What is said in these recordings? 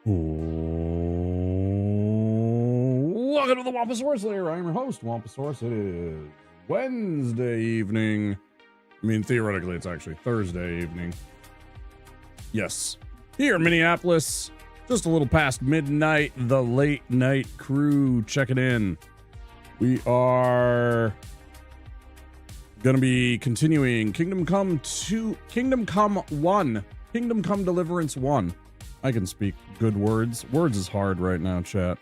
Welcome to the Wamposaurus Lair. I'm your host, Wamposaurus. It is Wednesday evening. I mean, theoretically, it's actually Thursday evening. Yes. Here in Minneapolis, just a little past midnight, the late night crew checking in. We are going to be continuing Kingdom Come Deliverance 1. I can speak good words. Words is hard right now, chat.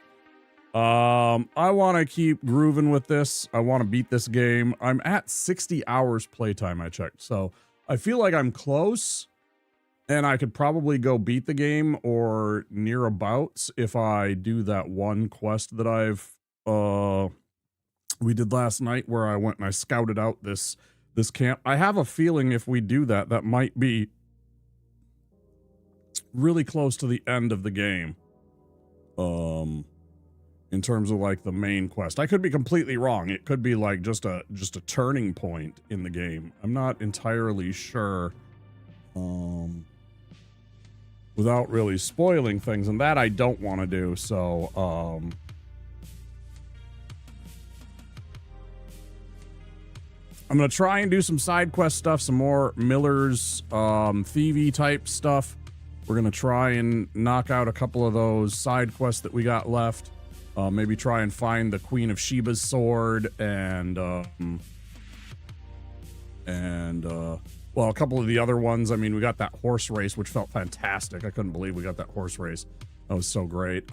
I want to keep grooving with this. I want to beat this game. I'm at 60 hours playtime, I checked. So I feel like I'm close and I could probably go beat the game or near abouts if I do that one quest that we did last night where I went and I scouted out this camp. I have a feeling if we do that, that might be really close to the end of the game. In terms of like the main quest. I could be completely wrong. It could be like just a turning point in the game. I'm not entirely sure. Without really spoiling things, and that I don't want to do. So I'm gonna try and do some side quest stuff, some more Miller's thievy type stuff. We're gonna try and knock out a couple of those side quests that we got left. Maybe try and find the Queen of Sheba's sword and well, a couple of the other ones. I mean, we got that horse race, which felt fantastic. I couldn't believe we got that horse race. That was so great.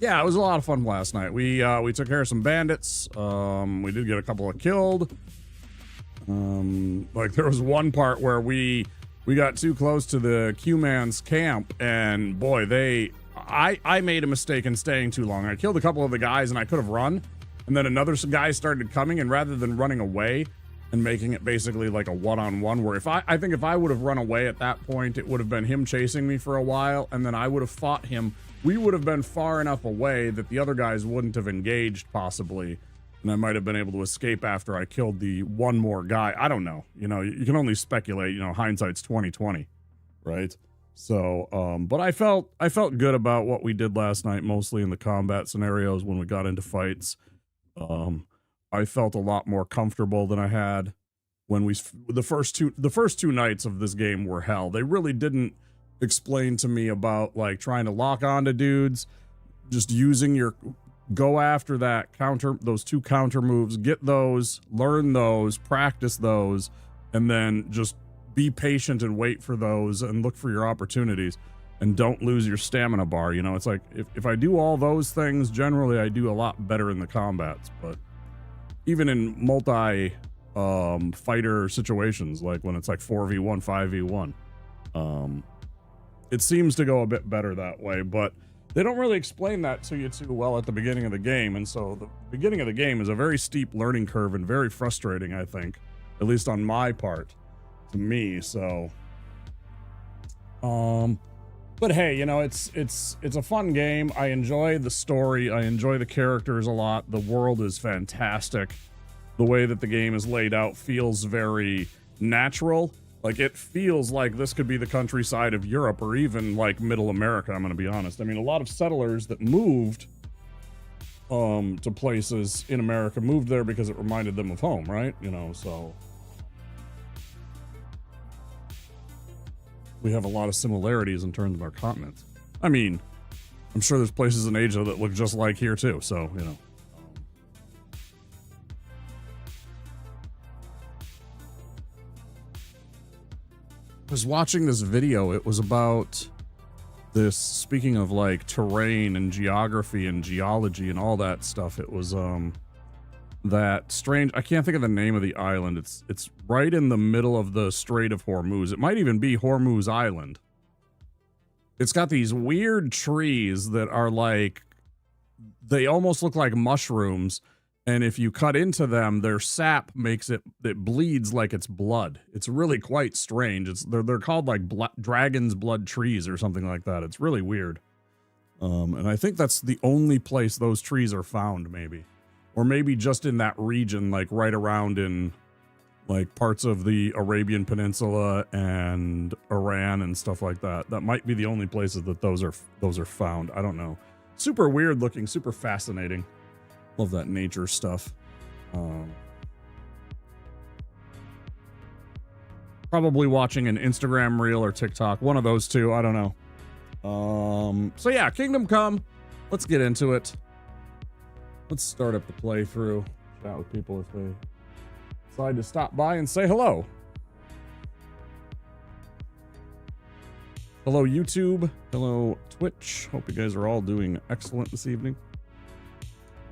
Yeah, it was a lot of fun last night. We took care of some bandits. We did get a couple of killed. Like there was one part where we got too close to the Q-Man's camp, and boy, I made a mistake in staying too long. I killed a couple of the guys and I could have run, and then another guy started coming, and rather than running away and making it basically like a one-on-one where I think if I would have run away at that point, it would have been him chasing me for a while, and then I would have fought him. We would have been far enough away that the other guys wouldn't have engaged possibly. And I might have been able to escape after I killed the one more guy. I don't know. You know, you can only speculate. You know, hindsight's 20/20, right? So, but I felt good about what we did last night, mostly in the combat scenarios when we got into fights. I felt a lot more comfortable than I had when the first two nights of this game were hell. They really didn't explain to me about like trying to lock onto dudes, just using your go after those two counter moves, get those, learn those, practice those, and then just be patient and wait for those and look for your opportunities and don't lose your stamina bar. You know, it's like if I do all those things, generally I do a lot better in the combats, but even in multi fighter situations, like when it's like 4v1, 5v1, it seems to go a bit better that way, but they don't really explain that to you too well at the beginning of the game, and so the beginning of the game is a very steep learning curve and very frustrating, I think, at least on my part, to me. So, but hey, you know, it's a fun game. I enjoy the story. I enjoy the characters a lot. The world is fantastic. The way that the game is laid out feels very natural. Like, it feels like this could be the countryside of Europe or even, like, middle America, I'm going to be honest. I mean, a lot of settlers that moved to places in America moved there because it reminded them of home, right? You know, so we have a lot of similarities in terms of our continents. I mean, I'm sure there's places in Asia that look just like here, too, so, you know. I was watching this video. It was about this, speaking of like terrain and geography and geology and all that stuff. It was that strange, I can't think of the name of the island. It's right in the middle of the Strait of Hormuz. It might even be Hormuz Island. It's got these weird trees that are like, they almost look like mushrooms, and if you cut into them, their sap makes it bleeds like it's blood. It's really quite strange. They're called like dragon's blood trees or something like that. It's really weird. And I think that's the only place those trees are found, maybe. Or maybe just in that region, like right around in like parts of the Arabian Peninsula and Iran and stuff like that. That might be the only places that those are found. I don't know. Super weird looking, super fascinating. Love that nature stuff. Probably watching an Instagram reel or TikTok, one of those two. I don't know. So yeah, Kingdom Come. Let's get into it. Let's start up the playthrough. Chat with people if they decide to stop by and say hello. Hello, YouTube. Hello, Twitch. Hope you guys are all doing excellent this evening.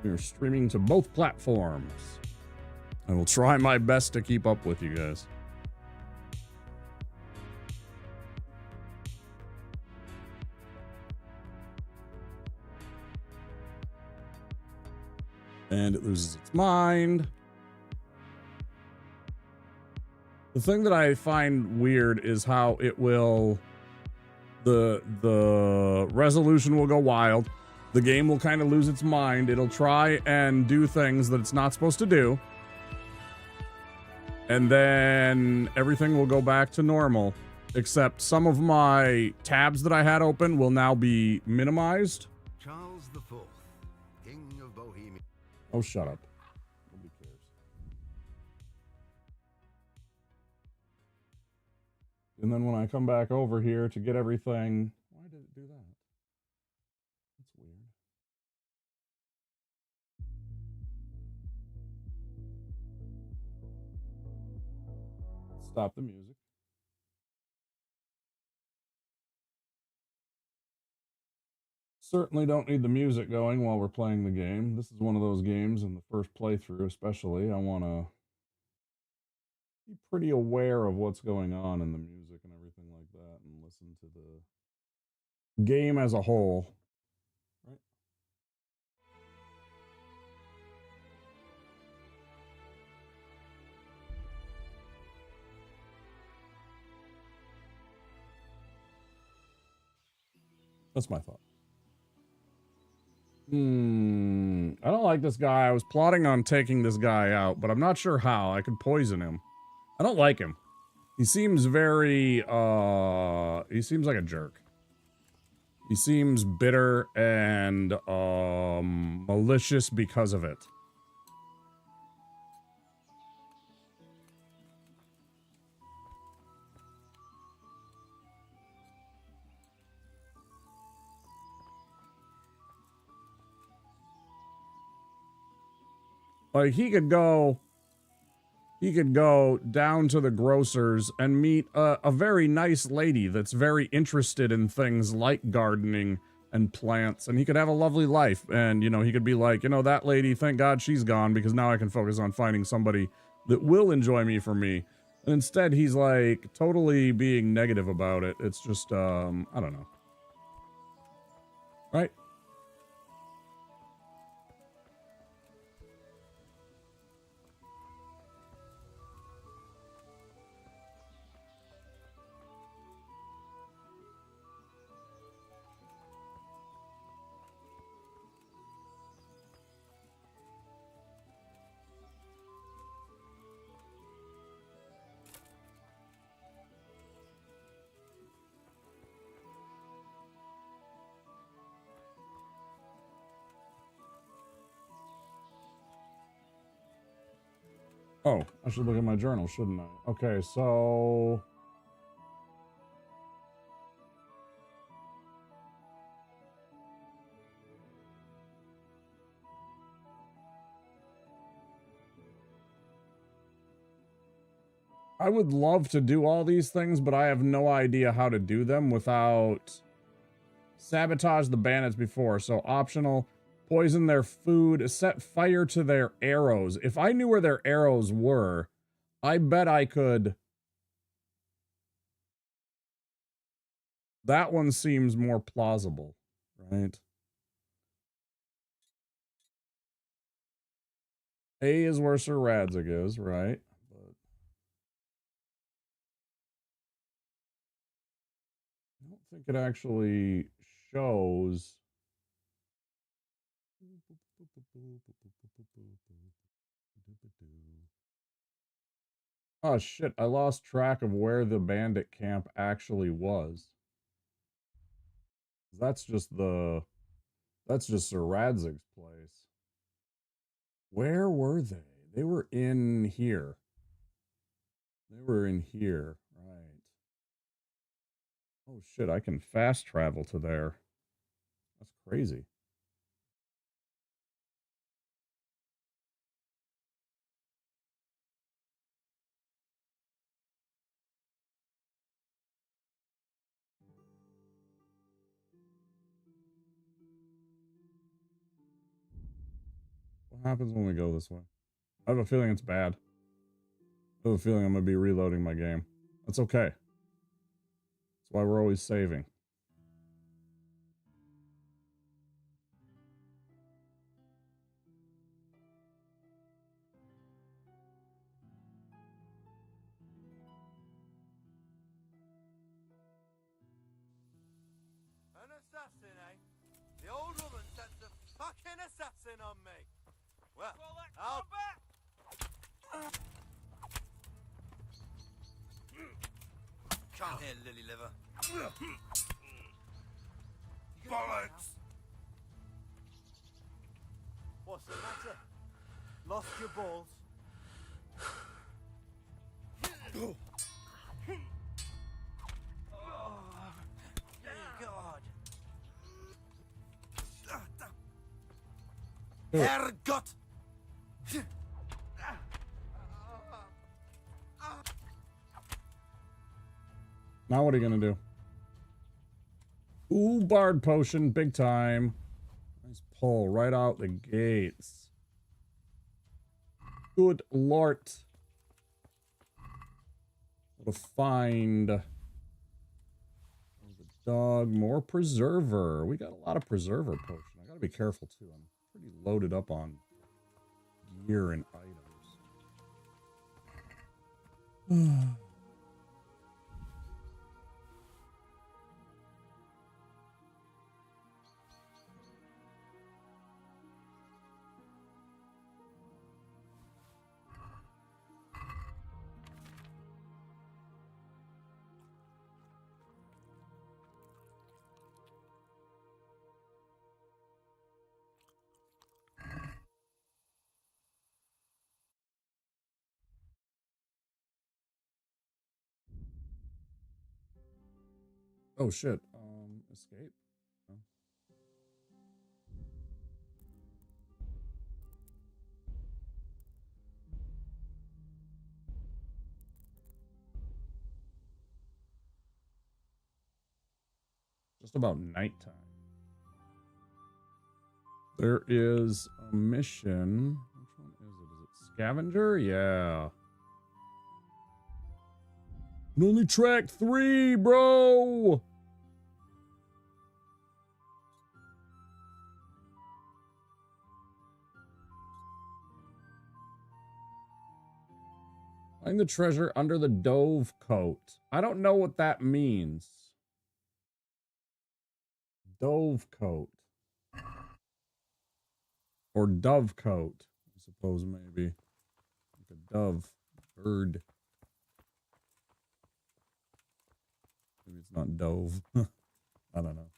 We are streaming to both platforms. I will try my best to keep up with you guys. And it loses its mind. The thing that I find weird is how it will, the resolution will go wild. The game will kind of lose its mind. It'll try and do things that it's not supposed to do. And then everything will go back to normal, except some of my tabs that I had open will now be minimized. Charles IV, King of Bohemia. Oh, shut up. Nobody cares. And then when I come back over here to get everything, why did it do that? That's weird. Stop the music. Certainly don't need the music going while we're playing the game. This is one of those games in the first playthrough especially. I want to be pretty aware of what's going on in the music and everything like that and listen to the game as a whole. Right? That's my thought. I don't like this guy. I was plotting on taking this guy out, but I'm not sure how. I could poison him. I don't like him. He seems very, he seems like a jerk. He seems bitter and, malicious because of it. Like, he could go down to the grocer's and meet a very nice lady that's very interested in things like gardening and plants, and he could have a lovely life. And, you know, he could be like, you know, that lady, thank God she's gone, because now I can focus on finding somebody that will enjoy me for me. And instead, he's like totally being negative about it. It's just, I don't know. Right? Oh, I should look at my journal, shouldn't I? Okay, so I would love to do all these things, but I have no idea how to do them without sabotage the bandits before. So optional, poison their food, set fire to their arrows. If I knew where their arrows were, I bet I could. That one seems more plausible, right? A is where Sir Radzig is, right? But I don't think it actually shows. Oh shit, I lost track of where the bandit camp actually was. That's just Sir Radzig's place. Where were they? They were in here. They were in here, right. Oh shit, I can fast travel to there. That's crazy. What happens when we go this way? I have a feeling it's bad. I have a feeling I'm going to be reloading my game. That's okay. That's why we're always saving. An assassin, eh? The old woman sent a fucking assassin on me. Well, I'll back. Come here, lily liver. Bollocks! What's the matter? Lost your balls? Oh, God. Herrgott! Now what are you going to do? Ooh, Bard Potion, big time. Nice pull right out the gates. Good lord. What a find. There's a dog. More Preserver. We got a lot of Preserver Potion. I got to be careful, too. I'm pretty loaded up on gear and items. Oh shit. Escape. Oh. Just about nighttime. There is a mission. Which one is it? Is it Scavenger? Yeah. And only track 3, bro! Find the treasure under the dove coat. I don't know what that means. Dove coat. Or dove coat, I suppose, maybe. Like a dove. Bird. Maybe it's not dove. I don't know.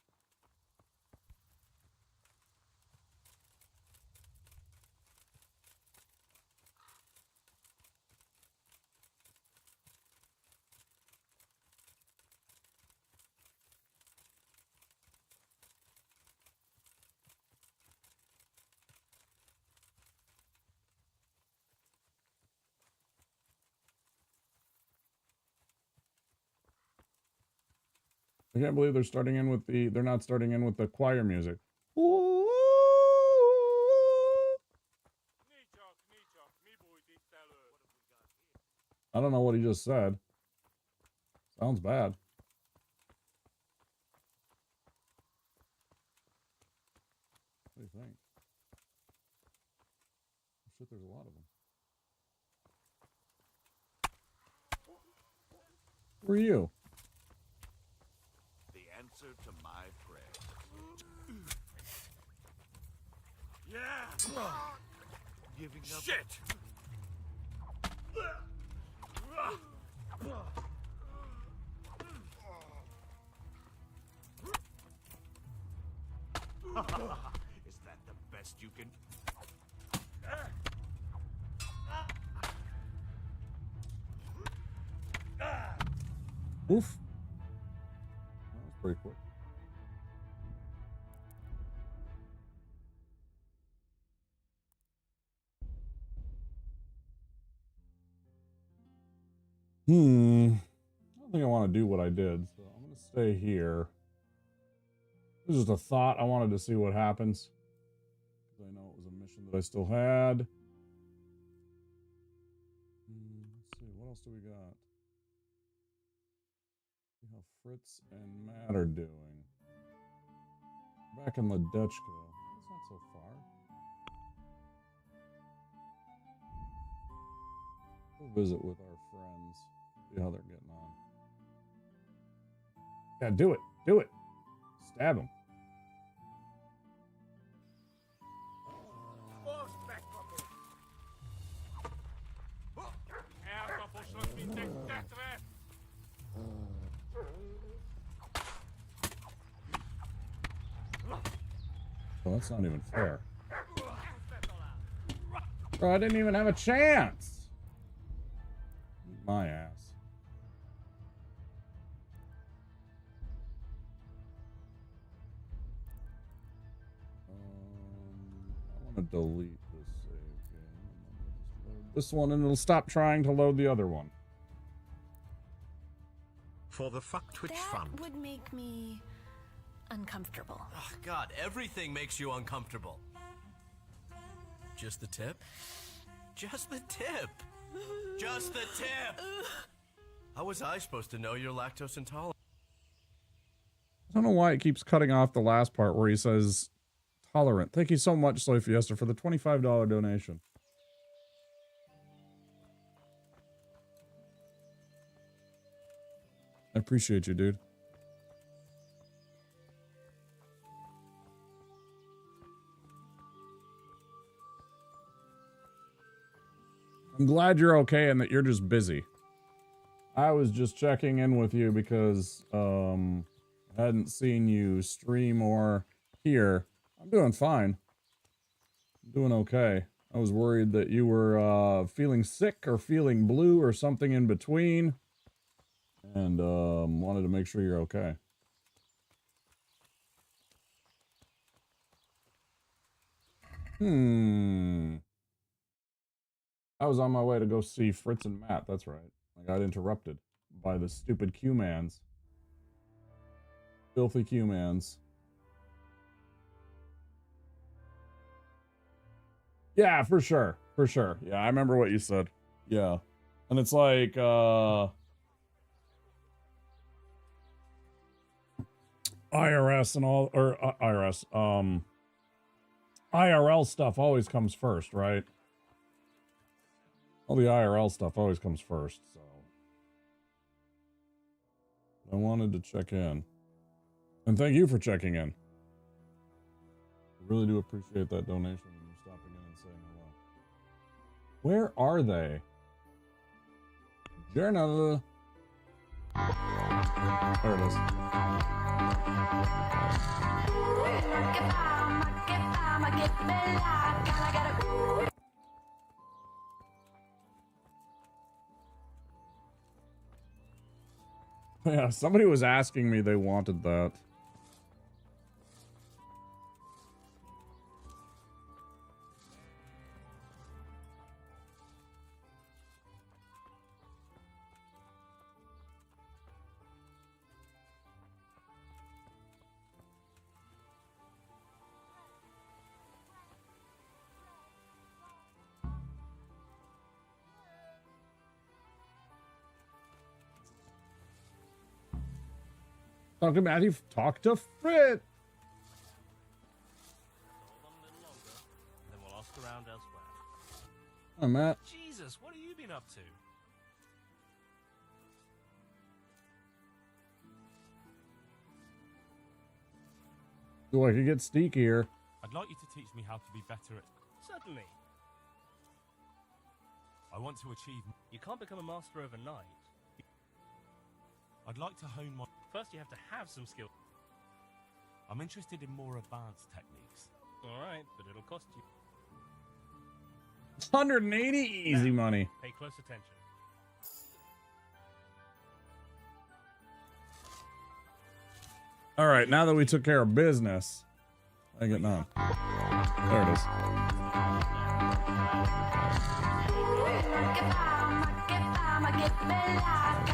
I can't believe they're not starting in with the choir music. I don't know what he just said. Sounds bad. What do you think? Oh, shit, there's a lot of them. Who are you? The answer to my prayer. Yeah! Giving up. Shit! Is that the best you can? Oof. That was pretty quick. I don't think I want to do what I did, so I'm going to stay here. It was just a thought. I wanted to see what happens. Because I know it was a mission that I still had. Let's see, what else do we got? See how Fritz and Matt are doing. Back in Ledechko. That's not so far. We'll visit with our friends. See how they're getting on. Yeah, do it. Do it. Stab him. Oh, that's not even fair. Bro, I didn't even have a chance. My ass. I want to delete this save game. And then we'll just load this one, and it'll stop trying to load the other one. For the Fuck Twitch Fund. That would make me uncomfortable. Oh, God, everything makes you uncomfortable. Just the tip? Just the tip. Just the tip. How was I supposed to know you're lactose intolerant? I don't know why it keeps cutting off the last part where he says tolerant. Thank you so much, Soy Fiesta, for the $25 donation. I appreciate you, dude. I'm glad you're okay and that you're just busy. I was just checking in with you because I hadn't seen you stream or here. I'm doing fine. I'm doing okay. I was worried that you were feeling sick or feeling blue or something in between. And wanted to make sure you're okay. I was on my way to go see Fritz and Matt, that's right. I got interrupted by the stupid Q-mans. Filthy Q-mans. Yeah, for sure. For sure. Yeah, I remember what you said. Yeah. And it's like, IRS and all, or IRS, IRL stuff always comes first, right? All the IRL stuff always comes first, so I wanted to check in. And thank you for checking in. I really do appreciate that donation and you stopping in and saying hello. Where are they? Journal. There it is. Yeah, somebody was asking me they wanted that. Talk to Matthew. Talk to Fritz. Then we'll ask around elsewhere. Hi, Matt. Jesus, what have you been up to? So I could get sneakier. I'd like you to teach me how to be better at... Certainly. I want to achieve... You can't become a master overnight. I'd like to hone my... First, you have to have some skill. I'm interested in more advanced techniques. All right, but it'll cost you. 180 easy Now, money. Pay close attention. All right, now that we took care of business, I get none. There it is.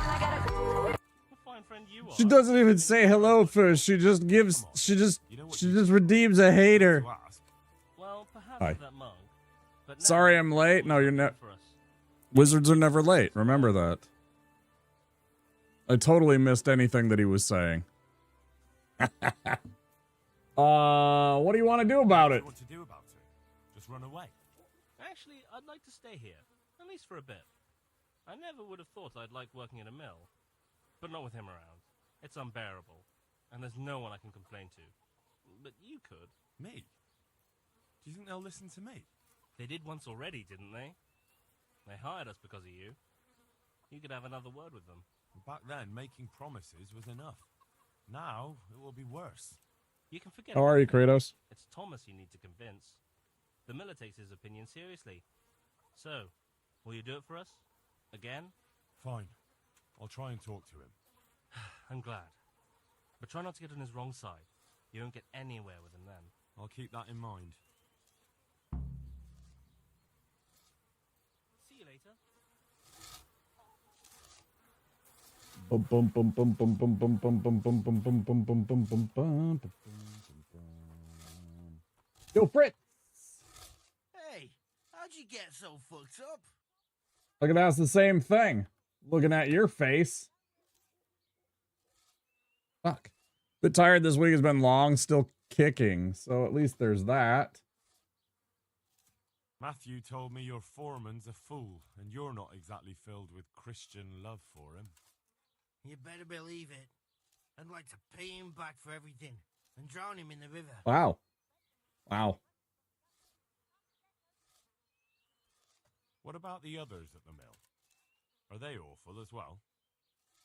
What a fine friend you are. She doesn't even say hello first. She just gives. She just redeems a hater. To ask. Well, perhaps Hi. that monk. But now, Sorry, I'm late. No, you're not. for us. Wizards are never late. Remember that. I totally missed anything that he was saying. What do you want to do about it? What to do about it? Just run away. Actually, I'd like to stay here, at least for a bit. I never would have thought I'd like working in a mill, but not with him around. It's unbearable, and there's no one I can complain to. But you could. Me? Do you think they'll listen to me? They did once already, didn't they? They hired us because of you. You could have another word with them. Back then, making promises was enough. Now, it will be worse. You can forget. How are you, about him. Kratos? It's Thomas you need to convince. The miller takes his opinion seriously. So, will you do it for us? Again? Fine. I'll try and talk to him. I'm glad. But try not to get on his wrong side. You won't get anywhere with him then. I'll keep that in mind. See you later. Bum, bum, bum, bum, bum, bum, bum, bum, bum, bum, bum, bum, bum, bum, bum, bum, bum. Yo, Fritz! Hey, how'd you get so fucked up? Look at that's the same thing. Looking at your face. Fuck. Bit tired this week has been long, still kicking, so at least there's that. Matthew told me your foreman's a fool, and you're not exactly filled with Christian love for him. You better believe it. I'd like to pay him back for everything and drown him in the river. Wow. Wow. What about the others at the mill? Are they awful as well?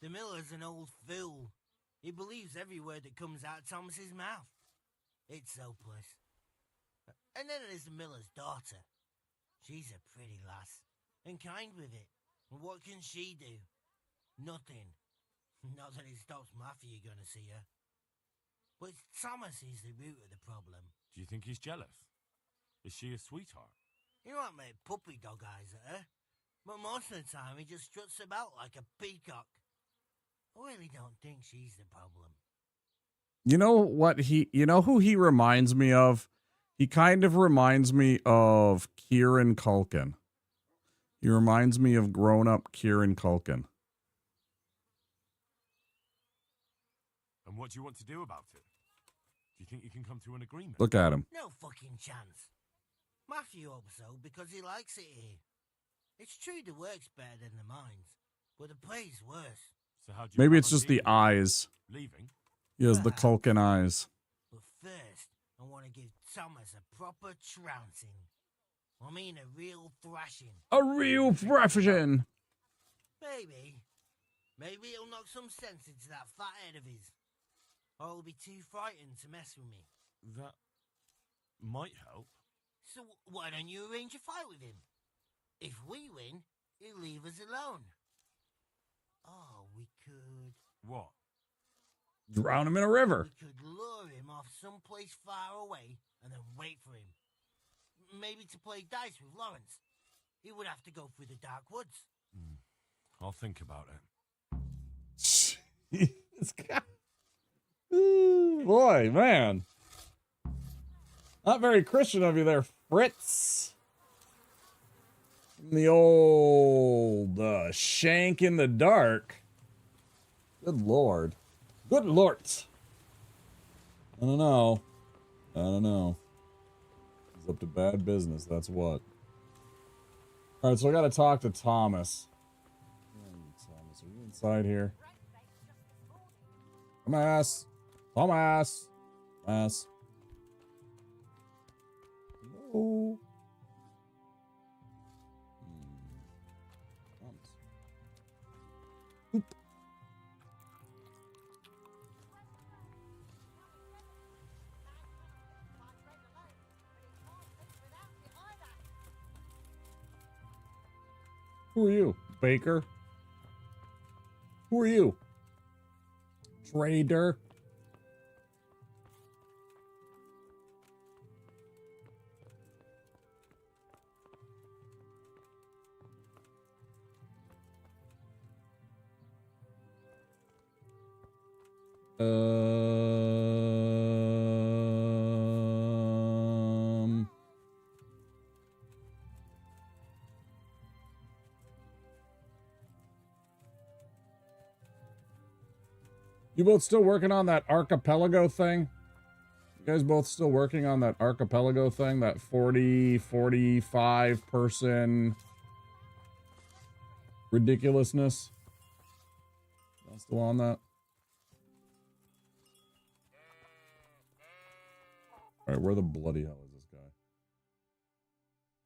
The miller's an old fool. He believes every word that comes out of Thomas's mouth. It's hopeless. And then there's the miller's daughter. She's a pretty lass, and kind with it. And what can she do? Nothing. Not that it stops Matthew going to see her. But it's Thomas who's the root of the problem. Do you think he's jealous? Is she a sweetheart? He might make puppy dog eyes at her, but most of the time he just struts about like a peacock. I really don't think she's the problem. You know what you know who he reminds me of? He kind of reminds me of Kieran Culkin. He reminds me of grown-up Kieran Culkin. And what do you want to do about it? Do you think you can come to an agreement? Look at him. No fucking chance. Matthew hopes so because he likes it here. It's true the work's better than the mines, but the play's worse. So how do you Maybe plan it's on just the dealing? eyes. Leaving? He has the Culkin eyes. But first, I want to give Thomas a proper trouncing. I mean a real thrashing. A real thrashing. Maybe he'll knock some sense into that fat head of his. Or he'll be too frightened to mess with me. That might help. So why don't you arrange a fight with him? If we win, he'll leave us alone. Oh, we could... What? Drown him in a river. We could lure him off someplace far away and then wait for him. Maybe to play dice with Lawrence. He would have to go through the dark woods. I'll think about it. This guy. Ooh, boy, man. Not very Christian of you there, Fritz. The old shank in the dark. Good lord. Good lord. I don't know. He's up to bad business, that's what. Alright, so I gotta talk to Thomas. Thomas, are you inside here? Thomas! Thomas! Thomas! Hello? Thomas. Oop. Who are you? Baker? Who are you? Trader? You both still working on that archipelago thing? You guys both still working on that archipelago thing? That 40, 45 person ridiculousness? Y'all still on that? Alright, where the bloody hell is this guy?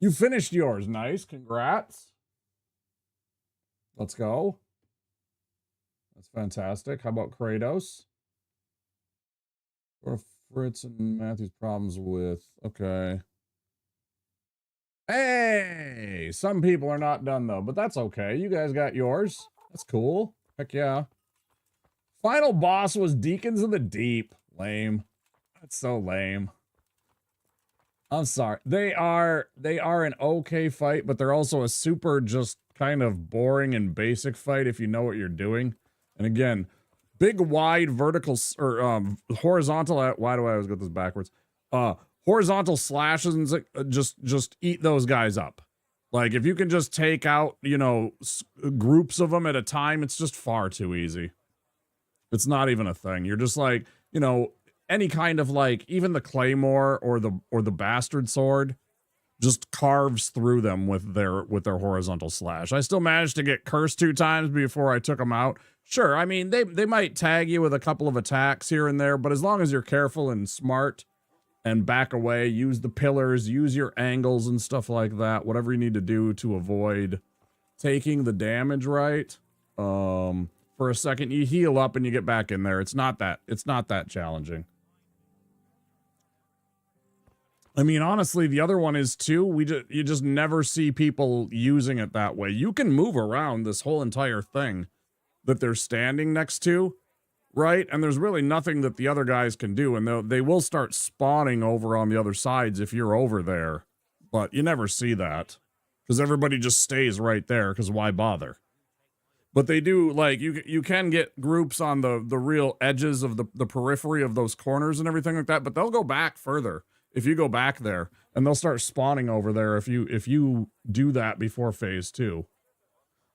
You finished yours. Nice. Congrats. Let's go. That's fantastic. How about Kratos? What are Fritz and Matthew's problems with? Okay. Hey! Some people are not done, though, but that's okay. You guys got yours. That's cool. Heck yeah. Final boss was Deacons of the Deep. Lame. That's so lame. I'm sorry. They are an okay fight, but they're also a super just kind of boring and basic fight if you know what you're doing. And again, big, wide, vertical, or horizontal, why do I always get this backwards? Horizontal slashes and just eat those guys up. Like, if you can just take out, you know, groups of them at a time, it's just far too easy. It's not even a thing. You're just like, you know, any kind of like, even the claymore or the bastard sword just carves through them with their horizontal slash. I still managed to get cursed 2 times before I took them out. Sure, I mean, they might tag you with a couple of attacks here and there, but as long as you're careful and smart and back away, use the pillars, use your angles and stuff like that, whatever you need to do to avoid taking the damage, right? For a second, you heal up and you get back in there. It's not that challenging. I mean, honestly, the other one is too, you just never see people using it that way. You can move around this whole entire thing that they're standing next to, right? And there's really nothing that the other guys can do, and they will start spawning over on the other sides if you're over there. But you never see that, because everybody just stays right there, because why bother? But they do, like, you can get groups on the real edges of the periphery of those corners and everything like that, but they'll go back further if you go back there, and they'll start spawning over there if you do that before phase 2.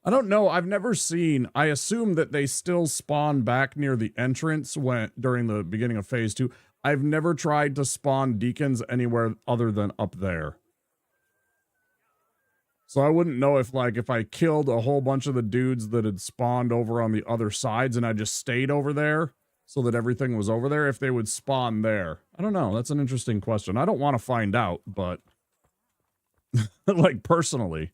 I don't know. I've never seen. I assume that they still spawn back near the entrance during the beginning of phase 2. I've never tried to spawn deacons anywhere other than up there. So I wouldn't know if I killed a whole bunch of the dudes that had spawned over on the other sides and I just stayed over there so that everything was over there, if they would spawn there. I don't know. That's an interesting question. I don't want to find out, but like personally,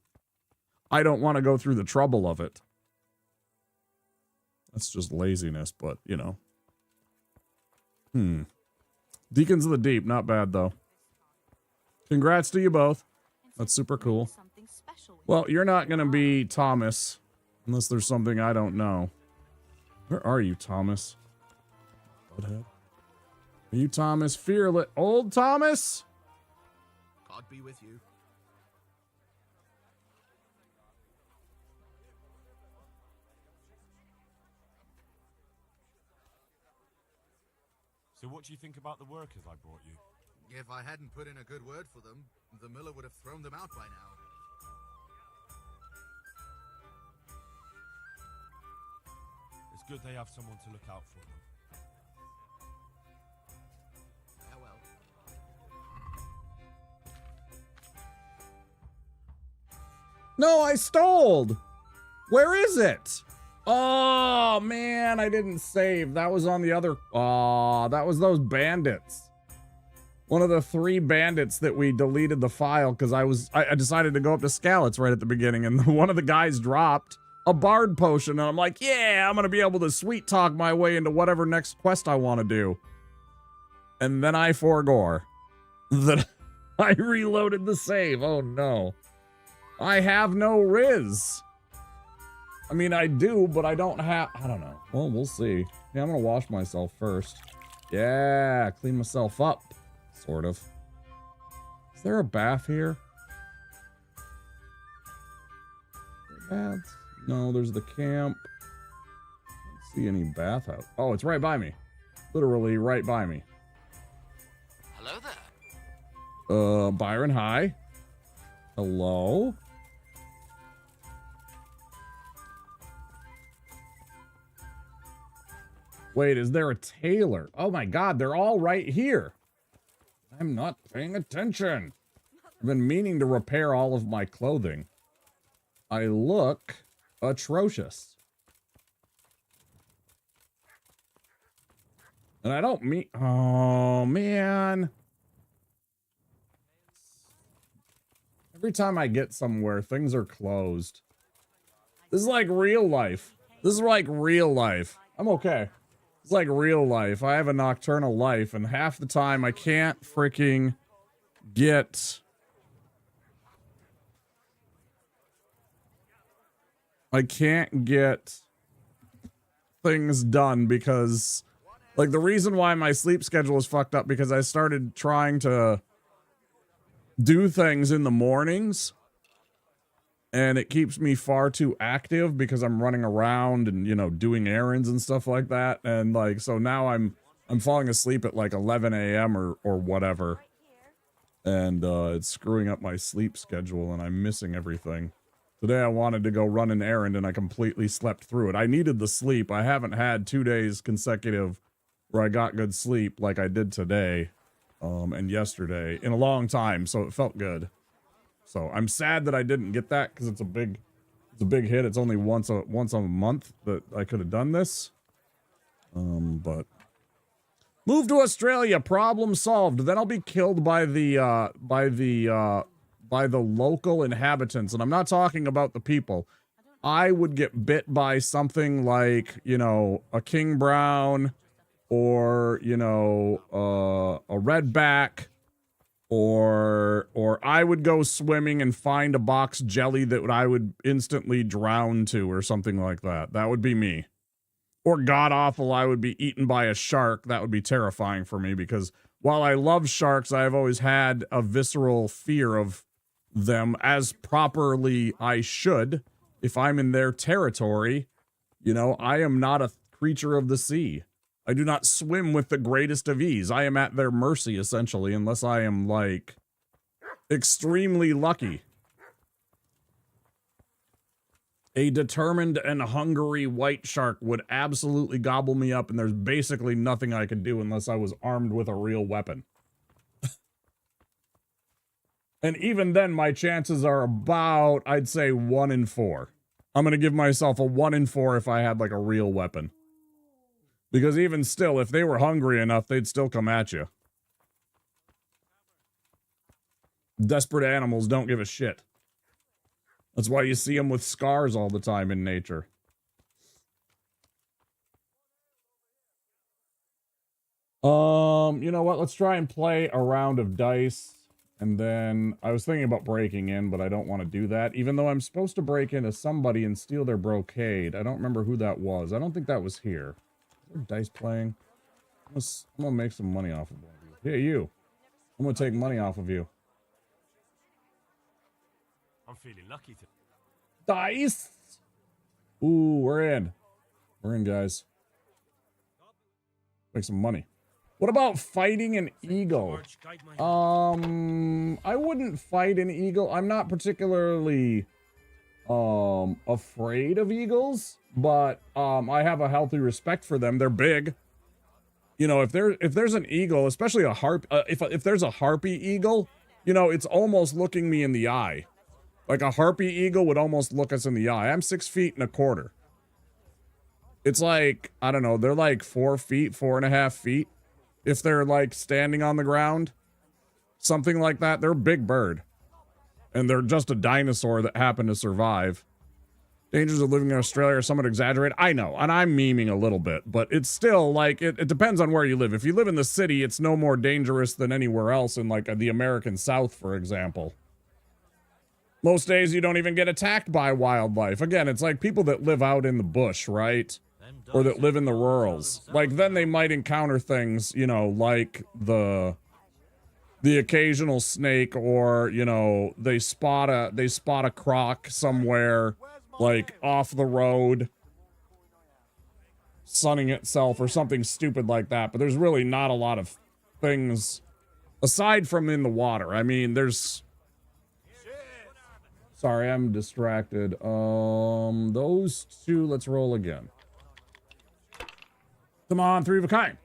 I don't want to go through the trouble of it. That's just laziness, but, you know. Deacons of the Deep, not bad, though. Congrats to you both. That's super cool. Well, you're not going to be Thomas, unless there's something I don't know. Where are you, Thomas? Butthead. Are you Thomas Fearless? Old Thomas? God be with you. So what do you think about the workers I brought you? If I hadn't put in a good word for them, the miller would have thrown them out by now. It's good they have someone to look out for them. Farewell. No, I stole. Where is it? Oh, man, I didn't save. That was on the other... Oh, that was those bandits. One of the 3 bandits that we deleted the file because I decided to go up to Skalitz right at the beginning, and one of the guys dropped a bard potion, and I'm like, yeah, I'm going to be able to sweet talk my way into whatever next quest I want to do. And then I forgore that I reloaded the save. Oh, no. I have no Riz. I mean, I do, but I don't have... I don't know. Well, we'll see. Yeah, I'm gonna wash myself first. Yeah, clean myself up. Sort of. Is there a bath here? Baths? No, there's the camp. Don't see any bathhouse. Oh, it's right by me. Literally right by me. Hello there. Byron, hi. Hello? Wait, is there a tailor? Oh my god, they're all right here. I'm not paying attention. I've been meaning to repair all of my clothing. I look atrocious. And I don't mean... Oh, man. Every time I get somewhere, things are closed. This is like real life. This is like real life. I'm okay. It's like real life. I have a nocturnal life, and half the time I can't freaking get... I can't get things done because... Like, the reason why my sleep schedule is fucked up because I started trying to do things in the mornings, and it keeps me far too active because I'm running around and, you know, doing errands and stuff like that. And like, so now I'm falling asleep at like 11 a.m. or whatever. And it's screwing up my sleep schedule and I'm missing everything. Today I wanted to go run an errand and I completely slept through it. I needed the sleep. I haven't had 2 days consecutive where I got good sleep like I did today and yesterday in a long time, so it felt good. So I'm sad that I didn't get that because it's a big hit. It's only once a month that I could have done this. But move to Australia, problem solved. Then I'll be killed by the local inhabitants, and I'm not talking about the people. I would get bit by something like, you know, a king brown, or, you know, a redback, or I would go swimming and find a box jelly that I would instantly drown to, or something like that. That would be me. Or god awful, I would be eaten by a shark. That would be terrifying for me because while I love sharks, I've always had a visceral fear of them, as properly I should. If I'm in their territory, you know, I am not a creature of the sea. I do not swim with the greatest of ease. I am at their mercy, essentially, unless I am, like, extremely lucky. A determined and hungry white shark would absolutely gobble me up, and there's basically nothing I could do unless I was armed with a real weapon. And even then, my chances are about, I'd say, 1 in 4. I'm gonna give myself a 1 in 4 if I had, like, a real weapon. Because even still, if they were hungry enough, they'd still come at you. Desperate animals don't give a shit. That's why you see them with scars all the time in nature. You know what? Let's try and play a round of dice. And then I was thinking about breaking in, but I don't want to do that. Even though I'm supposed to break into somebody and steal their brocade. I don't remember who that was. I don't think that was here. Is there dice playing? I'm gonna make some money off of one of you. Hey, you. I'm gonna take money off of you. I'm feeling lucky to... Dice! Ooh, we're in. We're in, guys. Make some money. What about fighting an eagle? I wouldn't fight an eagle. I'm not particularly afraid of eagles, but I have a healthy respect for them. They're big. You know, if there's an eagle, especially a if there's a harpy eagle, you know, it's almost looking me in the eye. Like a harpy eagle would almost look us in the eye. I'm 6 feet and a quarter. It's like, I don't know, they're like 4 feet, 4.5 feet. If they're like standing on the ground, something like that. They're a big bird. And they're just a dinosaur that happened to survive. Dangers of living in Australia are somewhat exaggerated. I know, and I'm memeing a little bit, but it's still like, it depends on where you live. If you live in the city, it's no more dangerous than anywhere else in like the American South, for example. Most days you don't even get attacked by wildlife. Again, it's like people that live out in the bush, right? Or that live in the rurals. Like, then they might encounter things, you know, like the occasional snake, or, you know, they spot a croc somewhere, like off the road, sunning itself or something stupid like that. But there's really not a lot of things aside from in the water. I mean, there's... Sorry, I'm distracted. Those two, let's roll again. Come on, 3 of a kind.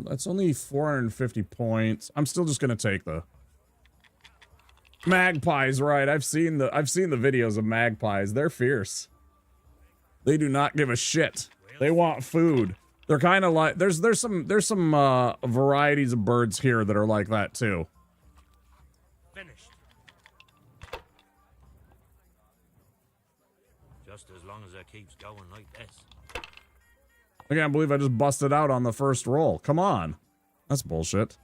That's only 450 points. I'm still just gonna take the magpies, right? I've seen the videos of magpies. They're fierce. They do not give a shit. They want food. They're kind of like there's some varieties of birds here that are like that too. Finished. Just as long as it keeps going like this. I can't believe I just busted out on the first roll. Come on. That's bullshit.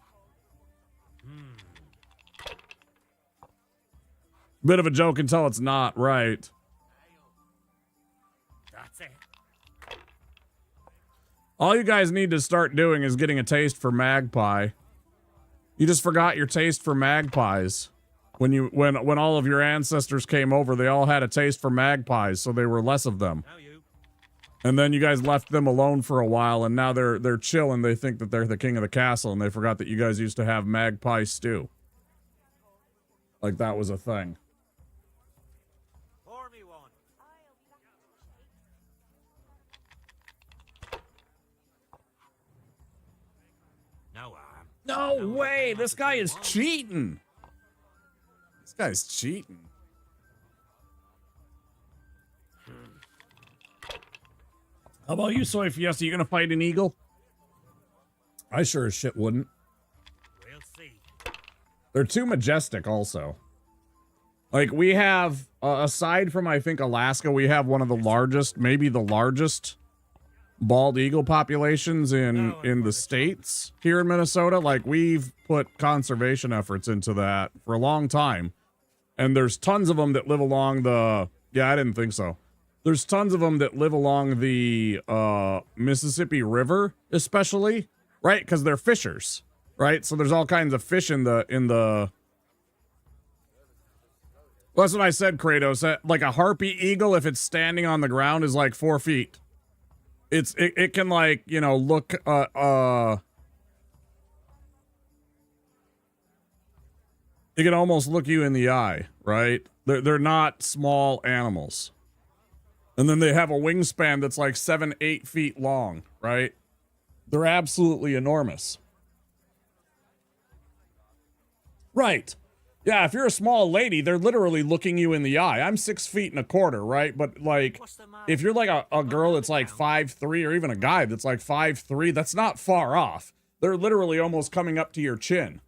Bit of a joke until it's not, right? That's it. All you guys need to start doing is getting a taste for magpie. You just forgot your taste for magpies. When all of your ancestors came over, they all had a taste for magpies, so there were less of them. And then you guys left them alone for a while, and now they're chill, and they think that they're the king of the castle, and they forgot that you guys used to have magpie stew. Like that was a thing. Pour me one. No way! This guy is cheating! This guy's cheating. How about you, Soy Fiesta? You gonna fight an eagle? I sure as shit wouldn't. We'll see. They're too majestic also. Like, we have, aside from, I think, Alaska, we have one of the largest, maybe the largest bald eagle populations in the States here in Minnesota. Like, we've put conservation efforts into that for a long time. And there's tons of them that live along the... Yeah, I didn't think so. There's tons of them that live along the Mississippi River, especially, right? Because they're fishers, right? So there's all kinds of fish in the... Well, that's what I said, Kratos. Like a harpy eagle, if it's standing on the ground, is like 4 feet. It can, like, you know, look, it can almost look you in the eye, right? They're not small animals. And then they have a wingspan that's like 7-8 feet long, right? They're absolutely enormous. Right. Yeah, if you're a small lady, they're literally looking you in the eye. I'm 6 feet and a quarter, right? But, like, if you're like a girl that's like 5'3", or even a guy that's like 5'3", that's not far off. They're literally almost coming up to your chin.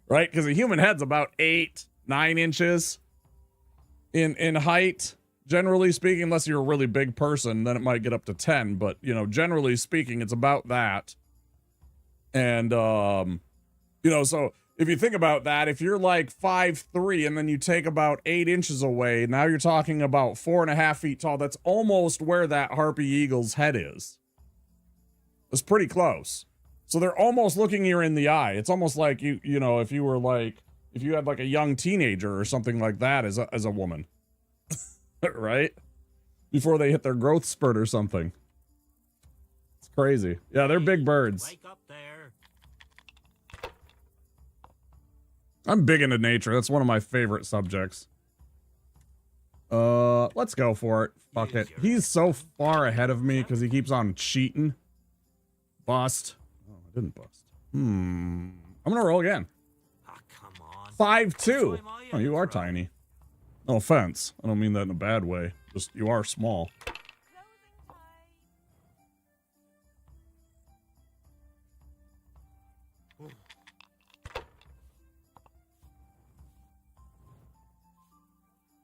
Right? Because a human head's about 8-9 inches in height. Generally speaking, unless you're a really big person, then it might get up to 10. But, you know, generally speaking, it's about that. And, you know, so if you think about that, if you're like 5'3" and then you take about 8 inches away, now you're talking about 4.5 feet tall. That's almost where that harpy eagle's head is. It's pretty close. So they're almost looking you in the eye. It's almost like you know, if you were like, if you had like a young teenager or something like that as a woman. Right? Before they hit their growth spurt or something. It's crazy. Yeah, they're big birds. Wake up there. I'm big into nature. That's one of my favorite subjects. Let's go for it. Fuck it. He's so far ahead of me because he keeps on cheating. Bust. Oh, I didn't bust. I'm gonna roll again. Ah, come on. 5'2". Oh, you are tiny. No offense. I don't mean that in a bad way. Just, you are small.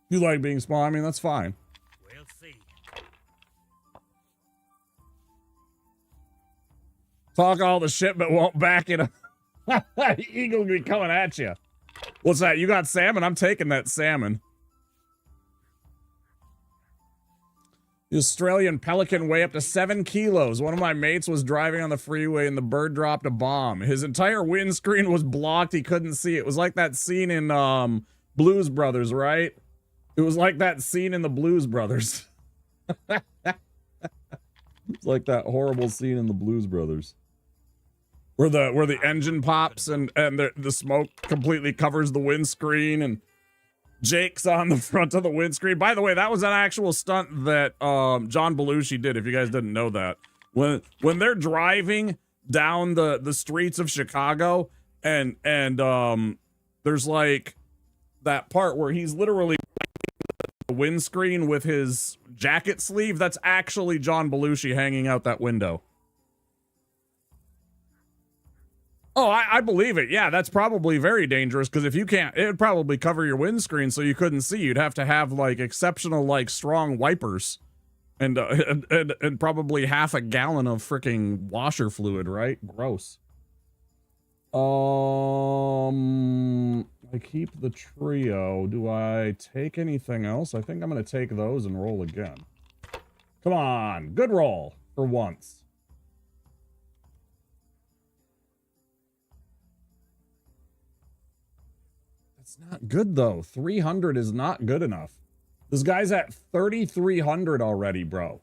You like being small? I mean, that's fine. We'll see. Talk all the shit, but won't back it up. Eagle will be coming at you. What's that? You got salmon? I'm taking that salmon. The Australian pelican weigh up to 7 kilos. One of my mates was driving on the freeway and the bird dropped a bomb. His entire windscreen was blocked. He couldn't see. It was like that scene in Blues Brothers, right? It was like that scene in the Blues Brothers. It's like that horrible scene in the Blues Brothers. Where the engine pops and the smoke completely covers the windscreen and Jake's on the front of the windscreen. By the way, that was an actual stunt that John Belushi did, if you guys didn't know that. When they're driving down the streets of Chicago and there's like that part where he's literally the windscreen with his jacket sleeve, that's actually John Belushi hanging out that window. Oh, I believe it. Yeah, that's probably very dangerous because if you can't, it would probably cover your windscreen so you couldn't see. You'd have to have like exceptional, like strong wipers and probably half a gallon of freaking washer fluid, right? Gross. I keep the trio. Do I take anything else? I think I'm going to take those and roll again. Come on. Good roll for once. It's not good, though. 300 is not good enough. This guy's at 3,300 already, bro.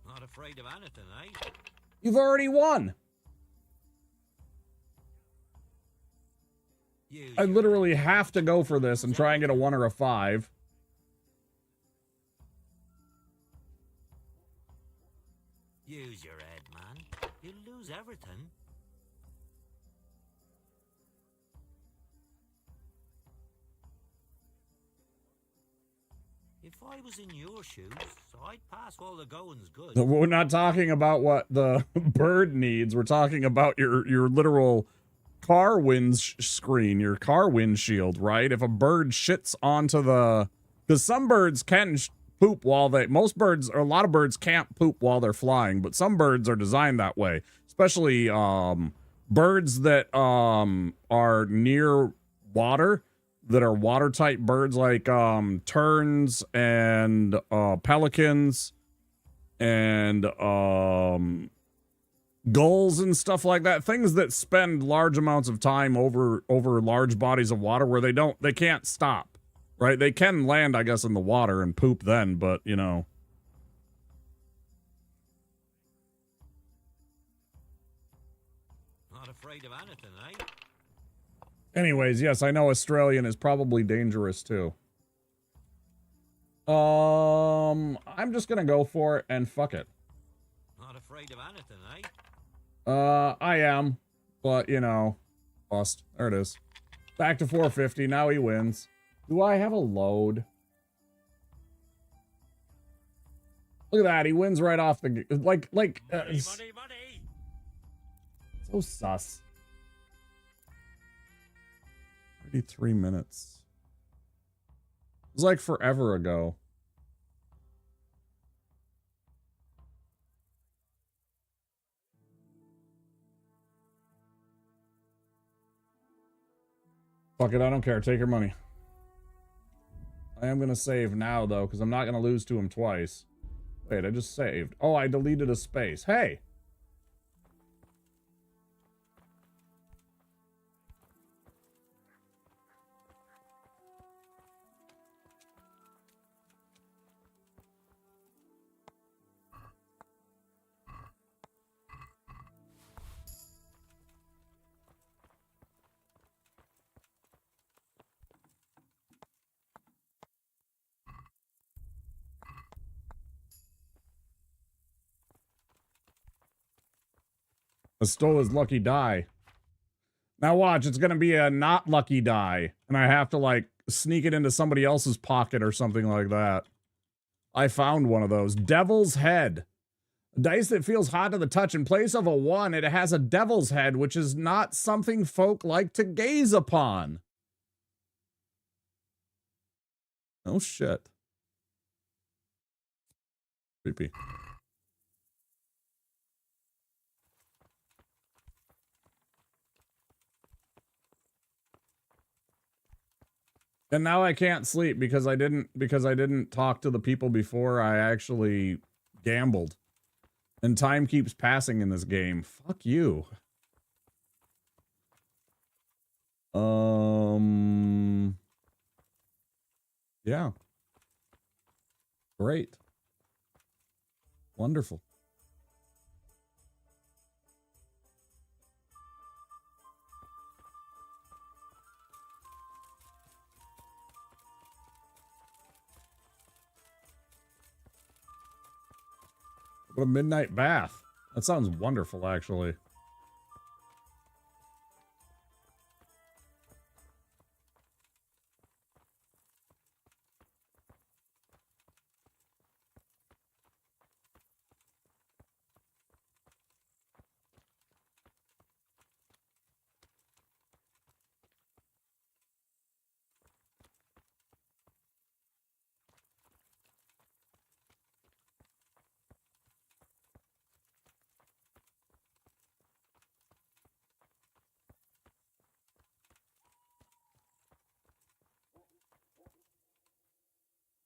Not afraid of anything, eh? You've already won. I literally have to go for this and try and get a 1 or a 5. Use your head, man. You'll lose everything. If I was in your shoes, I'd pass all the goings good. We're not talking about what the bird needs. We're talking about your literal car windscreen, your car windshield, right? If a bird shits onto the... Because some birds can poop while they... Most birds, or a lot of birds can't poop while they're flying, but some birds are designed that way. Especially birds that are near water, that are watertight birds like terns and pelicans and gulls and stuff like that. Things that spend large amounts of time over large bodies of water where they can't stop, right? They can land, I guess, in the water and poop then, but you know. Not afraid of anything, eh? Anyways, yes, I know Australian is probably dangerous too. I'm just gonna go for it and fuck it. Not afraid of anything, eh? I am, but you know, lost. There it is. Back to 450. Now he wins. Do I have a load? Look at that. He wins right off the like. Money. So sus. 33 minutes. It was like forever ago. Fuck it, I don't care. Take your money. I am going to save now, though, because I'm not going to lose to him twice. Wait, I just saved. Oh, I deleted a space. Hey! I stole his lucky die. Now watch, it's gonna be a not lucky die. And I have to like sneak it into somebody else's pocket or something like that. I found one of those. Devil's Head. A dice that feels hot to the touch. In place of a 1, it has a devil's head, which is not something folk like to gaze upon. Oh shit. Creepy. And now I can't sleep because I didn't talk to the people before I actually gambled. And time keeps passing in this game. Fuck you. Yeah. Great. Wonderful. What a midnight bath. That sounds wonderful, actually.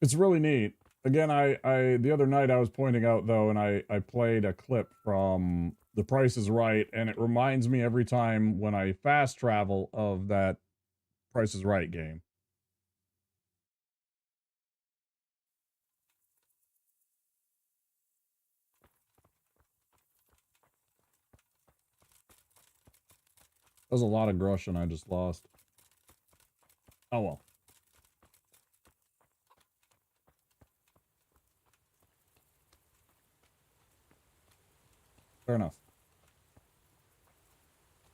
It's really neat. Again, I the other night I was pointing out though, and I played a clip from The Price is Right, and it reminds me every time when I fast travel of that Price is Right game. That was a lot of Grushin I just lost. Oh well. Fair enough.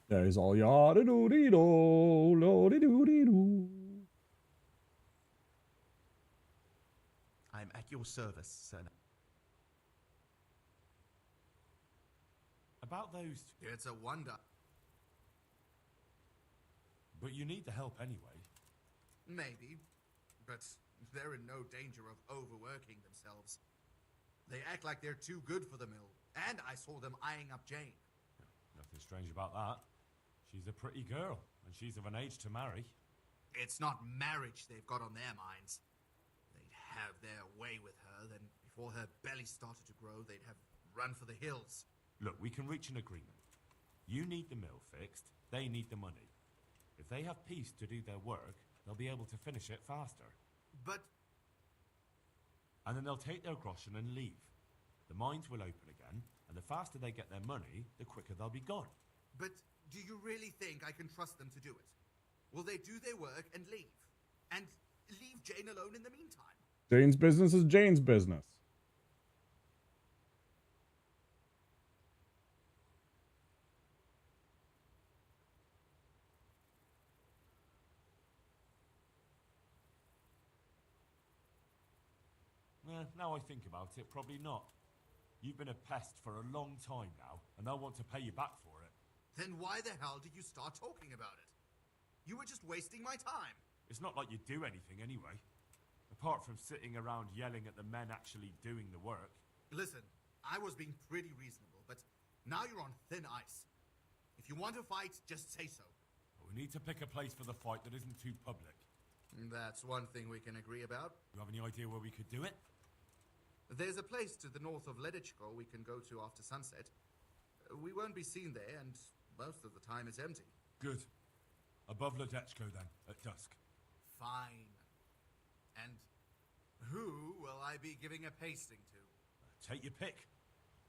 Yeah, he's all yada doo dee do, lo dee doo dee doo. I'm at your service, sir. About those... It's a wonder. But you need the help anyway. Maybe, but they're in no danger of overworking themselves. They act like they're too good for the mill, and I saw them eyeing up Jane. Nothing strange about that. She's a pretty girl, and she's of an age to marry. It's not marriage they've got on their minds. They'd have their way with her, then before her belly started to grow, they'd have run for the hills. Look, we can reach an agreement. You need the mill fixed, they need the money. If they have peace to do their work, they'll be able to finish it faster. But... And then they'll take their groschen and leave. The mines will open again, and the faster they get their money, the quicker they'll be gone. But do you really think I can trust them to do it? Will they do their work and leave? And leave Jane alone in the meantime? Jane's business is Jane's business. Now I think about it, probably not. You've been a pest for a long time now, and they'll want to pay you back for it. Then why the hell did you start talking about it? You were just wasting my time. It's not like you do anything anyway. Apart from sitting around yelling at the men actually doing the work. Listen, I was being pretty reasonable, but now you're on thin ice. If you want to fight, just say so. We need to pick a place for the fight that isn't too public. That's one thing we can agree about. You have any idea where we could do it? There's a place to the north of Ledichko we can go to after sunset. We won't be seen there, and most of the time it's empty. Good. Above Ledechko then, at dusk. Fine. And who will I be giving a pasting to? Take your pick.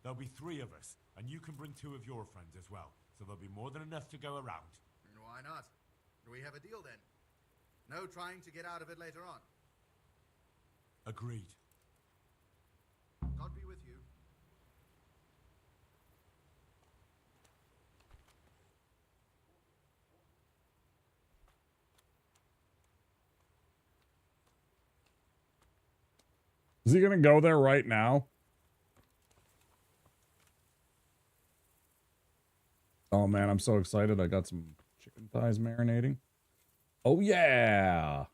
There'll be 3 of us, and you can bring 2 of your friends as well, so there'll be more than enough to go around. Why not? Do we have a deal then? No trying to get out of it later on. Agreed. God be with you. Is he gonna go there right now? Oh man, I'm so excited. I got some chicken thighs marinating. Oh yeah.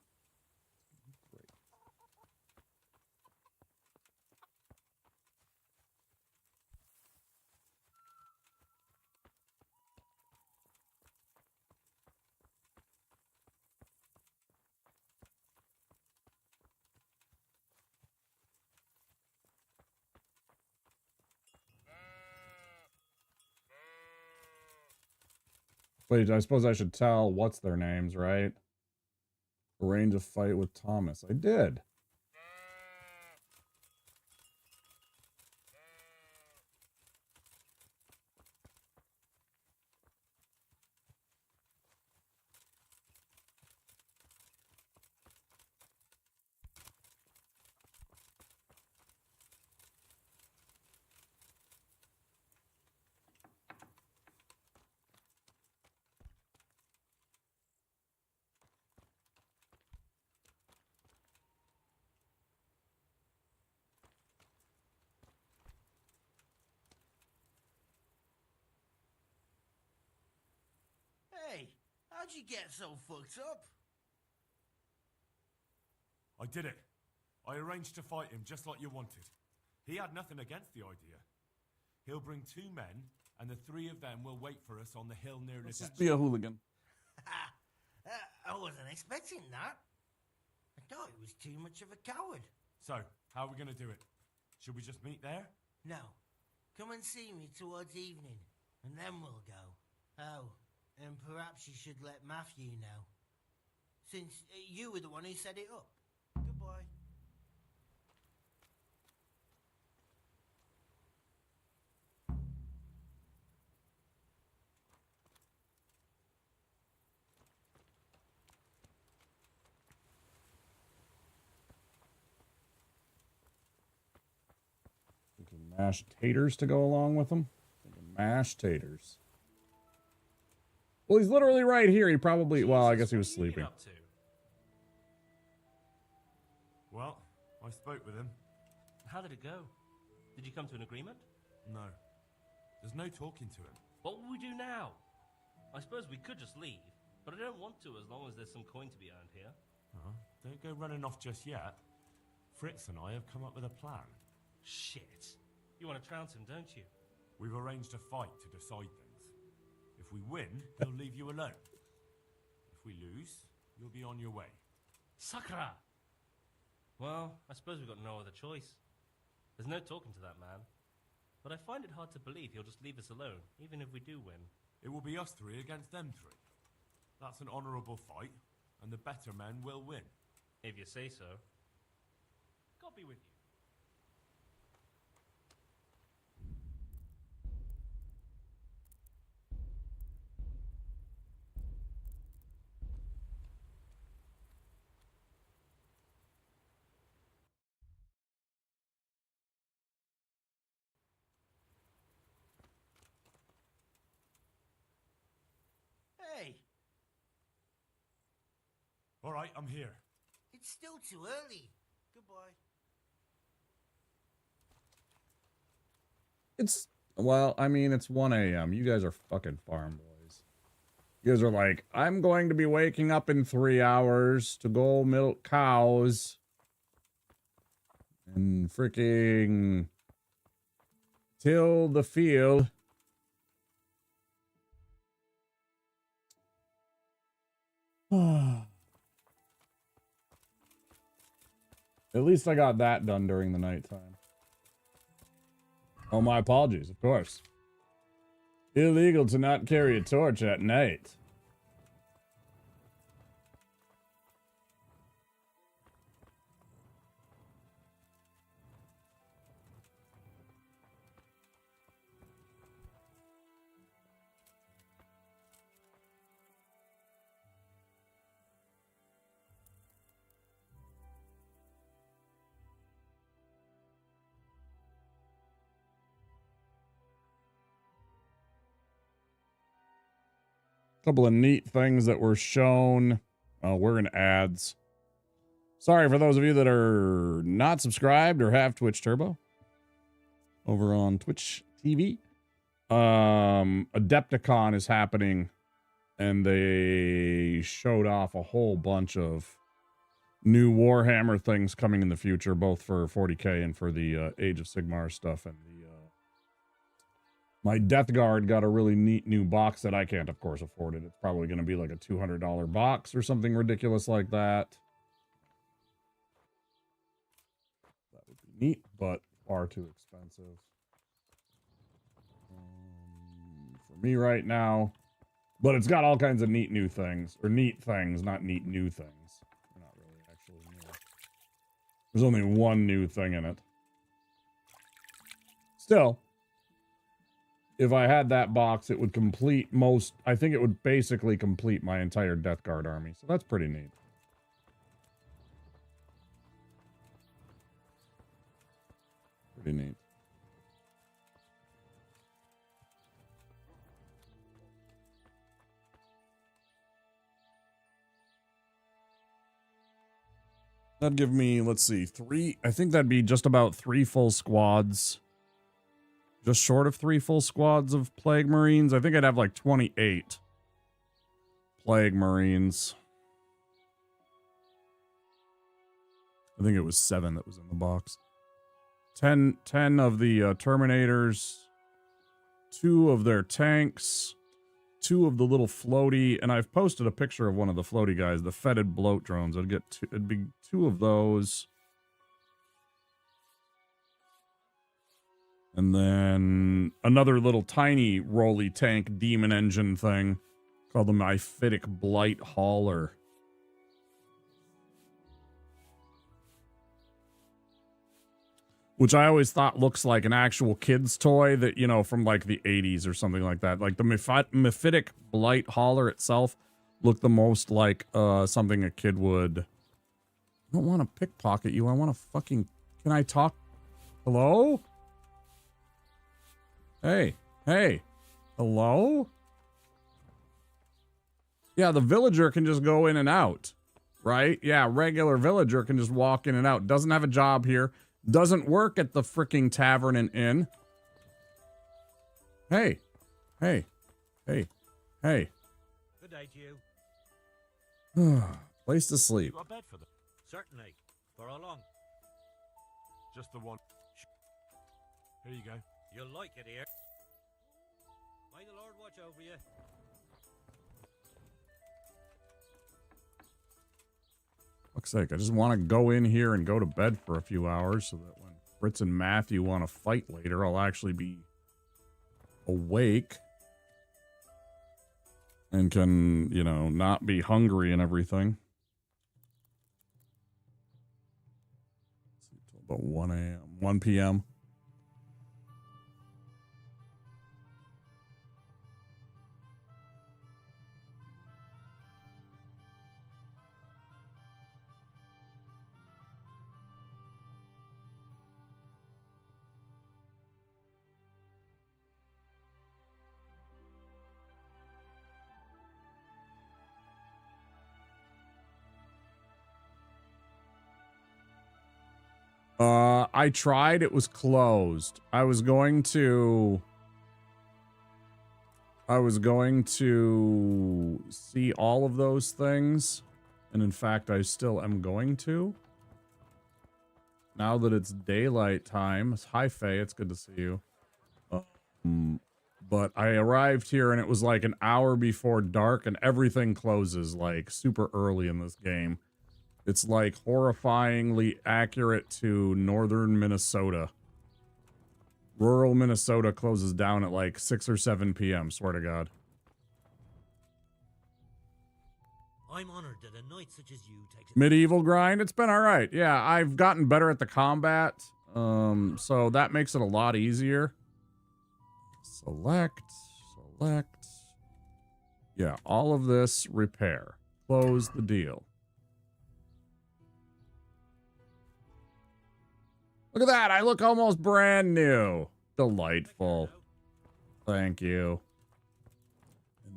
Wait, I suppose I should tell what's their names, right? Arrange a fight with Thomas. I did. Hey, how'd you get so fucked up? I did it. I arranged to fight him just like you wanted. He had nothing against the idea. He'll bring 2 men, and the 3 of them will wait for us on the hill near Let's the just be a hooligan. I wasn't expecting that. I thought he was too much of a coward. So, how are we going to do it? Should we just meet there? No. Come and see me towards evening, and then we'll go. Oh, and perhaps you should let Matthew know. Since you were the one who set it up. Goodbye. Mashed taters to go along with them. Mashed taters. Well, he's literally right here. He probably, well, I guess he was sleeping. Well, I spoke with him. How did it go? Did you come to an agreement? No. There's no talking to him. What will we do now? I suppose we could just leave, but I don't want to as long as there's some coin to be earned here. Don't go running off just yet. Fritz and I have come up with a plan. Shit. You want to trounce him, don't you? We've arranged a fight to decide things. If we win, he'll leave you alone. If we lose, you'll be on your way. Sakura! Well, I suppose we've got no other choice. There's no talking to that man. But I find it hard to believe he'll just leave us alone, even if we do win. It will be us 3 against them 3. That's an honourable fight, and the better men will win. If you say so. God be with you. Hey, All right, I'm here. it's still too early. Goodbye. It's, well, I mean, it's 1 a.m. You guys are fucking farm boys. You guys are like, I'm going to be waking up in 3 hours to go milk cows. And freaking till the field. At least I got that done during the nighttime. Oh, my apologies, of course. Illegal to not carry a torch at night. Couple of neat things that were shown. Oh, we're in ads. Sorry for those of you that are not subscribed or have Twitch Turbo. Over on Twitch TV. Adepticon is happening. And they showed off a whole bunch of new Warhammer things coming in the future, both for 40k and for the Age of Sigmar stuff. And the my Death Guard got a really neat new box that I can't, of course, afford it. It's probably going to be like a $200 box or something ridiculous like that. That would be neat, but far too expensive. For me right now, But it's got all kinds of neat new things. Or neat things, not neat new things. They're not really actually new. There's only one new thing in it. Still, if I had that box, it would complete most... I think it would basically complete my entire Death Guard army. So that's pretty neat. Pretty neat. That'd give me, let's see, 3. I think that'd be just about 3 full squads. Just short of 3 full squads of Plague Marines. I think I'd have like 28 Plague Marines. I think it was 7 that was in the box. 10 of the Terminators. 2 of their tanks. 2 of the little floaty, and I've posted a picture of one of the floaty guys, the fetid bloat drones. I'd get it'd be 2 of those. And then another little tiny rolly tank demon engine thing called the Myphitic Blight Hauler. Which I always thought looks like an actual kid's toy that, you know, from like the 80s or something like that. Like the Myphitic Blight Hauler itself looked the most like something a kid would. I don't want to pickpocket you. I want to fucking... Can I talk? Hello? Hey. Hey. Hello? Yeah, the villager can just go in and out. Right? Yeah, regular villager can just walk in and out. Doesn't have a job here. Doesn't work at the freaking tavern and inn. Hey. Hey. Hey. Hey. Good day to you. Place to sleep. You got a bed for them? Certainly. For how long? Just the one. Here you go. You'll like it here. May the Lord watch over you. Fuck's sake, I just want to go in here and go to bed for a few hours so that when Fritz and Matthew want to fight later, I'll actually be awake and can, you know, not be hungry and everything. About 1 a.m., 1 p.m. I tried, it was closed. I was going to see all of those things. And in fact, I still am going to. Now that it's daylight time. Hi, Faye. It's good to see you. But I arrived here and it was like an hour before dark and everything closes like super early in this game. It's like horrifyingly accurate to northern Minnesota. Rural Minnesota closes down at like 6 or 7 p.m., swear to God. I'm honored that a knight such as you takes... Medieval grind, it's been all right. Yeah, I've gotten better at the combat, so that makes it a lot easier. Select. Yeah, all of this, repair. Close the deal. Look at that, I look almost brand new. Delightful. Thank you.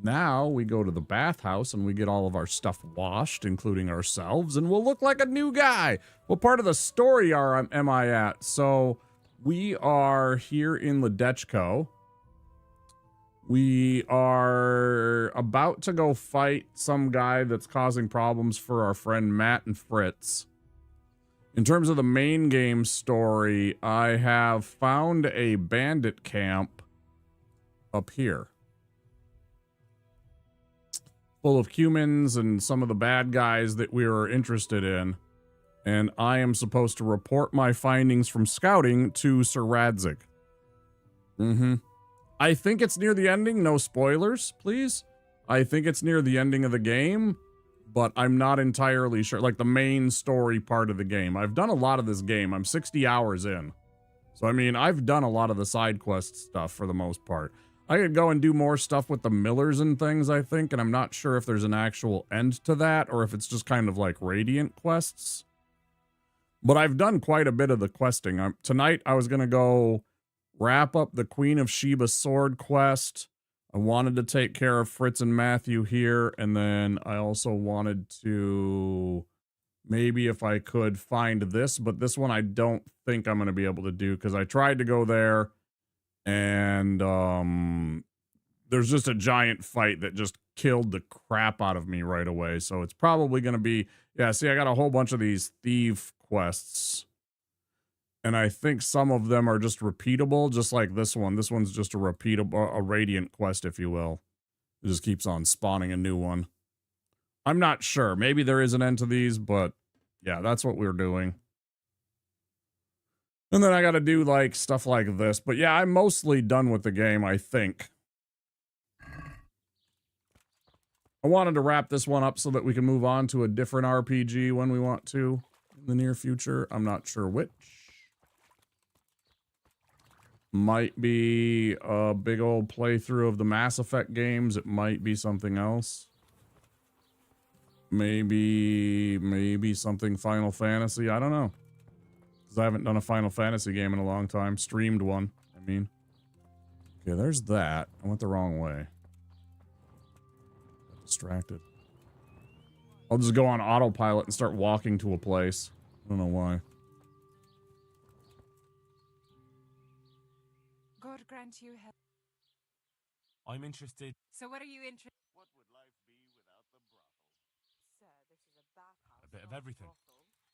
Now we go to the bathhouse and we get all of our stuff washed, including ourselves, and we'll look like a new guy. What part of the story am I at? So we are here in Ledechko. We are about to go fight some guy that's causing problems for our friend Matt and Fritz. In terms of the main game story, I have found a bandit camp up here. Full of humans and some of the bad guys that we were interested in. And I am supposed to report my findings from scouting to Sir Radzik. I think it's near the ending. No spoilers, please. I think it's near the ending of the game, but I'm not entirely sure. Like the main story part of the game. I've done a lot of this game. I'm 60 hours in. So, I mean, I've done a lot of the side quest stuff for the most part. I could go and do more stuff with the Millers and things, I think, and I'm not sure if there's an actual end to that or if it's just kind of like Radiant quests. But I've done quite a bit of the questing. Tonight, I was going to go wrap up the Queen of Sheba sword quest. I wanted to take care of Fritz and Matthew here, and then I also wanted to... maybe if I could find this, but this one I don't think I'm going to be able to do because I tried to go there and there's just a giant fight that just killed the crap out of me right away. So it's probably going to be, yeah, see, I got a whole bunch of these thief quests and I think some of them are just repeatable, just like this one. This one's just a repeatable, a Radiant quest, if you will. It just keeps on spawning a new one. I'm not sure. Maybe there is an end to these, but yeah, that's what we're doing. And then I got to do like stuff like this. But yeah, I'm mostly done with the game, I think. I wanted to wrap this one up so that we can move on to a different RPG when we want to in the near future. I'm not sure which. Might be a big old playthrough of the Mass Effect games. It might be something else. Maybe something Final Fantasy. I don't know. Because I haven't done a Final Fantasy game in a long time. Streamed one, I mean. Okay, there's that. I went the wrong way. Got distracted. I'll just go on autopilot and start walking to a place. I don't know why. God grant you help. I'm interested. So what are you interested? What would life be without the brothel? Sir, this is a bathhouse. A bit of everything.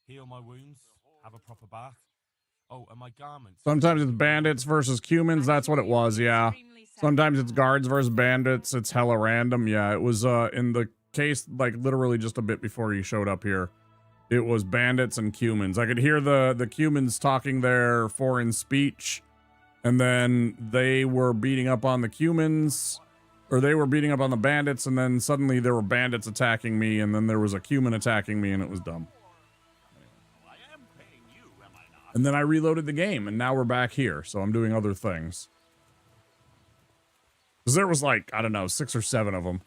Heal my wounds, have a proper bath. Oh, and my garments. Sometimes it's bandits versus humans. That's what it was, yeah. Sometimes it's guards versus bandits. It's hella random. Yeah, it was in the case, like, literally just a bit before you showed up here. It was bandits and humans. I could hear the humans talking their foreign speech. And then they were beating up on the humans. Or they were beating up on the bandits. And then suddenly there were bandits attacking me. And then there was a human attacking me. And it was dumb. And then I reloaded the game, and now we're back here, so I'm doing other things. Because there was like, I don't know, 6 or 7 of them.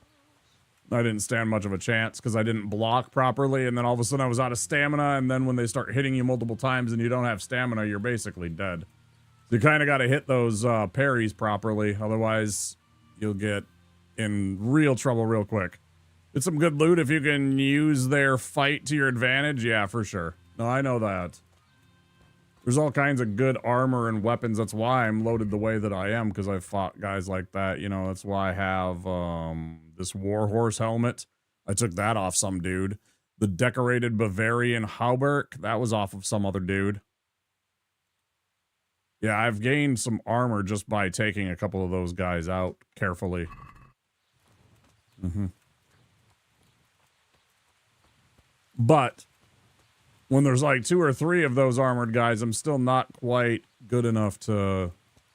I didn't stand much of a chance because I didn't block properly, and then all of a sudden I was out of stamina, and then when they start hitting you multiple times and you don't have stamina, you're basically dead. So you kind of got to hit those parries properly, otherwise you'll get in real trouble real quick. Get some good loot if you can use their fight to your advantage, yeah, for sure. No, I know that. There's all kinds of good armor and weapons. That's why I'm loaded the way that I am, because I've fought guys like that. You know, that's why I have this Warhorse helmet. I took that off some dude. The decorated Bavarian hauberk, that was off of some other dude. Yeah, I've gained some armor just by taking a couple of those guys out carefully. But when there's like 2 or 3 of those armored guys, I'm still not quite good enough to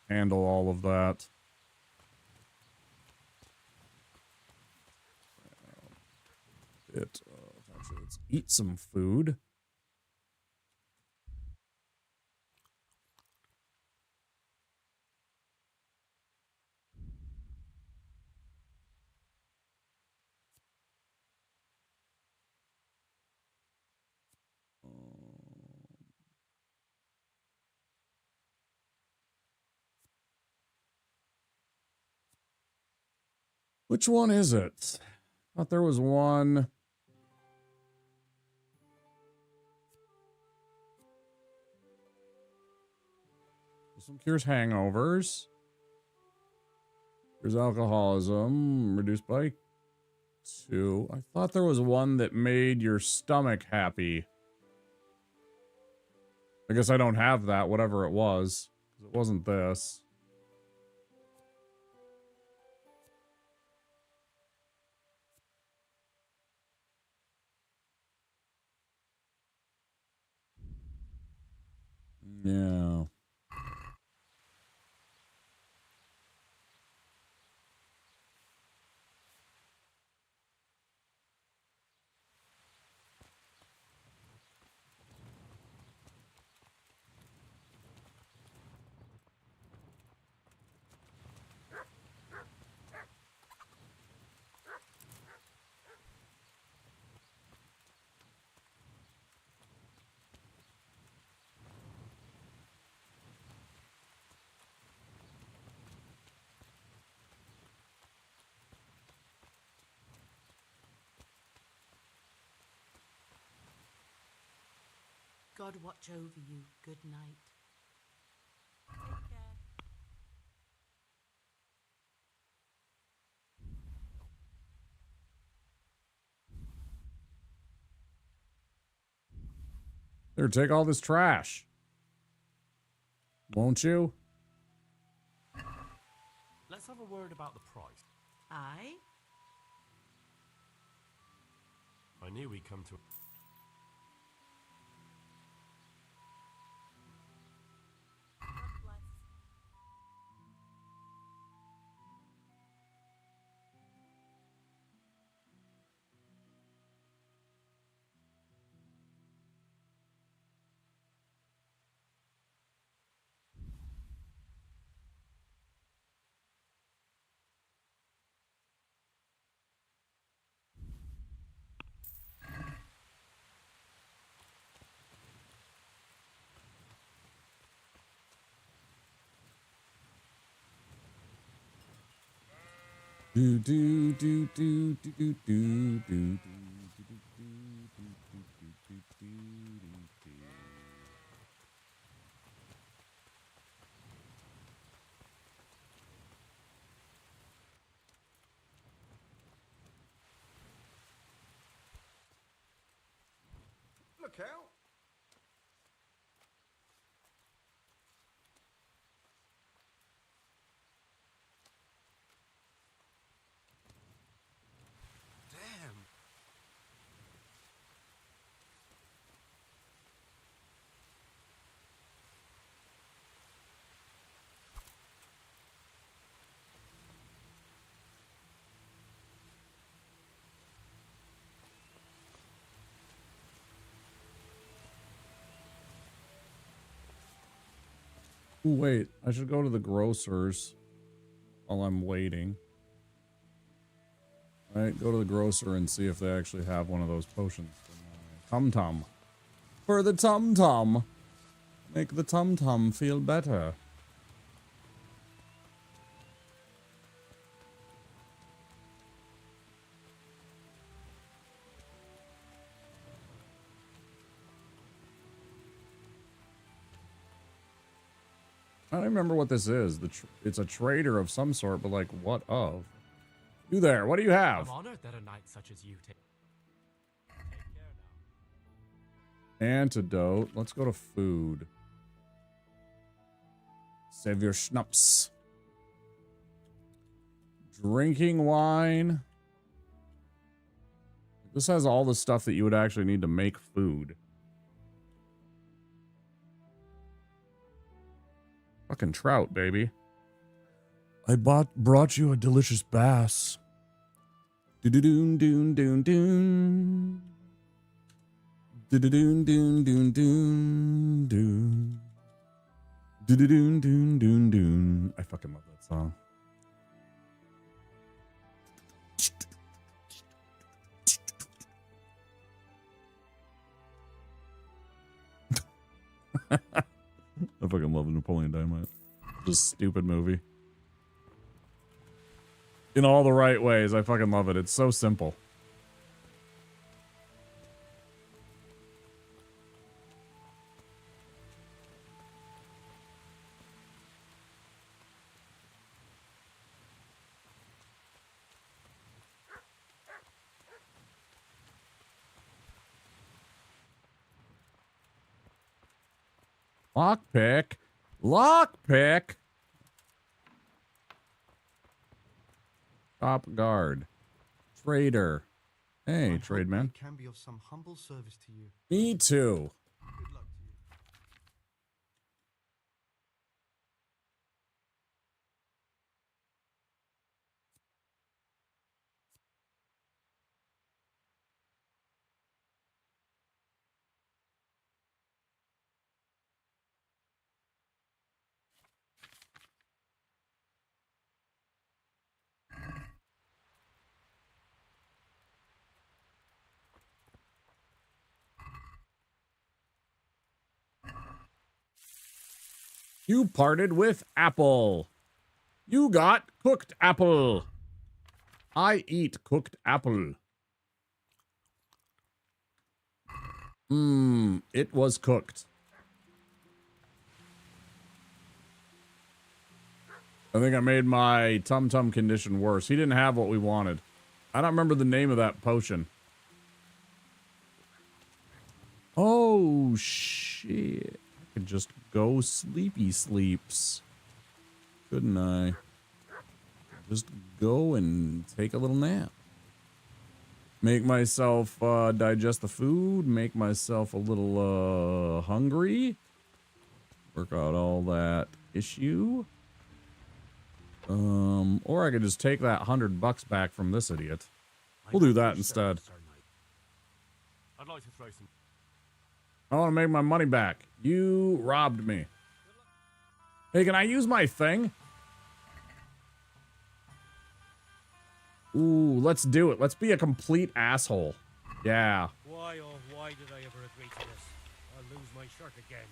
handle all of that. Actually, let's eat some food. Which one is it? I thought there was one. This one cures hangovers. There's alcoholism, reduced by 2. I thought there was one that made your stomach happy. I guess I don't have that, whatever it was. It wasn't this. Yeah. God watch over you. Good night. Take care. Here, take all this trash. Won't you? Let's have a word about the price. Aye? I knew we'd come to... God bless. Do do do do do do do do. Look out! Damn. Ooh, wait, I should go to the grocer's while I'm waiting. All right, go to the grocer and see if they actually have one of those potions for my tum-tum. For the tum-tum. Make the tum-tum feel better. I don't remember what this is. It's a trader of some sort, but like, what of? You there, what do you have? I'm honored that a knight such as you take care now. Antidote. Let's go to food. Save your schnapps. Drinking wine. This has all the stuff that you would actually need to make food. Fucking trout, baby. I brought you a delicious bass. Do-do-doon, doon, doon, doon. Do-do-doon, doon, doon, doon, doon. Do-do-doon, doon, doon, doon. I fucking love that song. I fucking love Napoleon Dynamite. Just stupid movie. In all the right ways, I fucking love it. It's so simple. Lockpick. Lockpick. Top guard. Trader. Hey, trade man. Can be of some humble service to you. Me too. Good luck to you. You parted with apple. You got cooked apple. I eat cooked apple. It was cooked. I think I made my tum tum condition worse. He didn't have what we wanted. I don't remember the name of that potion. Oh, shit. I could just go sleepy sleeps. Couldn't I? Just go and take a little nap. Make myself digest the food. Make myself a little hungry. Work out all that issue. Or I could just take that $100 back from this idiot. We'll do that instead. I'd like to throw some. I want to make my money back. You robbed me. Hey, can I use my thing? Ooh, let's do it. Let's be a complete asshole. Yeah. Why, oh, why did I ever agree to this? I'll lose my shirt again.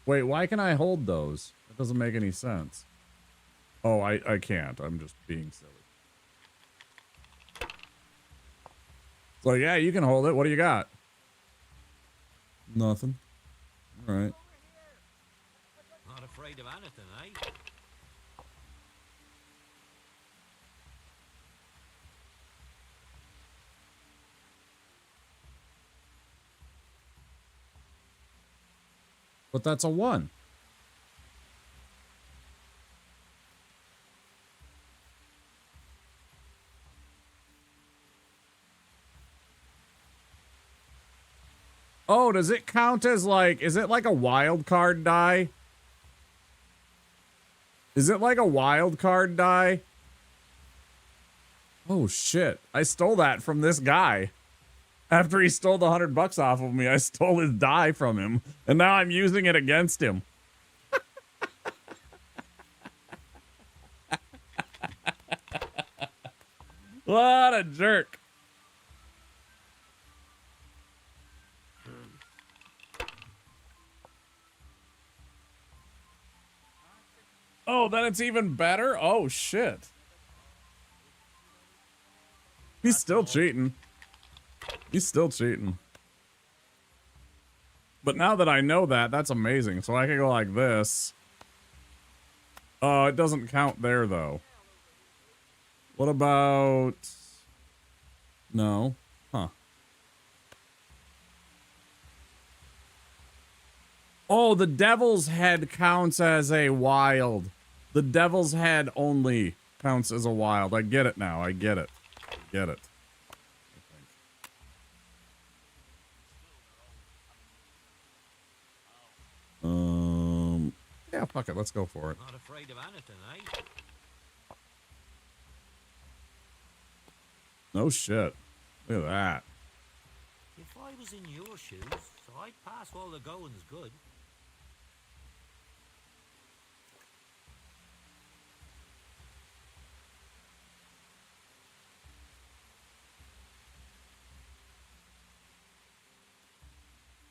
Wait, why can I hold those? That doesn't make any sense. Oh, I can't. I'm just being silly. It's like, yeah, you can hold it. What do you got? Nothing. All right. Not afraid of anything, eh? But that's a 1. Oh, does it count as like, is it like a wild card die? Is it like a wild card die? Oh shit, I stole that from this guy. After he stole the $100 off of me, I stole his die from him. And now I'm using it against him. What a jerk. Oh, then it's even better? Oh, shit. He's still cheating. He's still cheating. But now that I know that, that's amazing. So I can go like this. Oh, it doesn't count there, though. What about... No. Huh. Oh, the devil's head counts as a wild. The devil's head only counts as a wild. I get it now. I get it. I get it. Yeah, fuck it. Let's go for it. Not afraid of anything, eh? No shit. Look at that. If I was in your shoes, so I'd pass while the going's good.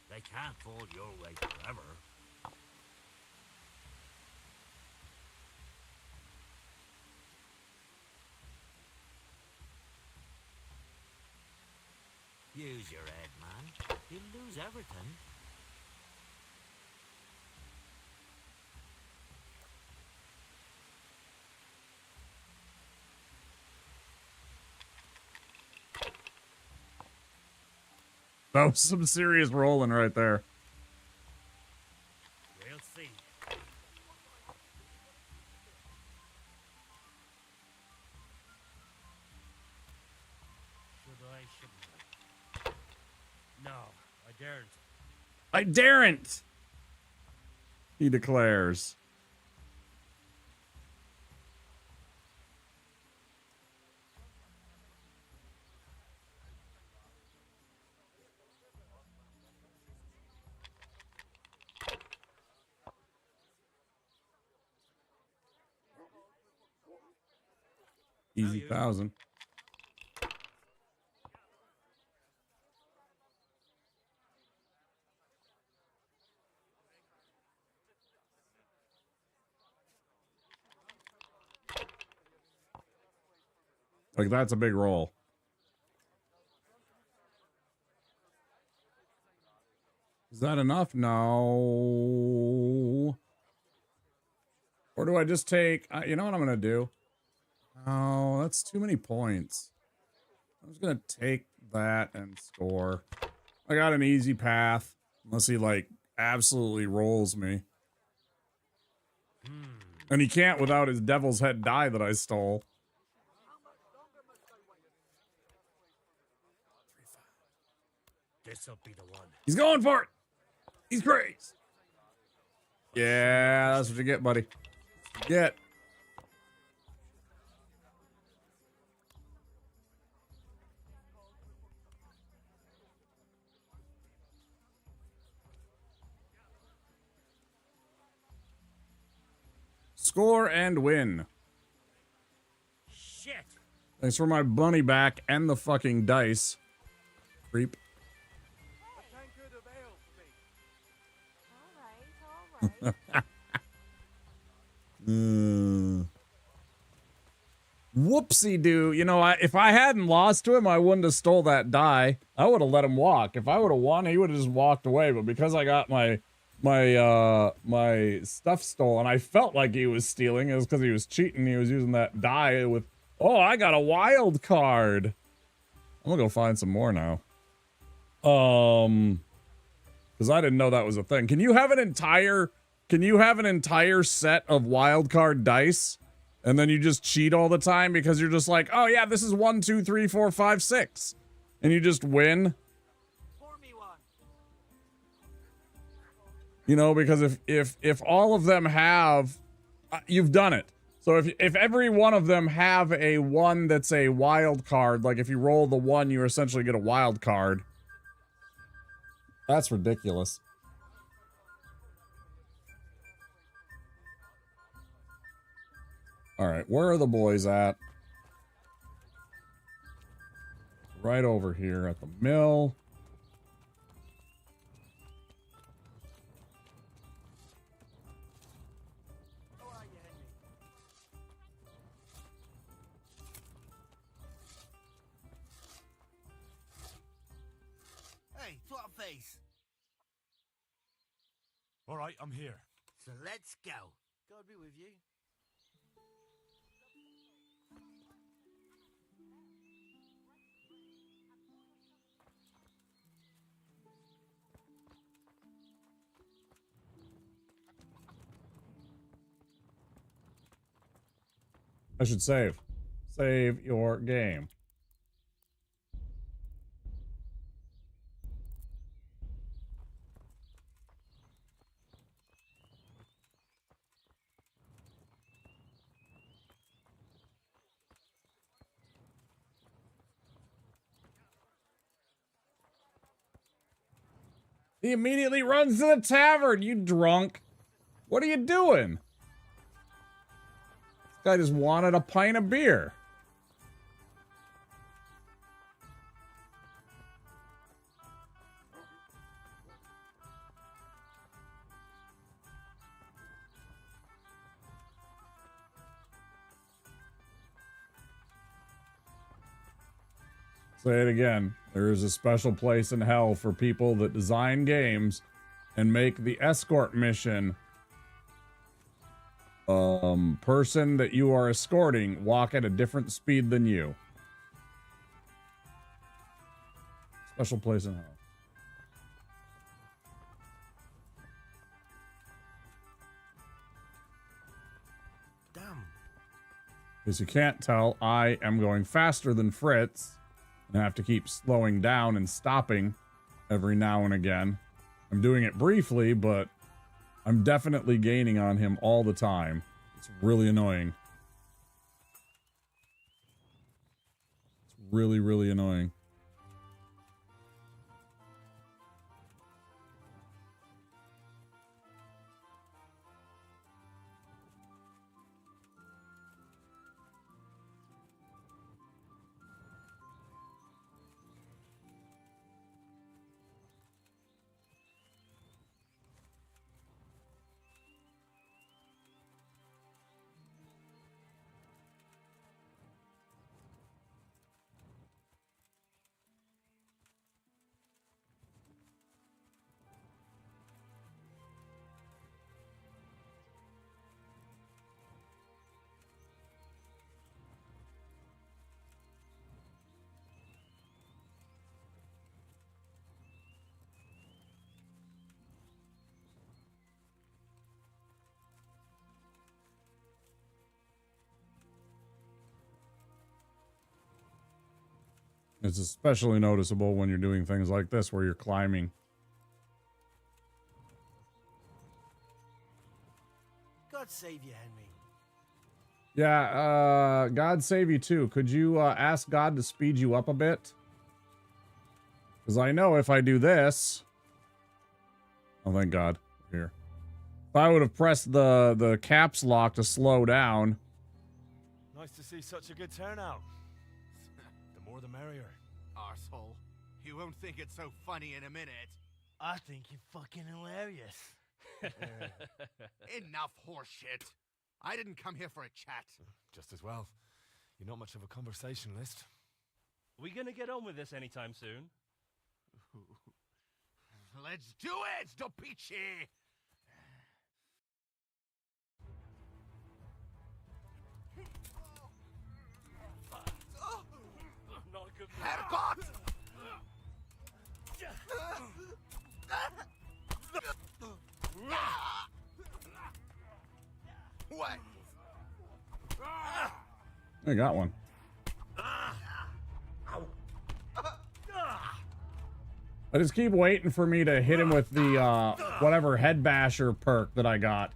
They can't fall your way forever. Use your head, man. You'll lose everything. That was some serious rolling right there. We'll see. Should I, shouldn't I? No, I daren't. I daren't! He declares. Easy 1,000. Like, that's a big roll. Is that enough? No. Or do I just take... you know what I'm going to do? Oh, that's too many points. I'm just going to take that and score. I got an easy path. Unless he, like, absolutely rolls me. And he can't without his devil's head die that I stole. This'll be the one. He's going for it. He's crazy. Yeah, that's what you get, buddy. Get. Score and win. Shit. Thanks for my bunny back and the fucking dice. Creep. Whoopsie doo. You know, if I hadn't lost to him, I wouldn't have stole that die. I would have let him walk. If I would have won, he would have just walked away. But because I got my stuff stolen, I felt like he was stealing. It was because he was cheating. He was using that die with, oh, I got a wild card. I'm gonna go find some more now. Because I didn't know that was a thing. Can you have an entire set of wild card dice? And then you just cheat all the time because you're just like, oh yeah, this is 1, 2, 3, 4, 5, 6. And you just win. You know, because if all of them have, you've done it. So if every one of them have a one that's a wild card, like if you roll the one, you essentially get a wild card. That's ridiculous. All right, where are the boys at? Right over here at the mill. Hey, twat face. All right, I'm here. So let's go. God be with you. I should save. Save your game. He immediately runs to the tavern, you drunk. What are you doing? This guy just wanted a pint of beer. Say it again. There is a special place in hell for people that design games and make the escort mission person that you are escorting walk at a different speed than you. Special place in hell. Damn. As you can't tell, I am going faster than Fritz and have to keep slowing down and stopping every now and again. I'm doing it briefly, but I'm definitely gaining on him all the time. It's really annoying. It's really, really annoying. It's especially noticeable when you're doing things like this where you're climbing. God save you, Henry. Yeah, God save you too. Could you ask God to speed you up a bit? Because I know if I do this... Oh, thank God. Here. If I would have pressed the caps lock to slow down... Nice to see such a good turnout. The more the merrier. Arsehole. You won't think it's so funny in a minute. I think you're fucking hilarious. Enough horseshit. I didn't come here for a chat. Just as well. You're not much of a conversationalist. Are we gonna get on with this anytime soon? Let's do it, Dopici! Not a good Herrgott! What? I got one. I just keep waiting for me to hit him with the, whatever head basher perk that I got.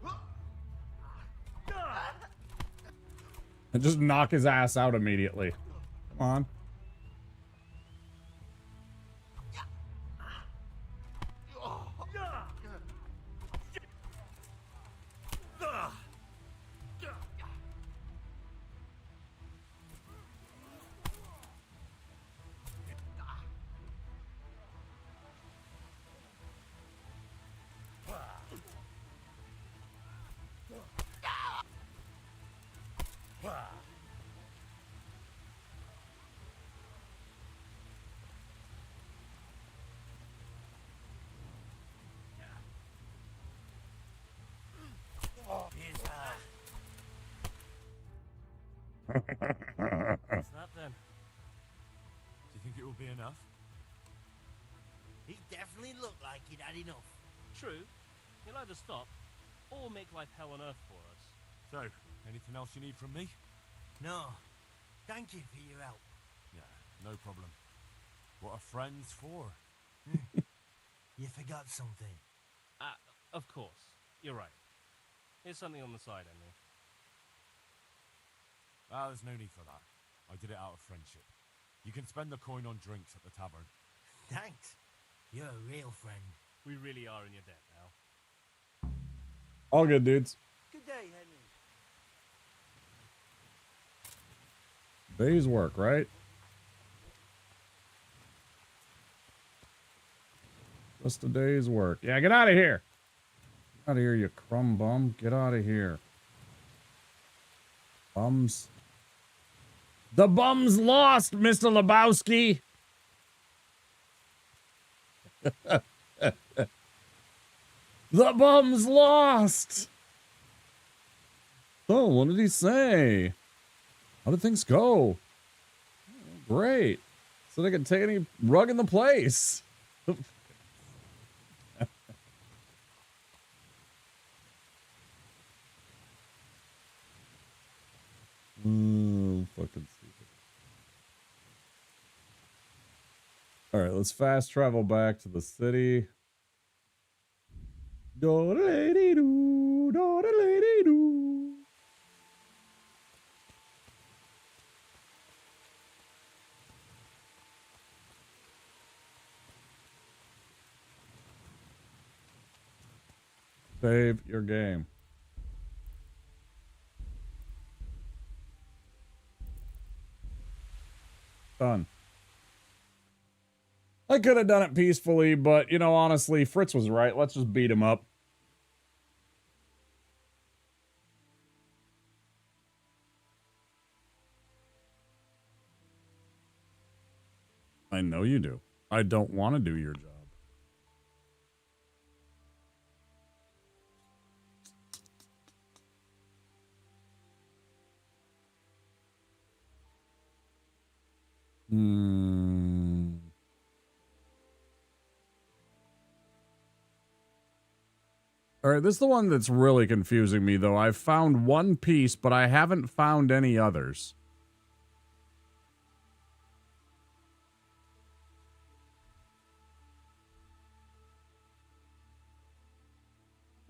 And just knock his ass out immediately. Come on. What's that then? Do you think it will be enough? He definitely looked like he'd had enough. True. He'll either stop or make life hell on earth for us. So, anything else you need from me? No. Thank you for your help. Yeah, no problem. What are friends for? You forgot something. Of course. You're right. Here's something on the side, Henry. Ah, there's no need for that. I did it out of friendship. You can spend the coin on drinks at the tavern. Thanks. You're a real friend. We really are in your debt now. All good, dudes. Good day, Henry. Day's work, right? Just a day's work. Yeah, get out of here. Get out of here, you crumb bum. Get out of here. Bums. The bum's lost, Mr. Lebowski. The bum's lost. Oh, what did he say? How did things go? Great. So they can take any rug in the place. Fucking stupid. All right, let's fast travel back to the city. Do-da-lady-doo, do-da-lady-doo. Save your game. Done. I could have done it peacefully, but, you know, honestly, Fritz was right. Let's just beat him up. I know you do. I don't want to do your job. All right, this is the one that's really confusing me, though. I've found one piece, but I haven't found any others.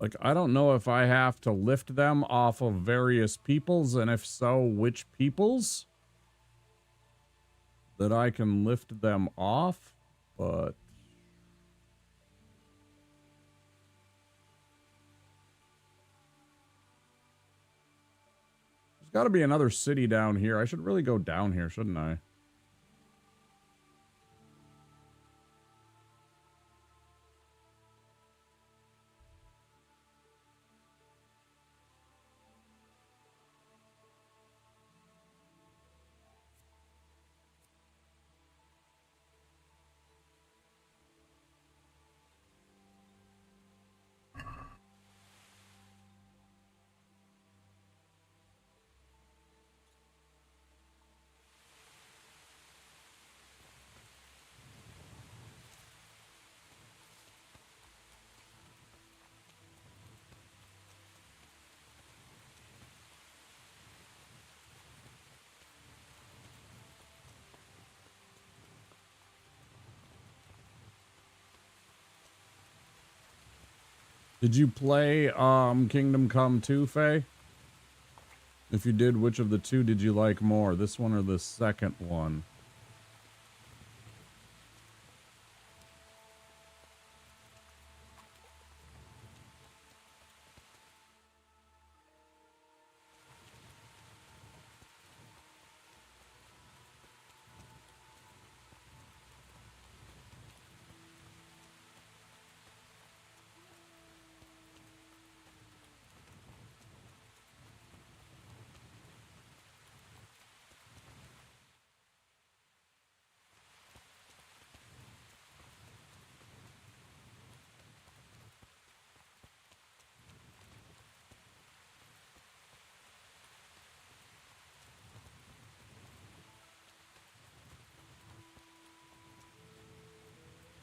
Like, I don't know if I have to lift them off of various peoples, and if so, which peoples that I can lift them off, but there's got to be another city down here. I should really go down here, shouldn't I? Did you play Kingdom Come 2, Faye? If you did, which of the two did you like more? This one or the second one?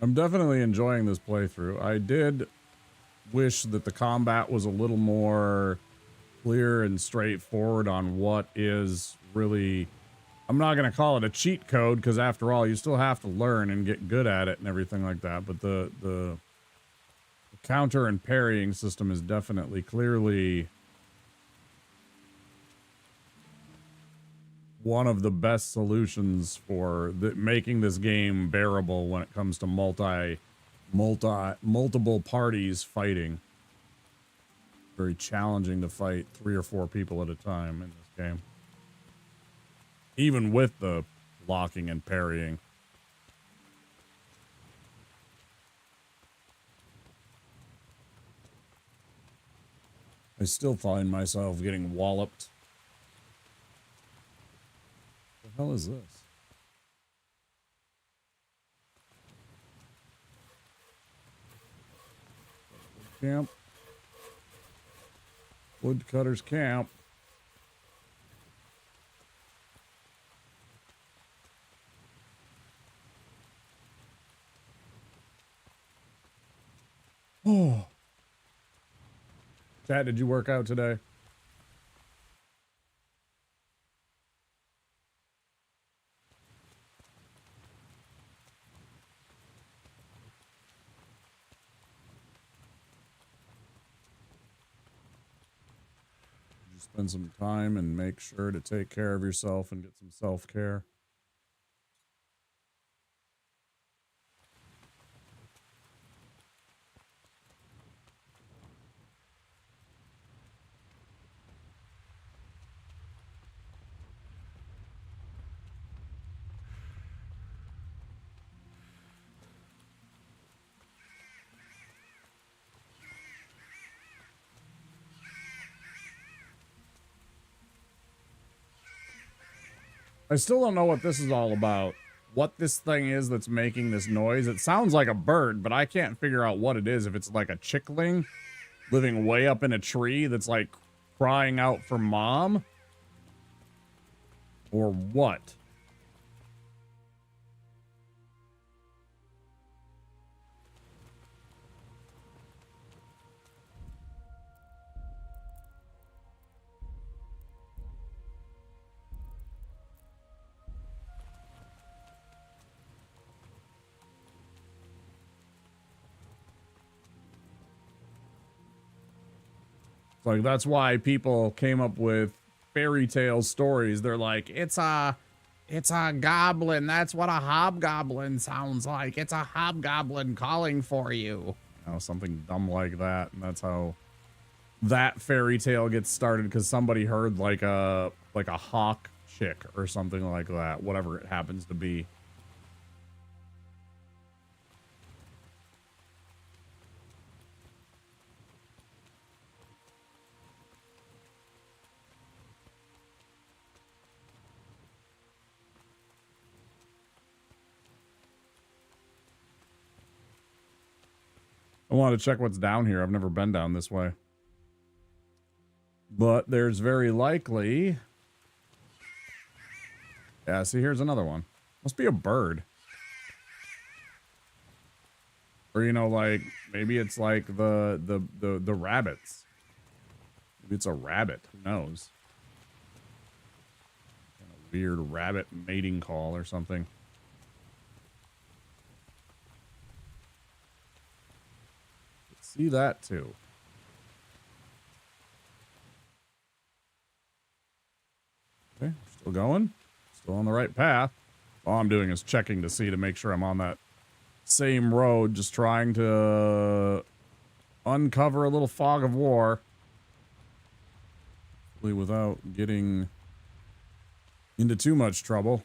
I'm definitely enjoying this playthrough. I did wish that the combat was a little more clear and straightforward on what is really... I'm not going to call it a cheat code, because after all, you still have to learn and get good at it and everything like that. But the counter and parrying system is definitely clearly one of the best solutions for making this game bearable when it comes to multiple parties fighting. Very challenging to fight 3 or 4 people at a time in this game. Even with the blocking and parrying. I still find myself getting walloped. What the hell is this? Camp. Woodcutter's camp. Oh. Chat, did you work out today? Did you spend some time and make sure to take care of yourself and get some self-care? I still don't know what this is all about. What this thing is that's making this noise. It sounds like a bird, but I can't figure out what it is. If it's like a chickling living way up in a tree that's like crying out for mom. Or what? Like, that's why people came up with fairy tale stories. They're like, it's a goblin. That's what a hobgoblin sounds like. It's a hobgoblin calling for you. You know, something dumb like that. And that's how that fairy tale gets started, because somebody heard like a hawk chick or something like that, whatever it happens to be. I want to check what's down here. I've never been down this way. But there's very likely... Yeah, see, here's another one. Must be a bird. Or, you know, like, maybe it's like the rabbits. Maybe it's a rabbit. Who knows? Kind of weird rabbit mating call or something. See that too. Okay, still going. Still on the right path. All I'm doing is checking to see, to make sure I'm on that same road, just trying to uncover a little fog of war. Hopefully without getting into too much trouble.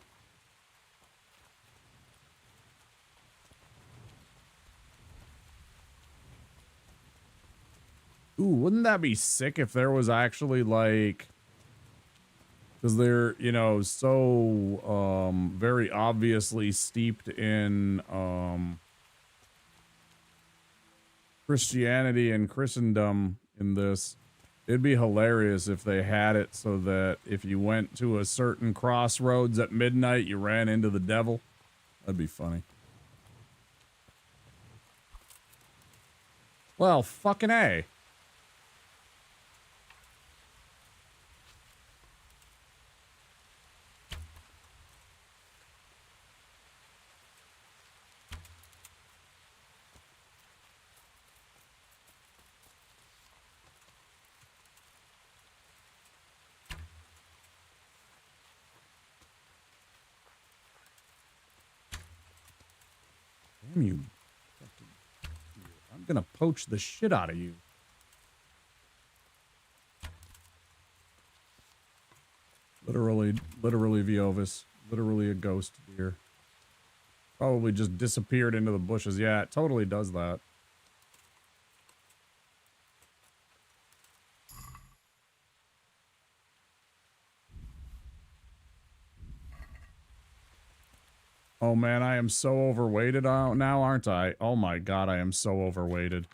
Ooh, wouldn't that be sick if there was actually like, because they're, you know, so very obviously steeped in Christianity and Christendom in this. It'd be hilarious if they had it so that if you went to a certain crossroads at midnight, you ran into the devil. That'd be funny. Well, fucking A. Damn you. I'm gonna poach the shit out of you. Literally Viovis. Literally a ghost deer. Probably just disappeared into the bushes. Yeah, it totally does that. Oh man, I am so overweighted now, aren't I? Oh my god, I am so overweighted.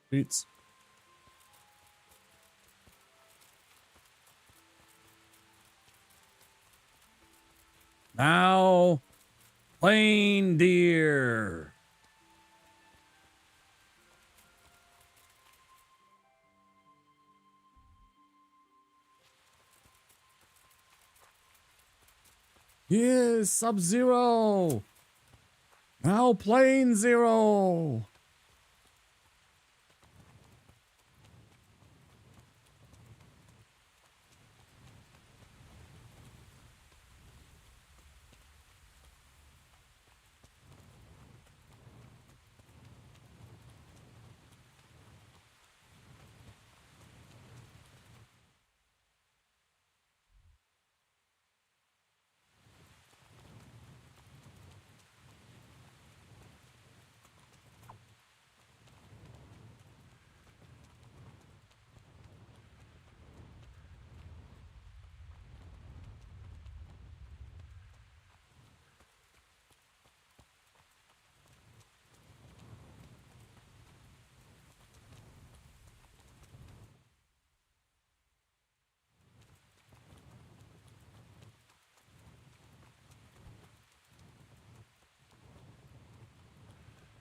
Beats. Now, plain deer. Yes, Sub-Zero. Now plain Zero.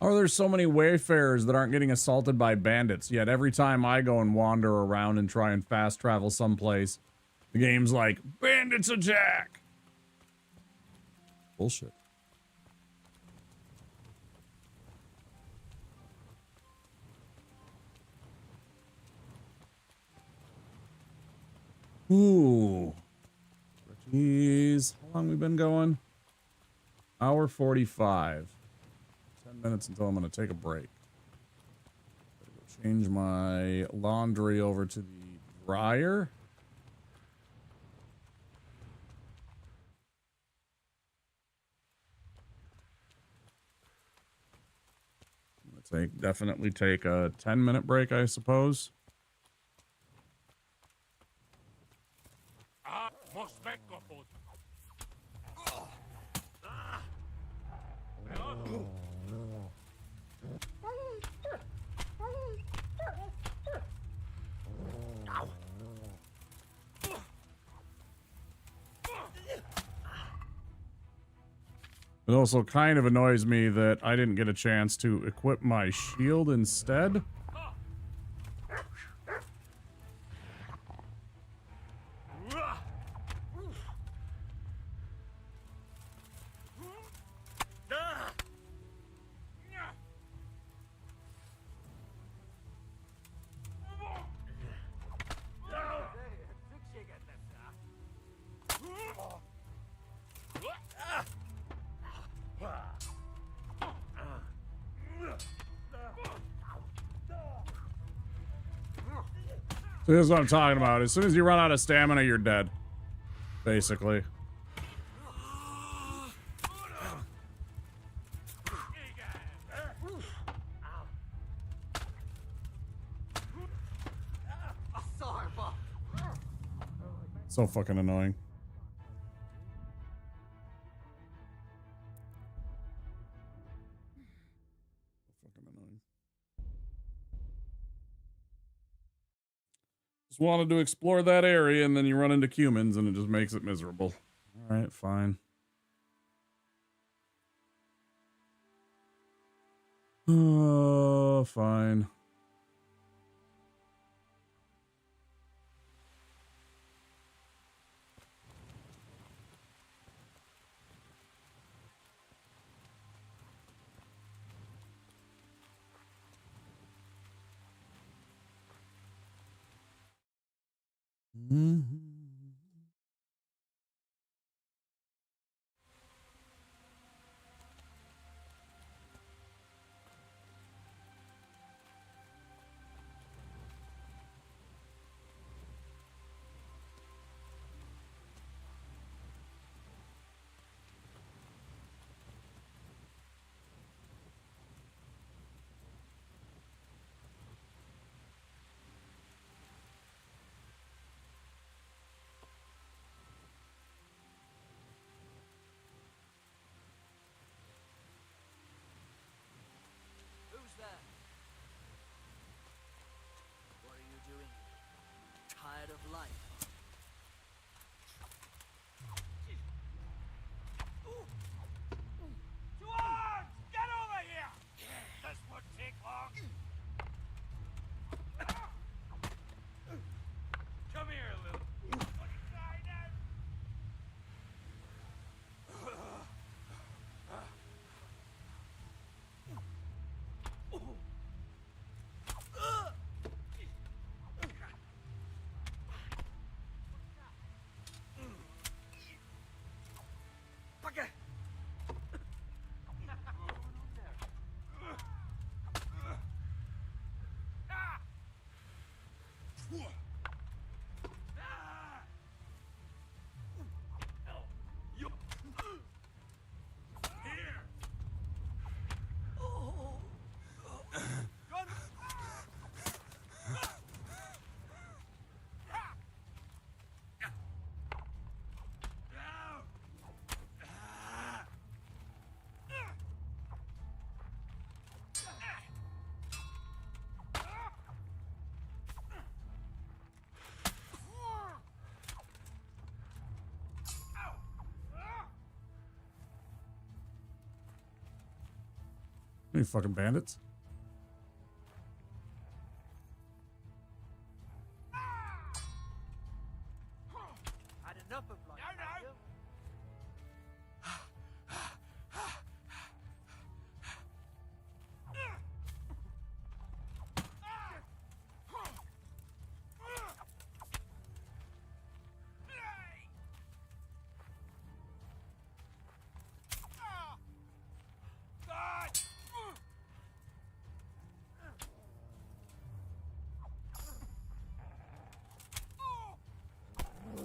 Or there's so many wayfarers that aren't getting assaulted by bandits, yet every time I go and wander around and try and fast travel someplace, the game's like, bandits attack! Bullshit. Ooh. Jeez. How long we been going? Hour 45. 10 minutes until I'm going to take a break. Gotta go change my laundry over to the dryer. Definitely take a 10-minute break, I suppose. It also kind of annoys me that I didn't get a chance to equip my shield instead. So this is what I'm talking about. As soon as you run out of stamina, you're dead. Basically. So fucking annoying. Just wanted to explore that area, and then you run into humans, and it just makes it miserable. All right, fine. Oh, fine. Mm-hmm. You fucking bandits. Had enough of life. No.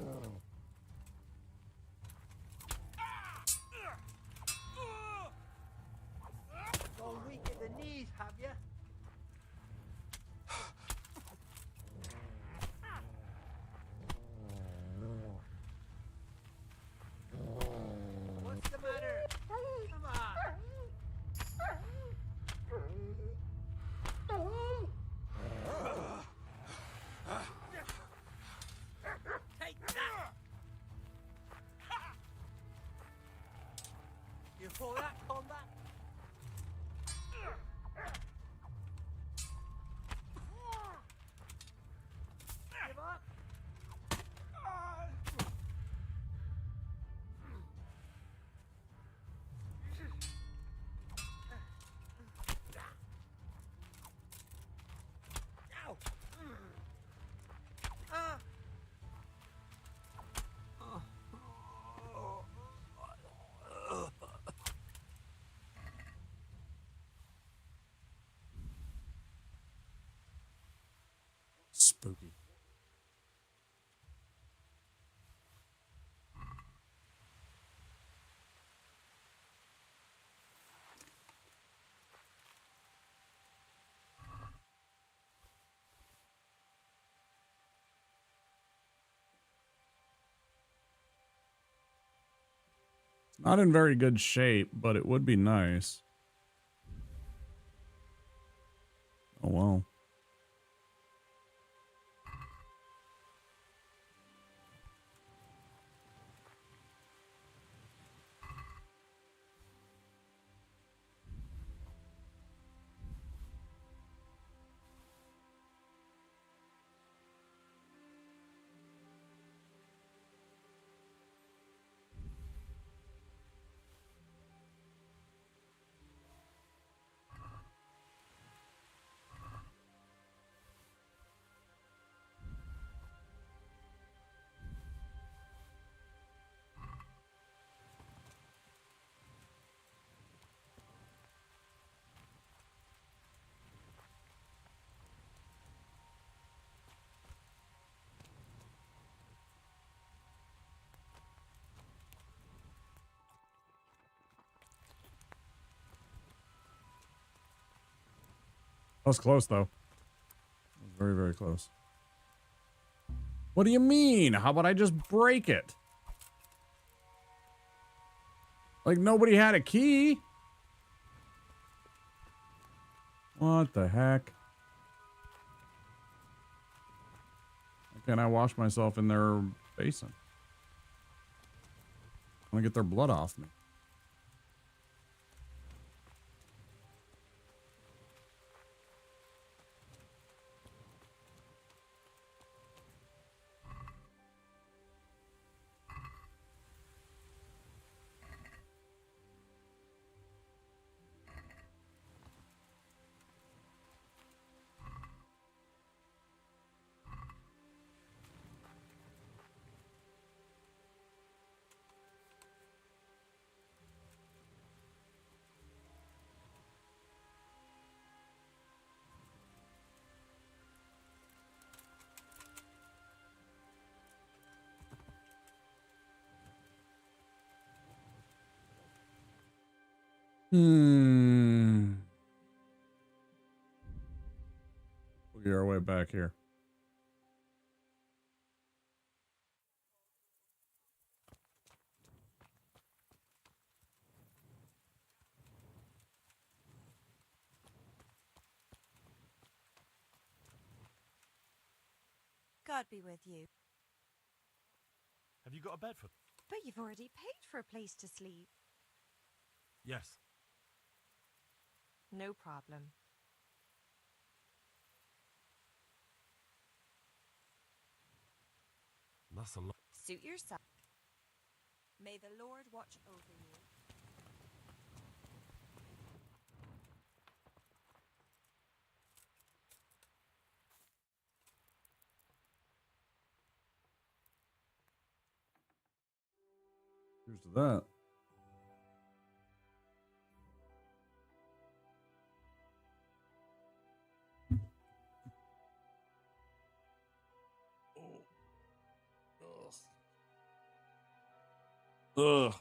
Gone weak at the knees, have you? What's the matter? Come on. Take that! You for that combat? Give up? Ow! Spooky. Not in very good shape, but it would be nice. Oh, well. That was close, though. Very, very close. What do you mean? How about I just break it? Like nobody had a key? What the heck? Why can't I wash myself in their basin? I want to get their blood off me. We'll get our way back here. God be with you. Have you got a bed for... But you've already paid for a place to sleep. Yes. No problem. That's a lot. Suit yourself. May the Lord watch over you. Here's to that. Ugh.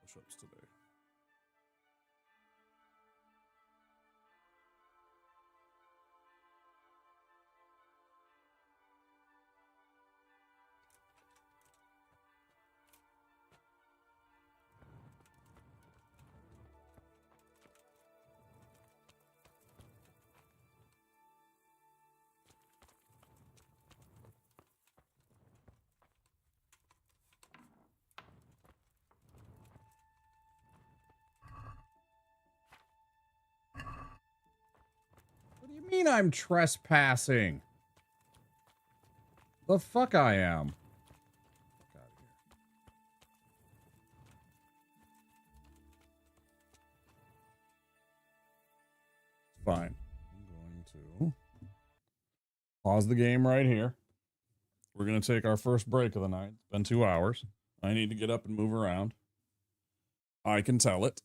Push-ups today. What do you mean I'm trespassing? The fuck I am. Fuck out of here. Fine. I'm going to pause the game right here. We're going to take our first break of the night. It's been 2 hours. I need to get up and move around. I can tell it.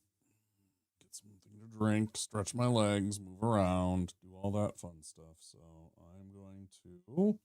Get something to drink, stretch my legs, move around, do all that fun stuff. So I'm going to...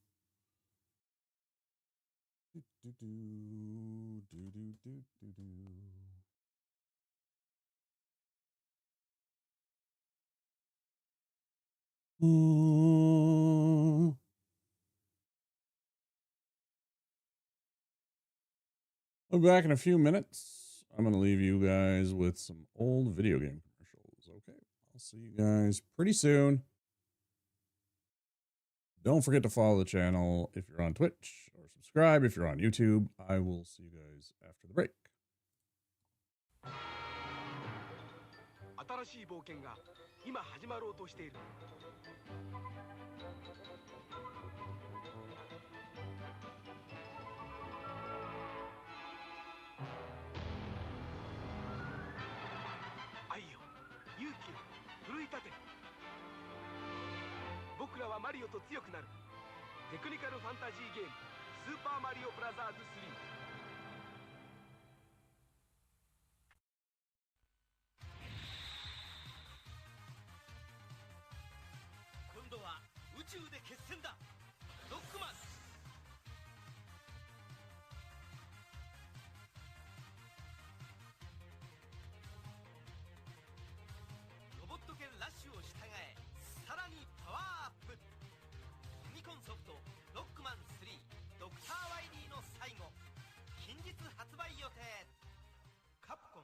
I'll be back in a few minutes. I'm going to leave you guys with some old video game commercials. Okay. I'll see you guys pretty soon. Don't forget to follow the channel if you're on Twitch, or subscribe if you're on YouTube. I will see you guys after the break. 新しい冒険が今始まろうとしている。愛よ、勇気よ、奮い立て。僕らはマリオと強くなる。テクニカルファンタジーゲームスーパーマリオブラザーズ3。今度は宇宙で決戦だ。ロックマン。ロボット犬ラッシュを従え、さらにパワーアップ。ファミコンソフトロックマン3ドクター・ワイリーの最後、近日発売予定。カプコン。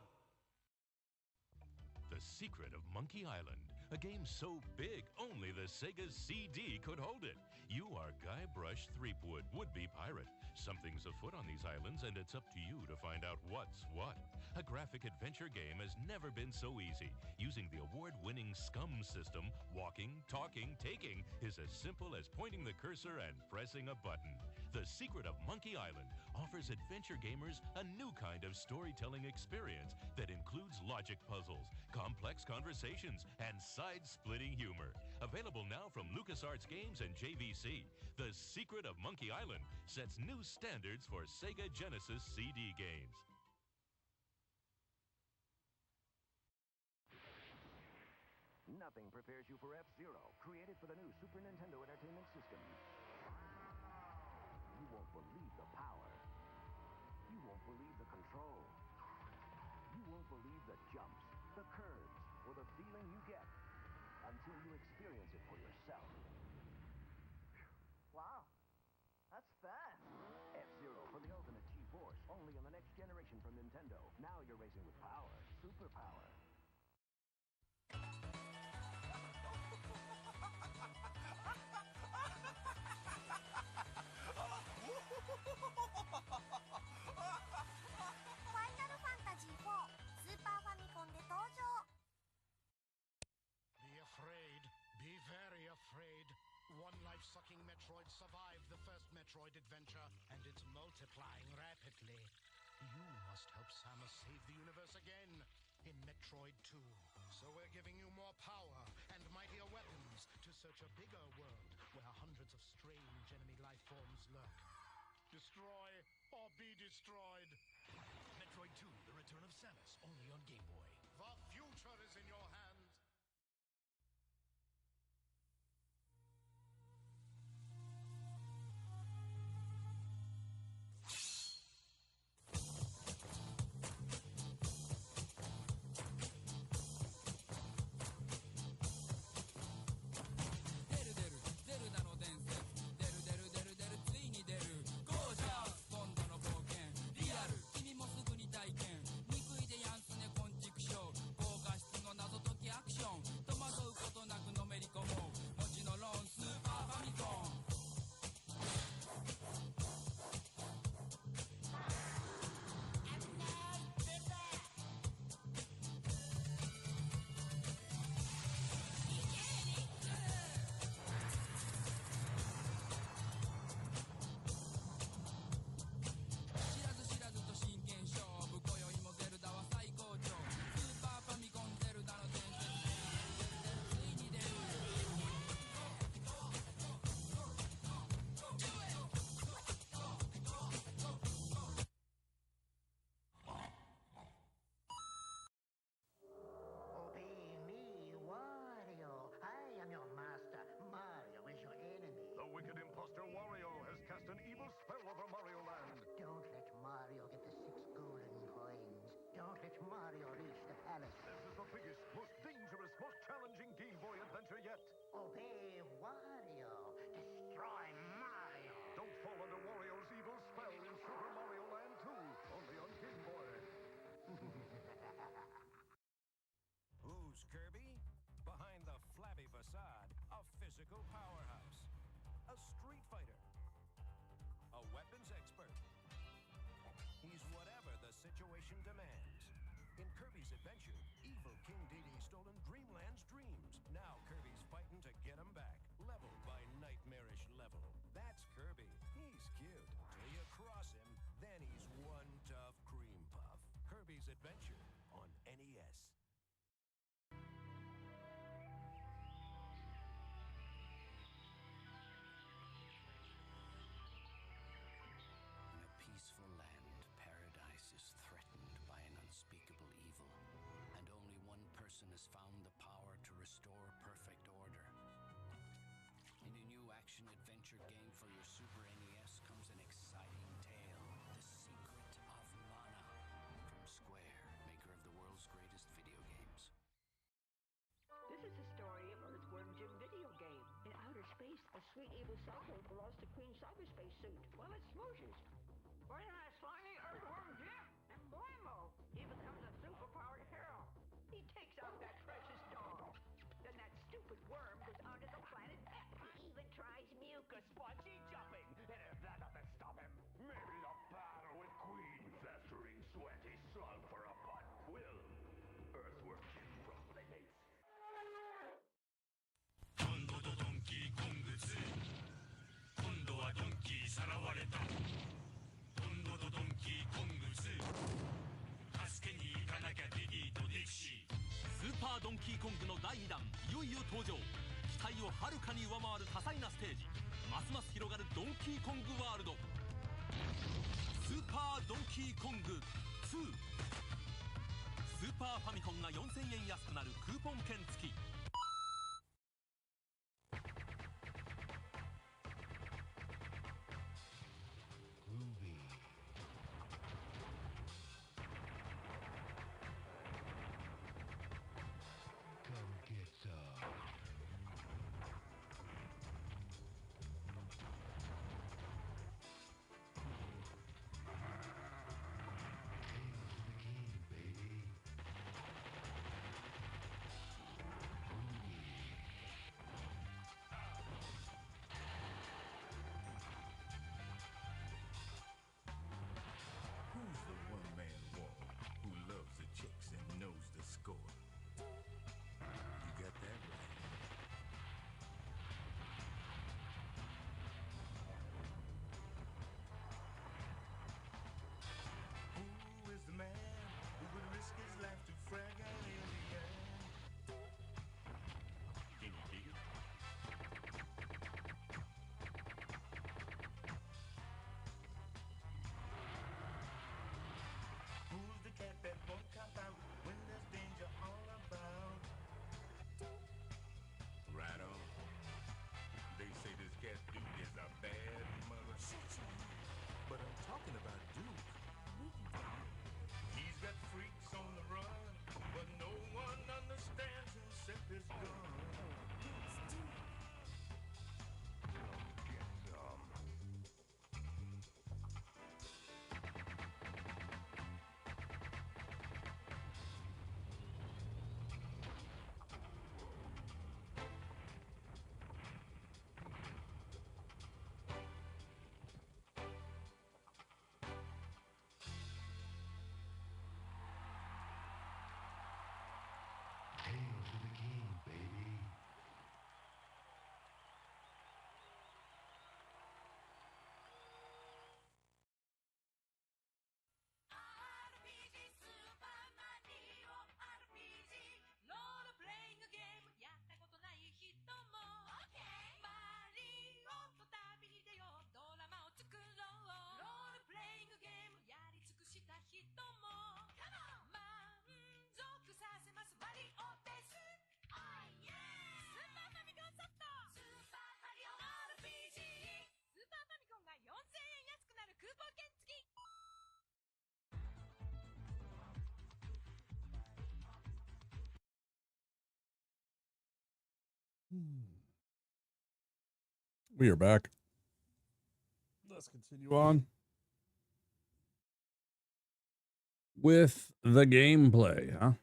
The Secret of Monkey Island, a game so big only the Sega CD could hold it. You are Guybrush Threepwood, would-be pirate. Something's afoot on these islands, and it's up to you to find out what's what. A graphic adventure game has never been so easy. Using the award-winning SCUM system, walking, talking, taking is as simple as pointing the cursor and pressing a button. The Secret of Monkey Island offers adventure gamers a new kind of storytelling experience that includes logic puzzles, complex conversations, and side-splitting humor. Available now from LucasArts Games and JVC, The Secret of Monkey Island sets new standards for Sega Genesis CD games. Nothing prepares you for F-Zero, created for the new Super Nintendo Entertainment System. You won't believe the power. You won't believe the control. You won't believe the jumps, the curves, or the feeling you get until you experience it for yourself. Wow, that's fast. F-Zero for the ultimate G-Force, only on the next generation from Nintendo. Now you're racing with power, superpower. Final Fantasy 4 スーパーファミコ that survived the first Metroid adventure, and it's multiplying rapidly. You must help Samus save the universe again in Metroid 2. So we're giving you more power and mightier weapons to search a bigger world where hundreds of strange enemy life forms lurk. Destroy or be destroyed. Metroid 2, The Return of Samus, only on Game Boy. The future is in your hands. Wario has cast an evil spell over Mario Land. Don't let Mario get the 6 golden coins. Don't let Mario reach the palace. This is the biggest, most dangerous, most challenging Game Boy adventure yet. Obey Wario. Destroy Mario. Don't fall under Wario's evil spell in Super Mario Land 2, only on Game Boy. Who's Kirby? Behind the flabby facade, a physical powerhouse. A street fighter. A weapons expert. He's whatever the situation demands. In Kirby's Adventure, evil King Dedede's stolen Dreamland's dreams. Now Kirby's fighting to get him back. Level by nightmarish level. That's Kirby. He's cute. Till you cross him, then he's one tough cream puff. Kirby's Adventure on NES. Peaceful land, paradise is threatened by an unspeakable evil, and only one person has found the power to restore perfect order. In a new action-adventure game for your Super NES comes an exciting tale, The Secret of Mana, from Square, maker of the world's greatest video games. This is the story of Earthworm Jim video game. In outer space, a sweet evil cyborg lost a green cyberspace suit while it smooshes. Right in that slimy Earthworm Jim, and blammo, he becomes a superpowered hero. He takes out that precious dog. Then that stupid worm goes onto the planet F. He even tries mucus bungee jumping. And if that doesn't stop him, maybe a battle with Queen festering sweaty slug for a butt will. Earthworm Jim rumbling. 今度とドンキーコング2今度はドンキーさらわれた今度とドンキーコング2助けに行かなきゃディディとディクシースーパードンキーコングの第2弾いよいよ登場期待をはるかに上回る多彩なステージますます広がるドンキーコングワールドスーパードンキーコング2スーパーファミコンが4000円安くなるクーポン券付き We are back. Let's continue on with the gameplay, huh?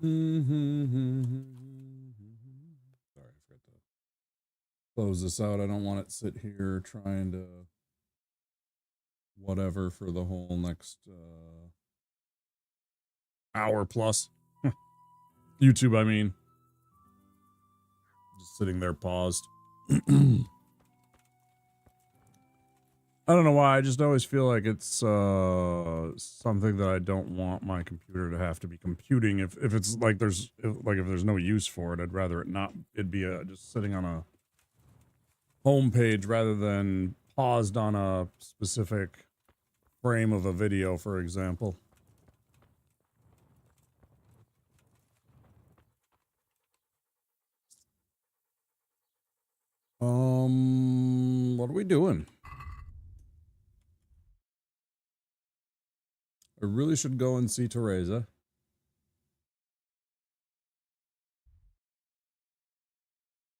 Sorry, I forgot to close this out. I don't want it to sit here trying to whatever for the whole next hour plus. YouTube, I mean. Just sitting there paused. I don't know why. I just always feel like it's something that I don't want my computer to have to be computing. If it's like if there's no use for it, I'd rather it not. It'd be just sitting on a home page rather than paused on a specific frame of a video, for example. What are we doing? I really should go and see Teresa.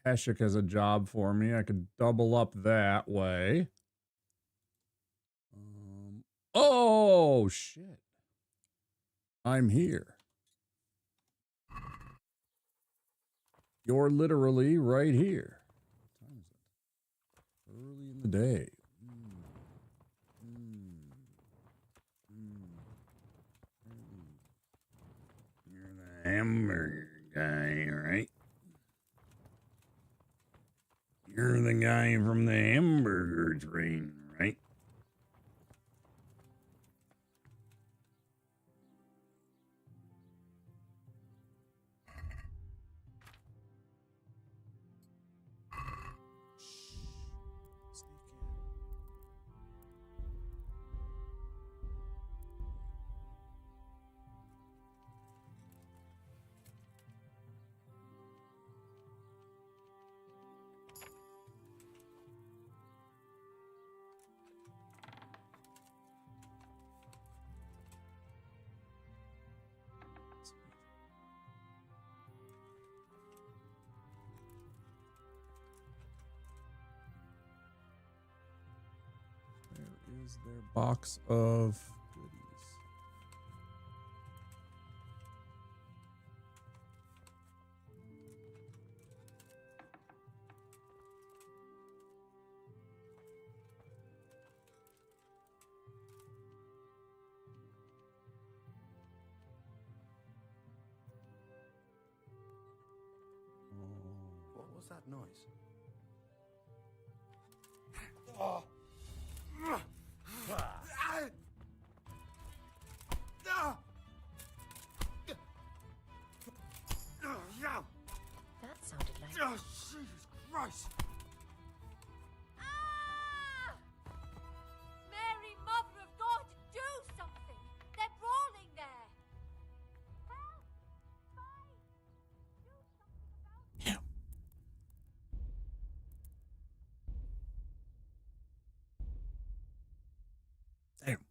Heshik has a job for me. I could double up that way. Oh, shit. I'm here. You're literally right here. What time is it? Early in the day. You're the hamburger guy, right? You're the guy from the hamburger train, right? Where is their box of goodies? What was that noise? That sounded like... Oh, Jesus Christ! Ah! Mary, Mother of God, do something! They're brawling there! Help! Spy! Do something about it! Damn.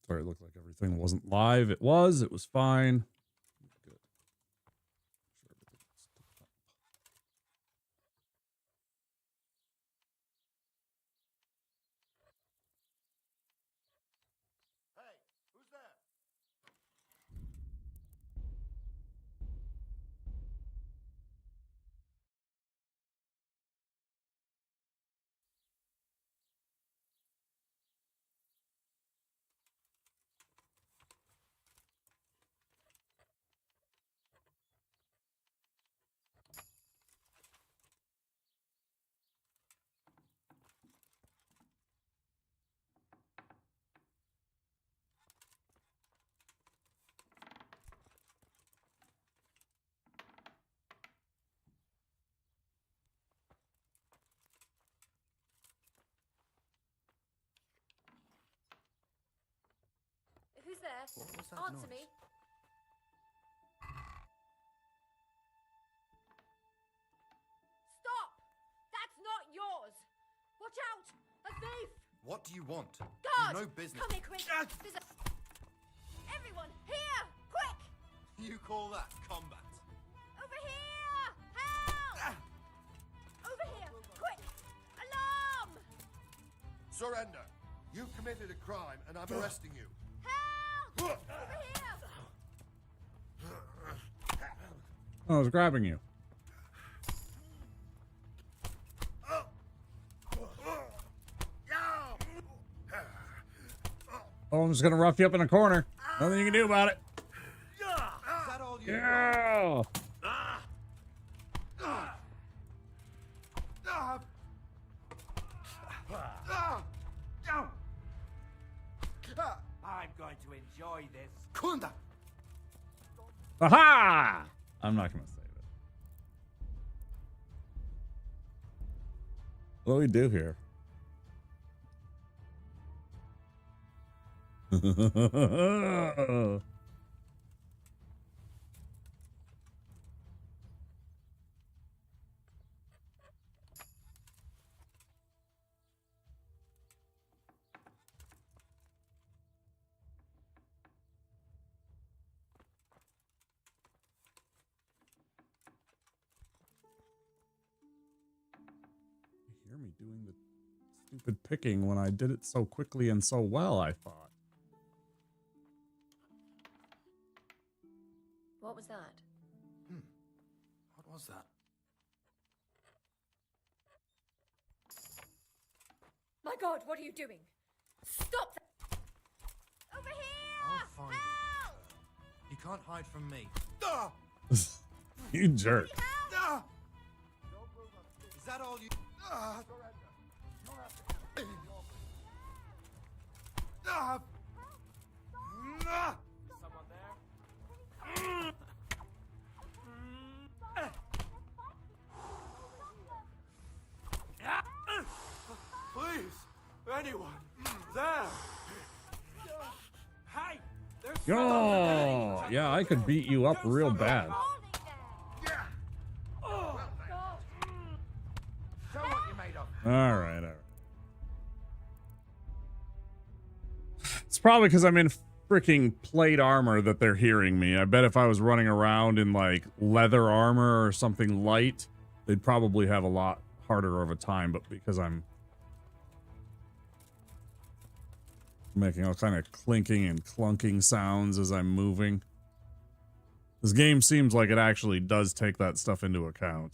Sorry, it looked like everything wasn't live. It was. It was fine. Good. Sure, everything's tip-top. Hey, who's there? there? What was that Answer noise? me. Stop! That's not yours! Watch out! A thief! What do you want? Guard! You've no business. Come here, quick! There's a... Everyone, here! Quick! You call that combat? Over here! Help! Over here! Quick! Alarm! Surrender. You've committed a crime, and I'm arresting you. Help! Over here! Oh, I was grabbing you. Oh, I'm just gonna rough you up in a corner. Nothing you can do about it. Is that all you Yeah. I'm going to enjoy this. Kunda! Aha! I'm not gonna save it. What do we do here? You hear me doing the stupid picking when I did it so quickly and so well, I thought. What was that? What was that? My God, what are you doing? Stop that! Over here! I'll find Help! you. You can't hide from me. You jerk. Is that all you... Someone there? Please, anyone, there. Hey! There's Oh, yeah, I could beat you up real bad. Show what you're made of. All right. It's probably because I'm in freaking plate armor that they're hearing me. I bet if I was running around in like leather armor or something light, they'd probably have a lot harder of a time. But because I'm making all kind of clinking and clunking sounds as I'm moving, this game seems like it actually does take that stuff into account.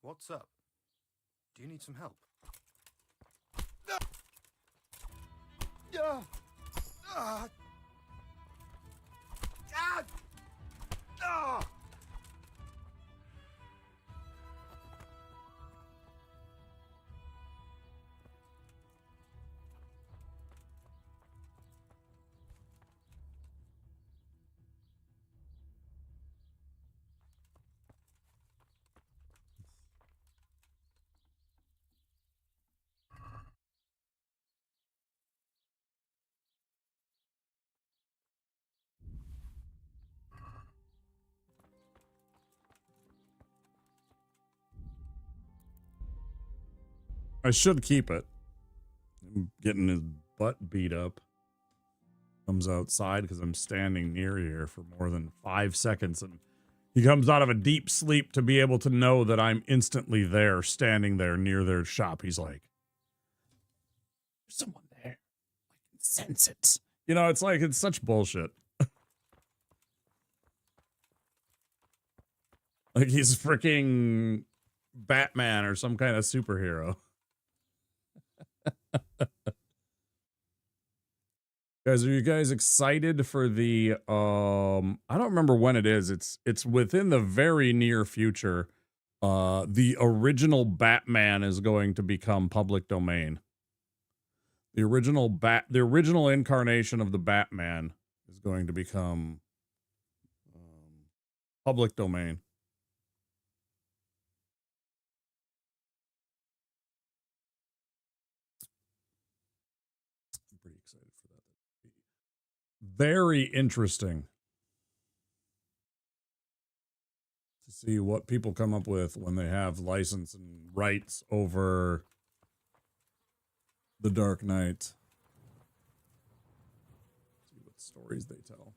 What's up? Do you need some help? I should keep it. I'm getting his butt beat up. Comes outside because I'm standing near here for more than 5 seconds, and he comes out of a deep sleep to be able to know that I'm instantly there, standing there near their shop. He's like, "There's someone there. I can sense it." You know, it's like, it's such bullshit. Like he's freaking Batman or some kind of superhero. Guys, are you guys excited for the I don't remember when it is. It's within the very near future. The original Batman is going to become public domain. The original incarnation of the Batman is going to become public domain. I'm pretty excited for that. Very interesting to see what people come up with when they have license and rights over the Dark Knight. See what stories they tell.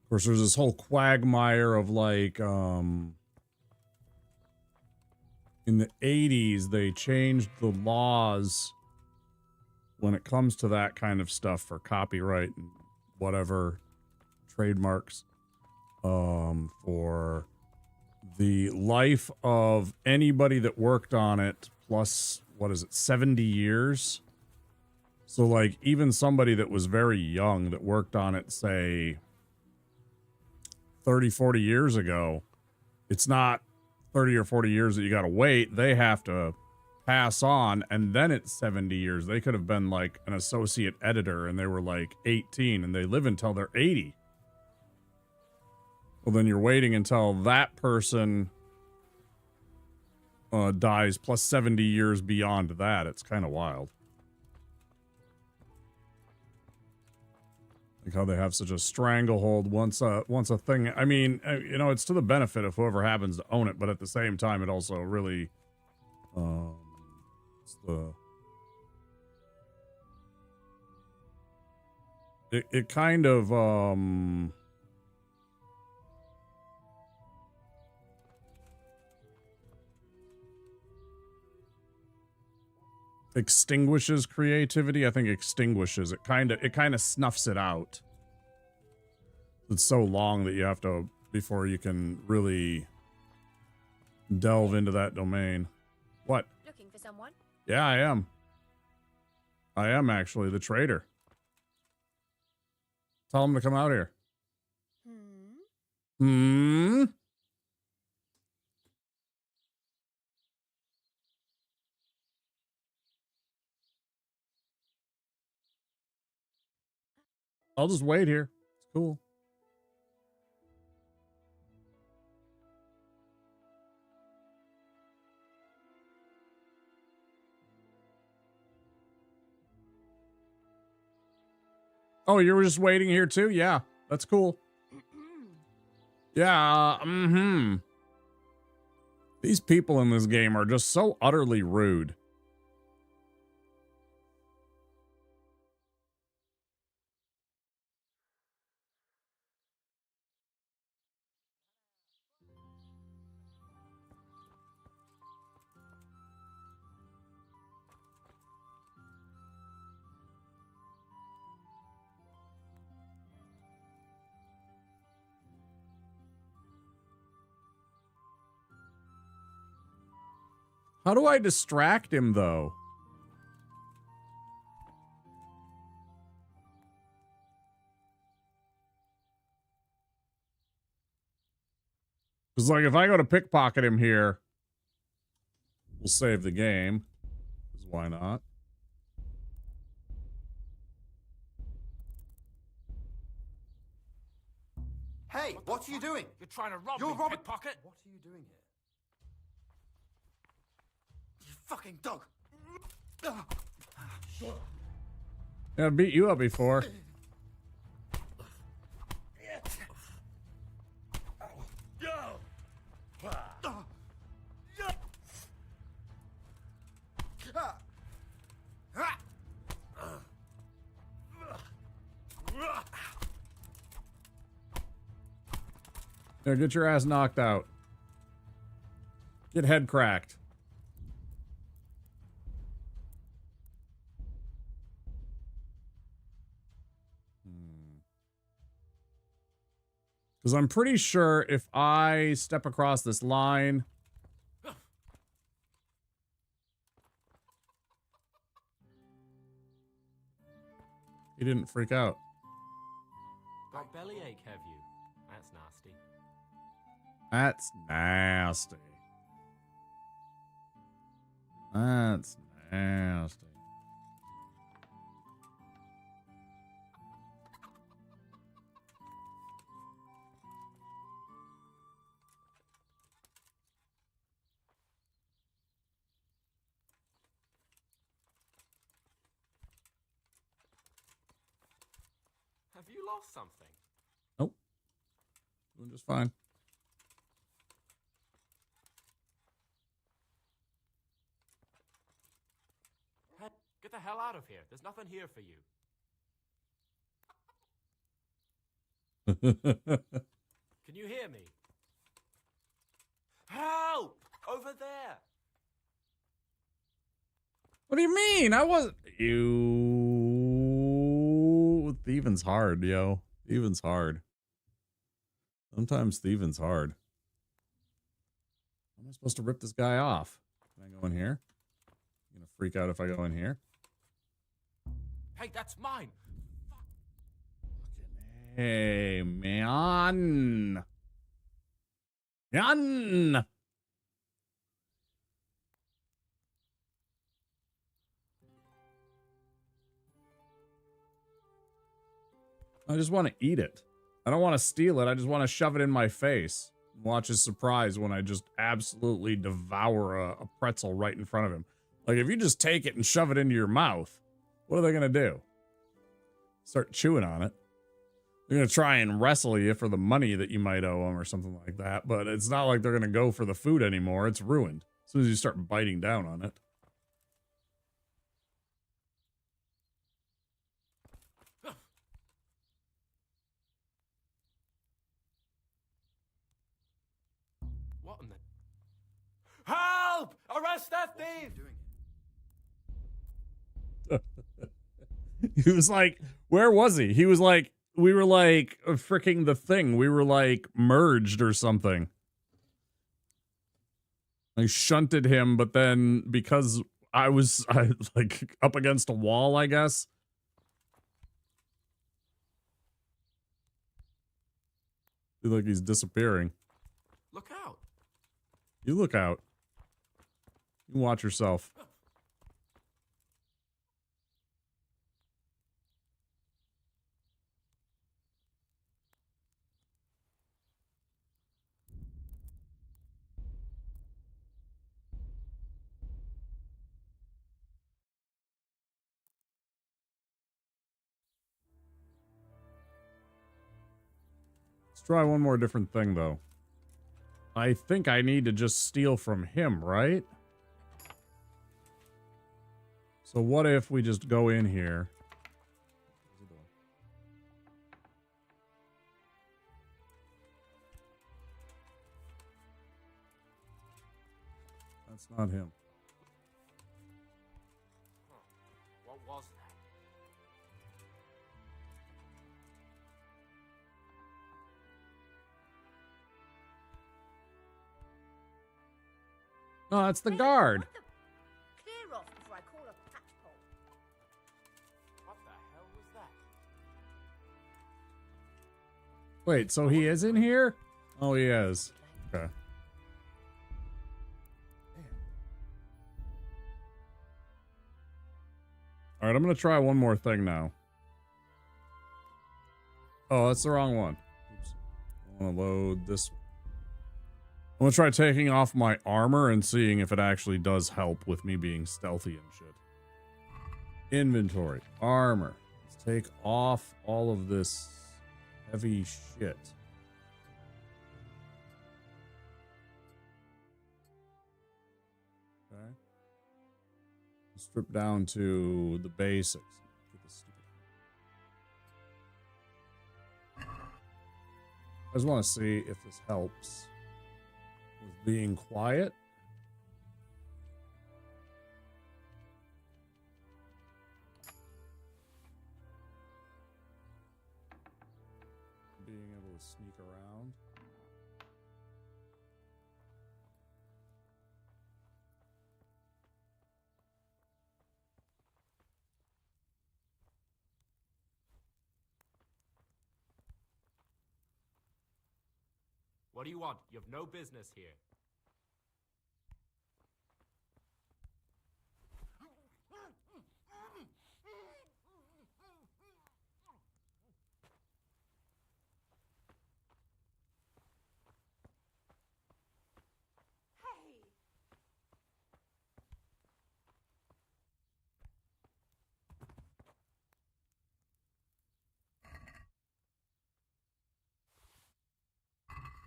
Of course, there's this whole quagmire of like, in the 80s, they changed the laws when it comes to that kind of stuff for copyright and whatever trademarks, for the life of anybody that worked on it plus, what is it, 70 years? So like even somebody that was very young that worked on it, say 30, 40 years ago, it's not 30 or 40 years that you got to wait. They have to pass on, and then it's 70 years. They could have been like an associate editor and they were like 18 and they live until they're 80. Well, then you're waiting until that person dies plus 70 years beyond that. It's kind of wild. Like how they have such a stranglehold once a thing. I mean, you know, it's to the benefit of whoever happens to own it, but at the same time, it also really, it kind of, extinguishes creativity. I think extinguishes it. Kind of snuffs it out. It's so long that you have to, before you can really delve into that domain. What? Looking for someone? Yeah, I am. I am actually the trader. Tell him to come out here. I'll just wait here. It's cool. Oh, you were just waiting here too? Yeah, that's cool. Yeah, These people in this game are just so utterly rude. How do I distract him, though? Because, like, if I go to pickpocket him here, we'll save the game. Because why not? Hey, what are you doing? You're trying to rob You're me, robbing- pickpocket? What are you doing here? You fucking dog! Yeah, I beat you up before. Yeah, get your ass knocked out. Get head cracked. Because I'm pretty sure if I step across this line... He didn't freak out. Got bellyache, have you? That's nasty. That's nasty. That's nasty. Have you lost something? Nope. Doing just fine. Hey, get the hell out of here. There's nothing here for you. Can you hear me? Help! Over there! What do you mean? I wasn't... You... Thieving's hard, yo. Thieving's hard. Sometimes thieving's hard. How am I supposed to rip this guy off? Can I go in here? I'm gonna freak out if I go in here. Hey, that's mine! Hey, man. Man! I just want to eat it. I don't want to steal it. I just want to shove it in my face. Watch his surprise when I just absolutely devour a pretzel right in front of him. Like, if you just take it and shove it into your mouth, what are they going to do? Start chewing on it. They're going to try and wrestle you for the money that you might owe them or something like that. But it's not like they're going to go for the food anymore. It's ruined as soon as you start biting down on it. What in the... Help! Arrest that thief! He was like, where was he? He was like, we were like freaking The Thing. We were like merged or something. I shunted him, but then because I was like up against a wall, I guess. Feel like he's disappearing. Look out! You look out. You watch yourself. Let's try one more different thing, though. I think I need to just steal from him, right? So what if we just go in here? That's not him. What was that? No, that's the guard. Clear off before I call a patchpole. What the hell was that? Wait, so he is in here? Oh, he is. Okay. All right, I'm going to try one more thing now. Oh, that's the wrong one. Oops. I want to load this one. I'm going to try taking off my armor and seeing if it actually does help with me being stealthy and shit. Inventory. Armor. Let's take off all of this heavy shit. Okay. Strip down to the basics. I just want to see if this helps with being quiet. Being able is sneak around. What do you want? You have no business here.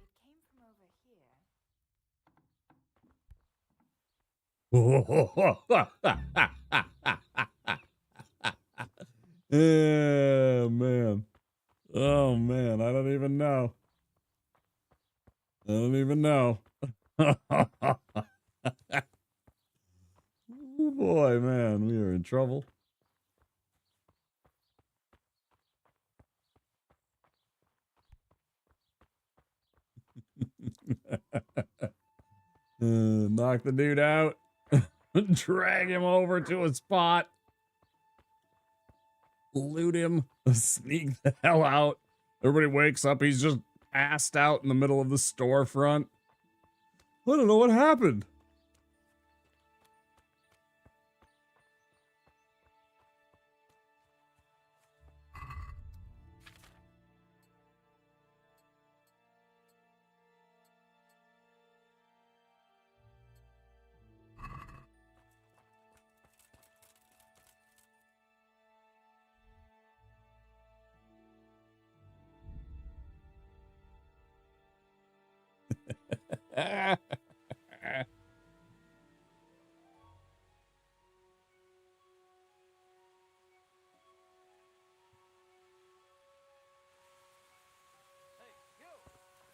It came from over here. Oh man. Oh man, I don't even know. I don't even know. Oh boy, man, we are in trouble. Knock the dude out. Drag him over to a spot. Loot him. Sneak the hell out. Everybody wakes up. He's just passed out in the middle of the storefront. I don't know what happened.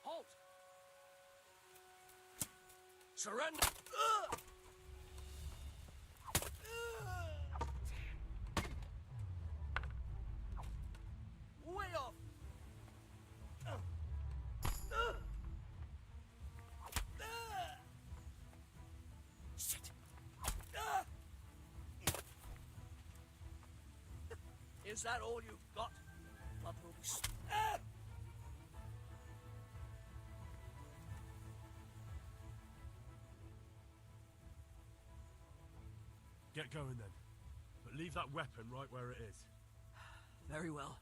Halt! Surrender! Way off! Shit! Is that all you've got? Blood will be... Get going then. But leave that weapon right where it is. Very well.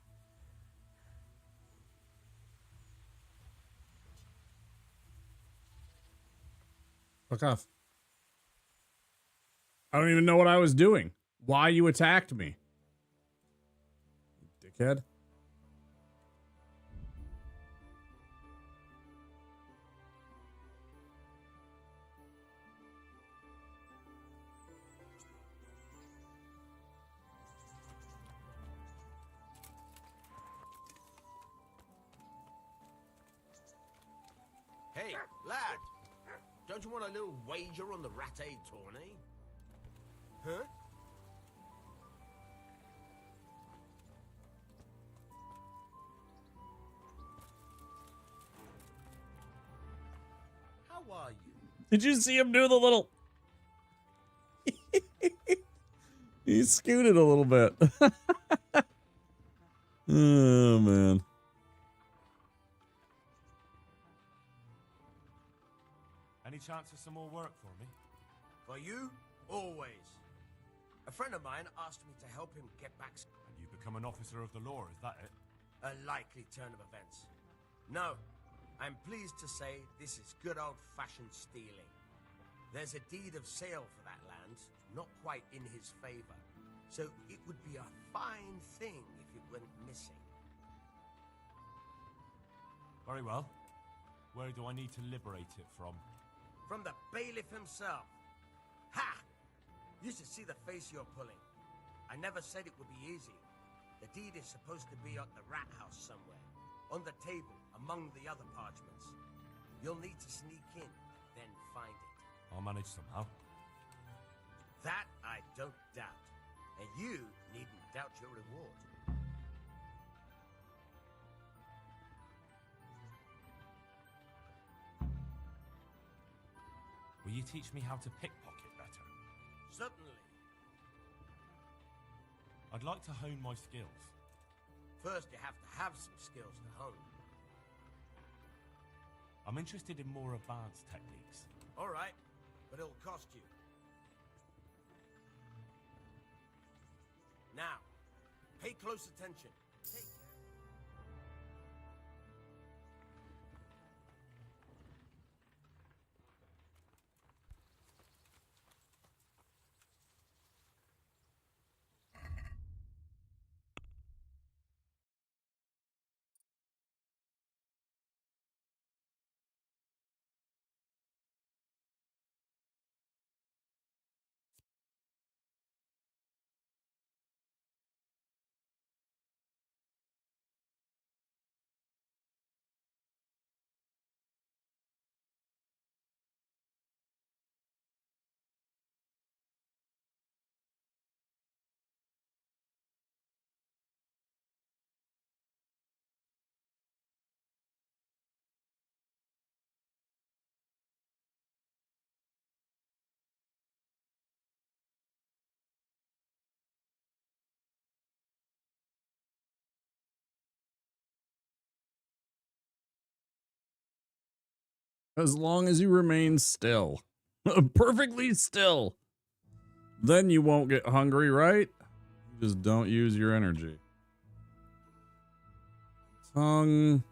Fuck off. I don't even know what I was doing. Why you attacked me. Dickhead. Hey, lad! Don't you want a little wager on the Rat Aid tourney? Huh? How are you? Did you see him do the little... He scooted a little bit. Oh, man. Any chance of some more work for me? For you? Always. A friend of mine asked me to help him get back... And you become an officer of the law, is that it? A likely turn of events. No, I'm pleased to say this is good old-fashioned stealing. There's a deed of sale for that land, not quite in his favor. So it would be a fine thing if it went missing. Very well. Where do I need to liberate it from? From the bailiff himself. Ha! You should see the face you're pulling. I never said it would be easy. The deed is supposed to be at the rat house somewhere. On the table, among the other parchments. You'll need to sneak in, then find it. I'll manage somehow. That I don't doubt. And you needn't doubt your reward. Will you teach me how to pickpocket better? Certainly. I'd like to hone my skills. First, you have to have some skills to hone. I'm interested in more advanced techniques. All right, but it'll cost you. Now, pay close attention. Take As long as you remain still. Perfectly still. Then you won't get hungry, right? Just don't use your energy. Tongue.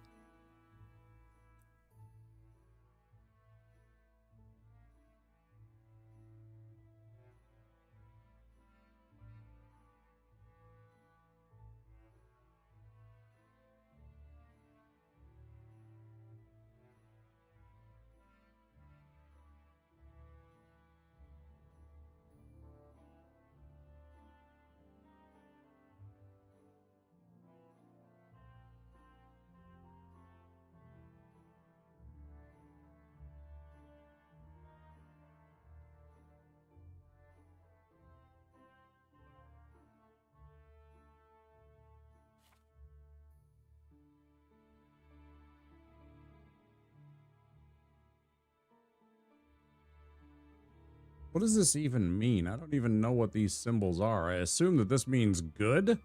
What does this even mean? I don't even know what these symbols are. I assume that this means good,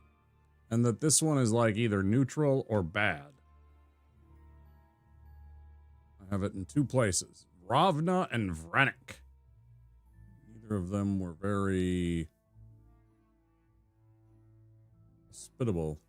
and that this one is like either neutral or bad. I have it in two places, Ravna and Vrenik. Neither of them were very hospitable.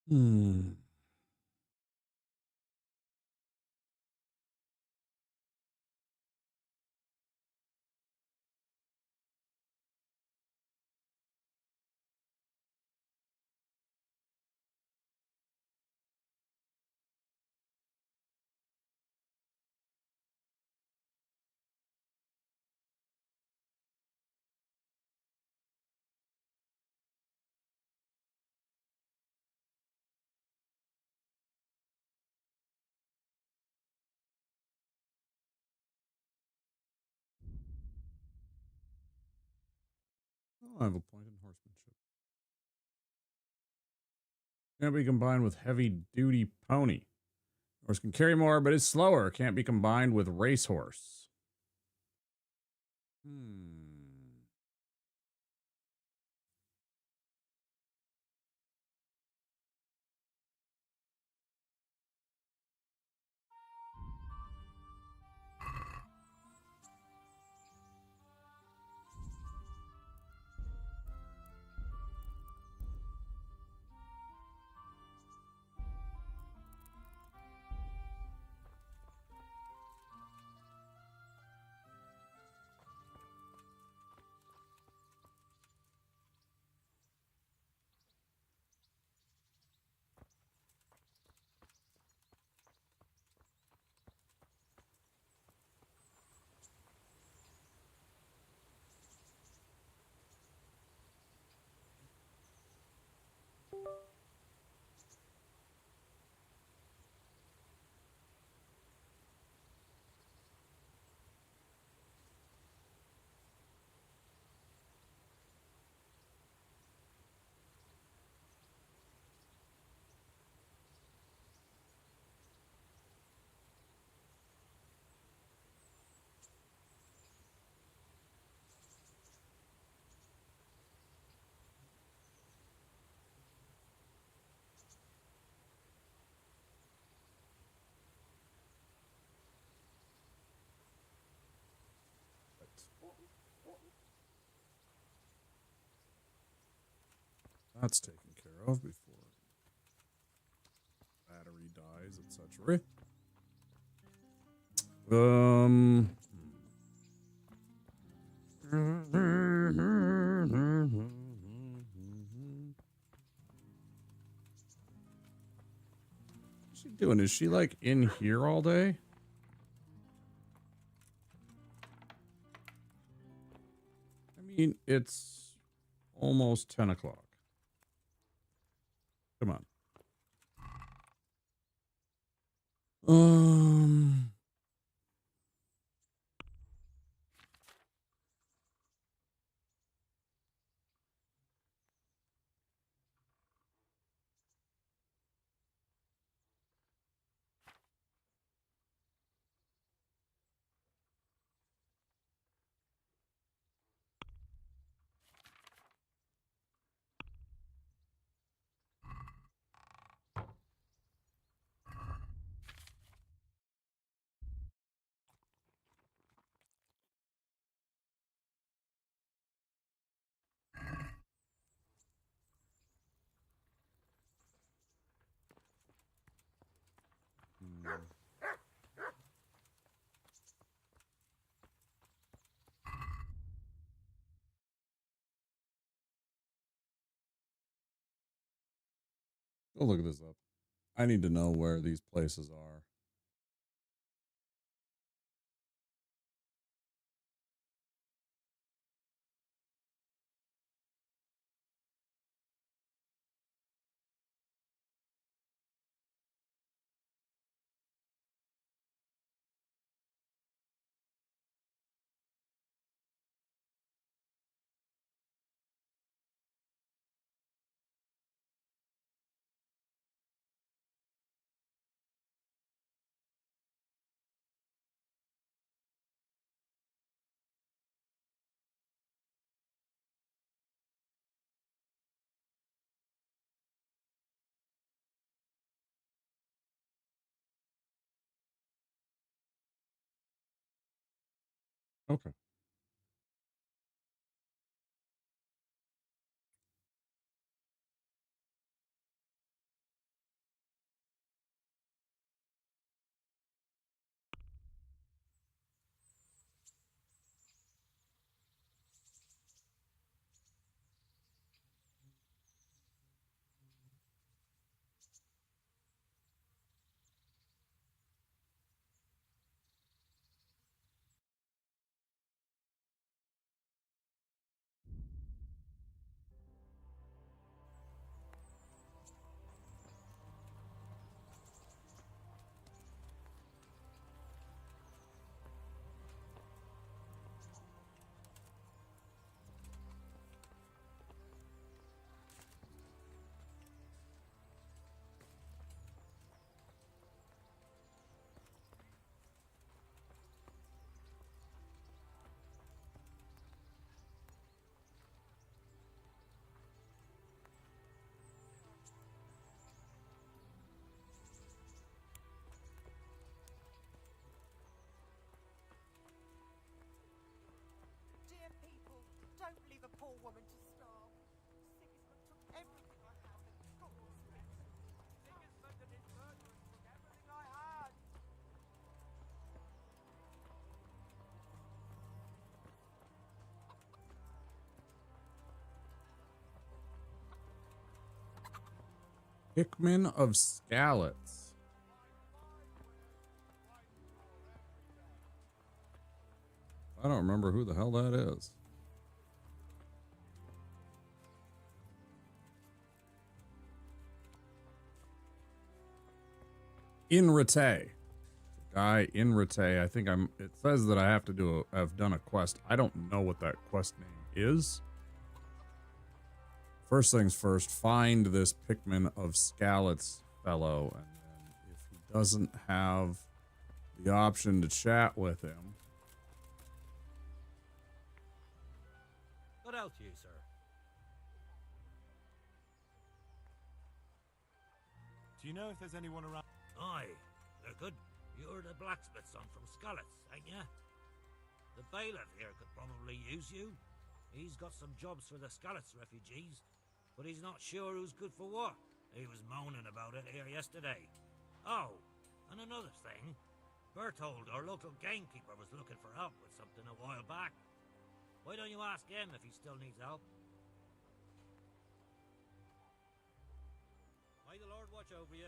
Hmm. Oh, I have a point in horsemanship. Can't be combined with heavy duty pony. Horse can carry more, but is slower. Can't be combined with racehorse. That's taken care of before battery dies, etc. What's she doing? Is she like in here all day? I mean, it's almost 10 o'clock. Come on. Go look this up. I need to know where these places are. Okay. Dear people, don't leave a poor woman to starve. Sigismund took everything I had and caused me. Sigismund and his murderers took everything I had. Hickman of Skalitz. I don't remember who the hell that is. In Rete. Guy in Rete. I think it says that I have to I've done a quest. I don't know what that quest name is. First things first, find this Pickman of Skalitz fellow, and then if he doesn't have the option to chat with him. What else you, sir? Do you know if there's anyone around? Aye, they're good. You're the blacksmith son from Skalitz, ain't ya? The bailiff here could probably use you. He's got some jobs for the Skalitz refugees. but he's not sure who's good for what. He was moaning about it here yesterday. Oh, and another thing. Berthold, our local gamekeeper, was looking for help with something a while back. Why don't you ask him if he still needs help? May the Lord watch over you.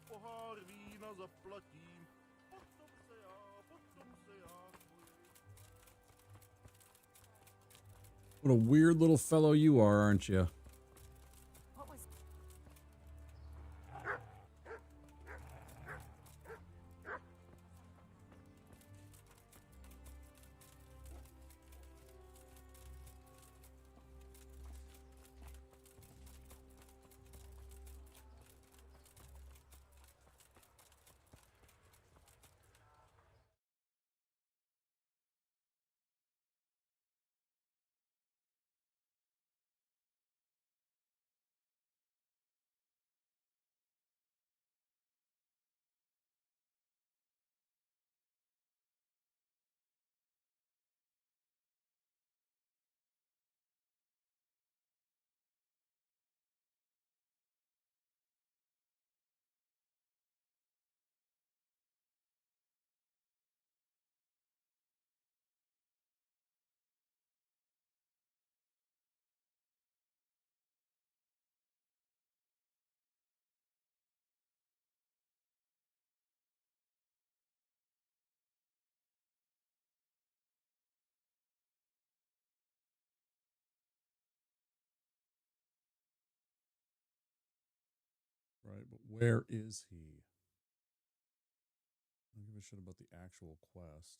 Pohár vína zaplatím, potom se já What a weird little fellow you are, aren't you? What was... Right, but where is he? I don't give a shit about the actual quest.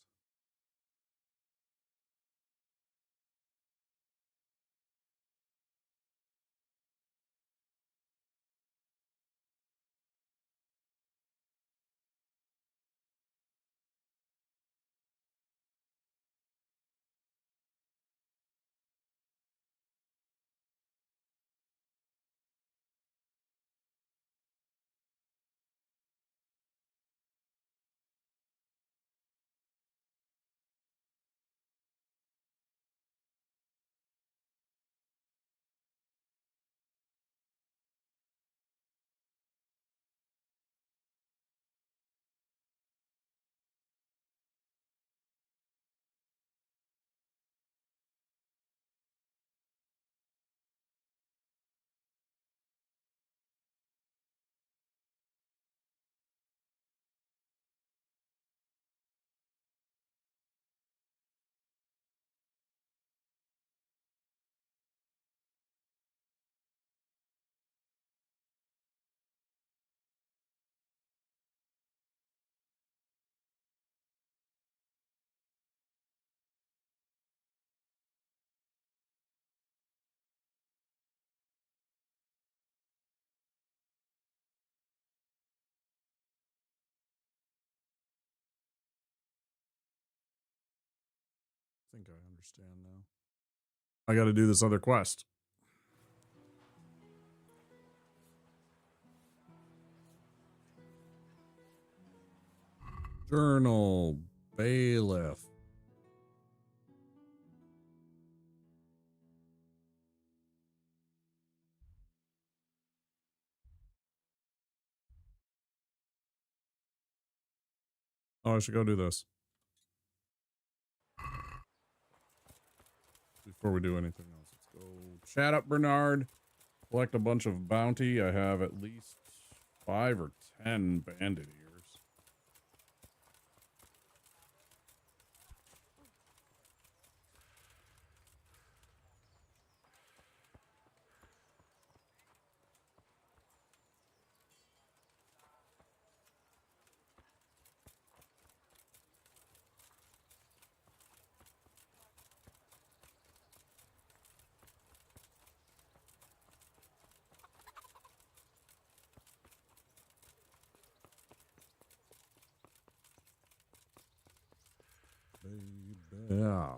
I think I understand now. I got to do this other quest. Journal, bailiff. Oh, I should go do this. Before we do anything else, let's go chat up Bernard. Collect a bunch of bounty. I have at least 5 or 10 bandit ears. Yeah.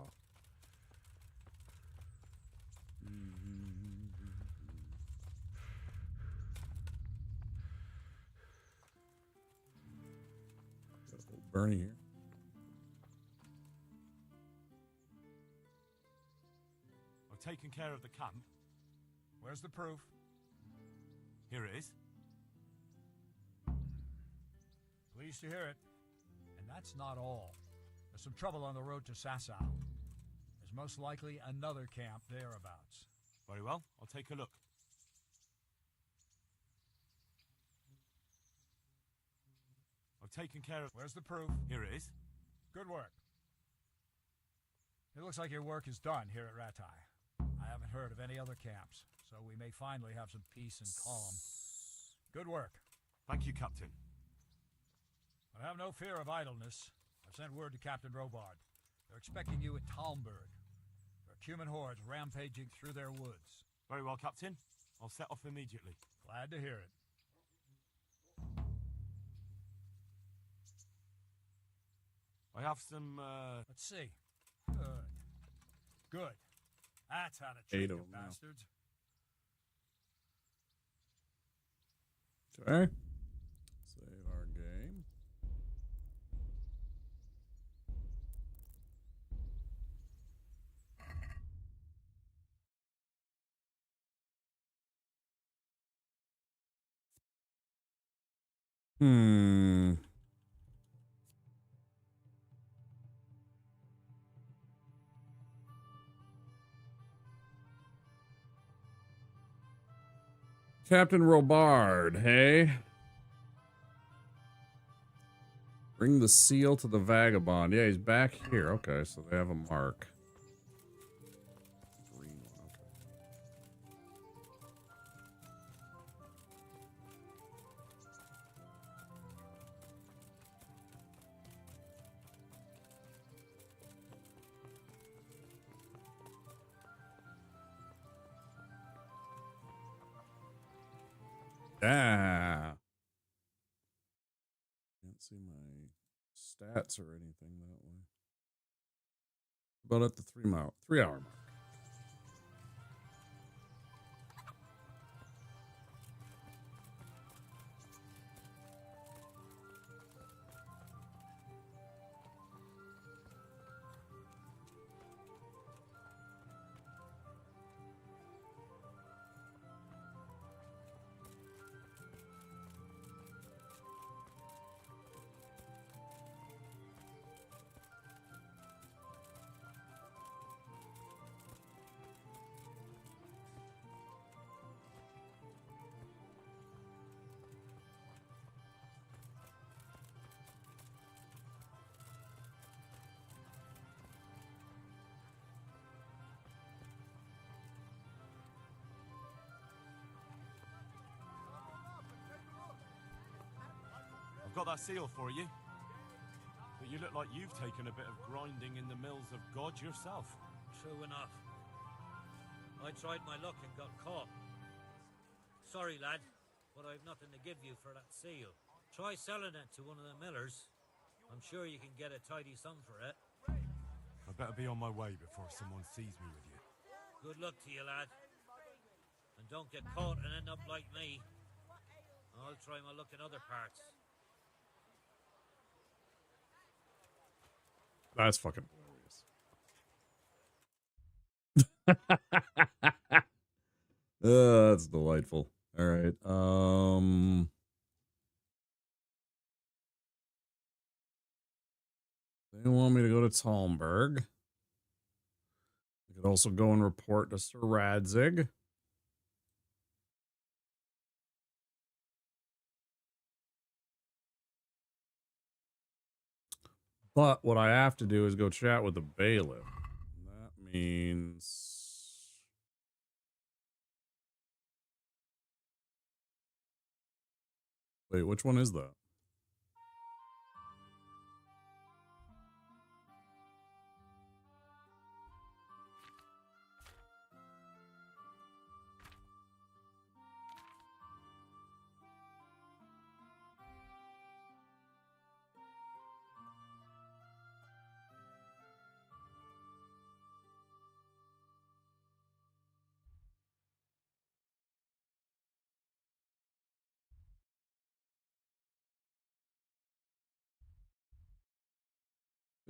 Bernie here. I've taken care of the camp. Where's the proof? Here it is. Pleased to hear it. And that's not all. There's some trouble on the road to Sasau. There's most likely another camp thereabouts. Very well, I'll take a look. I've taken care of... Where's the proof? Here it is. Good work. It looks like your work is done here at Ratai. I haven't heard of any other camps, so we may finally have some peace and calm. Good work. Thank you, Captain. But have no fear of idleness. I've sent word to Captain Robard. They're expecting you at Talmberg. There are Cuman hordes rampaging through their woods. Very well, Captain. I'll set off immediately. Glad to hear it. I have some, Let's see. Good. Good. That's how to treat 8 of you them now. bastards. Okay. Save our game. Captain Robard, hey? Bring the seal to the vagabond. Yeah, he's back here. Okay, so they have a mark. Green one, okay. Ah. Can't see my stats or anything that way. About at the 3-hour mark. I've got that seal for you. But you look like you've taken a bit of grinding in the mills of God yourself. True enough. I tried my luck and got caught. Sorry, lad, but I've nothing to give you for that seal. Try selling it to one of the millers. I'm sure you can get a tidy sum for it. I better be on my way before someone sees me with you. Good luck to you, lad. And don't get caught and end up like me. I'll try my luck in other parts. That's fucking hilarious. That's delightful. All right. They want me to go to Talmberg. I could also go and report to Sir Radzig. But what I have to do is go chat with the bailiff. That means... Wait, which one is that?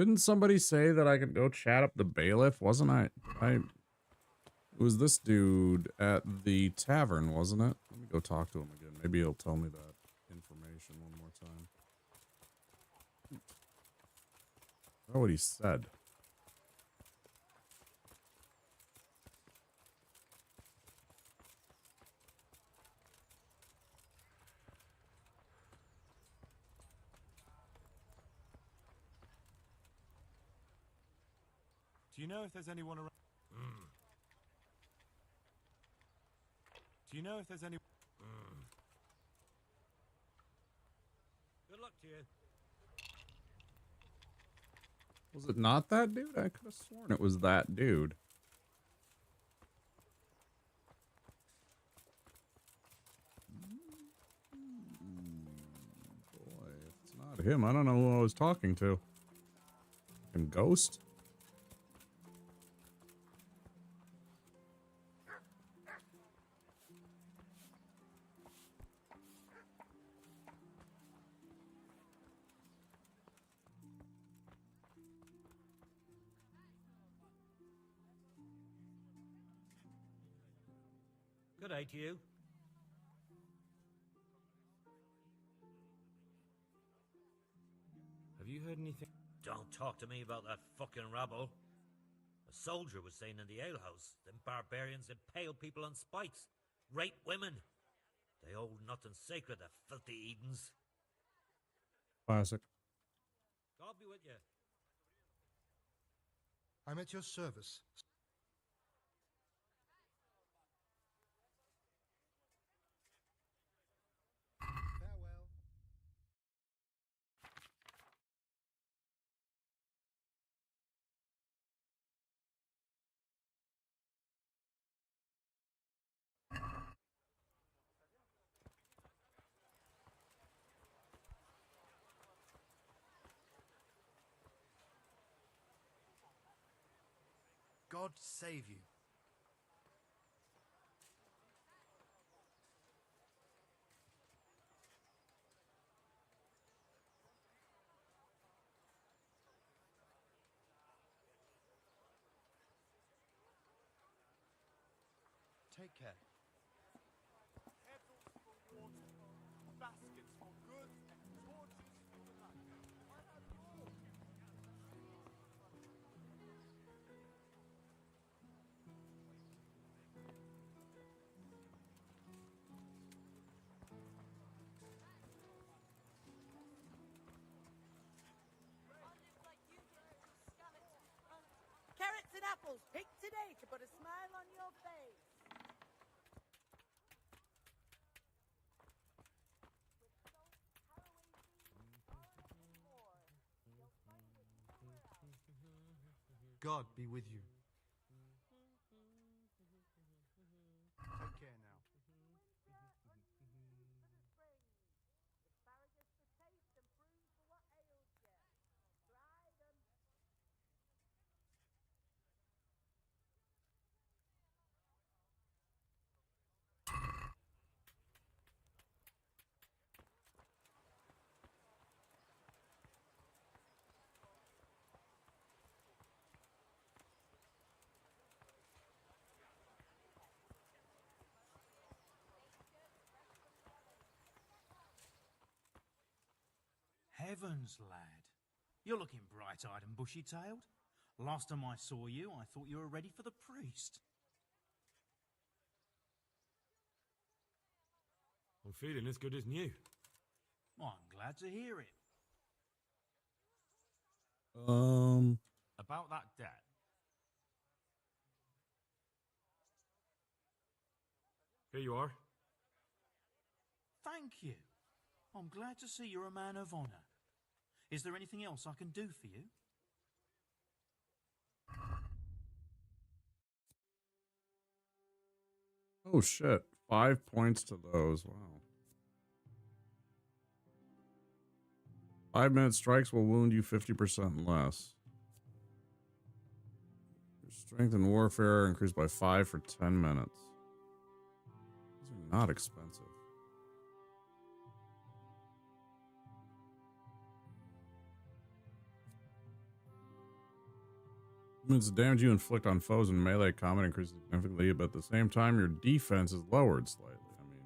Didn't somebody say that I could go chat up the bailiff? Wasn't I? It was this dude at the tavern, wasn't it? Let me go talk to him again. Maybe he'll tell me that information one more time. I know what he said. Do you know if there's anyone around? Do you know if there's any? Good luck to you. Was it not that dude? I could have sworn it was that dude. Boy, if it's not him, I don't know who I was talking to. Fucking ghost? Good day to you. Have you heard anything? Don't talk to me about that fucking rabble. A soldier was saying in the alehouse, them barbarians impale people on spikes, rape women. They hold nothing sacred, the filthy Edens. Classic. God be with you. I'm at your service. Farewell. God save you. Take care. Kettles for water, baskets for goods, and torches for the night. I have it all. Carrots and apples picked today to put a smile on your face. God be with you. Take care now. Asparagus for taste and prunes for what ails you. Try them. Heavens, lad. You're looking bright-eyed and bushy-tailed. Last time I saw you, I thought you were ready for the priest. I'm feeling as good as new. Well, I'm glad to hear it. About that debt. Here you are. Thank you. I'm glad to see you're a man of honor. Is there anything else I can do for you? Oh shit. 5 points to those. Wow. 5-minute strikes will wound you 50% less. Your strength in warfare increased by 5 for 10 minutes. These are not expensive. It's the damage you inflict on foes in melee combat increases significantly, but at the same time, your defense is lowered slightly. I mean, yeah,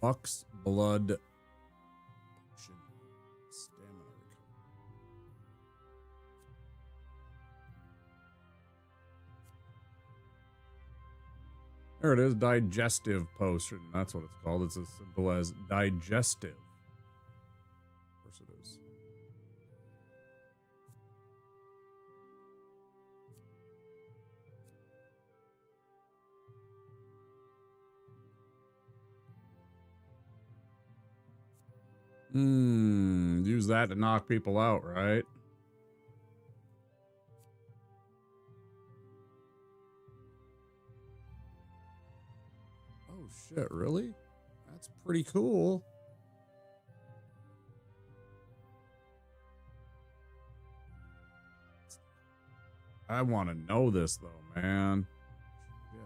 that makes sense. Buck's blood potion. Stamina recovery. There it is, digestive potion. That's what it's called. It's as simple as digestive. Of course it is. Use that to knock people out, right? Oh shit, really? That's pretty cool. I want to know this though, man. Shit.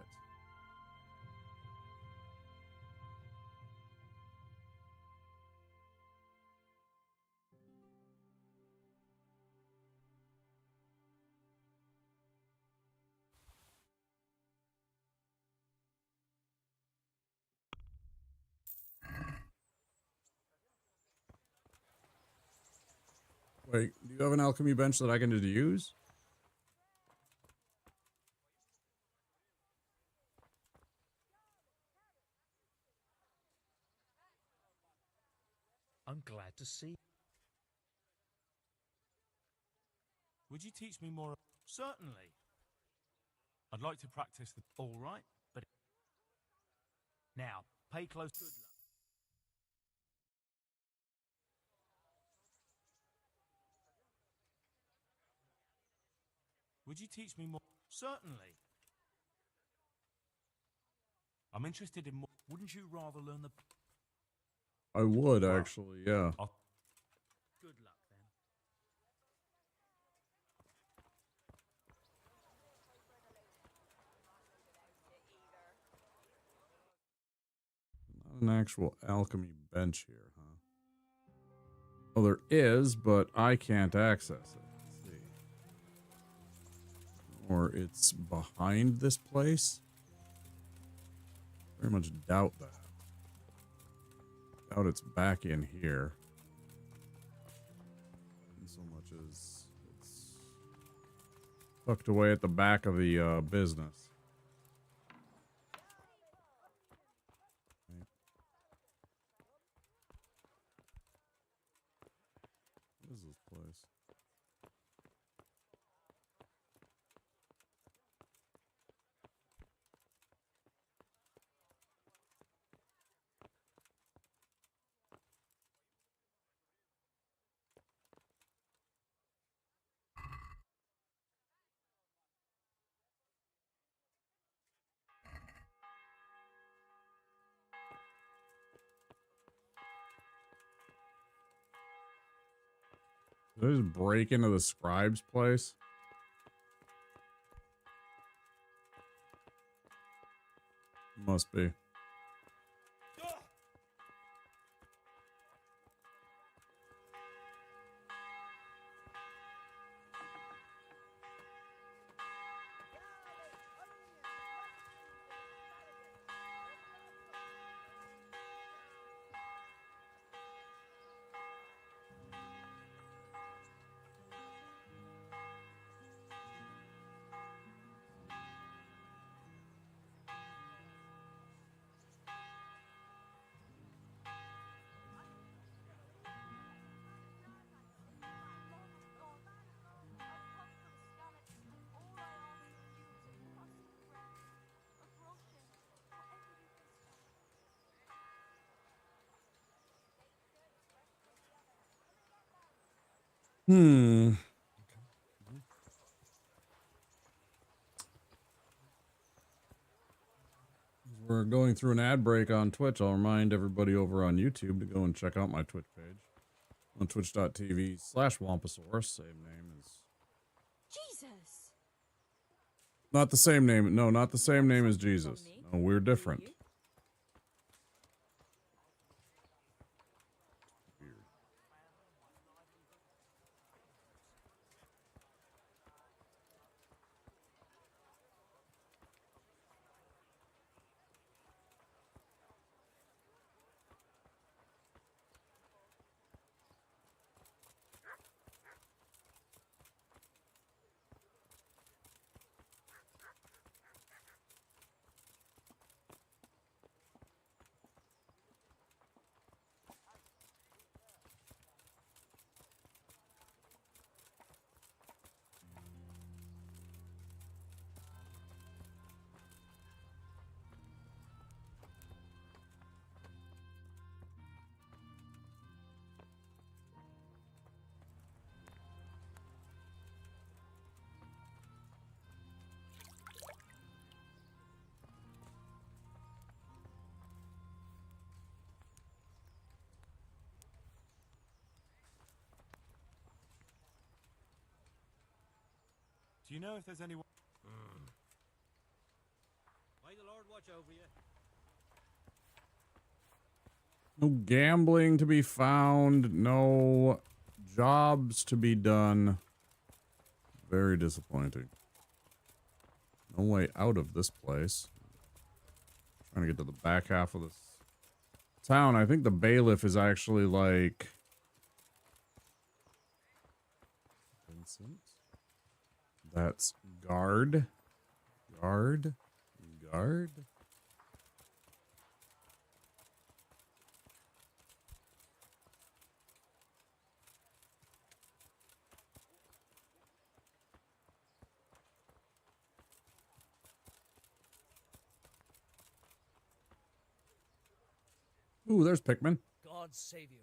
Wait, do you have an alchemy bench that I can just use? I'm glad to see. Would you teach me more? Certainly. I'd like to practice the. All right, but now pay close. Good luck. Would you teach me more? Certainly. I'm interested in more. Wouldn't you rather learn the? I would actually, yeah. Good luck then. Not an actual alchemy bench here, huh? Well, there is, but I can't access it. Let's see. Or it's behind this place? Very much doubt that. Doubt it's back in here. And so much as it's tucked away at the back of the business. What is this place? Did I just break into the scribe's place? Must be. We're going through an ad break on Twitch. I'll remind everybody over on YouTube to go and check out my Twitch page on twitch.tv/Wampasaurus. Same name as. Jesus! Not the same name. No, not the same name as Jesus. No, we're different. Do you know if there's anyone? May the Lord watch over you. No gambling to be found. No jobs to be done. Very disappointing. No way out of this place. Trying to get to the back half of this town. I think the bailiff is actually like... Vincent. That's guard. Guard. Guard. Ooh, there's Pikmin. God save you.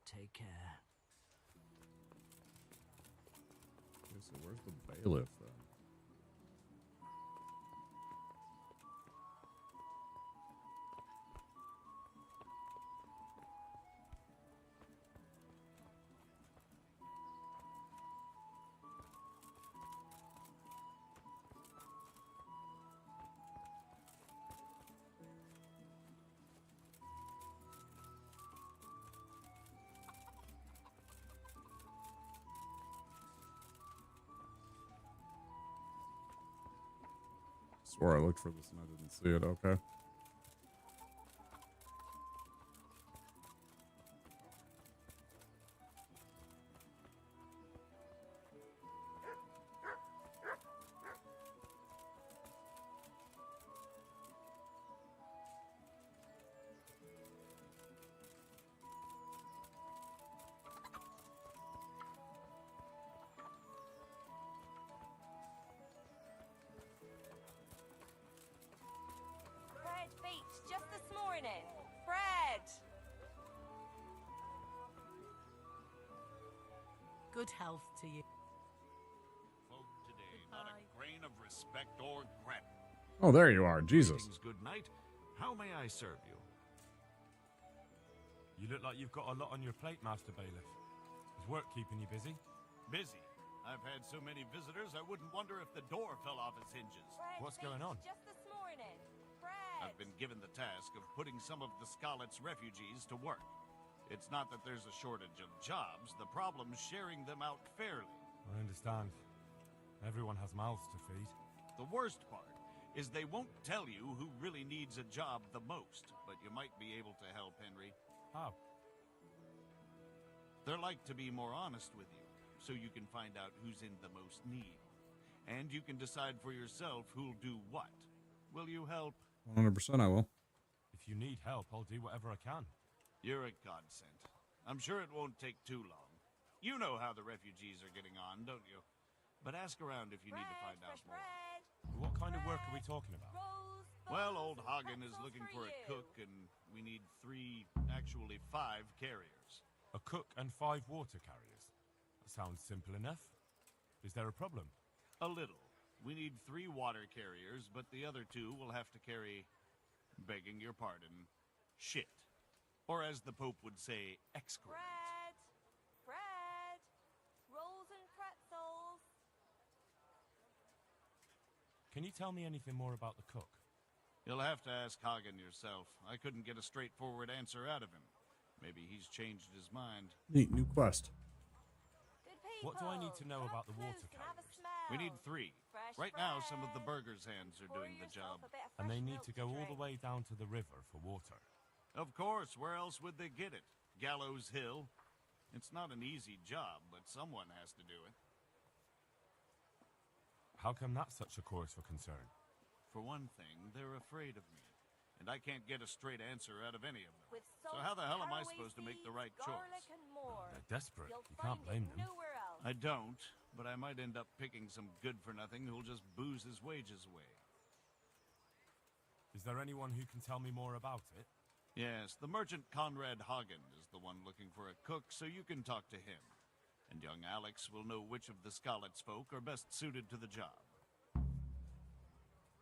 Take care. Okay, so where's the bailiff then? Swore I looked for this and I didn't see it. Okay. Fred beat just this morning. Fred! Good health to you. Folk today, not a grain of respect or gratitude. Oh, there you are. Jesus. Greetings, good night. How may I serve you? You look like you've got a lot on your plate, Master Bailiff. Is work keeping you busy? Busy. I've had so many visitors, I wouldn't wonder if the door fell off its hinges. Fred What's beat going on? just this morning. Fred! I've been given the task of putting some of the Scarlet's refugees to work. It's not that there's a shortage of jobs, the problem's sharing them out fairly. I understand. Everyone has mouths to feed. The worst part is they won't tell you who really needs a job the most, but you might be able to help, Henry. How? They're like to be more honest with you, so you can find out who's in the most need. And you can decide for yourself who'll do what. Will you help? 100% I will. If you need help, I'll do whatever I can. You're a godsend. I'm sure it won't take too long. You know how the refugees are getting on, don't you? But ask around if you need to find out more. What kind of work are we talking about? Well, old Hagen is looking for a cook, and we need 3, actually 5 carriers. A cook and 5 water carriers. That sounds simple enough. Is there a problem? A little. We need 3 water carriers, but the other 2 will have to carry, begging your pardon, shit. Or as the Pope would say, excrement. Fred! Fred! Rolls and pretzels! Can you tell me anything more about the cook? You'll have to ask Hagen yourself. I couldn't get a straightforward answer out of him. Maybe he's changed his mind. Neat, new quest. What do I need to know about the water carriers? We need 3. Right now, some of the burgers' hands are doing the job. And they need to go all the way down to the river for water. Of course, where else would they get it? Gallows Hill? It's not an easy job, but someone has to do it. How come that's such a cause for concern? For one thing, they're afraid of me. And I can't get a straight answer out of any of them. So how the hell am I supposed to make the right choice? They're desperate. You can't blame them. I don't, but I might end up picking some good-for-nothing who'll just booze his wages away. Is there anyone who can tell me more about it? Yes, the merchant Conrad Hagen is the one looking for a cook, so you can talk to him. And young Alex will know which of the Scarlet's folk are best suited to the job.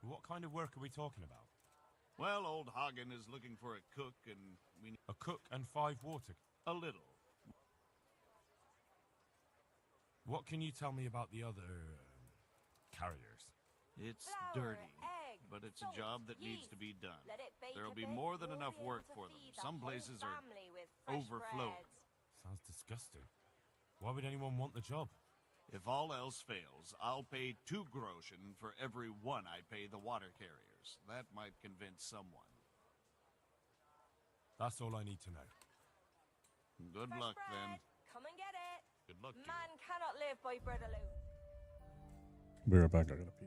What kind of work are we talking about? Well, old Hagen is looking for a cook, and we need... A cook and 5 water... A little. What can you tell me about the other carriers? It's dirty, but it's a job that needs to be done. There'll be more than enough work for them. Some places are overflowing. Sounds disgusting. Why would anyone want the job? If all else fails, I'll pay 2 groschen for every 1 I pay the water carriers. That might convince someone. That's all I need to know. Good luck, then. Come and get it. Good luck to you. Man cannot live by bread alone. Be right back. I gotta pee.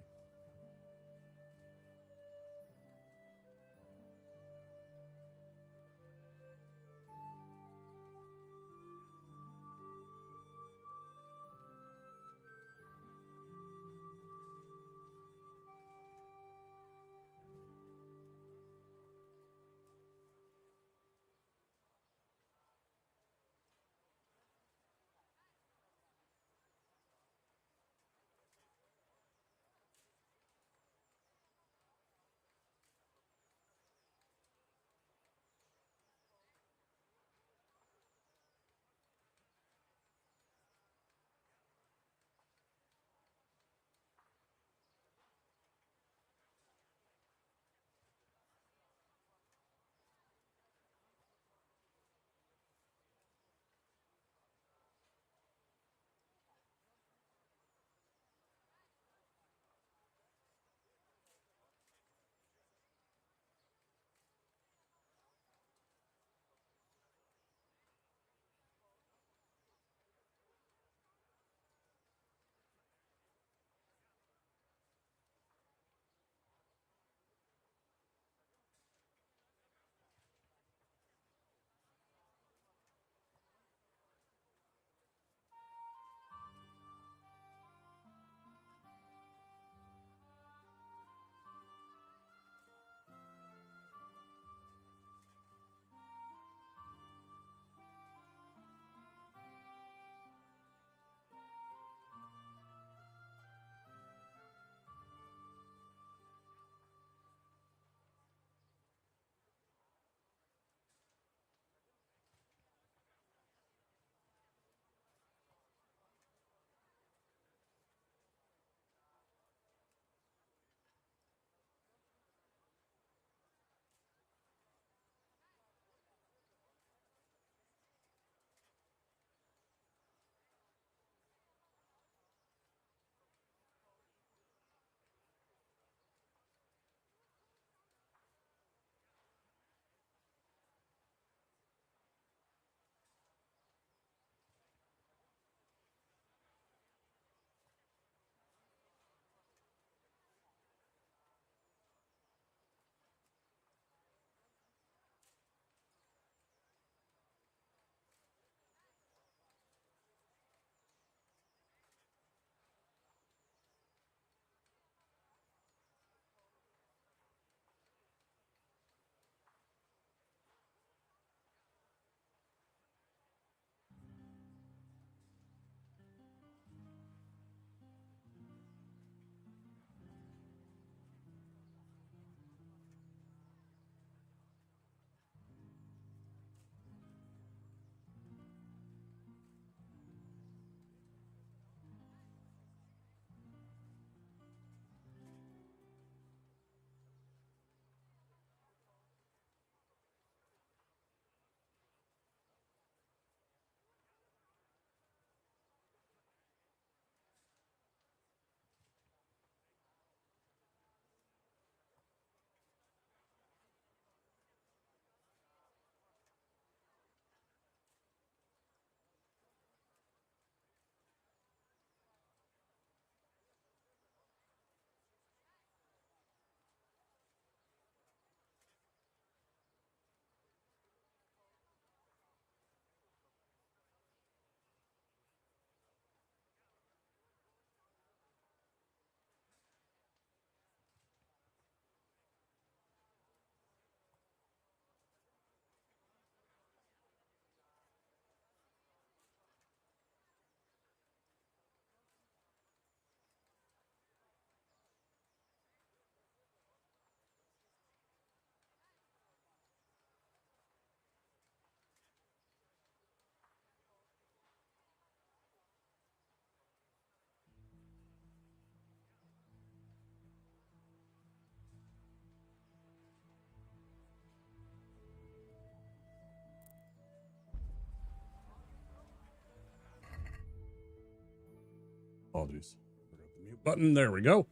Apologies. Forgot the mute button. There we go.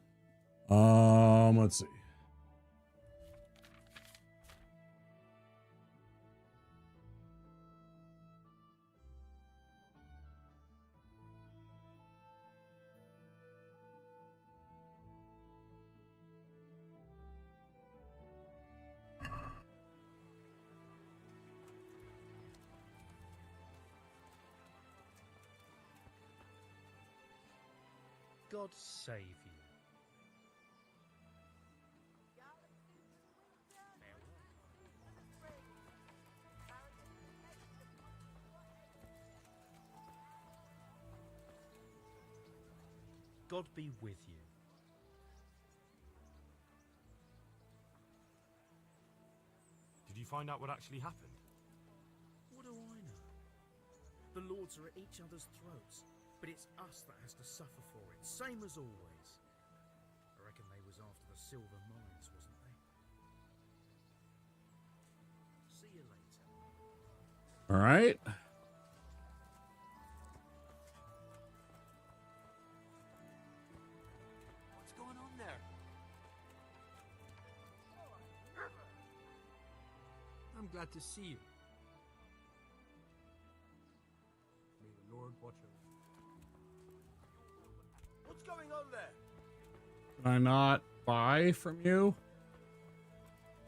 Let's see. God save you. God be with you. Did you find out what actually happened? What do I know? The lords are at each other's throats, but it's us that has to suffer for it, same as always. I reckon they was after the silver mines, wasn't they? See you later. All right. What's going on there? I'm glad to see you. May the Lord watch over you. What's going on there? Can I not buy from you?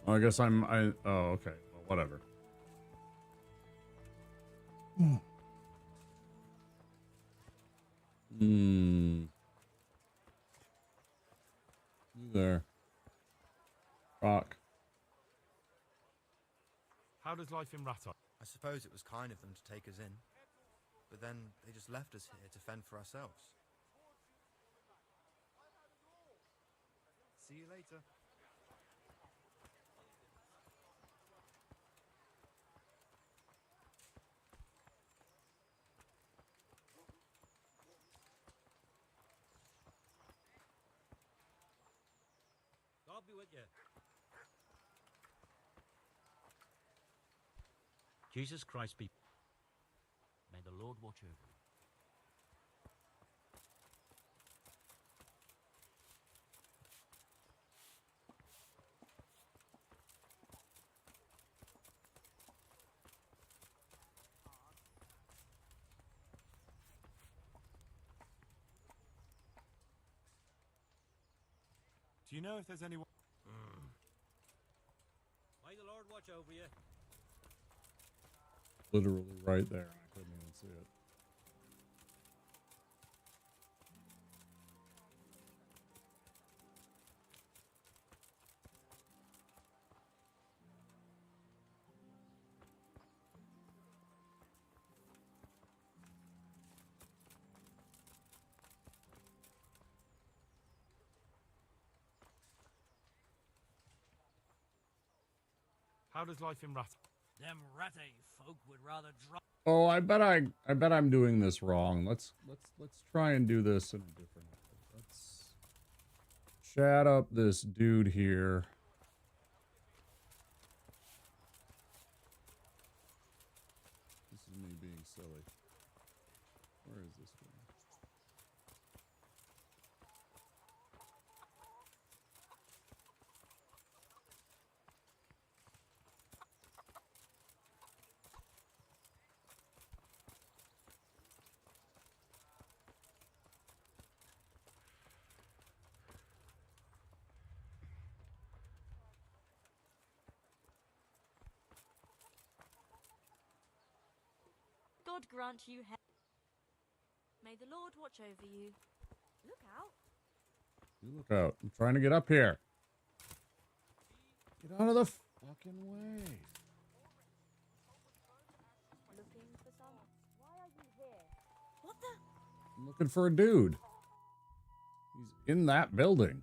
Oh, I guess oh, okay. Well, whatever. You there. Rock. How does life in Raton? I suppose it was kind of them to take us in, but then they just left us here to fend for ourselves. See you later. God be with you. Jesus Christ be. May the Lord watch over you. Do you know if there's anyone? May the Lord watch over you. Literally right there. I couldn't even see it. How does life in Raton? Them ratty folk would rather drop. Oh, I bet I'm doing this wrong. Let's try and do this in a different way. Let's chat up this dude here. This is me being silly. Where is this one? God grant you health. May the Lord watch over you. Look out. You look out. I'm trying to get up here. Get out of the fucking way. Looking for someone. Why are you here? What the? I'm looking for a dude. He's in that building.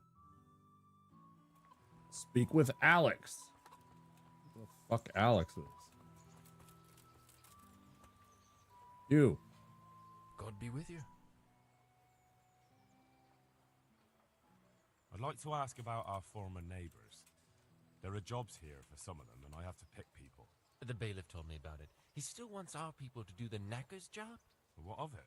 Speak with Alex. Who the fuck Alex is? You. God be with you. I'd like to ask about our former neighbours. There are jobs here for some of them, and I have to pick people. The bailiff told me about it. He still wants our people to do the knacker's job. But what of it?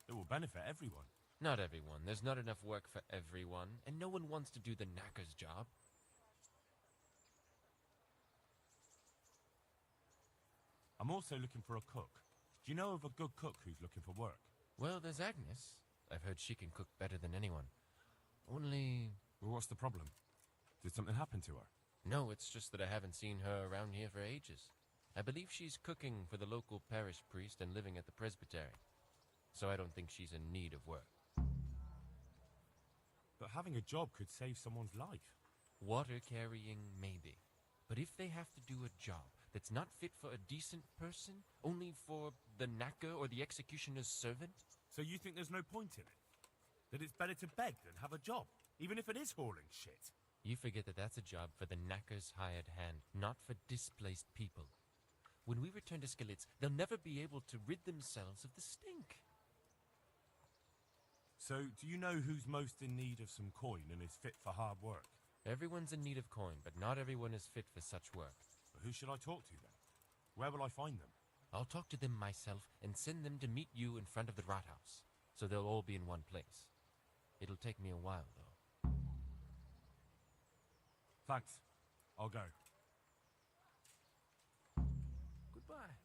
It will benefit everyone. Not everyone. There's not enough work for everyone, and no one wants to do the knacker's job. I'm also looking for a cook. Do you know of a good cook who's looking for work? Well, there's Agnes. I've heard she can cook better than anyone. Only... Well, what's the problem? Did something happen to her? No, it's just that I haven't seen her around here for ages. I believe she's cooking for the local parish priest and living at the presbytery. So I don't think she's in need of work. But having a job could save someone's life. Water carrying, maybe. But if they have to do a job that's not fit for a decent person, only for the knacker or the executioner's servant? So you think there's no point in it? That it's better to beg than have a job, even if it is hauling shit? You forget that that's a job for the knacker's hired hand, not for displaced people. When we return to Skalitz, they'll never be able to rid themselves of the stink. So, do you know who's most in need of some coin and is fit for hard work? Everyone's in need of coin, but not everyone is fit for such work. But who should I talk to then? Where will I find them? I'll talk to them myself and send them to meet you in front of the Rathaus, so they'll all be in one place. It'll take me a while, though. Thanks. I'll go. Goodbye.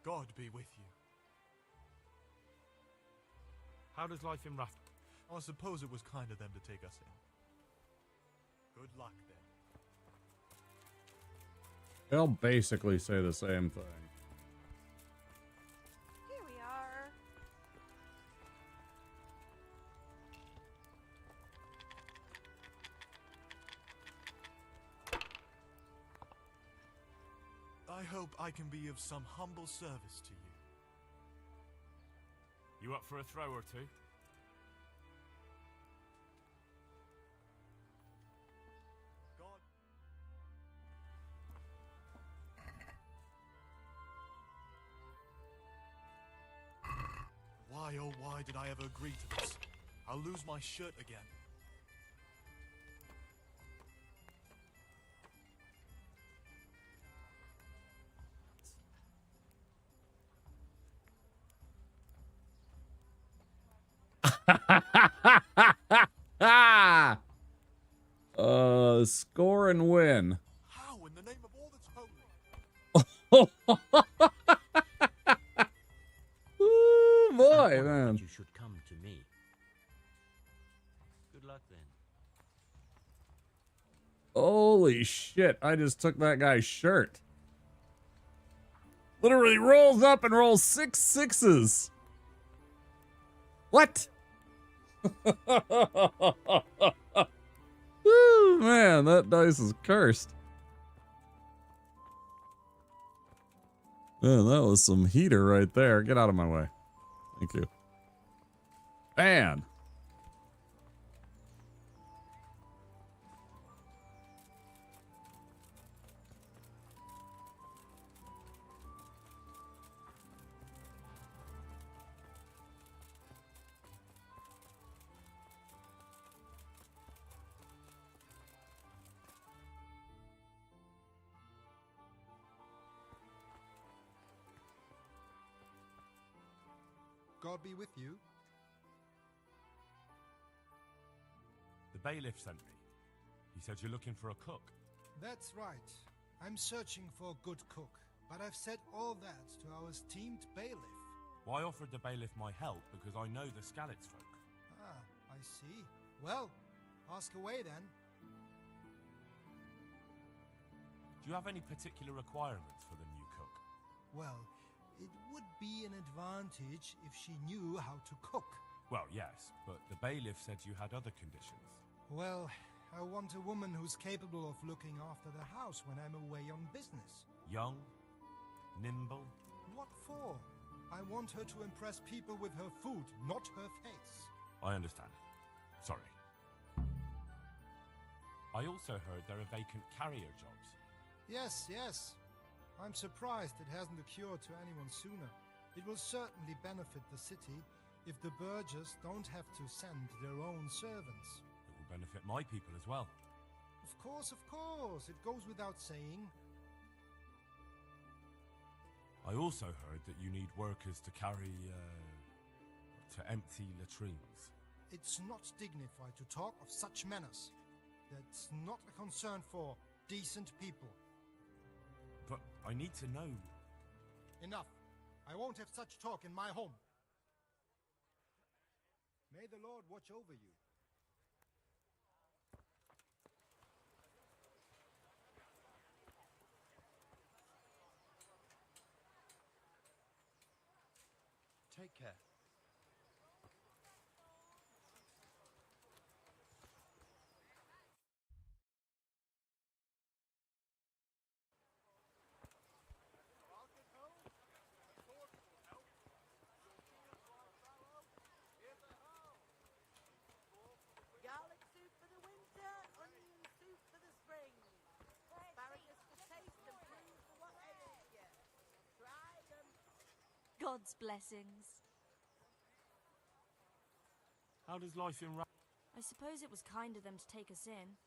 God be with you. How does life in Rath... I suppose it was kind of them to take us in. Good luck, then. They'll basically say the same thing. Here we are. I hope I can be of some humble service to you. You up for a throw or two? Why, oh why did I ever agree to this? I'll lose my shirt again. Score and win. How in the name of all that's holy? Ooh, boy, man. You should come to me. Good luck then. Holy shit, I just took that guy's shirt. Literally rolls up and rolls 6 sixes. What? Woo, man, that dice is cursed. Man, that was some heater right there. Get out of my way. Thank you. Man. God be with you. The bailiff sent me. He said you're looking for a cook. That's right. I'm searching for a good cook, but I've said all that to our esteemed bailiff. Well, I offered the bailiff my help because I know the Skalitz folk. Ah, I see. Well, ask away then. Do you have any particular requirements for the new cook? Well, it would be an advantage if she knew how to cook. Well, yes, but the bailiff said you had other conditions. Well, I want a woman who's capable of looking after the house when I'm away on business. Young, nimble. What for? I want her to impress people with her food, not her face. I understand. Sorry. I also heard there are vacant carrier jobs. Yes, yes. I'm surprised it hasn't occurred to anyone sooner. It will certainly benefit the city, if the burgess don't have to send their own servants. It will benefit my people as well. Of course, it goes without saying. I also heard that you need workers to carry, to empty latrines. It's not dignified to talk of such manners. That's not a concern for decent people. But I need to know. Enough. I won't have such talk in my home. May the Lord watch over you. Take care. Garlic soup for the winter, onion soup for the spring. Asparagus for taste and prunes for what ails you. Try them. God's blessings. How does life in I suppose it was kind of them to take us in.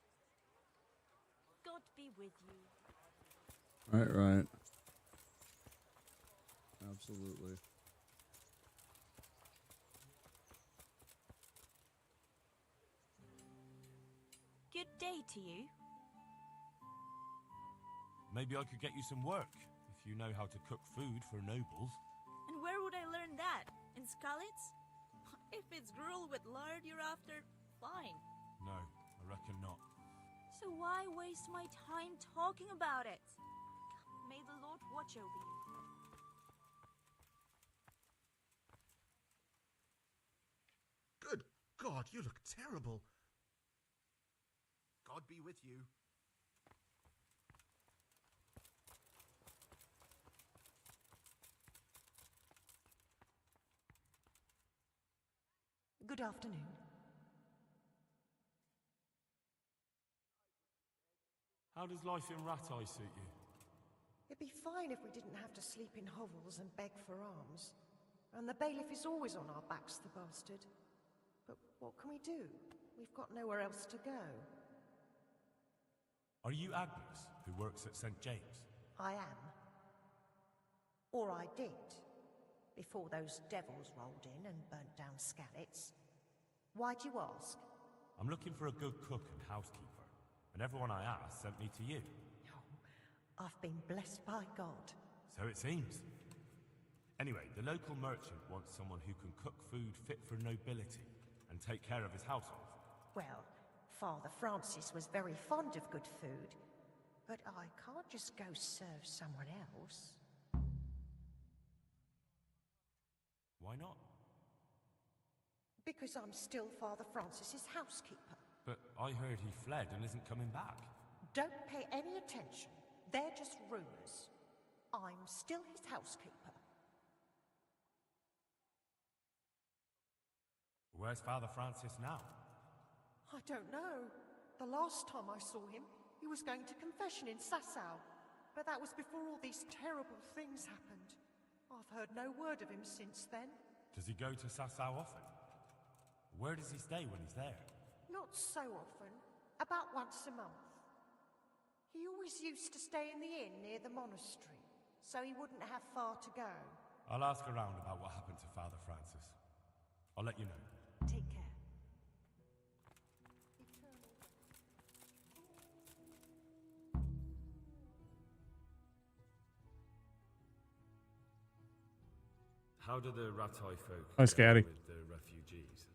God be with you. Right. Absolutely. Good day to you. Maybe I could get you some work, if you know how to cook food for nobles. And where would I learn that? In Scarlet's? If it's gruel with lard you're after, fine. No, I reckon not. So why waste my time talking about it? May the Lord watch over you. Good God, you look terrible. God be with you. Good afternoon. How does life in Rat Eye suit you? It'd be fine if we didn't have to sleep in hovels and beg for alms. And the bailiff is always on our backs, the bastard. But what can we do? We've got nowhere else to go. Are you Agnes, who works at St. James? I am. Or I did. Before those devils rolled in and burnt down Skalitz. Why'd you ask? I'm looking for a good cook and housekeeper, and everyone I asked sent me to you. Oh, I've been blessed by God. So it seems. Anyway, the local merchant wants someone who can cook food fit for nobility and take care of his household. Well, Father Francis was very fond of good food, but I can't just go serve someone else. Why not? Because I'm still Father Francis's housekeeper. But I heard he fled and isn't coming back. Don't pay any attention. They're just rumors. I'm still his housekeeper. Where's Father Francis now? I don't know. The last time I saw him, he was going to confession in Sasau. But that was before all these terrible things happened. I've heard no word of him since then. Does he go to Sasau often? Where does he stay when he's there? Not so often. About once a month. He always used to stay in the inn near the monastery, so he wouldn't have far to go. I'll ask around about what happened to Father Francis. I'll let you know. Take care. How do the Rat Eye folk Hi, Scatty. with the refugees?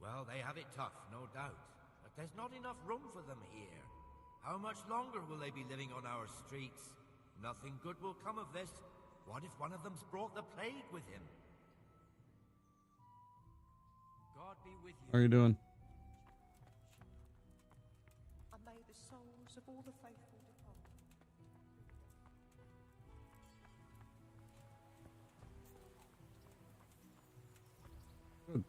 Well, they have it tough, no doubt. But there's not enough room for them here. How much longer will they be living on our streets? Nothing good will come of this. What if one of them's brought the plague with him? God be with you. How are you doing? And may the souls of all the faithful depart. Good.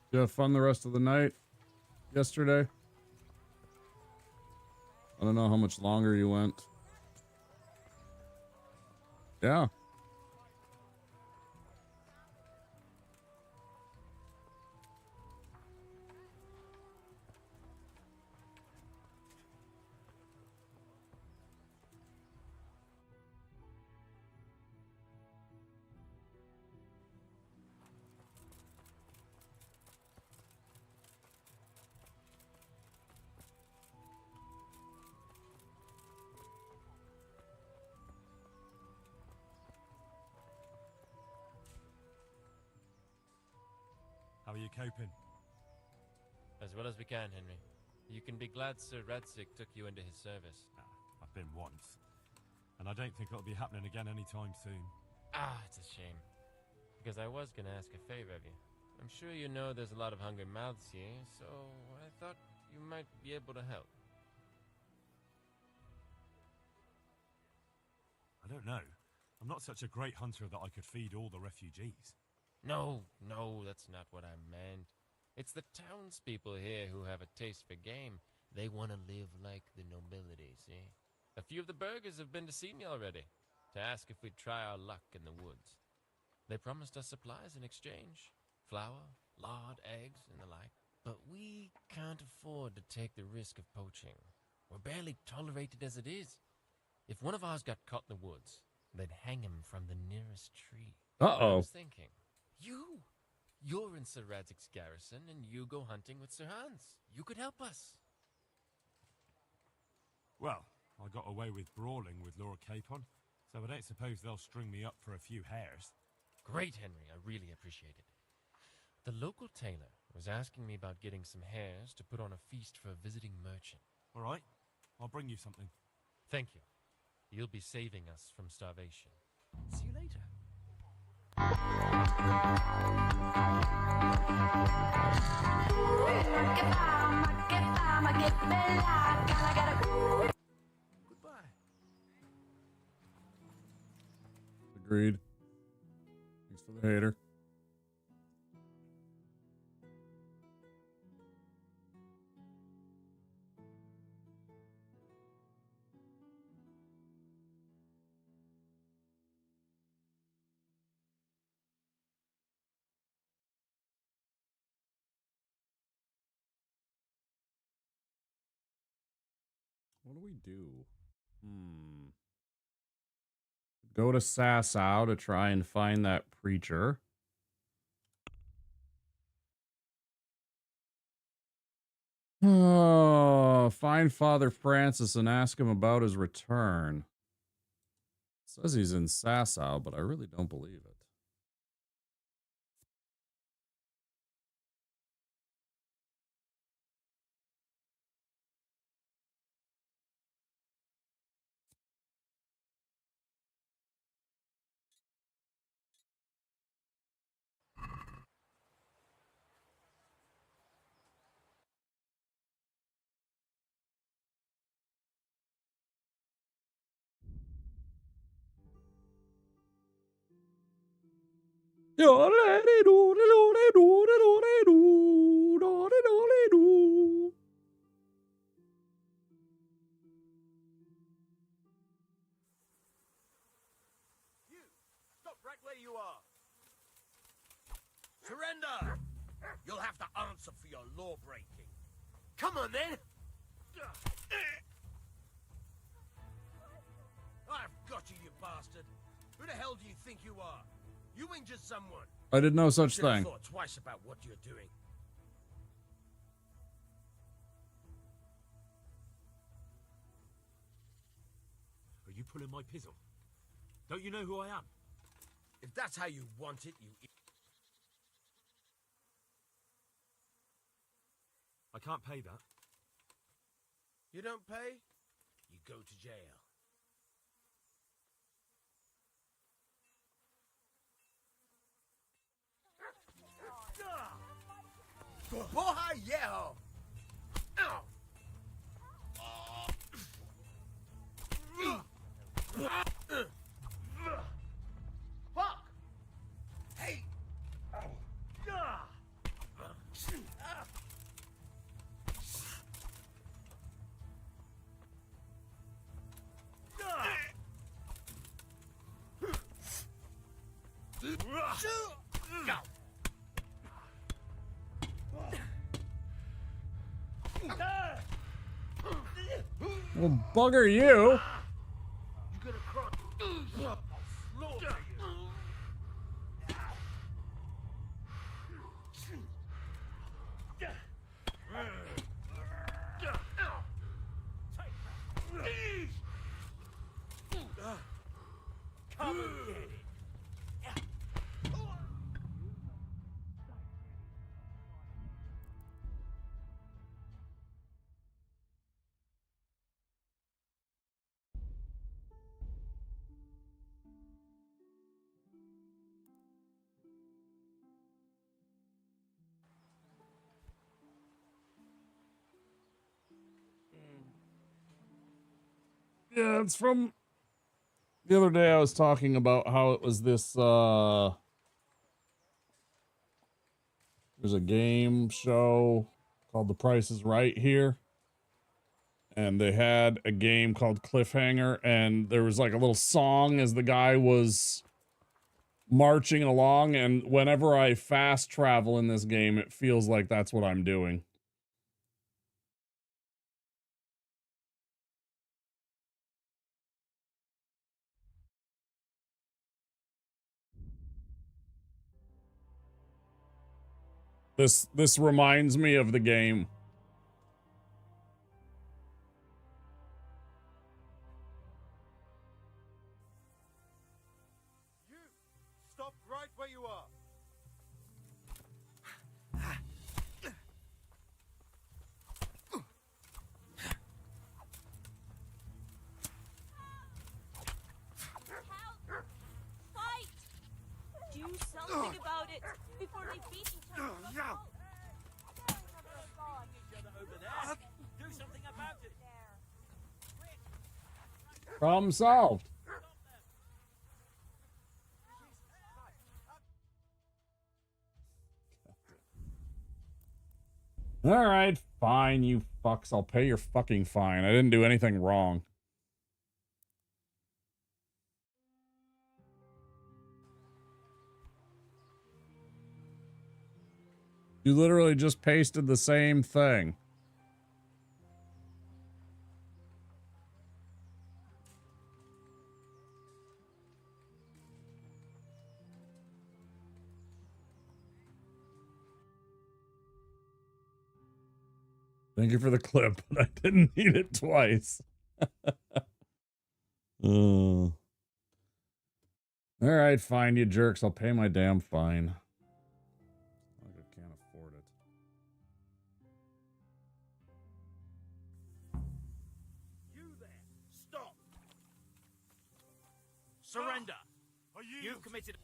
Did you have fun the rest of the night yesterday? I don't know how much longer you went. Yeah. How are you coping? As well as we can, Henry. You can be glad Sir Radzik took you into his service. I've been once. And I don't think it'll be happening again anytime soon. Ah, it's a shame. Because I was going to ask a favor of you. I'm sure you know there's a lot of hungry mouths here, so I thought you might be able to help. I don't know. I'm not such a great hunter that I could feed all the refugees. No, that's not what I meant. It's the townspeople here who have a taste for game. They want to live like the nobility, see? A few of the burghers have been to see me already, to ask if we'd try our luck in the woods. They promised us supplies in exchange. Flour, lard, eggs, and the like. But we can't afford to take the risk of poaching. We're barely tolerated as it is. If one of ours got caught in the woods, they'd hang him from the nearest tree. Uh-oh. I was thinking, you're in Sir Radzik's garrison, and you go hunting with Sir Hans. You could help us. Well, I got away with brawling with Lord Capon, so I don't suppose they'll string me up for a few hares. Great, Henry. I really appreciate it. The local tailor was asking me about getting some hares to put on a feast for a visiting merchant. All right, I'll bring you something. Thank you. You'll be saving us from starvation. See you later. Goodbye. Agreed. Thanks for the hater. What do we do? Go to Sasau to try and find that preacher. Oh, find Father Francis and ask him about his return. It says he's in Sasau, but I really don't believe it. You! Stop right where you are! Surrender! You'll have to answer for your law breaking. Come on, then! I've got you, you bastard! Who the hell do you think you are? You ain't just someone. I did no such Should've thing. thought twice about what you're doing. Are you pulling my pizzle? Don't you know who I am? If that's how you want it, you... I can't pay that. You don't pay, you go to jail. Boy, yeah! Ow! Fuck! Hey! Well, bugger you. Come and get it. Yeah, it's from the other day. I was talking about how it was this, there's a game show called The Price is Right here. And they had a game called Cliffhanger, and there was like a little song as the guy was marching along, and whenever I fast travel in this game, it feels like that's what I'm doing. This reminds me of the game. Stop right where you are. Fight! Do something about it before they beat each other. Do something about it. Problem solved. All right, fine, you fucks. I'll pay your fucking fine. I didn't do anything wrong. You literally just pasted the same thing. Thank you for the clip, but I didn't need it twice. All right, fine, you jerks. I'll pay my damn fine. I can't afford it. You there! Stop! Surrender! You've committed.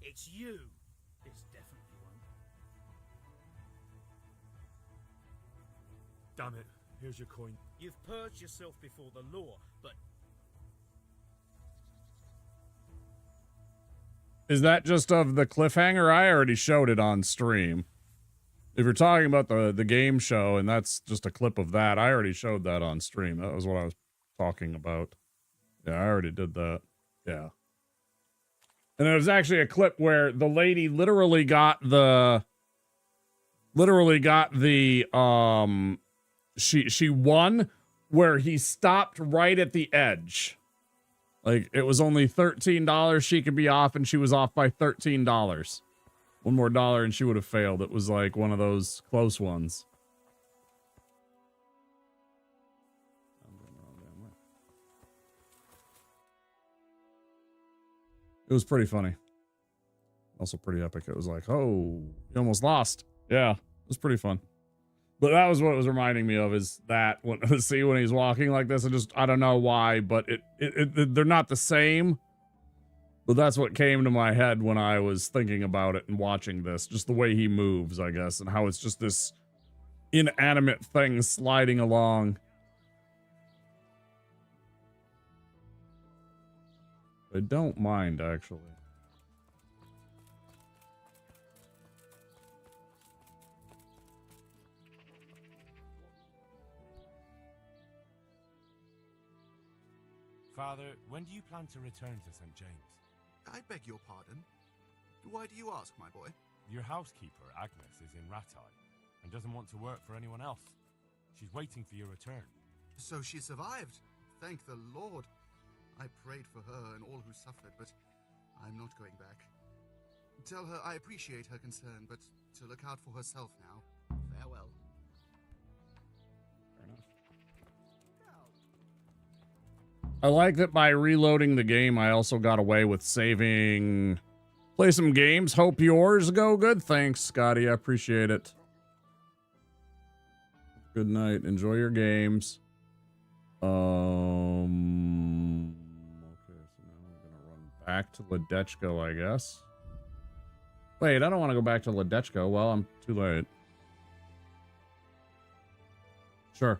It's you. It's definitely one. Damn it. Here's your coin. You've purged yourself before the law, but Is that just of the cliffhanger? I already showed it on stream. If you're talking about the game show, and that's just a clip of that, I already showed that on stream. That was what I was talking about. Yeah, I already did that. Yeah. And it was actually a clip where the lady literally got the she won where he stopped right at the edge. Like, it was only $13 she could be off, and she was off by $13. One more dollar and she would have failed. It was like one of those close ones. It was pretty funny. Also pretty epic. It was like, oh, you almost lost. Yeah, it was pretty fun. But that was what it was reminding me of, is that when see when he's walking like this, I don't know why, but they're not the same. But that's what came to my head when I was thinking about it and watching this. Just the way he moves, I guess, and how it's just this inanimate thing sliding along. I don't mind, actually. Father, when do you plan to return to St. James? I beg your pardon. Why do you ask, my boy? Your housekeeper, Agnes, is in Rattay and doesn't want to work for anyone else. She's waiting for your return. So she survived. Thank the Lord. I prayed for her and all who suffered, but I'm not going back. Tell her I appreciate her concern, but to look out for herself now. Farewell. I like that by reloading the game, I also got away with saving. Play some games. Hope yours go good. Thanks, Scotty. I appreciate it. Good night. Enjoy your games. Okay, so now we're gonna run back to Ledechko, I guess. Wait, I don't want to go back to Ledechko. Well, I'm too late. Sure.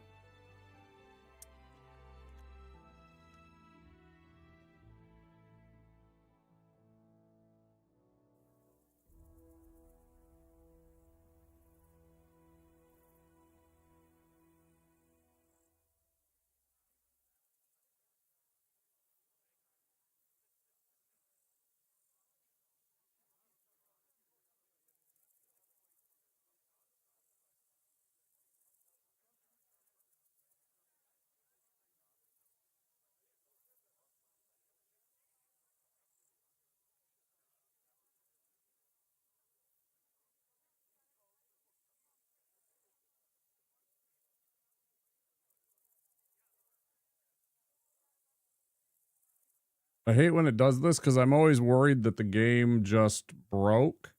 I hate when it does this because I'm always worried that the game just broke.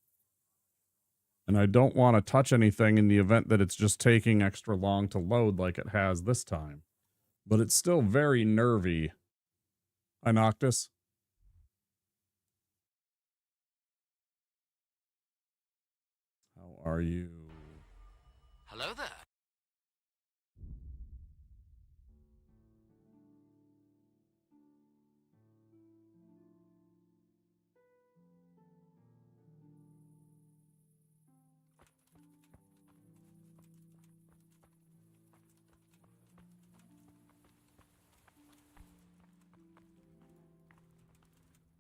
And I don't want to touch anything in the event that it's just taking extra long to load like it has this time. But it's still very nervy. Hi, Noctis. How are you? Hello there.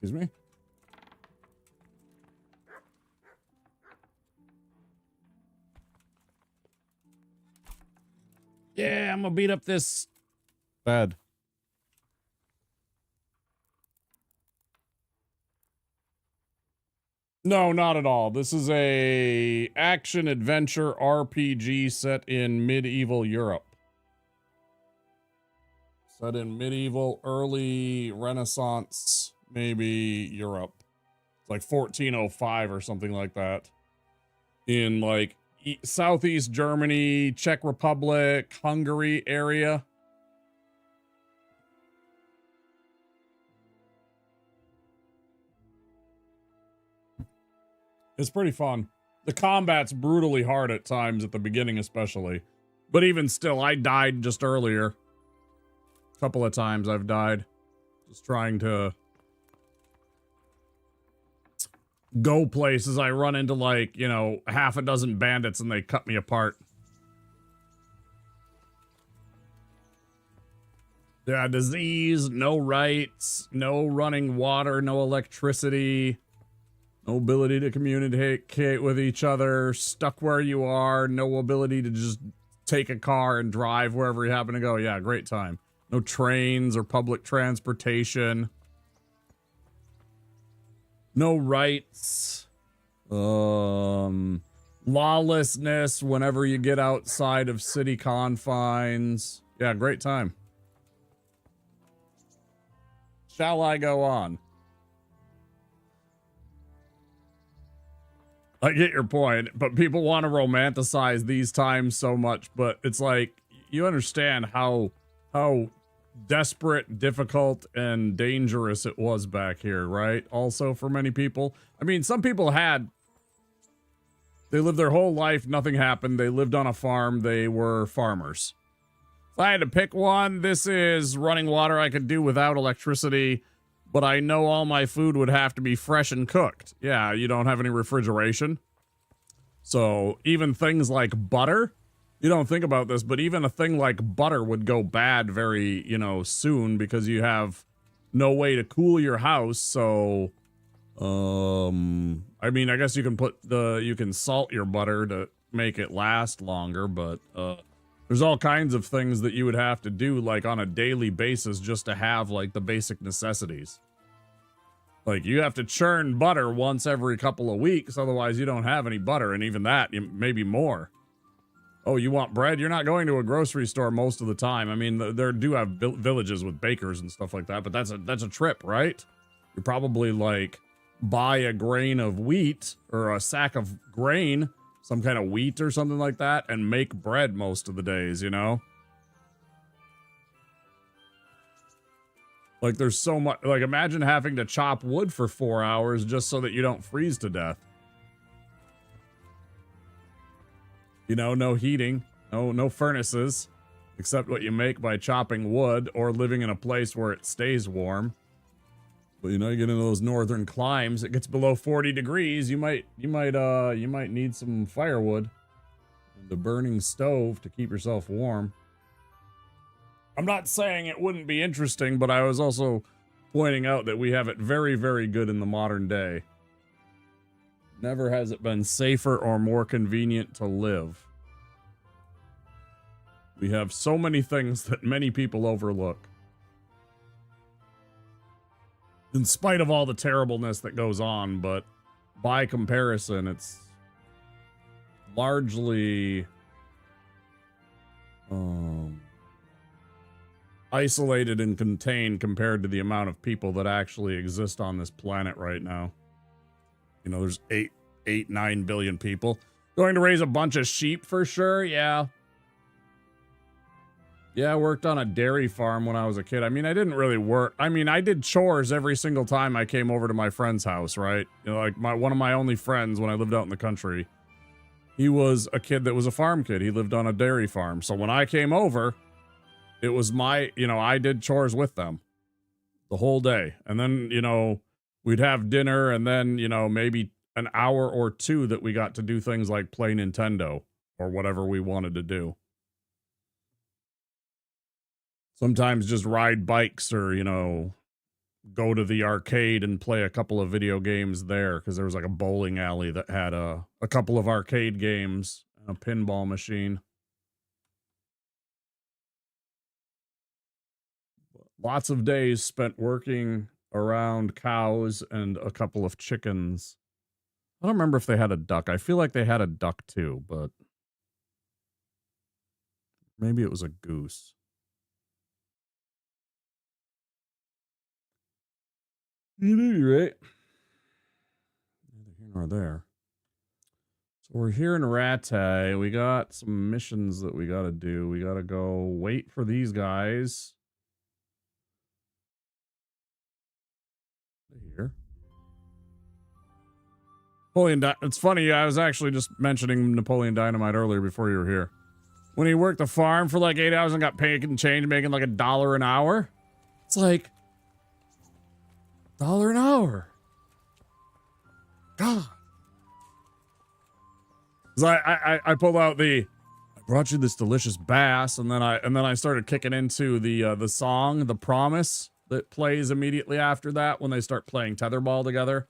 Excuse me? Yeah, I'm gonna beat up this bed. No, not at all. This is a action adventure RPG set in medieval Europe. Set in medieval, early Renaissance, maybe Europe. It's like 1405 or something like that. In like Southeast Germany, Czech Republic, Hungary area. It's pretty fun. The combat's brutally hard at times, at the beginning especially. But even still, I died just earlier. A couple of times I've died. Just trying to go places. I run into like, you know, half a dozen bandits and they cut me apart. Yeah, disease, no rights, no running water, no electricity. No ability to communicate with each other, stuck where you are, no ability to just take a car and drive wherever you happen to go. Yeah, great time. No trains or public transportation. No rights. Lawlessness whenever you get outside of city confines. Yeah, great time. Shall I go on? I get your point, but people want to romanticize these times so much, but it's like, you understand how desperate, difficult, and dangerous it was back here, right? Also for many people. I mean, some people they lived their whole life, nothing happened, they lived on a farm, they were farmers. If I had to pick one, this is running water I could do without electricity, but I know all my food would have to be fresh and cooked. Yeah, you don't have any refrigeration. So even things like butter, you don't think about this, but even a thing like butter would go bad very, you know, soon because you have no way to cool your house. So, I mean, I guess you can salt your butter to make it last longer, but, there's all kinds of things that you would have to do like on a daily basis just to have like the basic necessities. Like you have to churn butter once every couple of weeks, otherwise you don't have any butter, and even that, maybe more. Oh, you want bread? You're not going to a grocery store most of the time. I mean, there do have villages with bakers and stuff like that, but that's a trip, right? You probably like buy a grain of wheat or a sack of grain, some kind of wheat or something like that, and make bread most of the days, you know? Like, there's so much, like, imagine having to chop wood for 4 hours just so that you don't freeze to death. You know, no heating, no furnaces, except what you make by chopping wood or living in a place where it stays warm. But you know, you get into those northern climes, it gets below 40 degrees. You might need some firewood and the burning stove to keep yourself warm. I'm not saying it wouldn't be interesting, but I was also pointing out that we have it very, very good in the modern day. Never has it been safer or more convenient to live. We have so many things that many people overlook. In spite of all the terribleness that goes on, but by comparison, it's largely isolated and contained compared to the amount of people that actually exist on this planet right now. You know, there's 9 billion people. Going to raise a bunch of sheep for sure, yeah. Yeah, I worked on a dairy farm when I was a kid. I mean, I didn't really work. I mean, I did chores every single time I came over to my friend's house, right? You know, like one of my only friends when I lived out in the country, he was a kid that was a farm kid. He lived on a dairy farm. So when I came over, it was I did chores with them the whole day. And then, we'd have dinner and then, maybe an hour or two that we got to do things like play Nintendo or whatever we wanted to do. Sometimes just ride bikes or, go to the arcade and play a couple of video games there because there was like a bowling alley that had a couple of arcade games and a pinball machine. Lots of days spent working around cows and a couple of chickens. I don't remember if they had a duck. I feel like they had a duck too, but maybe it was a goose. At any rate, neither here nor there. So we're here in Rattay. We got some missions that we got to do. We got to go wait for these guys. Here. It's funny, I was actually just mentioning Napoleon Dynamite earlier before you were here. When he worked the farm for like 8 hours and got paid and change, making like $1 an hour. It's like $1 an hour. God. I pulled out I brought you this delicious bass, and then I started kicking into the song, The Promise, that plays immediately after that when they start playing tetherball together.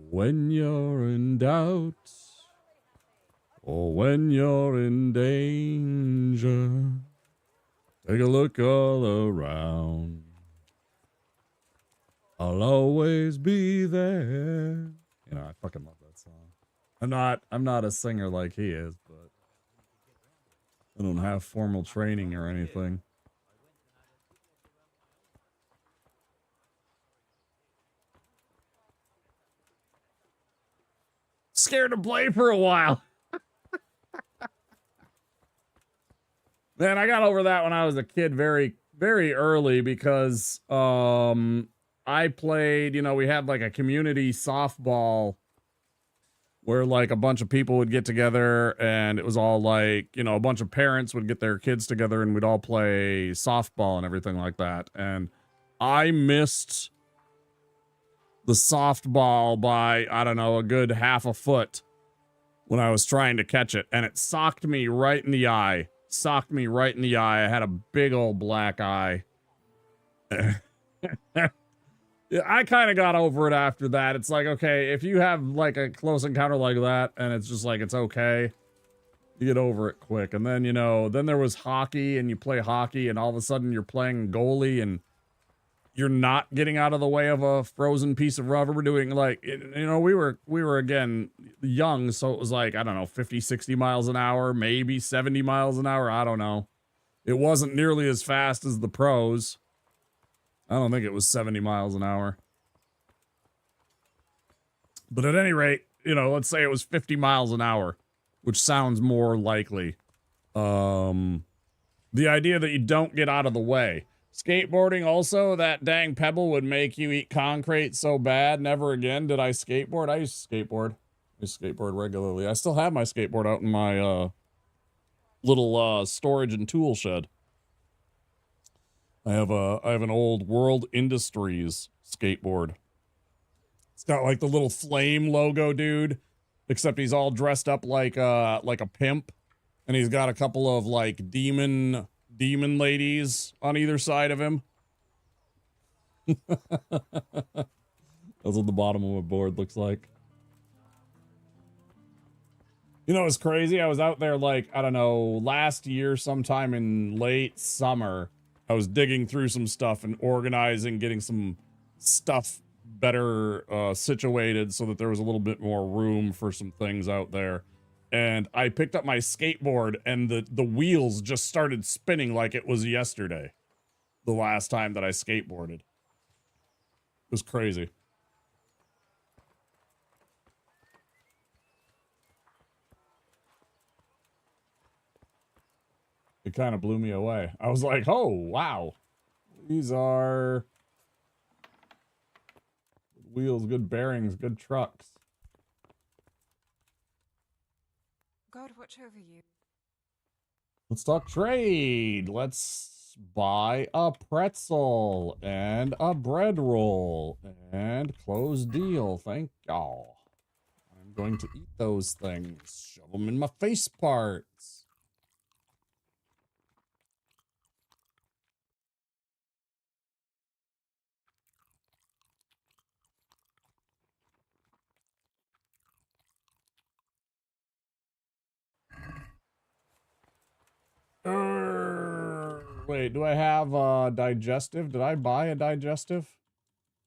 When you're in doubt, or when you're in danger, take a look all around. I'll always be there. I fucking love that song. I'm not a singer like he is, but I don't have formal training or anything. Scared to play for a while. Man, I got over that when I was a kid very, very early because I played, we had like a community softball where like a bunch of people would get together and it was all like, a bunch of parents would get their kids together and we'd all play softball and everything like that. And I missed the softball by, I don't know, a good half a foot when I was trying to catch it. And it socked me right in the eye. I had a big old black eye. Yeah, I kind of got over it after that. It's like, okay, if you have like a close encounter like that and it's just like, it's okay, you get over it quick. And then, then there was hockey and you play hockey and all of a sudden you're playing goalie and you're not getting out of the way of a frozen piece of rubber. We're doing like, we were again young. So it was like, I don't know, 50, 60 miles an hour, maybe 70 miles an hour. I don't know. It wasn't nearly as fast as the pros. I don't think it was 70 miles an hour. But at any rate, let's say it was 50 miles an hour, which sounds more likely. The idea that you don't get out of the way. Skateboarding also, that dang pebble would make you eat concrete so bad. Never again did I skateboard. I used to skateboard. Regularly. I still have my skateboard out in my little storage and tool shed. I have an old World Industries skateboard. It's got like the little flame logo, dude. Except he's all dressed up like a pimp, and he's got a couple of like demon ladies on either side of him. That's what the bottom of my board looks like. It's crazy. I was out there like, I don't know, last year sometime in late summer. I was digging through some stuff and organizing, getting some stuff better situated so that there was a little bit more room for some things out there. and I picked up my skateboard and the wheels just started spinning like it was yesterday. The last time that I skateboarded. It was crazy. It kind of blew me away. I was like, oh, wow. These are good wheels, good bearings, good trucks. God watch over you. Let's talk trade. Let's buy a pretzel and a bread roll and close deal. Thank y'all. I'm going to eat those things. Shove them in my face parts. Wait, do I have a digestive? Did I buy a digestive?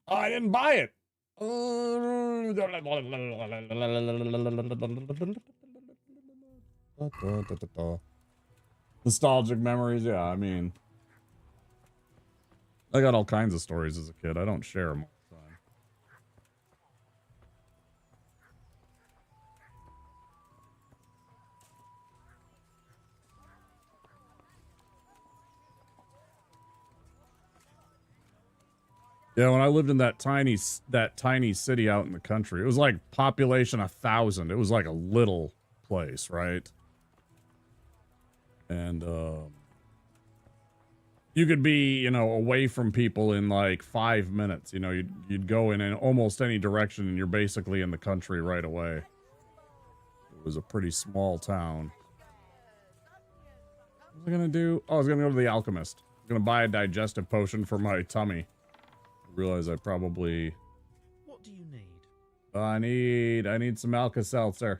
Oh, I didn't buy it. Nostalgic memories. Yeah, I mean, I got all kinds of stories as a kid. I don't share them all the time. Yeah, when I lived in that tiny city out in the country, it was like population 1,000. It was like a little place, right? And you could be, you know, away from people in like 5 minutes. You know, you'd go in almost any direction, and you're basically in the country right away. It was a pretty small town. What was I gonna do? Oh, I was gonna go to the alchemist. I was gonna buy a digestive potion for my tummy. Realize I probably. What do you need? I need some Alka-Seltzer.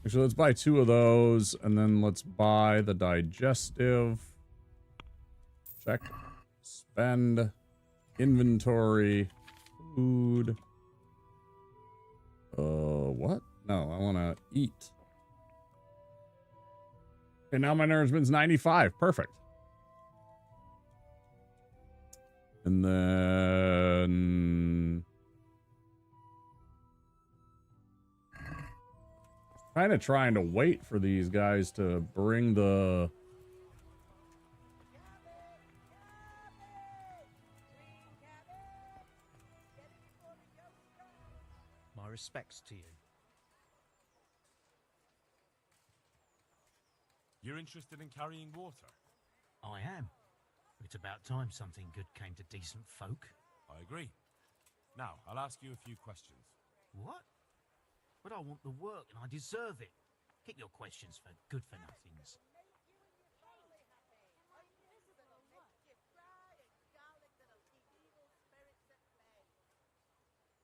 Actually, let's buy 2 of those, and then let's buy the digestive. Check. Spend. Inventory. Food. What? No, I want to eat. Okay, now my nourishment's 95. Perfect. And then... kind of trying to wait for these guys to bring the... My respects to you. You're interested in carrying water? I am. It's about time something good came to decent folk. I agree. Now, I'll ask you a few questions. What? But I want the work and I deserve it. Keep your questions for good-for-nothings.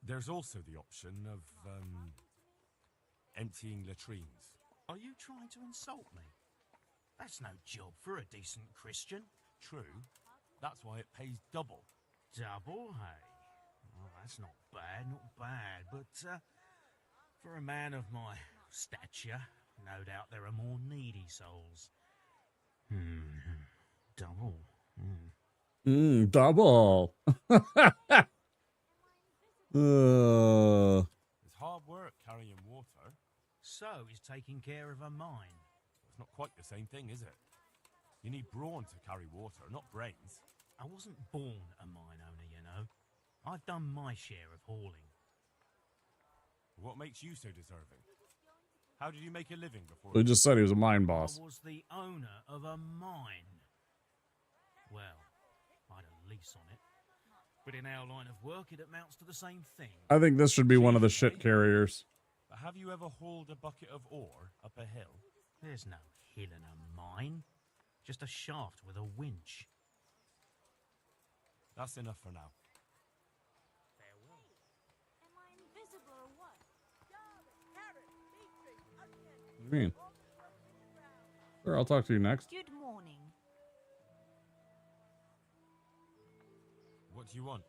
There's also the option of, emptying latrines. Are you trying to insult me? That's no job for a decent Christian. True. That's why it pays double. Double, hey? Well, that's not bad, but, for a man of my stature, no doubt there are more needy souls. Double. Double. It's hard work carrying water. So is taking care of a mine. It's not quite the same thing, is it? You need brawn to carry water, not brains. I wasn't born a mine owner, you know. I've done my share of hauling. What makes you so deserving? How did you make a living before? He just said he was a mine boss. I was the owner of a mine. Well, I had a lease on it. But in our line of work, it amounts to the same thing. I think this should be one of the shit carriers. But have you ever hauled a bucket of ore up a hill? There's no hill in a mine. Just a shaft with a winch. That's enough for now. Farewell. Am I invisible or what? What do you mean? Sure, I'll talk to you next. Good morning. What do you want?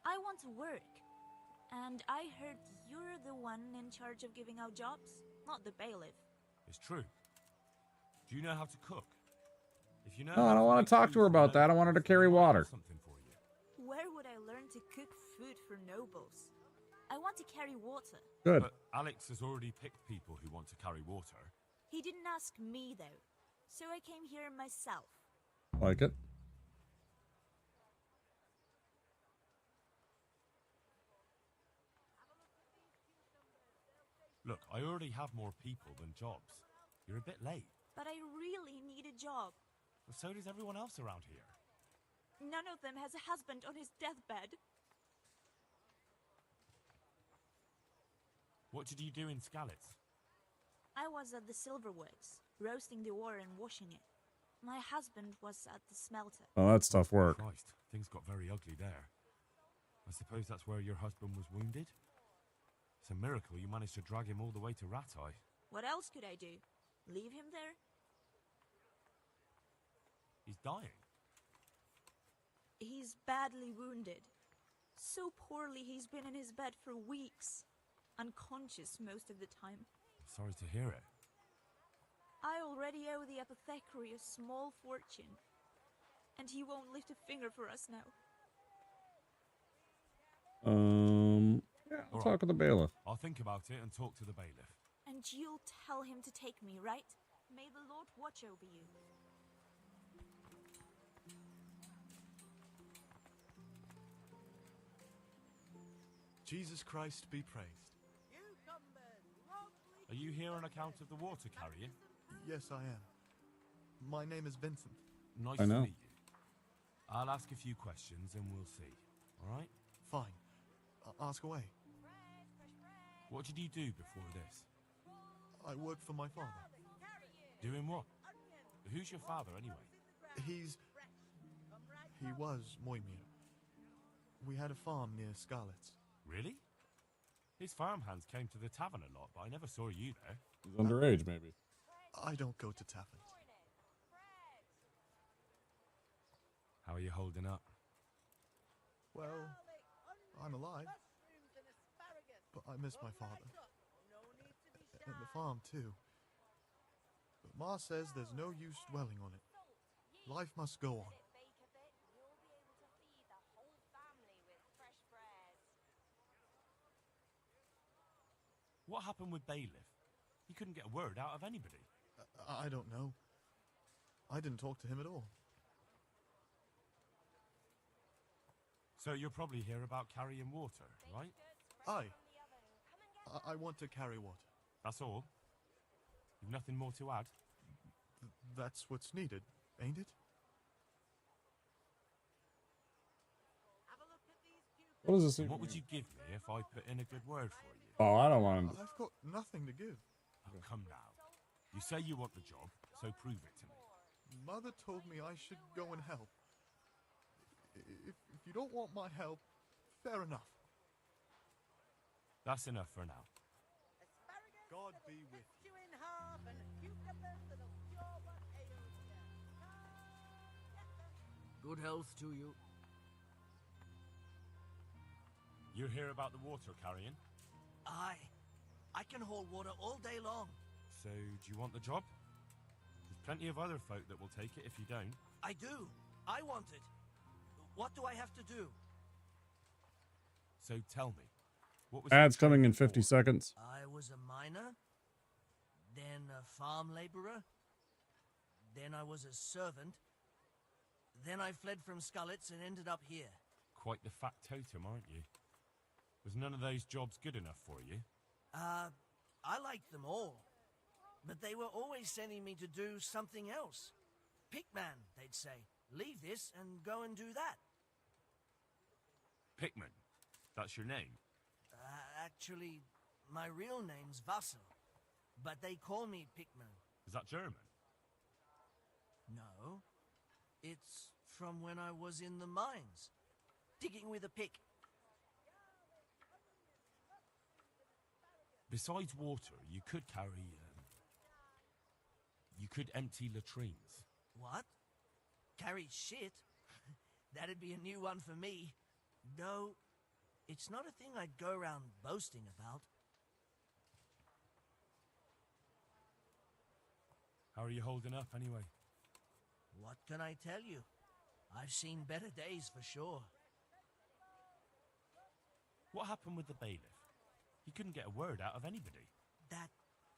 I want to work. And I heard you're the one in charge of giving out jobs, not the bailiff. It's true. Do you know how to cook? If you know No, how I don't want make to talk food to her for about that. I want her to carry water. something for you. Where would I learn to cook food for nobles? I want to carry water. Good. But Alex has already picked people who want to carry water. He didn't ask me, though. So I came here myself. Like it. Look, I already have more people than jobs. You're a bit late. But I really need a job. Well, so does everyone else around here. None of them has a husband on his deathbed. What did you do in Skalitz? I was at the silverworks, roasting the ore and washing it. My husband was at the smelter. Oh, that's tough work. Christ, things got very ugly there. I suppose that's where your husband was wounded? It's a miracle you managed to drag him all the way to Ratai. What else could I do? Leave him there? He's dying. He's badly wounded. So poorly he's been in his bed for weeks. Unconscious most of the time. Sorry to hear it. I already owe the apothecary a small fortune. And he won't lift a finger for us now. Yeah, I'll All talk right. with the bailiff. I'll think about it and talk to the bailiff. And you'll tell him to take me, right? May the Lord watch over you. Jesus Christ be praised. Are you here on account of the water carrying? Yes, I am. My name is Vincent. Nice I to know. meet you. I'll ask a few questions and we'll see. All right? Fine. Ask away. What did you do before this? I work for my father. Doing what? Who's your father, anyway? He was Moimir. We had a farm near Skalitz. Really? His farmhands came to the tavern a lot, but I never saw you there. He's underage, maybe. I don't go to taverns. How are you holding up? Well, I'm alive. But I miss my father. And the farm, too. But Ma says there's no use dwelling on it. Life must go on. What happened with Bailiff? He couldn't get a word out of anybody. I don't know. I didn't talk to him at all. So you're probably here about carrying water, right? I want to carry water. That's all? You've nothing more to add? That's what's needed, ain't it? What does this And even what would mean? you give me if I put in a good word for you? Oh, I don't want to. I've got nothing to give. Oh, come now. You say you want the job, so prove it to me. Mother told me I should go and help. If you don't want my help, fair enough. That's enough for now. God be with you. Good health to you. You're here about the water carrying? Aye. I can hold water all day long. So, do you want the job? There's plenty of other folk that will take it if you don't. I do. I want it. What do I have to do? So tell me, what was Ads your coming in training 50 for? seconds. I was a miner, then a farm laborer, then I was a servant, then I fled from Skalitz and ended up here. Quite the factotum, aren't you? Was none of those jobs good enough for you? I liked them all. But they were always sending me to do something else. Pickman, they'd say. Leave this and go and do that. Pickman. That's your name? Actually, my real name's Vassal. But they call me Pickman. Is that German? No. It's from when I was in the mines. Digging with a pick. Besides water, you could carry... you could empty latrines. What? Carry shit? That'd be a new one for me. No, It's not a thing I'd go around boasting about. How are you holding up, anyway? What can I tell you? I've seen better days for sure. What happened with the bailiff? He couldn't get a word out of anybody. That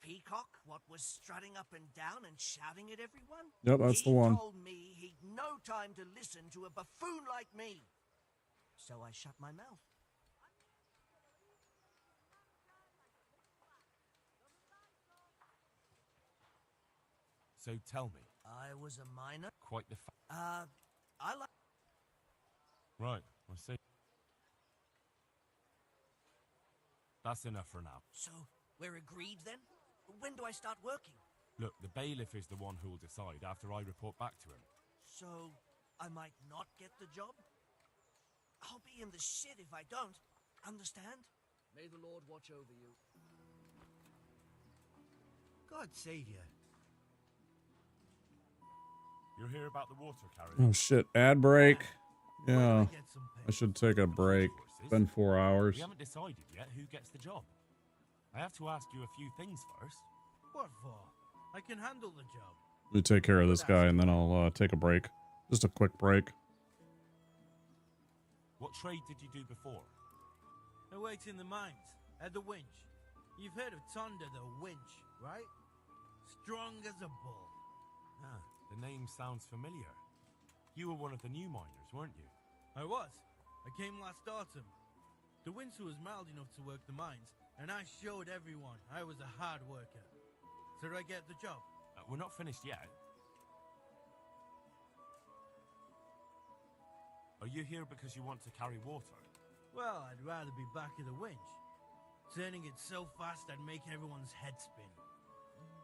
peacock, what was strutting up and down and shouting at everyone? Yep, that's the one. He told me he'd no time to listen to a buffoon like me. So I shut my mouth. So tell me. I was a miner. Quite the I like... Right, I see. That's enough for now. So, we're agreed then? When do I start working? Look, the bailiff is the one who will decide after I report back to him. So, I might not get the job? I'll be in the shit if I don't. Understand? May the Lord watch over you. God save you. You're here about the water carrier? Oh shit, ad break. Yeah, I should take a break. It's been 4 hours. We haven't decided yet who gets the job. I have to ask you a few things first. What for? I can handle the job. Let me take care of this guy and then I'll take a break. Just a quick break. What trade did you do before? I worked in the mines, at the winch. You've heard of Tonda the winch, right? Strong as a bull. Ah, the name sounds familiar. You were one of the new miners, weren't you? I was. I came last autumn. The winter was mild enough to work the mines, and I showed everyone I was a hard worker. So did I get the job? We're not finished yet. Are you here because you want to carry water? Well, I'd rather be back at the winch. Turning it so fast I'd make everyone's head spin.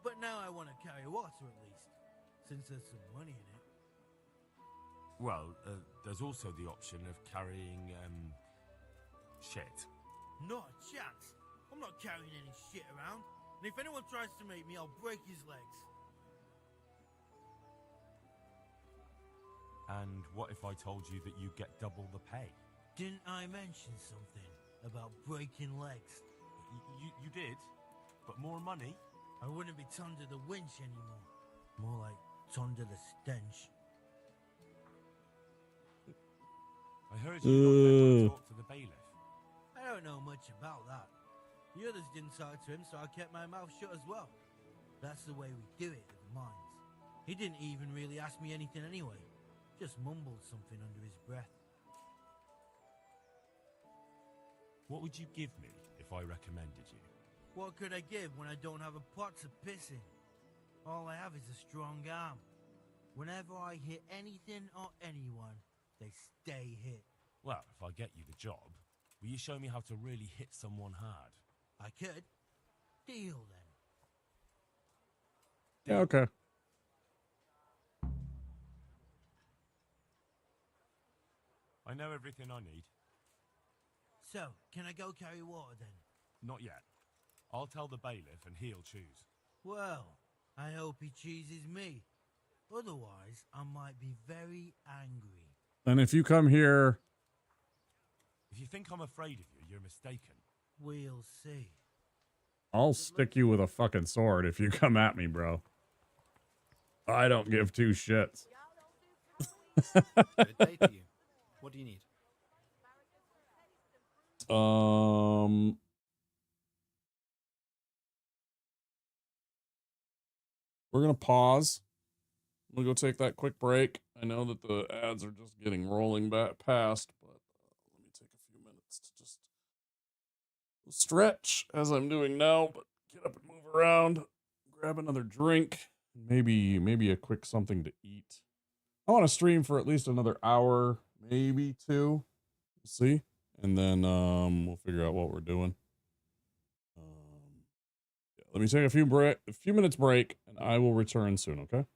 But now I want to carry water at least, since there's some money in it. Well, there's also the option of carrying, shit. Not a chance. I'm not carrying any shit around. And if anyone tries to make me, I'll break his legs. And what if I told you that you get double the pay? Didn't I mention something about breaking legs? You did, but more money? I wouldn't be Tonda the winch anymore. More like Tonda the stench. I heard you not let me talk to the bailiff. I don't know much about that. The others didn't talk to him, so I kept my mouth shut as well. That's the way we do it at the mines. He didn't even really ask me anything anyway. Just mumbled something under his breath. What would you give me if I recommended you? What could I give when I don't have a pot to piss in? All I have is a strong arm. Whenever I hit anything or anyone, they stay hit. Well, if I get you the job, will you show me how to really hit someone hard? I could. Deal then. Yeah, okay. I know everything I need. So, can I go carry water then? Not yet. I'll tell the bailiff and he'll choose. Well, I hope he chooses me. Otherwise, I might be very angry. And if you come here... If you think I'm afraid of you, you're mistaken. We'll see. I'll stick you with a fucking sword if you come at me, bro. I don't give two shits. Good day to you. What do you need? We're gonna pause. We'll go take that quick break. I know that the ads are just getting rolling back past, but let me take a few minutes to just stretch as I'm doing now, but get up and move around, grab another drink, maybe a quick something to eat. I want to stream for at least another hour, maybe two. We'll see. And then we'll figure out what we're doing. Yeah, let me take a few minutes break, and I will return soon, okay?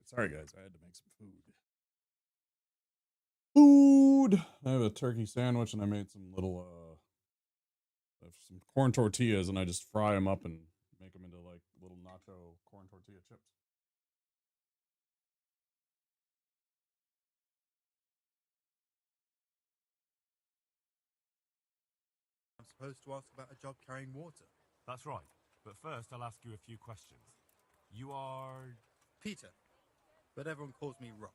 Sorry, guys. I had to make some food. I have a turkey sandwich, and I made some little some corn tortillas, and I just fry them up and make them into like little nacho corn tortilla chips. I'm supposed to ask about a job carrying water. That's right. But first, I'll ask you a few questions. You are... Peter. But everyone calls me Rock.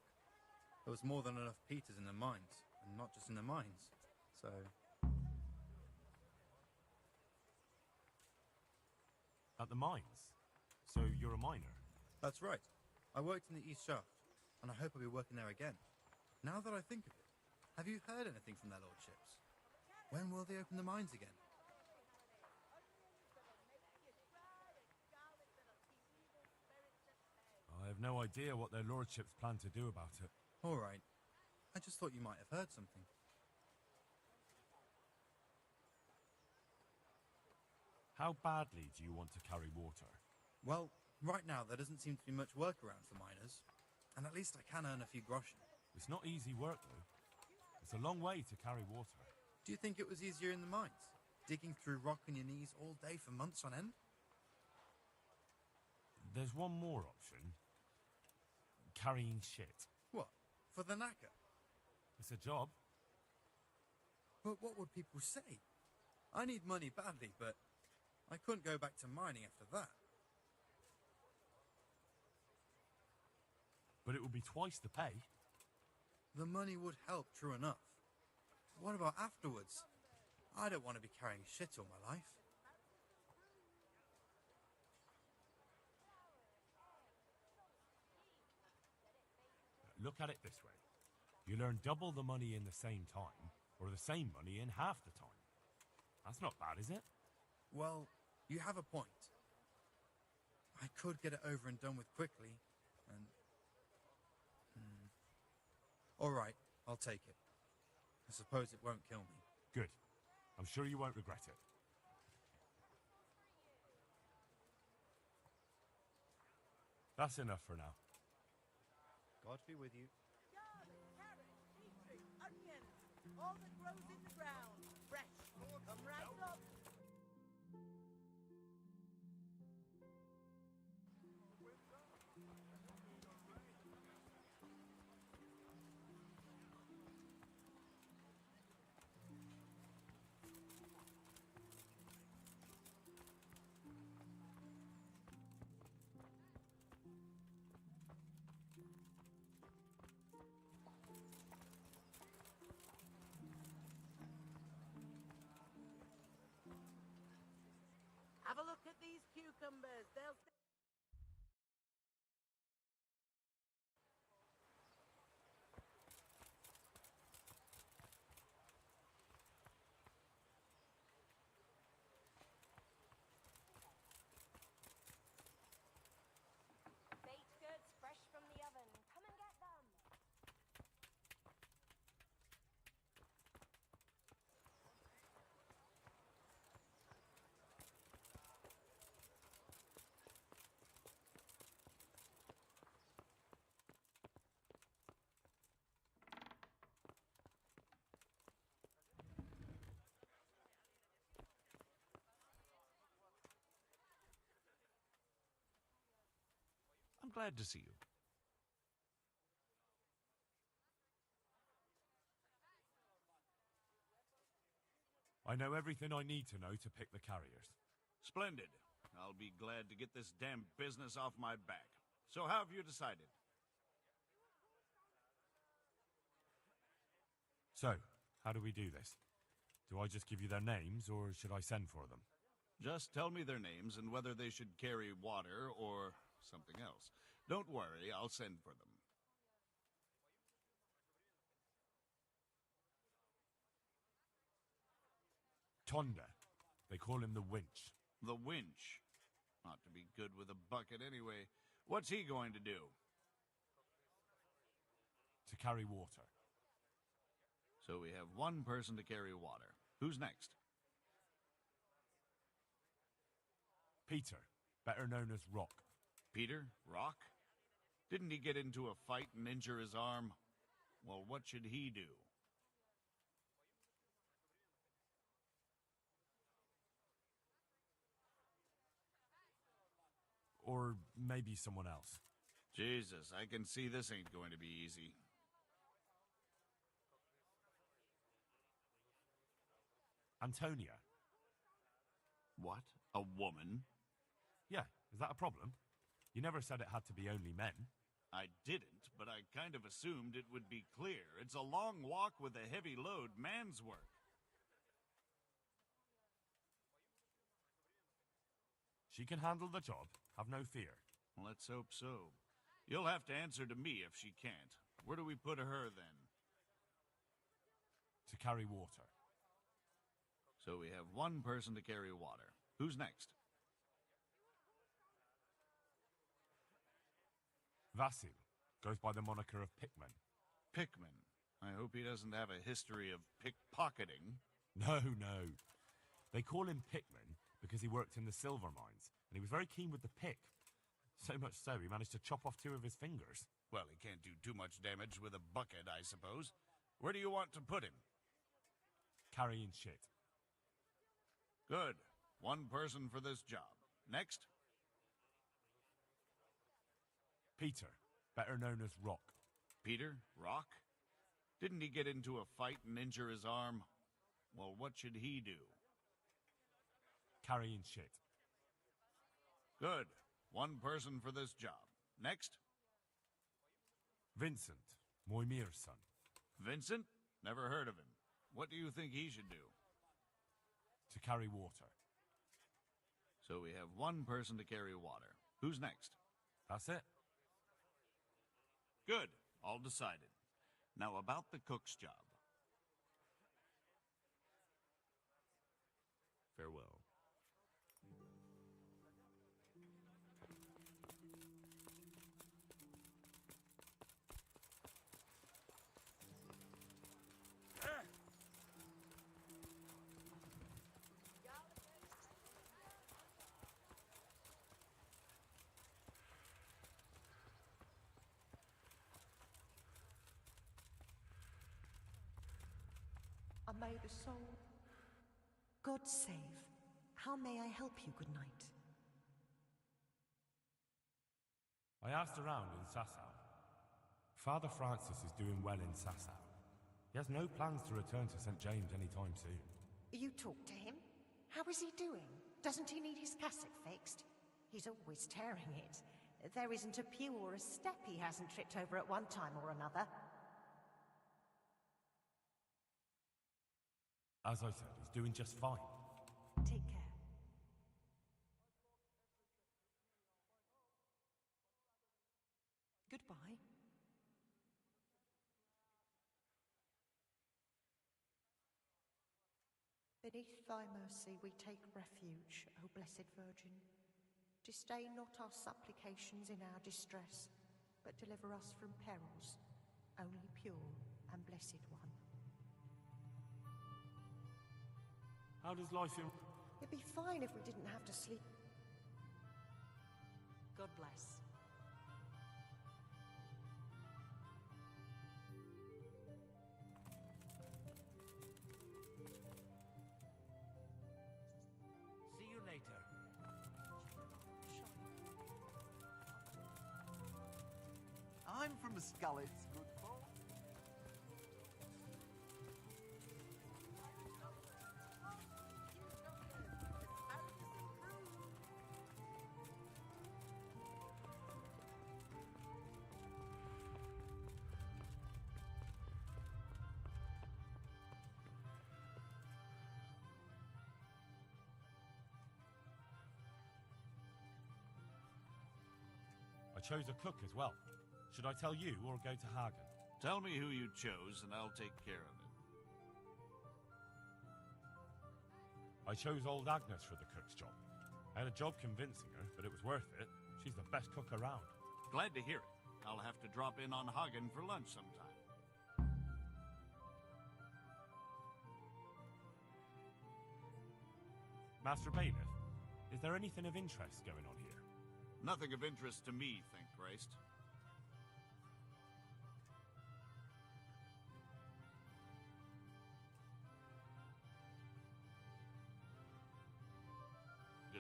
There was more than enough Peters in the mines, and not just in the mines. So... At the mines? So you're a miner? That's right. I worked in the East Shaft, and I hope I'll be working there again. Now that I think of it, have you heard anything from their lordships? When will they open the mines again? I have no idea what their lordships plan to do about it. All right. I just thought you might have heard something. How badly do you want to carry water? Well, right now there doesn't seem to be much work around for miners, and at least I can earn a few groschen. It's not easy work, though. It's a long way to carry water. Do you think it was easier in the mines? Digging through rock on your knees all day for months on end? There's one more option. Carrying shit. What? For the knacker? It's a job. But what would people say? I need money badly, but I couldn't go back to mining after that. But it would be twice the pay. The money would help, true enough. What about afterwards? I don't want to be carrying shit all my life. Look at it this way. You'll earn double the money in the same time, or the same money in half the time. That's not bad, is it? Well, you have a point. I could get it over and done with quickly, and... All right, I'll take it. I suppose it won't kill me. Good. I'm sure you won't regret it. That's enough for now. God be with you. Carrots, beetroot, onion, all that grows in the ground. Fresh, come right up. Have a look at these cucumbers. They'll... Baked goods fresh from the oven. Come and get them. I'm glad to see you. I know everything I need to know to pick the carriers. Splendid. I'll be glad to get this damn business off my back. So how have you decided? So, how do we do this? Do I just give you their names, or should I send for them? Just tell me their names and whether they should carry water or something else. Don't worry, I'll send for them. Tonda. They call him the Winch. The Winch. Ought to be good with a bucket anyway. What's he going to do? To carry water. So we have one person to carry water. Who's next? Peter, better known as Rock. Peter? Rock? Didn't he get into a fight and injure his arm? Well, what should he do? Or maybe someone else. Jesus, I can see this ain't going to be easy. Antonia. What? A woman? Yeah, is that a problem? You never said it had to be only men. I didn't, but I kind of assumed it would be clear. It's a long walk with a heavy load, man's work. She can handle the job, have no fear. Let's hope so. You'll have to answer to me if she can't. Where do we put her, then? To carry water. So we have one person to carry water. Who's next? Vasil goes by the moniker of Pickman. Pickman. I hope he doesn't have a history of pickpocketing. No. They call him Pickman because he worked in the silver mines, and he was very keen with the pick. So much so, he managed to chop off 2 of his fingers. Well, he can't do too much damage with a bucket, I suppose. Where do you want to put him? Carrying shit. Good. One person for this job. Next? Peter, better known as Rock. Peter? Rock? Didn't he get into a fight and injure his arm? Well, what should he do? Carrying shit. Good. One person for this job. Next? Vincent, Moimir's son. Vincent? Never heard of him. What do you think he should do? To carry water. So we have one person to carry water. Who's next? That's it. Good. All decided. Now about the cook's job. Farewell. May the soul... God save. How may I help you, good night? I asked around in Sasau. Father Francis is doing well in Sasau. He has no plans to return to St. James anytime soon. You talked to him? How is he doing? Doesn't he need his cassock fixed? He's always tearing it. There isn't a pew or a step he hasn't tripped over at one time or another. As I said, he's doing just fine. Take care. Goodbye. Beneath thy mercy we take refuge, O Blessed Virgin. Disdain not our supplications in our distress, but deliver us from perils, only pure and blessed one. How does life in... It'd be fine if we didn't have to sleep. God bless. See you later. I'm from the Skullets, good folk. I chose a cook as well. Should I tell you or go to Hagen? Tell me who you chose and I'll take care of it. I chose old Agnes for the cook's job. I had a job convincing her, but it was worth it. She's the best cook around. Glad to hear it. I'll have to drop in on Hagen for lunch sometime. Master Bailiff, is there anything of interest going on here? Nothing of interest to me, thank Christ.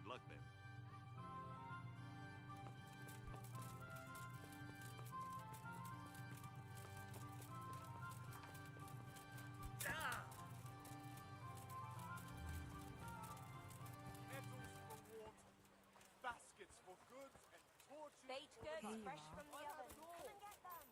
luck then. Kettles for water, baskets for goods, and torches Baked for goods the fresh night. from the I have oven. it all. Come and get them.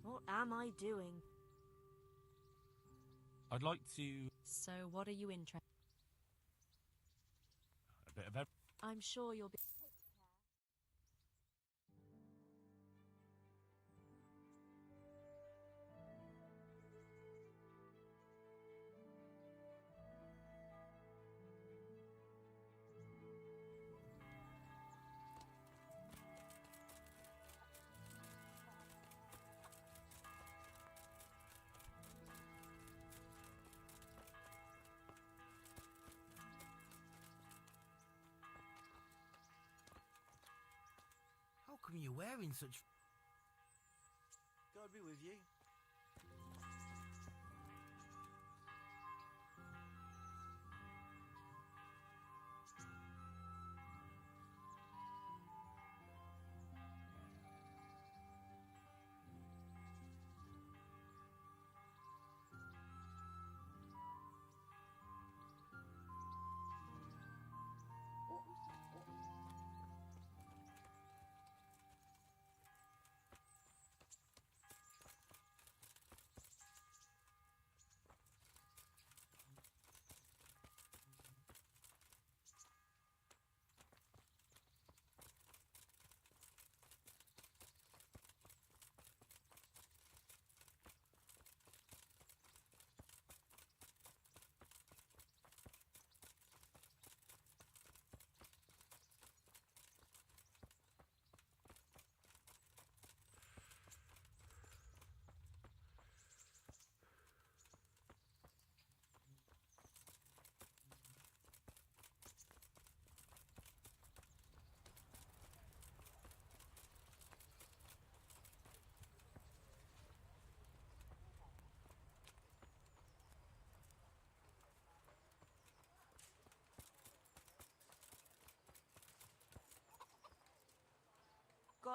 What am I doing? I'd like to... So, what are you interested? A bit of everything. I'm sure you'll be. How come you're wearing such... God be with you.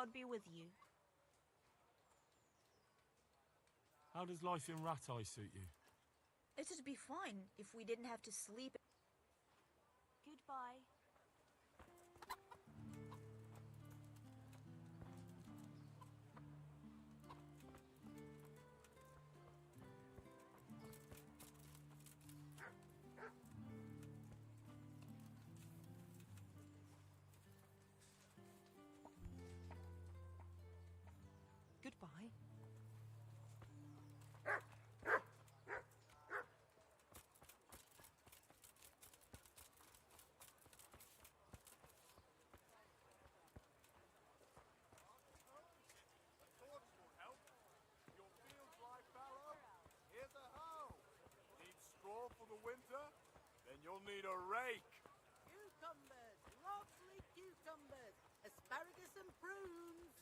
God be with you. How does life in Rat Eye suit you? It'd be fine if we didn't have to sleep. Goodbye. Goodbye. Your fields lie fallow? Here's a hoe. Need straw for the winter? Then you'll need a rake. Cucumbers, lovely cucumbers, asparagus and prunes.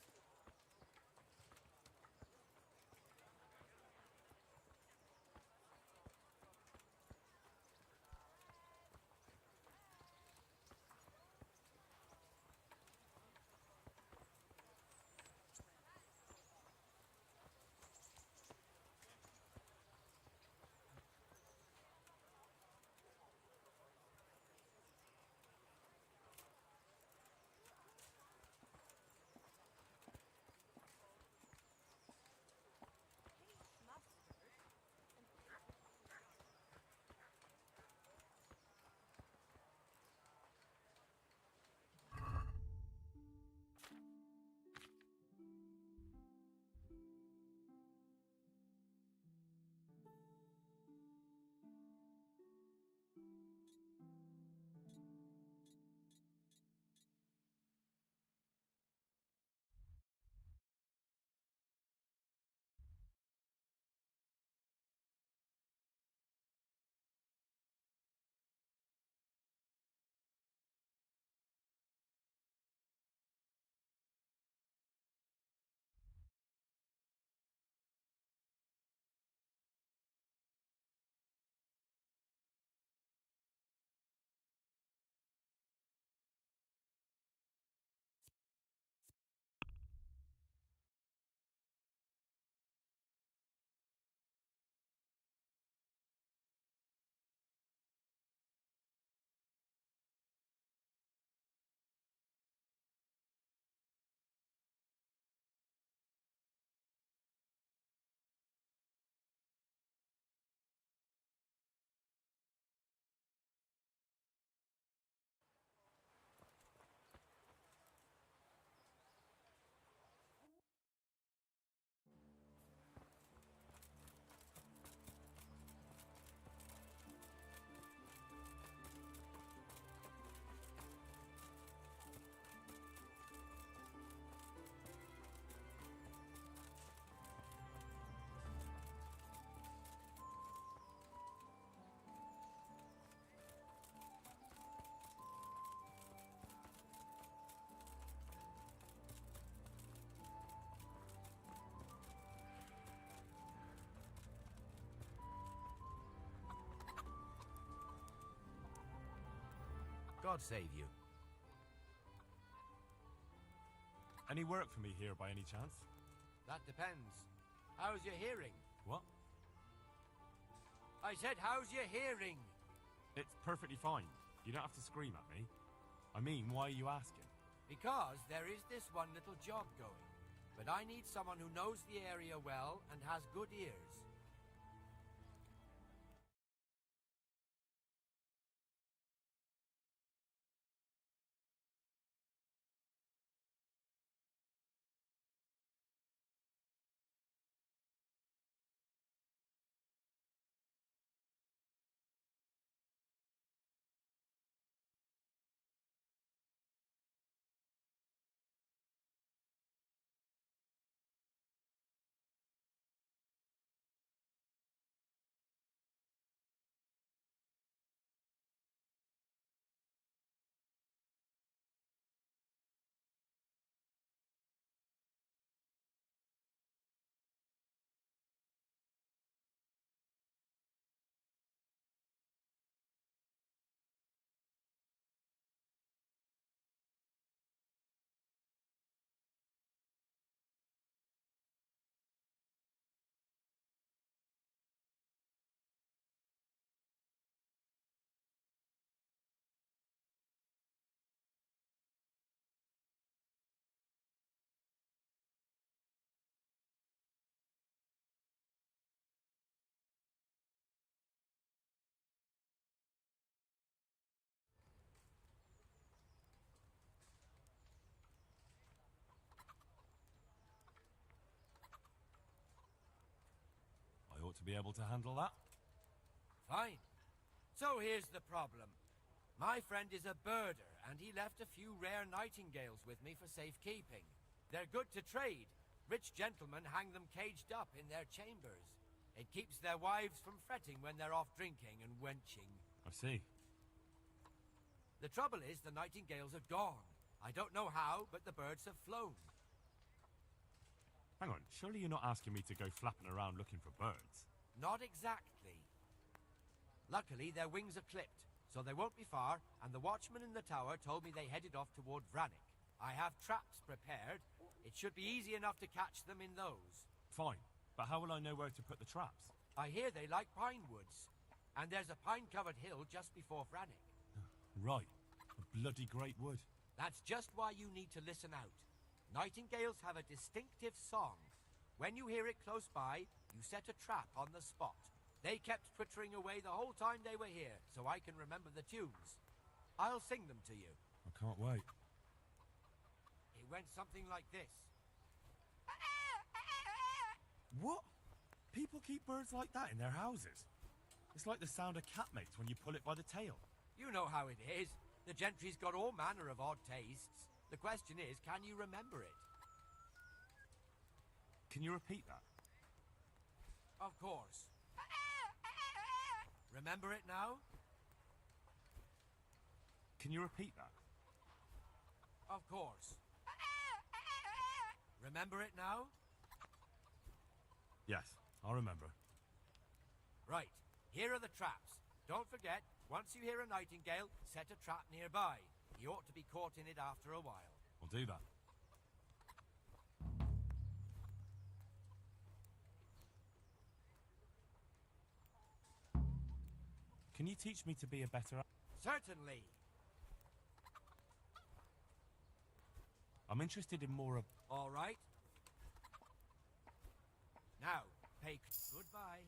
God save you. Any work for me here by any chance? That depends. How's your hearing? What? I said, how's your hearing? It's perfectly fine. You don't have to scream at me. I mean, why are you asking? Because there is this one little job going. But I need someone who knows the area well and has good ears. to be able to handle that? Fine. So here's the problem. My friend is a birder, and he left a few rare nightingales with me for safekeeping. They're good to trade. Rich gentlemen hang them caged up in their chambers. It keeps their wives from fretting when they're off drinking and wenching. I see. The trouble is the nightingales are gone. I don't know how, but the birds have flown. Hang on, surely you're not asking me to go flapping around looking for birds? Not exactly. Luckily, their wings are clipped, so they won't be far, and the watchman in the tower told me they headed off toward Vranik. I have traps prepared. It should be easy enough to catch them in those. Fine, but how will I know where to put the traps? I hear they like pine woods, and there's a pine-covered hill just before Vranik. Right, a bloody great wood. That's just why you need to listen out. Nightingales have a distinctive song. When you hear it close by, you set a trap on the spot. They kept twittering away the whole time they were here, so I can remember the tunes. I'll sing them to you. I can't wait. It went something like this. What? People keep birds like that in their houses? It's like the sound a cat makes when you pull it by the tail. You know how it is. The gentry's got all manner of odd tastes. The question is, can you remember it? Can you repeat that? Of course. Remember it now? Can you repeat that? Of course. Remember it now? Yes, I'll remember. Right, here are the traps. Don't forget, once you hear a nightingale, set a trap nearby. He ought to be caught in it after a while. I'll do that. Can you teach me to be a better... Certainly. I'm interested in more of... All right. Now, pay... Goodbye.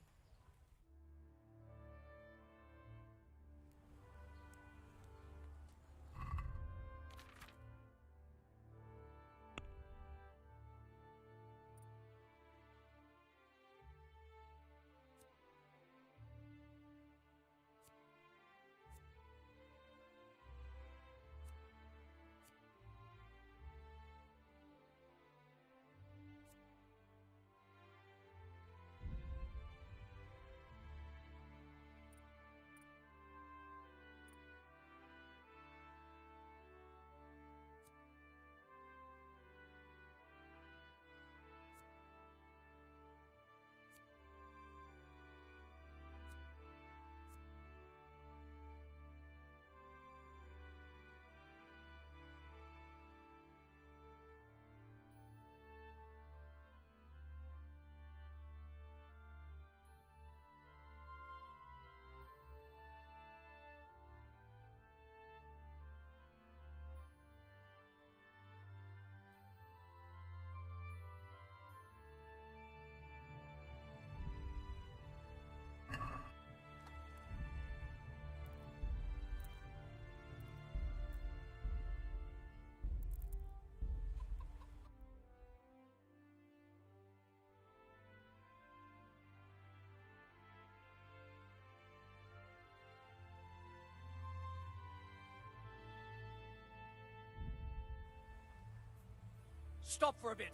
Stop for a bit.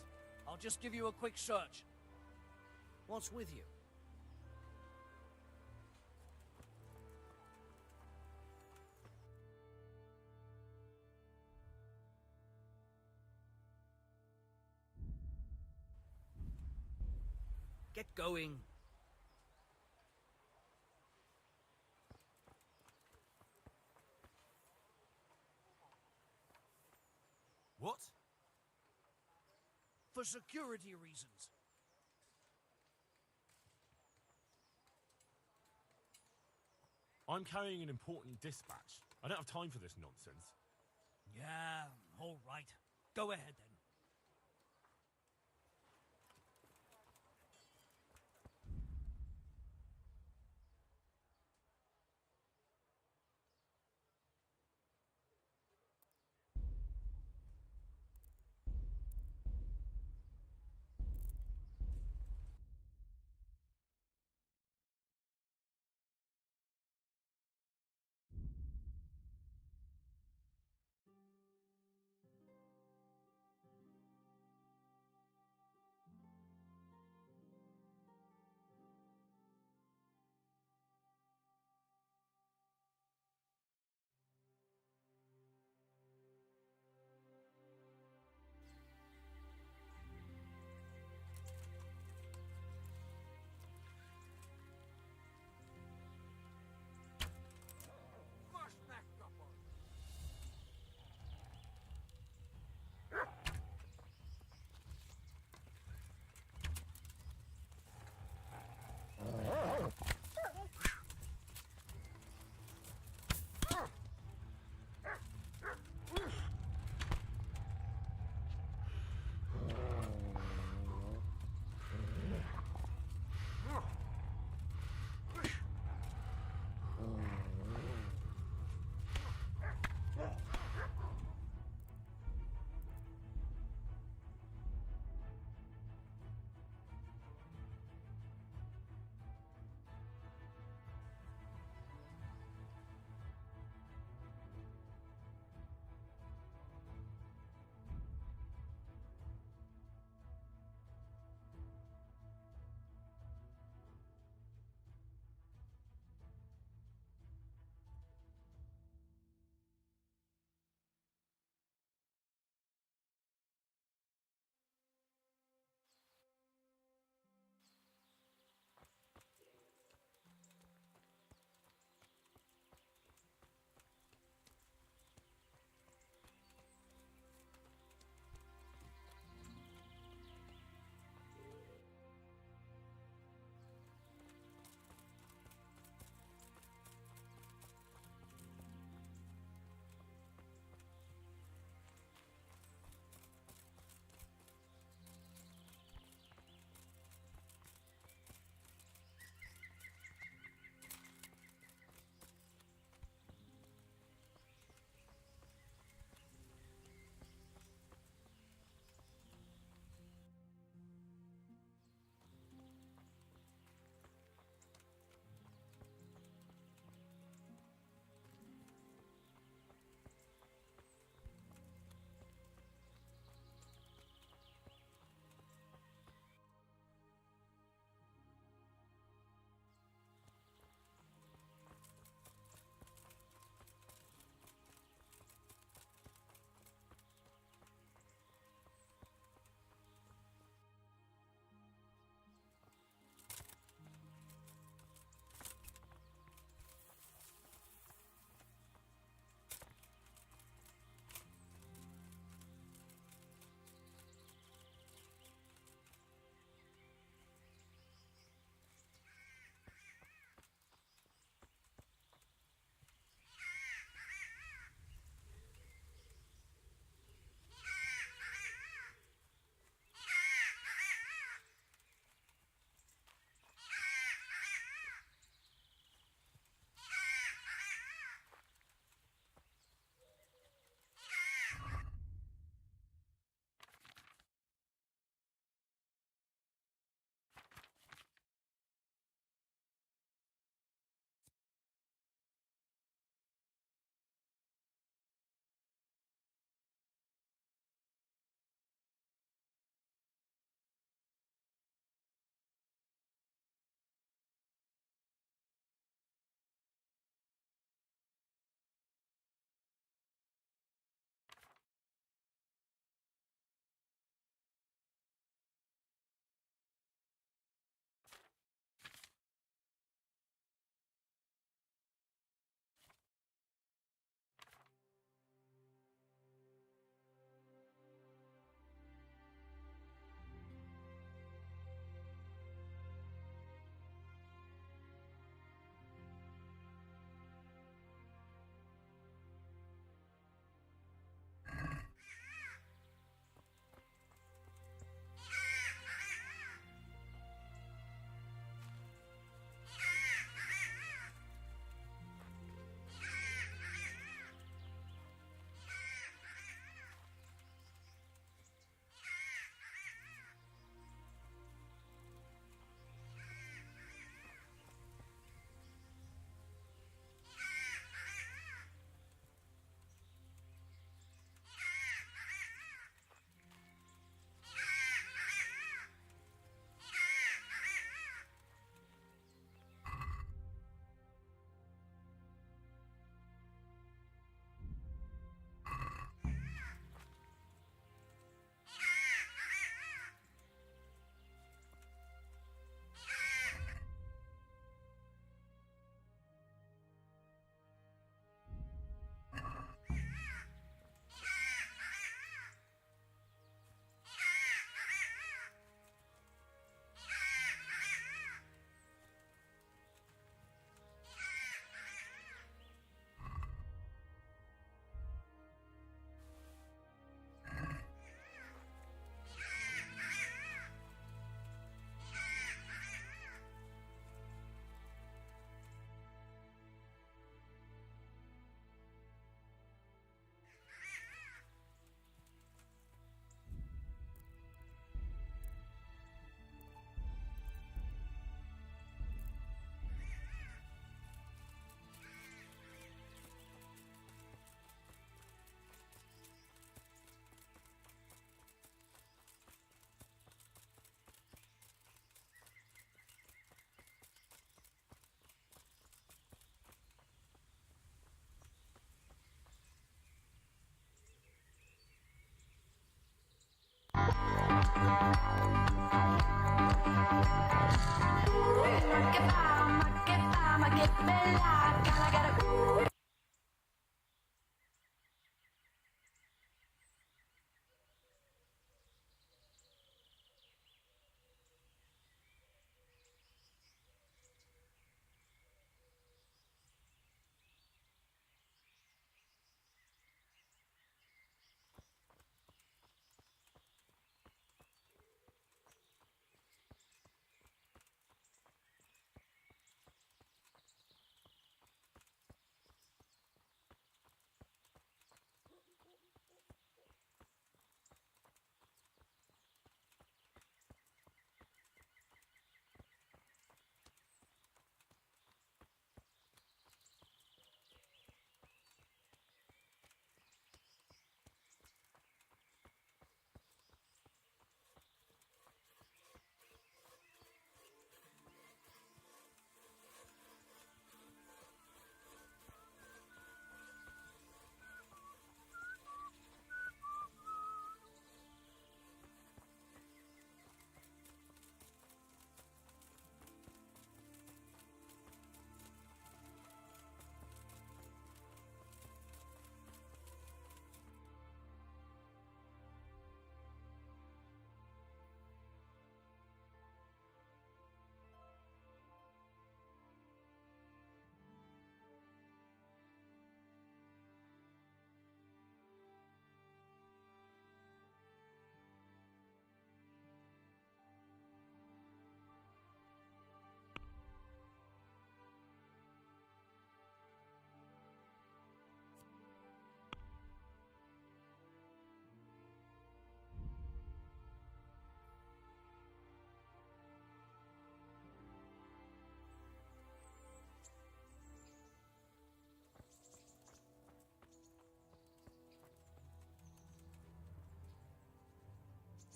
I'll just give you a quick search. What's with you? Get going. What? For security reasons. I'm carrying an important dispatch. I don't have time for this nonsense. Yeah, all right. Go ahead then.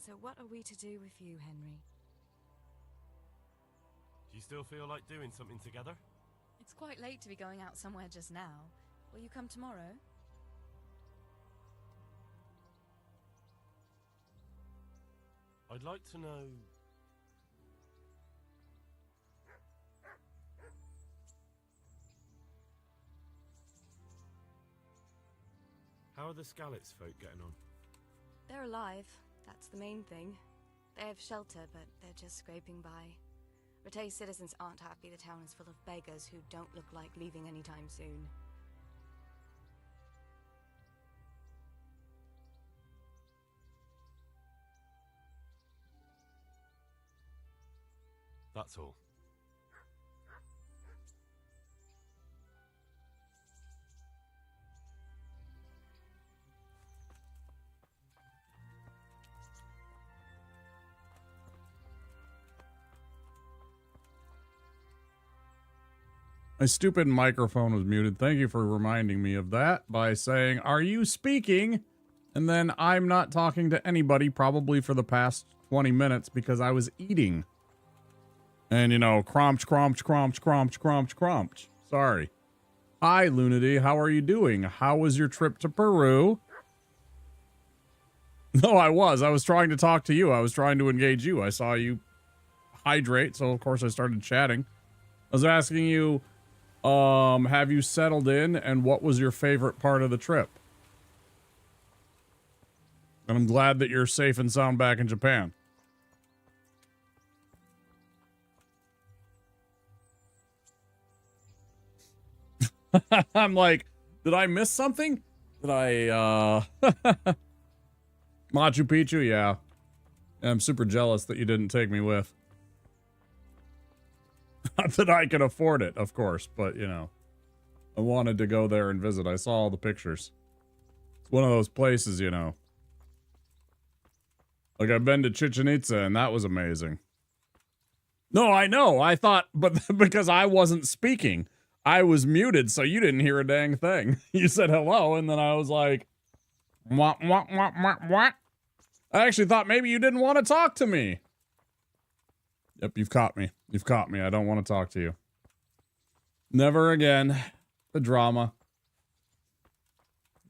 So what are we to do with you, Henry? Do you still feel like doing something together? It's quite late to be going out somewhere just now. Will you come tomorrow? I'd like to know... How are the Skalitz folk getting on? They're alive. That's the main thing. They have shelter, but they're just scraping by. Rattay's citizens aren't happy the town is full of beggars who don't look like leaving anytime soon. That's all. My stupid microphone was muted. Thank you for reminding me of that by saying, "Are you speaking?" And then I'm not talking to anybody probably for the past 20 minutes because I was eating. And, you know, cromch, cromch, cromch, cromch, cromch, cromch. Sorry. Hi, Lunity. How are you doing? How was your trip to Peru? No, I was trying to talk to you. I was trying to engage you. I saw you hydrate, so of course I started chatting. I was asking you, have you settled in, and what was your favorite part of the trip? And I'm glad that you're safe and sound back in Japan. I'm like, did I miss something? Did I, Machu Picchu? Yeah. I'm super jealous that you didn't take me with. Not that I can afford it, of course, but, you know, I wanted to go there and visit. I saw all the pictures. It's one of those places, you know. Like, I've been to Chichen Itza, and that was amazing. No, I know. I thought, but because I wasn't speaking, I was muted, so you didn't hear a dang thing. You said hello, and then I was like, what? I actually thought maybe you didn't want to talk to me. Yep, you've caught me. You've caught me. I don't want to talk to you. Never again. The drama.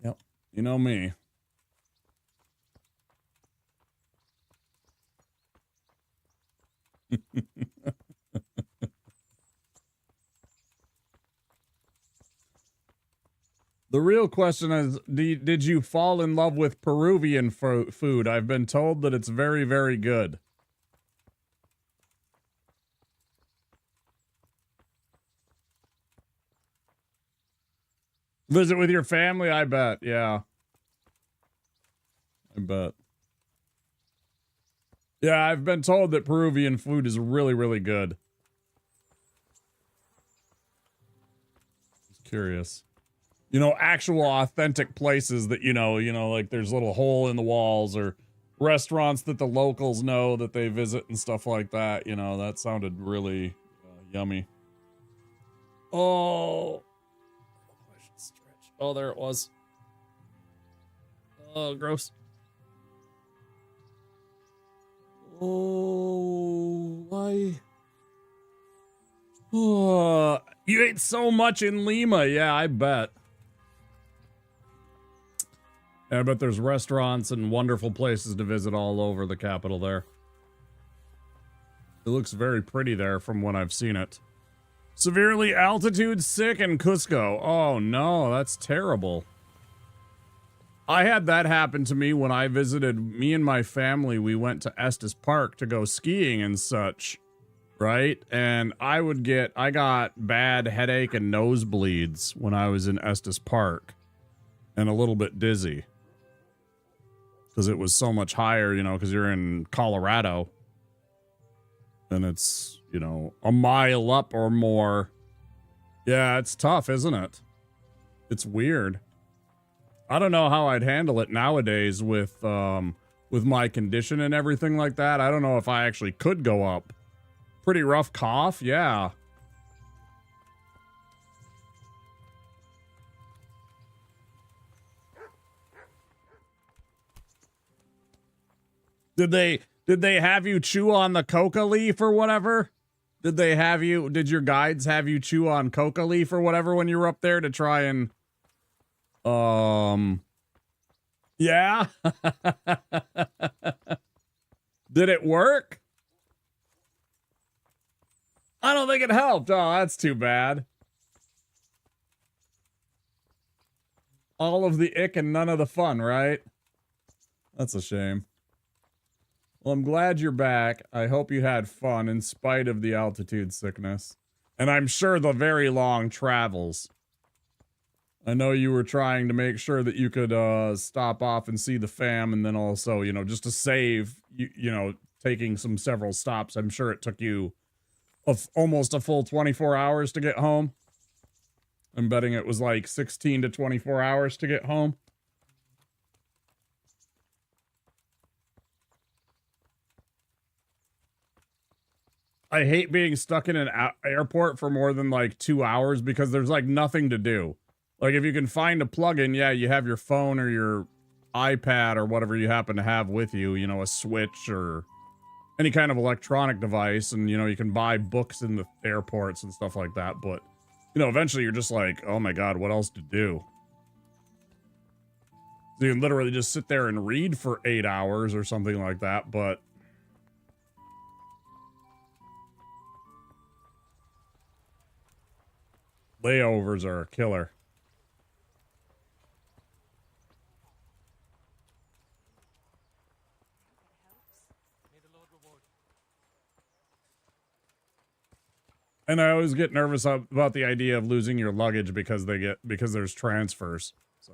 Yep, you know me. The real question is, did you fall in love with Peruvian food? I've been told that it's very, very good. Visit with your family? I bet, yeah. I bet. Yeah, I've been told that Peruvian food is really, really good. Just curious. You know, actual authentic places that, you know, like there's a little hole in the walls or restaurants that the locals know that they visit and stuff like that. You know, that sounded really yummy. Oh, I should stretch. Oh, there it was. Oh, gross. Oh, why? Oh, you ate so much in Lima. Yeah, I bet. Yeah, I bet there's restaurants and wonderful places to visit all over the capital there. It looks very pretty there from when I've seen it. Severely altitude sick in Cusco. Oh no, that's terrible. I had that happen to me when I visited. Me and my family, we went to Estes Park to go skiing and such, right? And I got bad headache and nosebleeds when I was in Estes Park and a little bit dizzy. Because it was so much higher, you know, because you're in Colorado. And it's, you know, a mile up or more. Yeah, it's tough, isn't it? It's weird. I don't know how I'd handle it nowadays with my condition and everything like that. I don't know if I actually could go up. Pretty rough cough, yeah. Did they have you chew on the coca leaf or whatever? Did your guides have you chew on coca leaf or whatever when you were up there to try and yeah? Did it work? I don't think it helped. Oh, that's too bad. All of the ick and none of the fun, right? That's a shame. Well, I'm glad you're back. I hope you had fun in spite of the altitude sickness. And I'm sure the very long travels. I know you were trying to make sure that you could stop off and see the fam, and then also, you know, just to save, you know, taking several stops. I'm sure it took you almost a full 24 hours to get home. I'm betting it was like 16 to 24 hours to get home. I hate being stuck in an airport for more than like 2 hours because there's like nothing to do. Like if you can find a plug-in, yeah, you have your phone or your iPad or whatever you happen to have with you, you know, a Switch or any kind of electronic device, and you know, you can buy books in the airports and stuff like that, but you know, eventually you're just like, oh my god, what else to do? So you can literally just sit there and read for 8 hours or something like that, but layovers are a killer. And I always get nervous about the idea of losing your luggage because there's transfers. So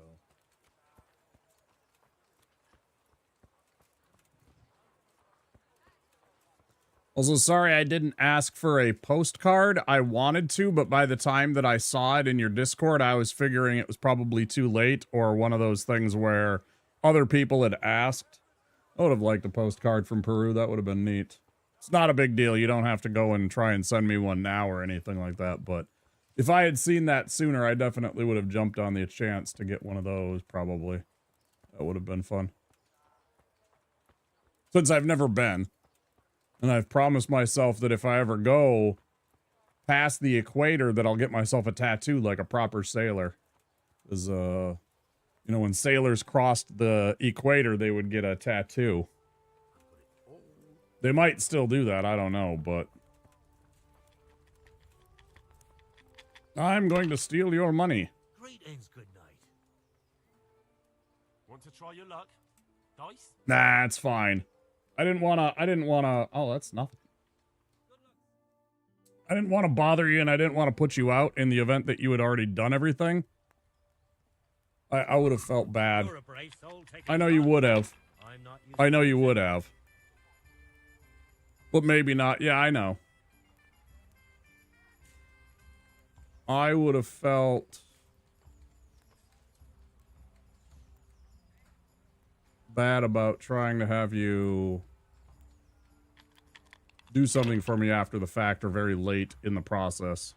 also, sorry I didn't ask for a postcard. I wanted to, but by the time that I saw it in your Discord, I was figuring it was probably too late, or one of those things where other people had asked. I would have liked a postcard from Peru. That would have been neat. It's not a big deal. You don't have to go and try and send me one now or anything like that. But if I had seen that sooner, I definitely would have jumped on the chance to get one of those, probably. That would have been fun. Since I've never been. And I've promised myself that if I ever go past the equator, that I'll get myself a tattoo like a proper sailor. Because, you know, when sailors crossed the equator, they would get a tattoo. They might still do that, I don't know, but I'm going to steal your money. Greetings, good night. Want to try your luck? Dice? Nah, it's fine. I didn't wanna, oh, that's nothing. I didn't want to bother you and I didn't want to put you out in the event that you had already done everything. I would have felt bad. You're a brave soul, take I it know you on. would have. I'm not used I know to you it. would have. But maybe not. Yeah, I know. I would have felt bad about trying to have you do something for me after the fact or very late in the process.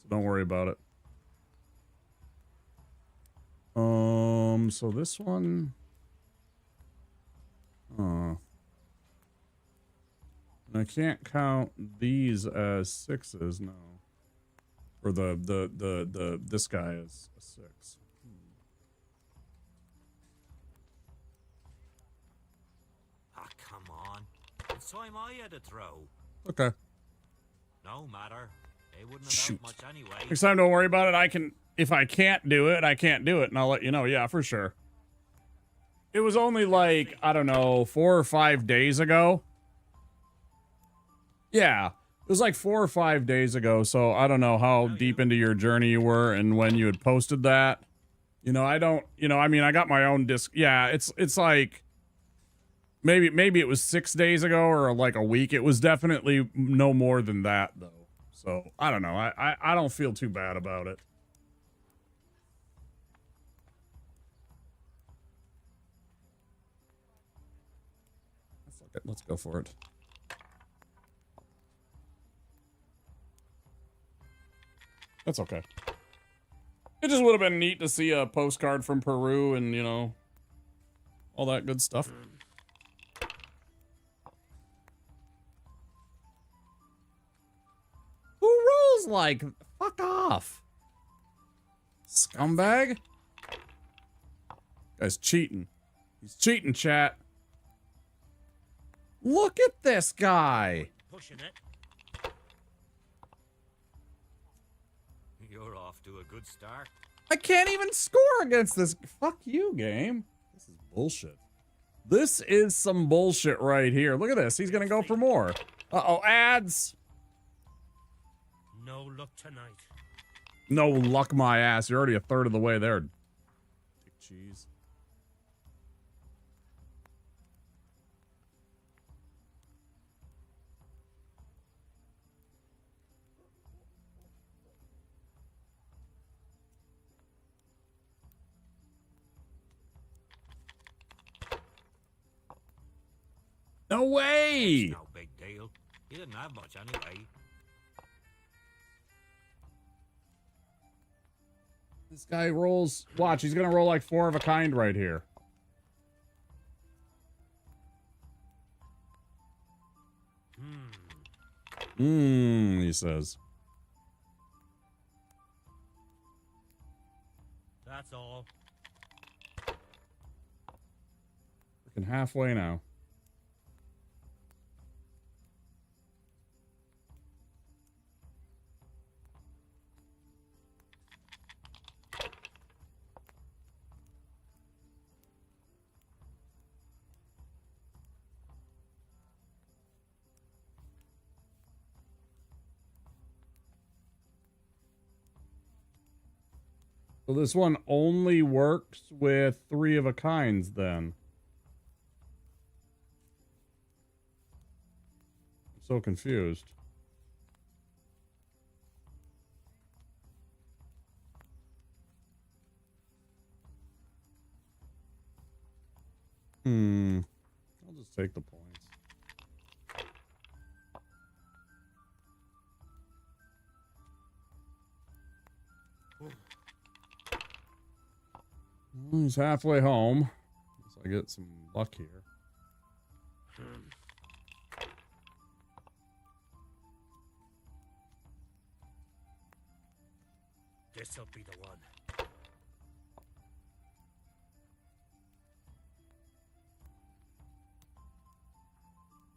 So don't worry about it. So this one, I can't count these as sixes, no. Or this guy is a 6. Ah, come on. It's time I had a throw. Okay. No matter. They wouldn't have Shoot. helped much anyway. Next time, don't worry about it. I can, if I can't do it, I can't do it, and I'll let you know. Yeah, for sure. It was only like, I don't know, 4 or 5 days ago. Yeah, it was like 4 or 5 days ago, so I don't know how deep into your journey you were and when you had posted that. You know, I don't, you know, I mean, I got my own disc. Yeah, it's like, maybe it was 6 days ago or like a week. It was definitely no more than that, though. So, I don't know. I don't feel too bad about it. Let's go for it. That's okay. It just would have been neat to see a postcard from Peru and, you know, all that good stuff. Who rolls like? Fuck off. Scumbag? Guy's cheating. He's cheating, chat. Look at this guy. Pushing it. You're off to a good start. I can't even score against this. Fuck you, game. This is bullshit. This is some bullshit right here. Look at this. He's going to go for more. Uh-oh, ads. No luck tonight. No luck, my ass. You're already a third of the way there. Dick cheese. No way! No big deal. He didn't have much anyway. This guy rolls. Watch, he's gonna roll like 4 of a kind right here. He says. That's all. Freaking halfway now. So this one only works with 3 of a kinds then. I'm so confused. I'll just take the points. He's halfway home. So I get some luck here. This'll be the one.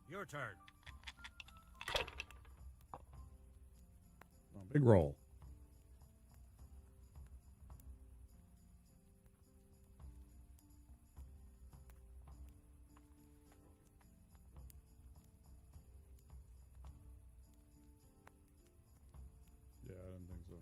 You're Your turn. Oh, big roll. Yeah, I didn't think so.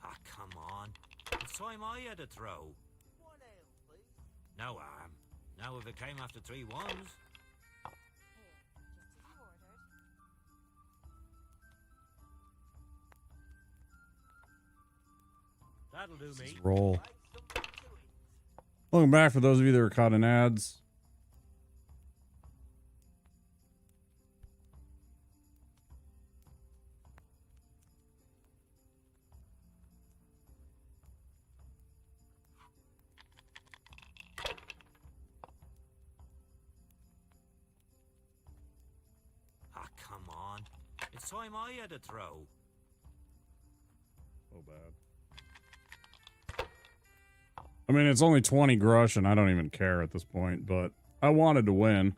Ah, come on. It's time I had a throw. No harm. Now if it came after 3 ones. That'll do me. Roll. Welcome back for those of you that were caught in ads. Ah, come on. It's time I had a throw. So bad. I mean, it's only 20 grush, and I don't even care at this point, but I wanted to win.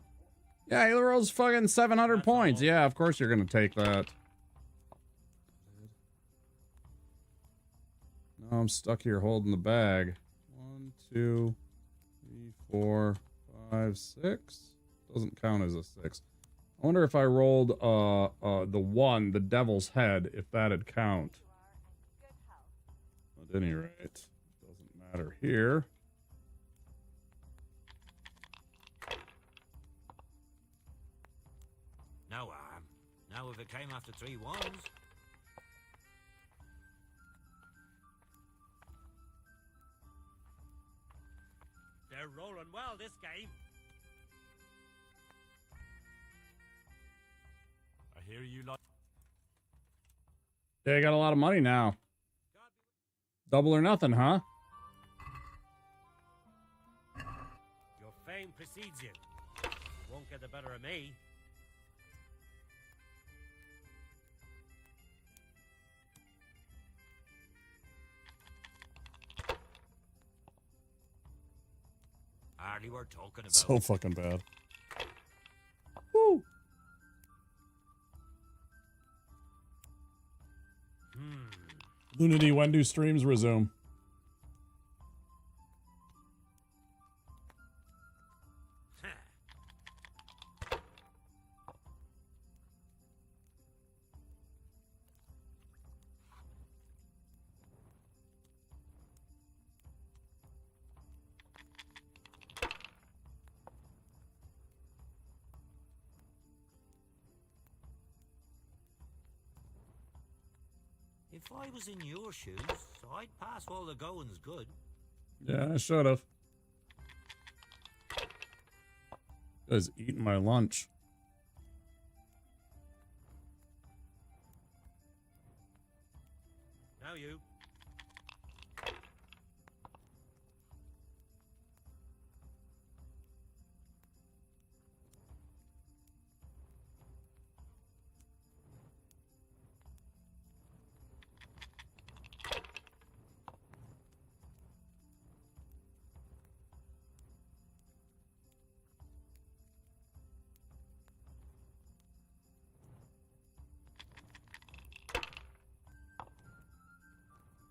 Yeah, he rolls fucking 700 points. Yeah, of course you're going to take that. Now I'm stuck here holding the bag. 1, 2, 3, 4, 5, 6. Doesn't count as a 6. I wonder if I rolled the 1, the devil's head, if that'd count. At any rate, doesn't matter here. No harm. Now if it came after 3 ones. They're rolling well this game. I hear you like. Yeah, I got a lot of money now. Double or nothing, huh? Your fame precedes you. You won't get the better of me. Hardly worth talking about. So fucking bad. Woo! Lunity, when do streams resume? If I was in your shoes, I'd pass while the going's good. Yeah, I should have. Guy's eating my lunch. Now you.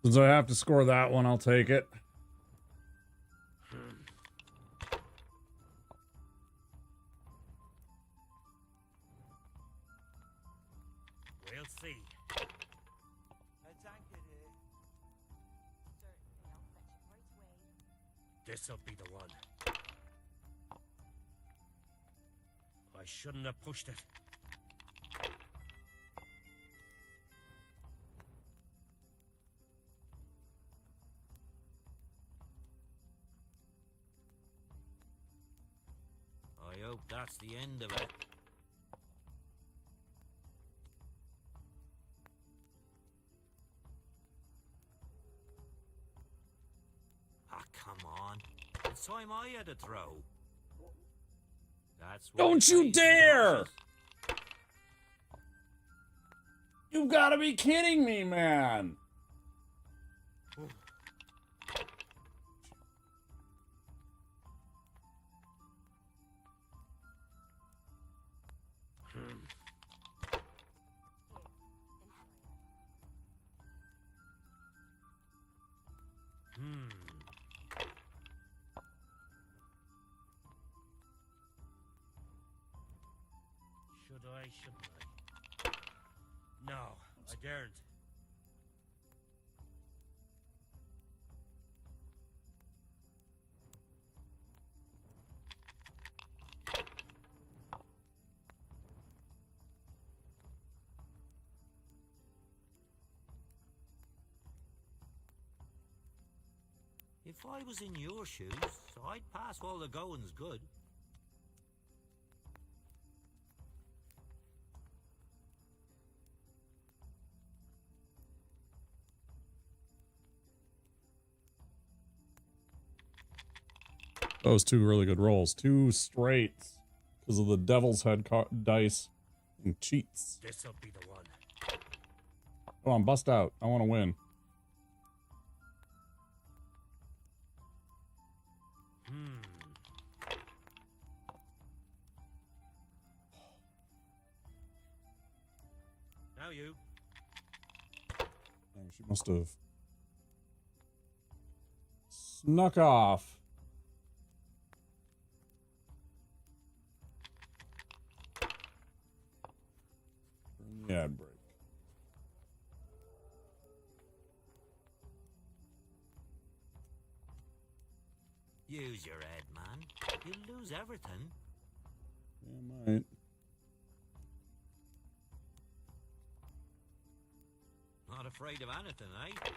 Since I have to score that one, I'll take it. We'll see. This'll be the one. I shouldn't have pushed it. I hope that's the end of it. Ah, come on. It's time I had a throw. That's what Don't you dare! You've got to be kidding me, man. Should I, shouldn't I? No, I daren't. If I was in your shoes, I'd pass while the going's good. Those two really good rolls. 2 straights because of the devil's head dice and cheats. This'll be the one. Come on, bust out. I want to win. Now you. Dang, she must have snuck off. Bring the ad break. Use your head, man. You'll lose everything. Yeah, might. Not afraid of anything, eh?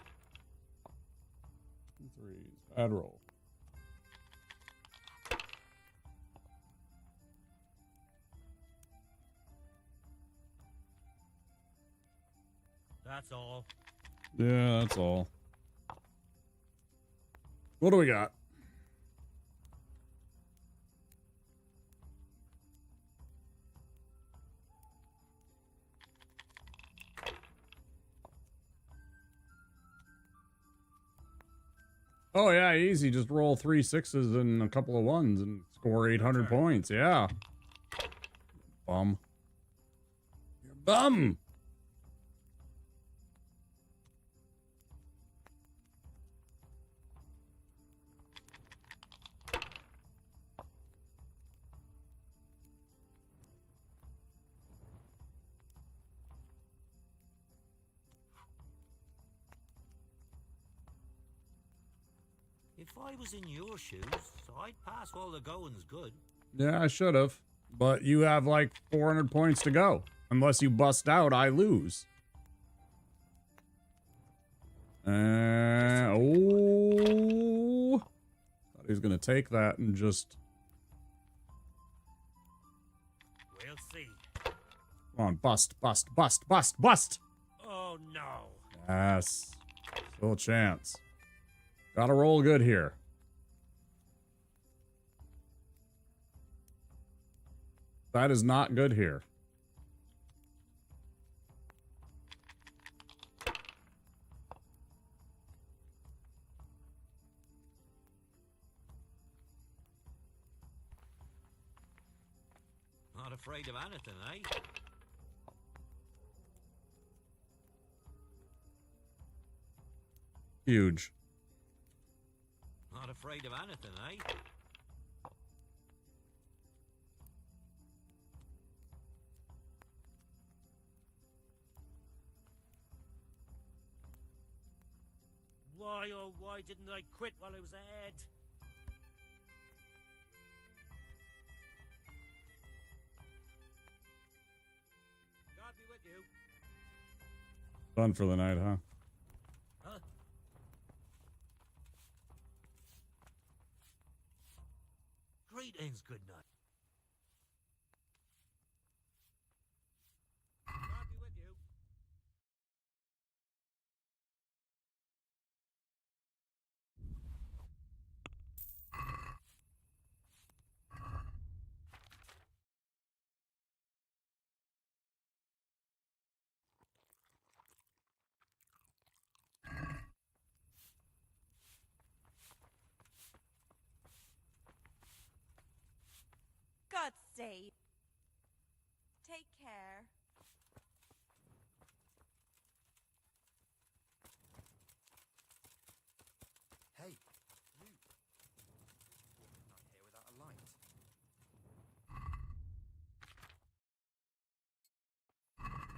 3s. Bad roll. That's all. Yeah, that's all. What do we got? Oh yeah, easy. Just roll 3 6s and a couple of 1s and score 800 points. Yeah. Bum. You're bum. If I was in your shoes, I'd pass while the going's good. Yeah, I should have. But you have like 400 points to go. Unless you bust out, I lose. Oh. Thought he was going to take that and just... We'll see. Come on, bust, bust, bust, bust, bust. Oh, no. Yes. Still a chance. Gotta roll good here. That is not good here. Not afraid of anything, eh? Huge. Not afraid of anything, eh? Why, oh, why didn't I quit while I was ahead? God be with you. Done for the night, huh? Huh? Greetings, good night. God be with you. stay. Take care. Hey, you. Not here without a light.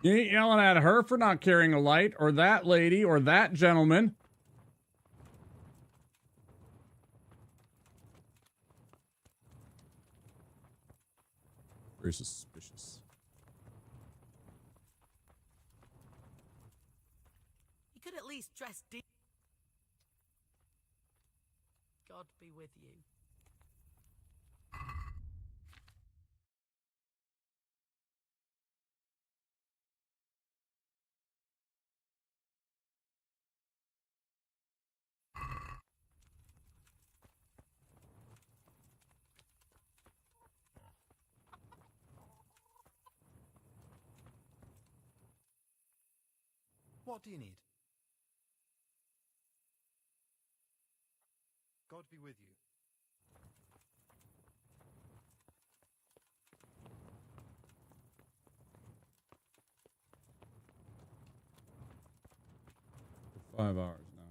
You ain't yelling at her for not carrying a light, or that lady, or that gentleman. Very suspicious. You could at least dress deep. God be with you. What do you need? God be with you. For 5 hours now.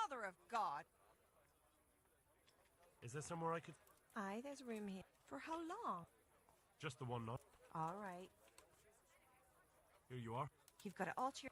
Mother of God! Is there somewhere I could... Aye, there's room here. For how long? Just the one night. All right. Here you are. You've got it all to your...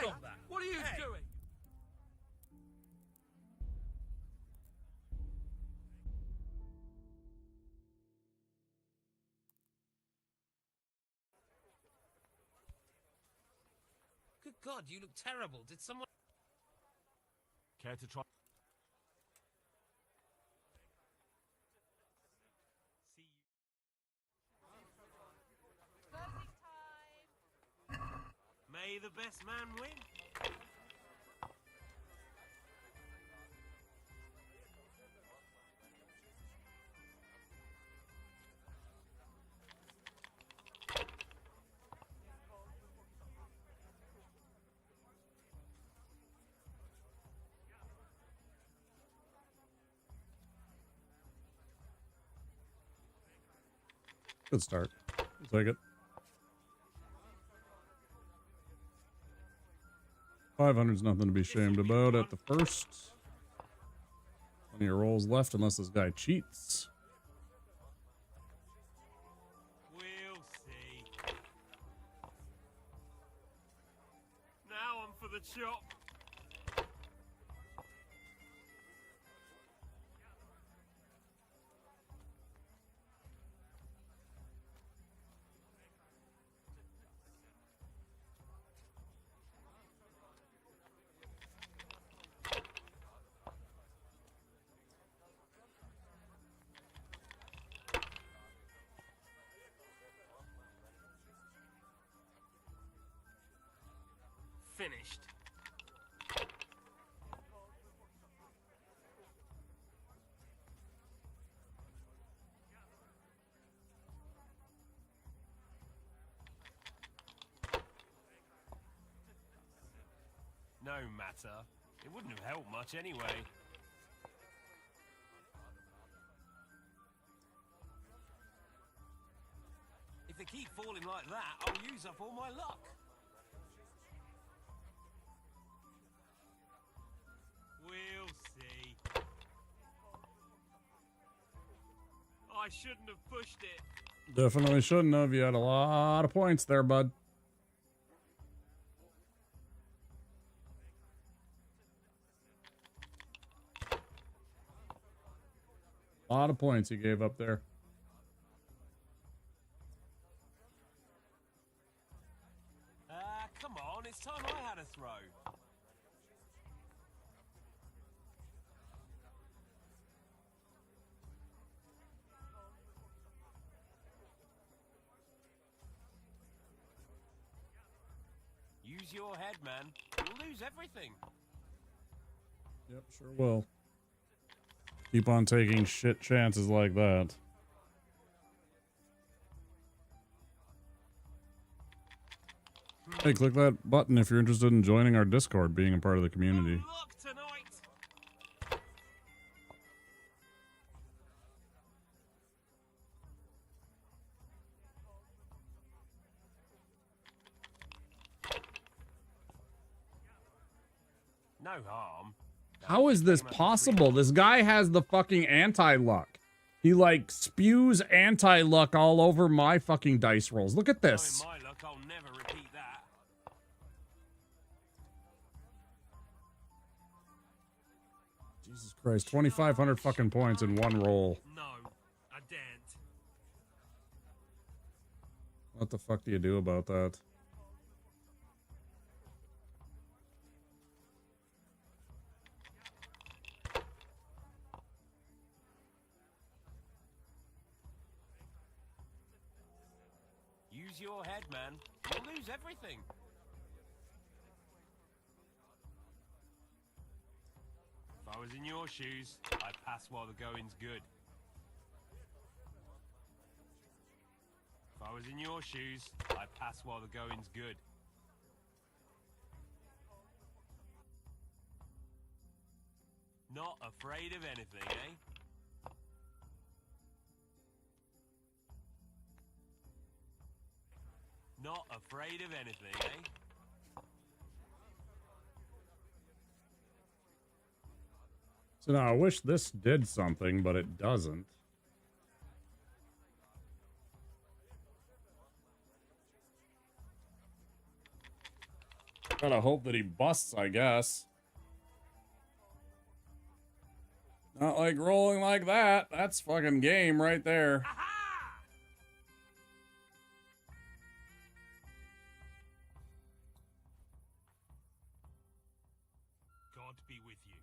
Stop that! What are you doing? Good God, you look terrible. Did someone... Care to try? May the best man win. Good start. I'll take it. 500's nothing to be ashamed about at the first. Plenty of rolls left unless this guy cheats. We'll see. Now I'm for the chop. Finished. No matter. It wouldn't have helped much anyway. falling like that, I'll use up all my luck. We'll see. I shouldn't have pushed it. Definitely shouldn't have. You had a lot of points there, bud. A lot of points you gave up there. Come on, it's time I had a throw. Use your head, man. You'll lose everything. Yep, sure will. Keep on taking shit chances like that. Hey, click that button if you're interested in joining our Discord, being a part of the community. No harm. How is this possible? This guy has the fucking anti-luck. He, like, spews anti-luck all over my fucking dice rolls. Look at this. My luck, I'll never repeat that. Jesus Christ, 2,500 fucking points in one roll. No, I daren't. What the fuck do you do about that? Use your head, man. You'll lose everything. If I was in your shoes, I'd pass while the going's good. If I was in your shoes, I'd pass while the going's good. Not afraid of anything, eh? Not afraid of anything, eh? So now I wish this did something, but it doesn't. Gotta hope that he busts, I guess. Not like rolling like that. That's fucking game right there. God be with you.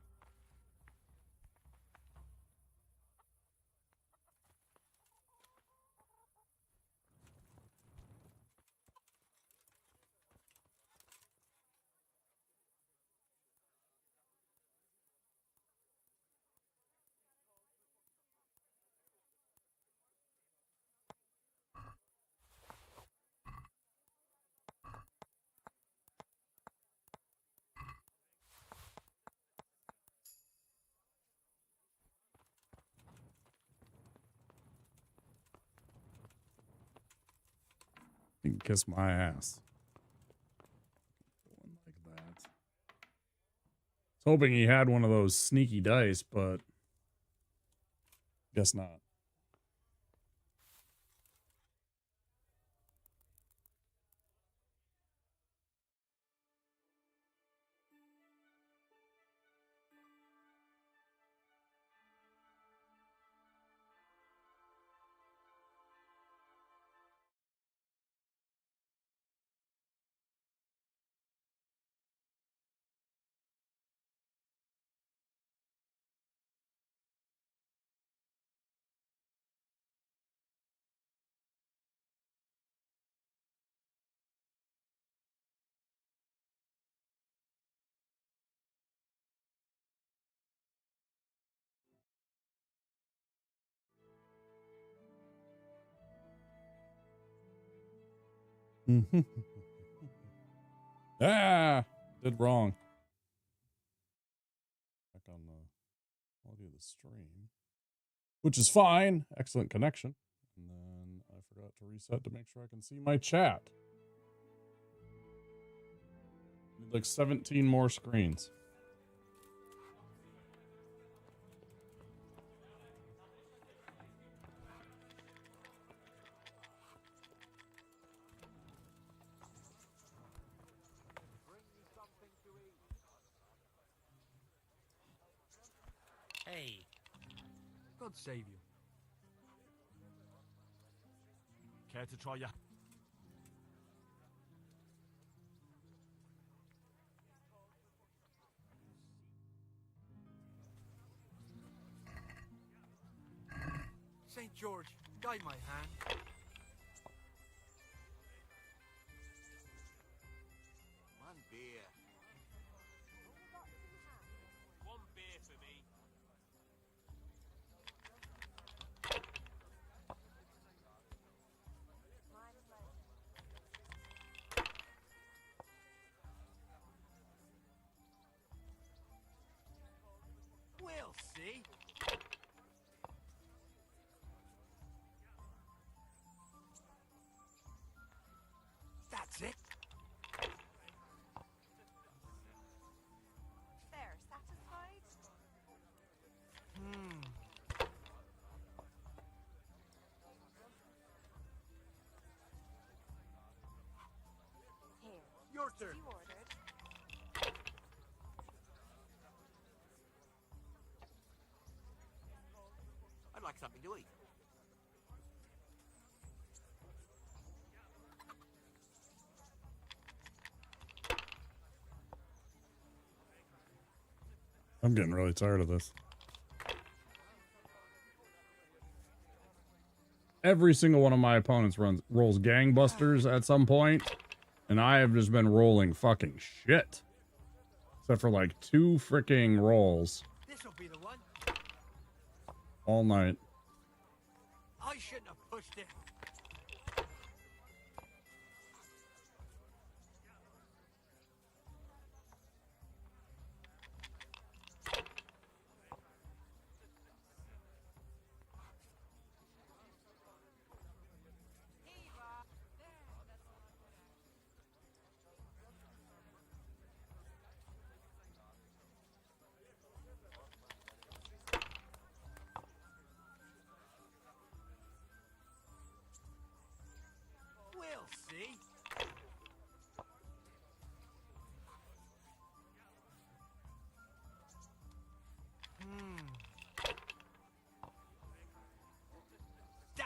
You can kiss my ass. Going like that. I was hoping he had one of those sneaky dice, but guess not. Ah, did wrong. Back on the audio of the stream, which is fine. Excellent connection. And then I forgot to to reset to make sure I can see my chat. Need like 17 more screens. Hey. God save you. Care to try your... St. George, guide my hand. One beer. One beer for me. We'll see. That's it. There, satisfied? Here. Your turn. You ordered. I'd like something to eat. I'm getting really tired of this. Every single one of my opponents rolls gangbusters at some point, and I have just been rolling fucking shit. Except for like 2 freaking rolls This'll be the one. all night. I shouldn't have pushed it. We'll see. Damn.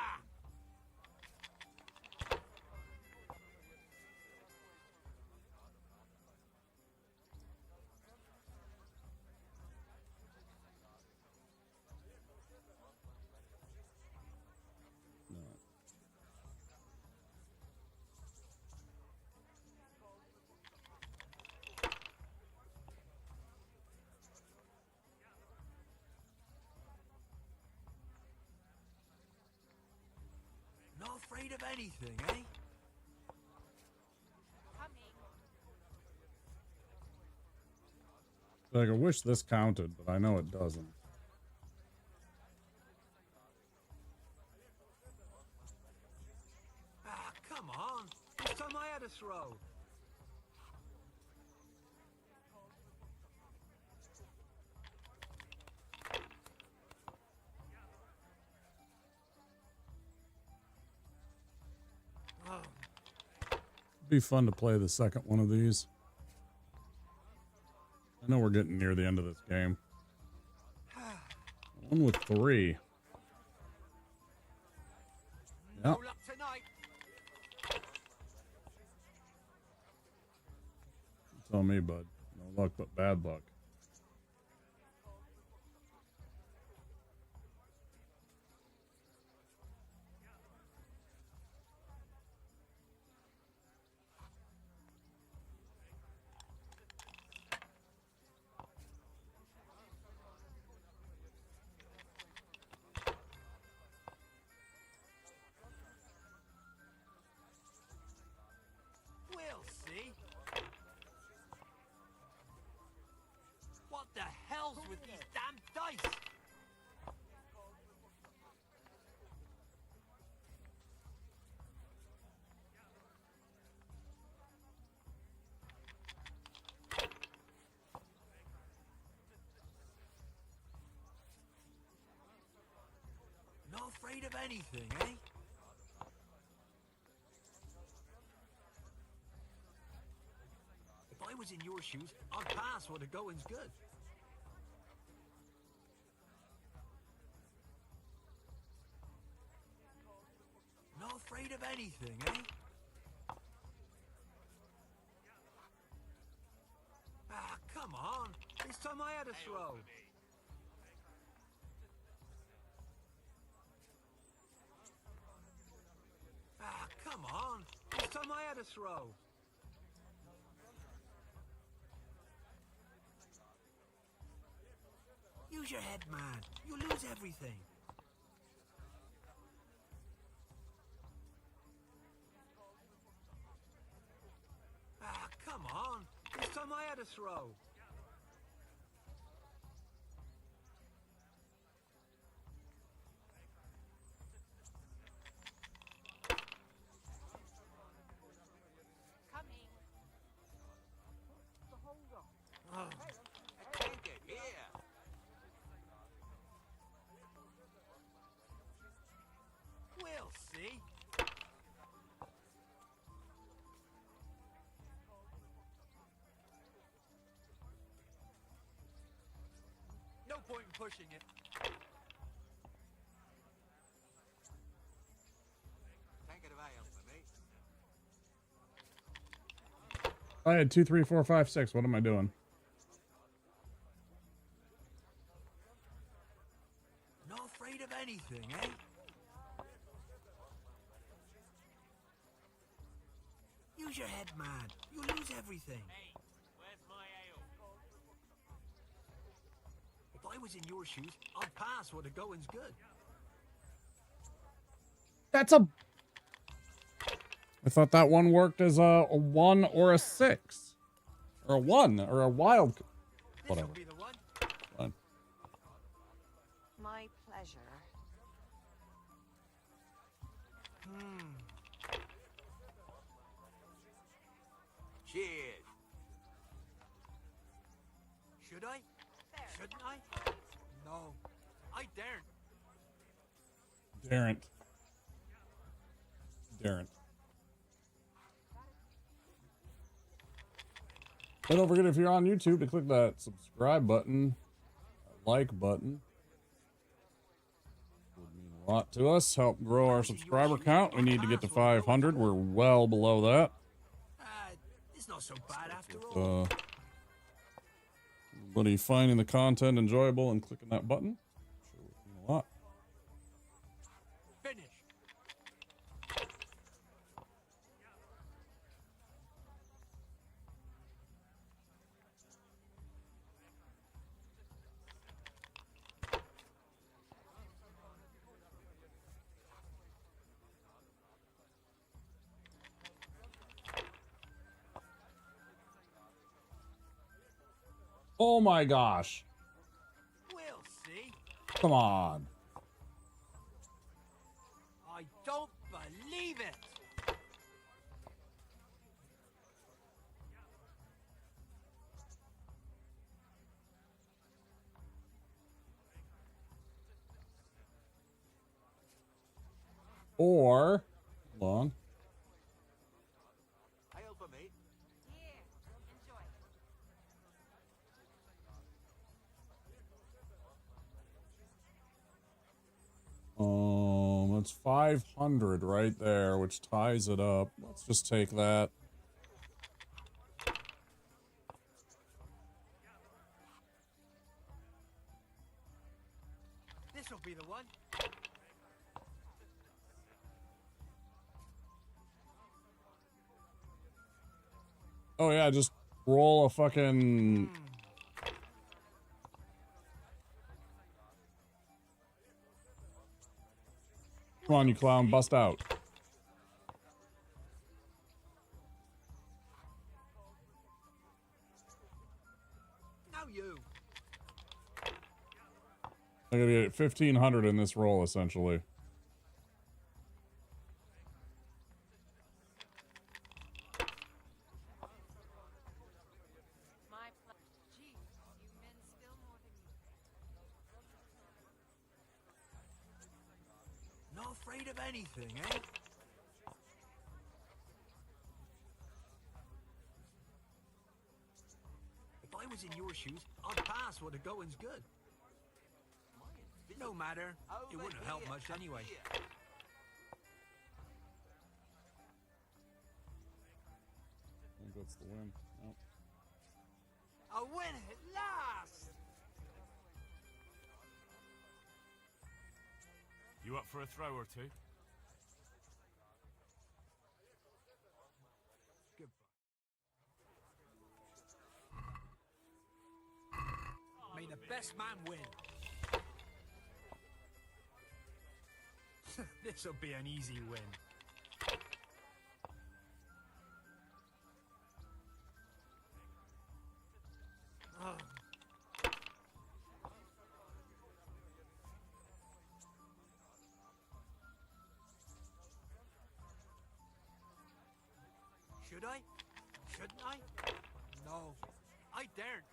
Not afraid of anything, eh? Like, I wish this counted, but I know it doesn't. Ah, come on. This time I had a throw. Oh, It'd be fun to play the second one of these. I know we're getting near the end of this game. One with 3. no Yep. luck tonight. Tell me, bud. No luck but bad luck. We'll see. What the hell's with these damn dice? afraid of anything, eh? If I was in your shoes, I'd pass while the going's good. Not afraid of anything, eh? Ah, come on. This time I had a throw. Ah, come on. This time I had a throw. Use your head, man. You'll lose everything. Ah, come on. This time I had a throw. Coming. Oh, I can't get here. We'll see. No point in pushing it. Tank of ale for me. I had 2, 3, 4, 5, 6. What am I doing? Not afraid of anything, eh? Use your head, man. You'll lose everything. Hey, where's my ale? If I was in your shoes, I'd pass while the going's good. That's a... I thought that one worked as a 1 or a 6. Or a 1 or a wild... Whatever. This'll be the one. Fine. My pleasure. Cheers. Should I? Shouldn't I? No. I daren't. Daren't. But don't forget, if you're on YouTube, to click that subscribe button, that like button. Would mean a lot to us. Help grow our subscriber count. We need to get to 500. We're well below that. It's not so bad after all. Everybody finding the content enjoyable and clicking that button. Sure would mean a lot. Finish. Oh my gosh. We'll see. Come on. I don't believe it. Or, hold on. Ale for me. That's 500 right there, which ties it up. Let's just take that. This'll be the one. Oh yeah, just roll a fucking... Come on, you clown, bust out. Now you. I'm gonna get 1,500 in this roll, essentially. afraid of anything, eh? If I was in your shoes, I'd pass while the going's good. No matter, it wouldn't have helped much anyway. I think that's the win. Nope. A win at last! You up for a throw or two? May the best man win. This'll be an easy win. Oh. Should I? Shouldn't I? No, I daren't.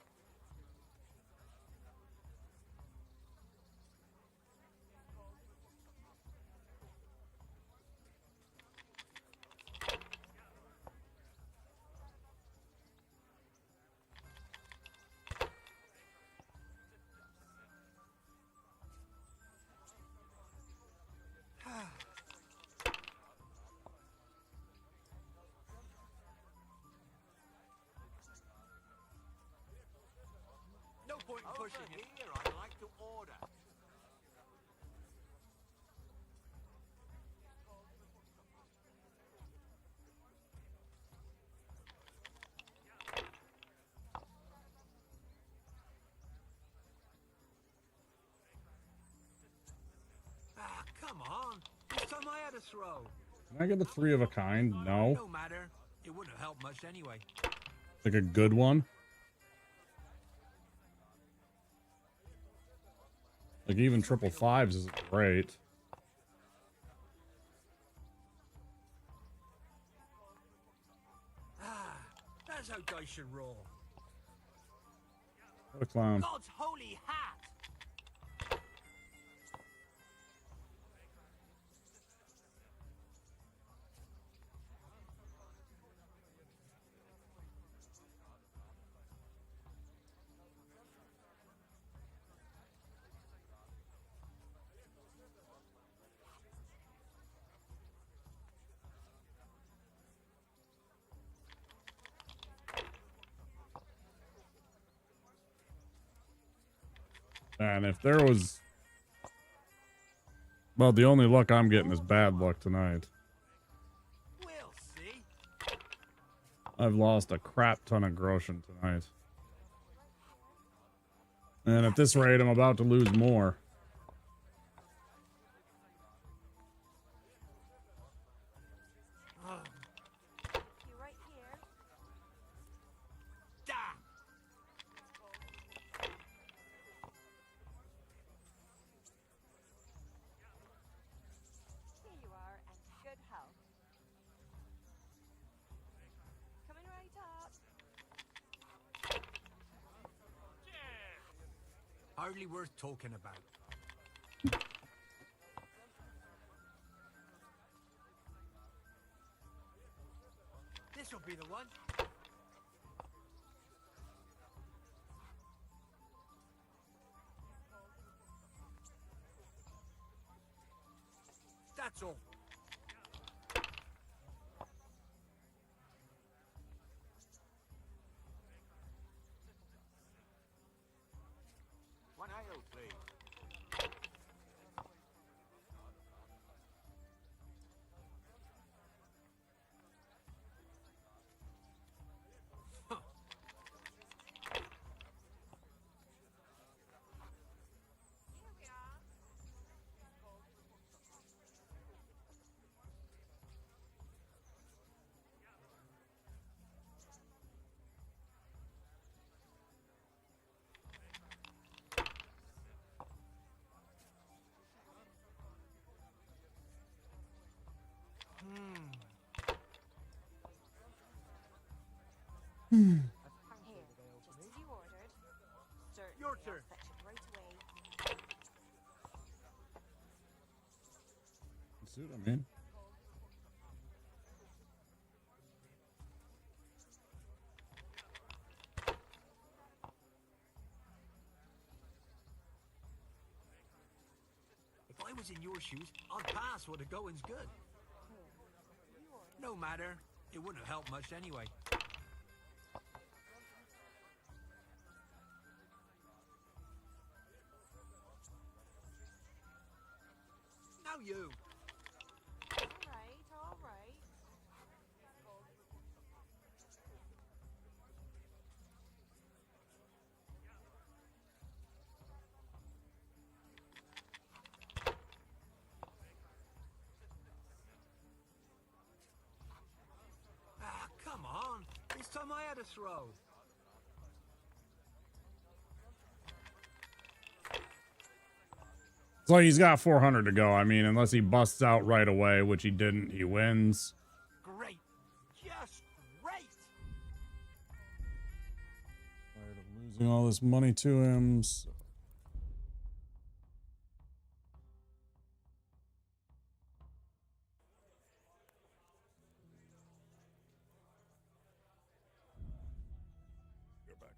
No point in pushing it. Here, I'd like to order. Ah, come on. This time I had a throw. Can I get the 3 of a kind? No. No matter. It wouldn't have helped much anyway. Like a good one? Like even triple fives isn't great. Ah, that's how dice should roll. What a clown. God's holy hat! And if there was... Well, the only luck I'm getting is bad luck tonight. We'll see. I've lost a crap ton of groschen tonight. And at this rate, I'm about to lose more. You right here? Damn! Here you are, and good health. Coming right up. Hardly worth talking about. This'll be the one. That's all. One ale, please. Here, just as you ordered. Certainly, Your turn. I'll fetch it right away. suit, I mean. If I was in your shoes, I'd pass while the going's good. No matter. It wouldn't have helped much anyway. Now you. All right. Ah, come on. This time I had a throw. It's like he's got 400 to go. I mean, unless he busts out right away, which he didn't, he wins. Great. Just great. Tired of losing all this money to him. So. Go back.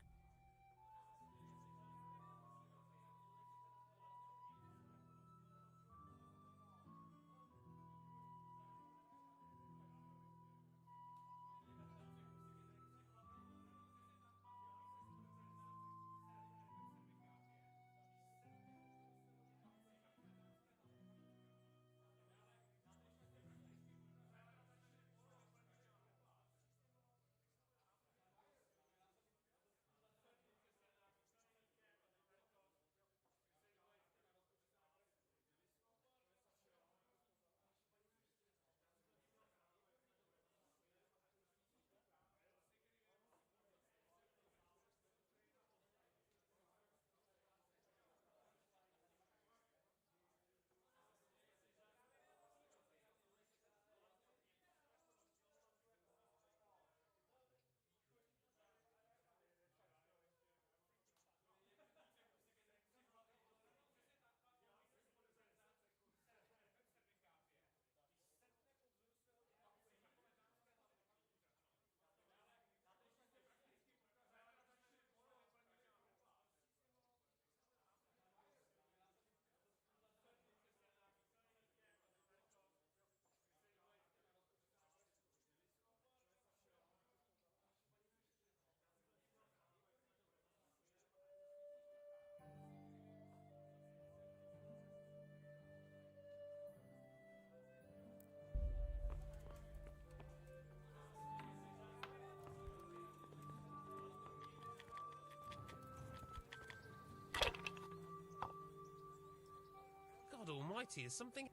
God almighty, is something...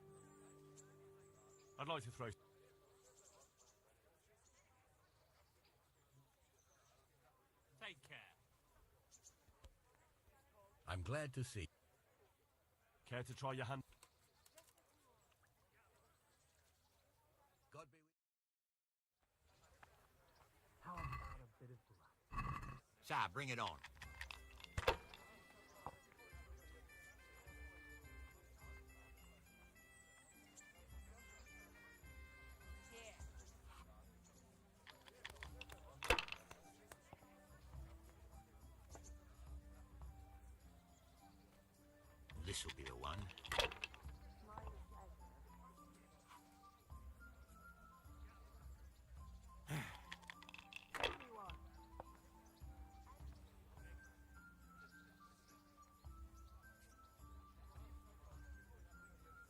I'd like to throw... Take care. I'm glad to see. Care to try your hand? God be with How about a bit of blood? Si, bring it on. This'll be the one.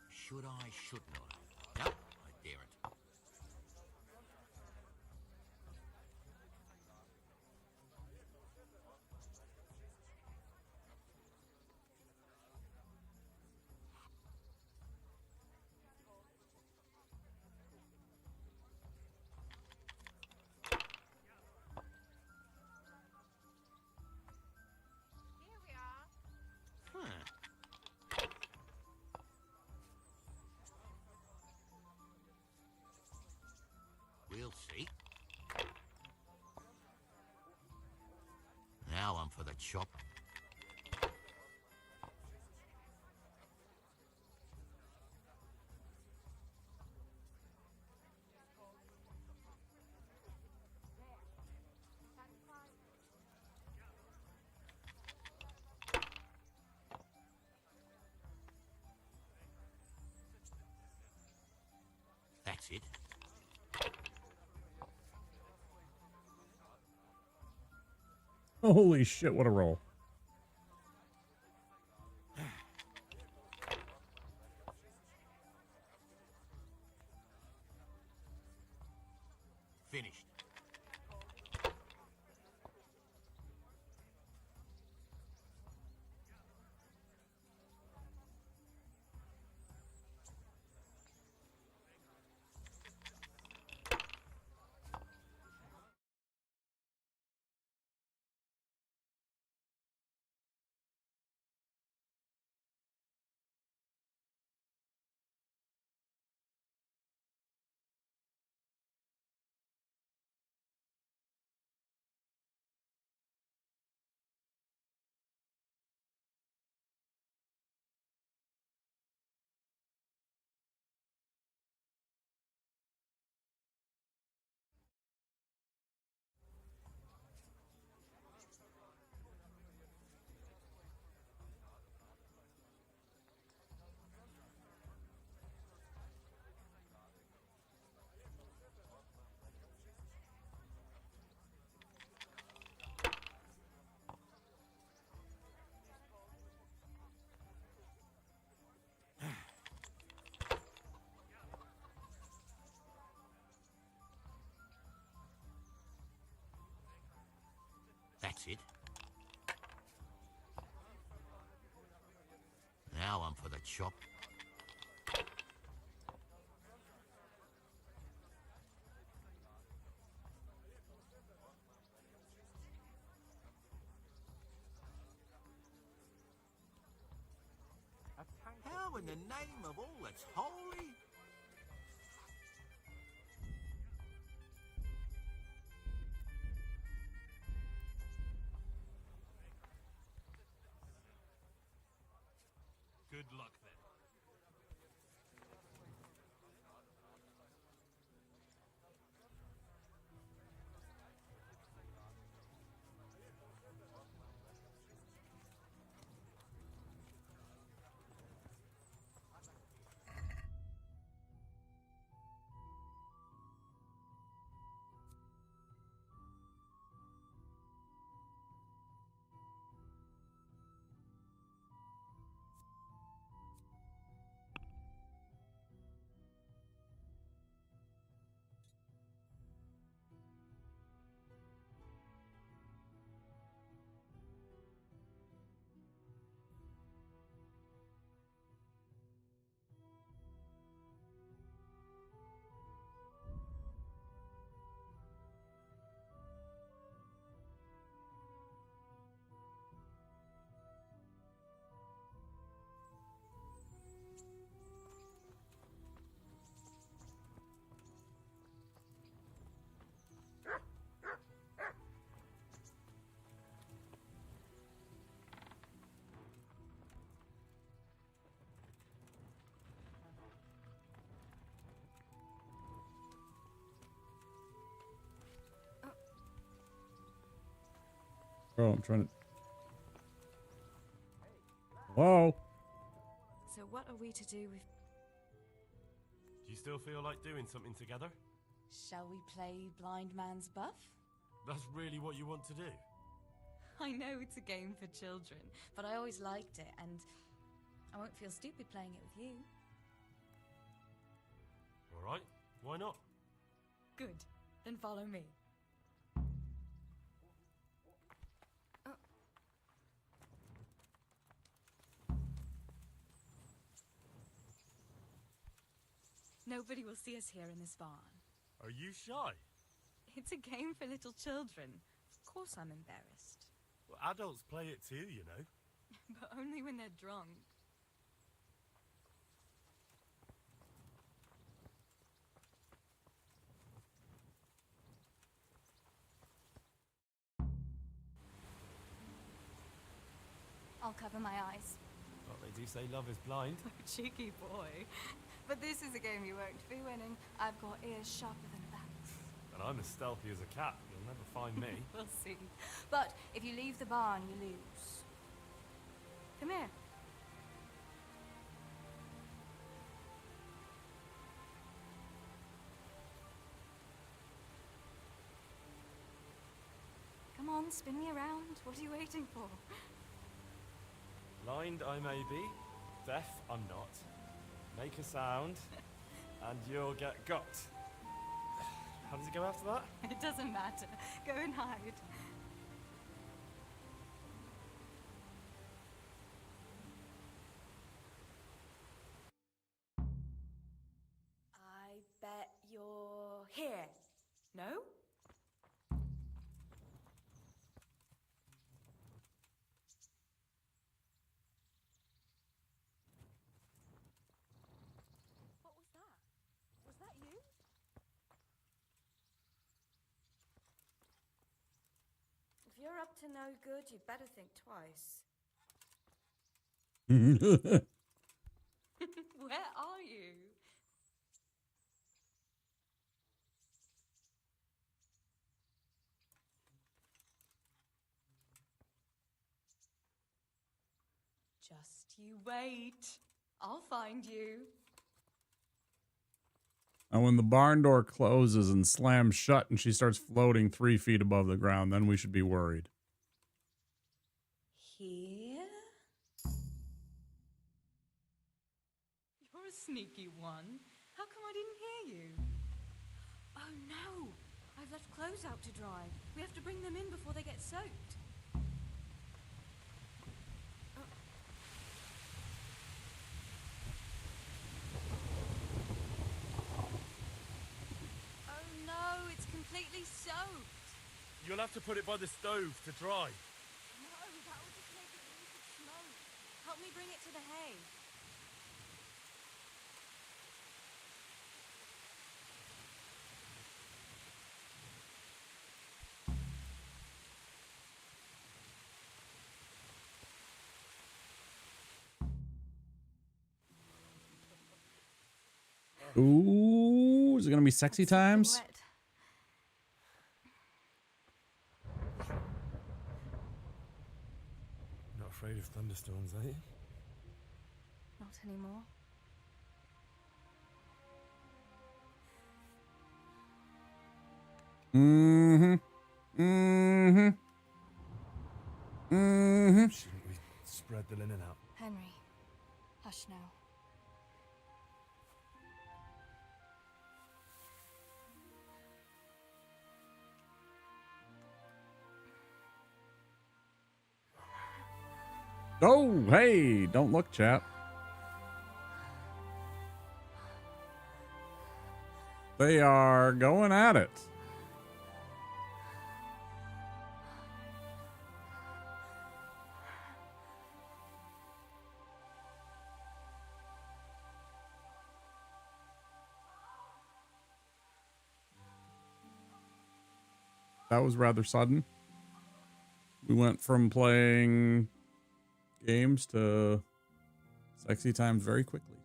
Should I, shouldn't I? No, I daren't. We'll see. Now I'm for the chop. That's it. Holy shit, what a roll. Finished. That's it. Now I'm for the chop. How in the name of all that's holy? Good luck then. Bro, I'm trying to... Hello? So what are we to do with... Do you still feel like doing something together? Shall we play Blind Man's Buff? That's really what you want to do? I know it's a game for children, but I always liked it, and I won't feel stupid playing it with you. Alright, why not? Good. Then follow me. Nobody will see us here in this barn. Are you shy? It's a game for little children. Of course I'm embarrassed. Well, adults play it too, you know. But only when they're drunk. I'll cover my eyes. Well, they do say love is blind. Cheeky boy. But this is a game you won't be winning. I've got ears sharper than bats. And I'm as stealthy as a cat. You'll never find me. We'll see. But if you leave the barn, you lose. Come here. on, spin me around. What are you waiting for? Blind I may be, deaf I'm not. Make a sound, and you'll get got. How does it go after that? It doesn't matter. Go and hide. I bet you're here. No? What was that? Was that you? If you're up to no good, you'd better think twice. Where are you? Just you wait. I'll find you. And when the barn door closes and slams shut and she starts floating 3 feet above the ground, then we should be worried. Here? You're a sneaky one. How come I didn't hear you? Oh no! I've left clothes out to dry. We have to bring them in before they get soaked. Oh no, it's completely soaked. You'll have to put it by the stove to dry. No, that will just make it really good smoke. Help me bring it to the hay. Ooh, is it gonna be sexy times? Wet. Not afraid of thunderstorms, are you? Not anymore. Shouldn't we spread the linen out? Henry, hush now. Oh, hey, don't look, chap. They are going at it. That was rather sudden. We went from playing games to sexy times very quickly.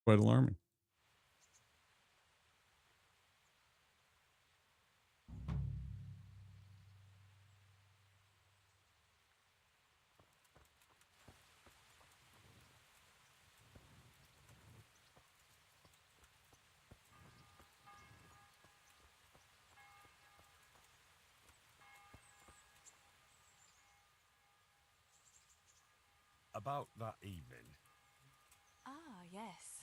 Quite alarming. About that evening. Ah, yes.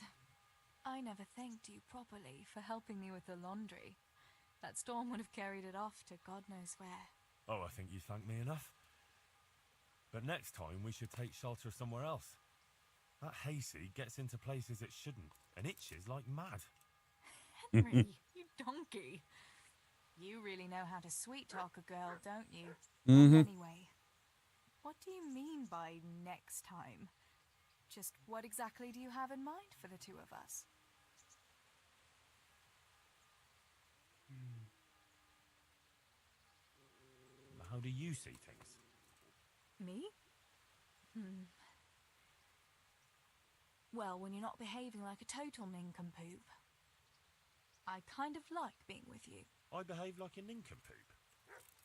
I never thanked you properly for helping me with the laundry. That storm would have carried it off to God knows where. Oh, I think you thanked me enough. But next time we should take shelter somewhere else. That hayseed gets into places it shouldn't and itches like mad. Henry, you donkey. You really know how to sweet-talk a girl, don't you? Anyway, what do you mean by next time? Just what exactly do you have in mind for the two of us? How do you see things? Me? Well, when you're not behaving like a total nincompoop. I kind of like being with you. I behave like a nincompoop.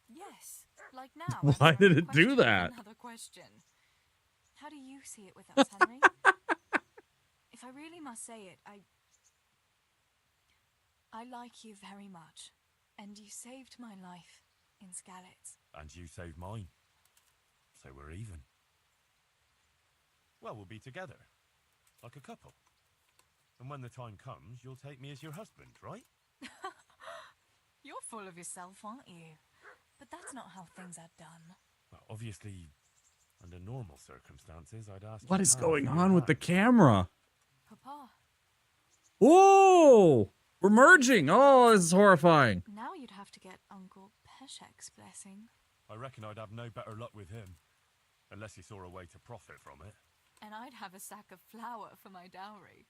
Yes, like now. Why answering did a it do question with that? Another question. How do you see it with us, Henry? If I really must say it, I like you very much, and you saved my life in Skalitz. And you saved mine. So we're even. Well, we'll be together. Like a couple. And when the time comes, you'll take me as your husband, right? You're full of yourself, aren't you? But that's not how things are done. Well, obviously, under normal circumstances, I'd ask What your is pa going for your on with the hand. camera? Papa. Whoa! We're merging. Oh, this is horrifying. Now you'd have to get Uncle Peshek's blessing. I reckon I'd have no better luck with him. Unless he saw a way to profit from it. And I'd have a sack of flour for my dowry.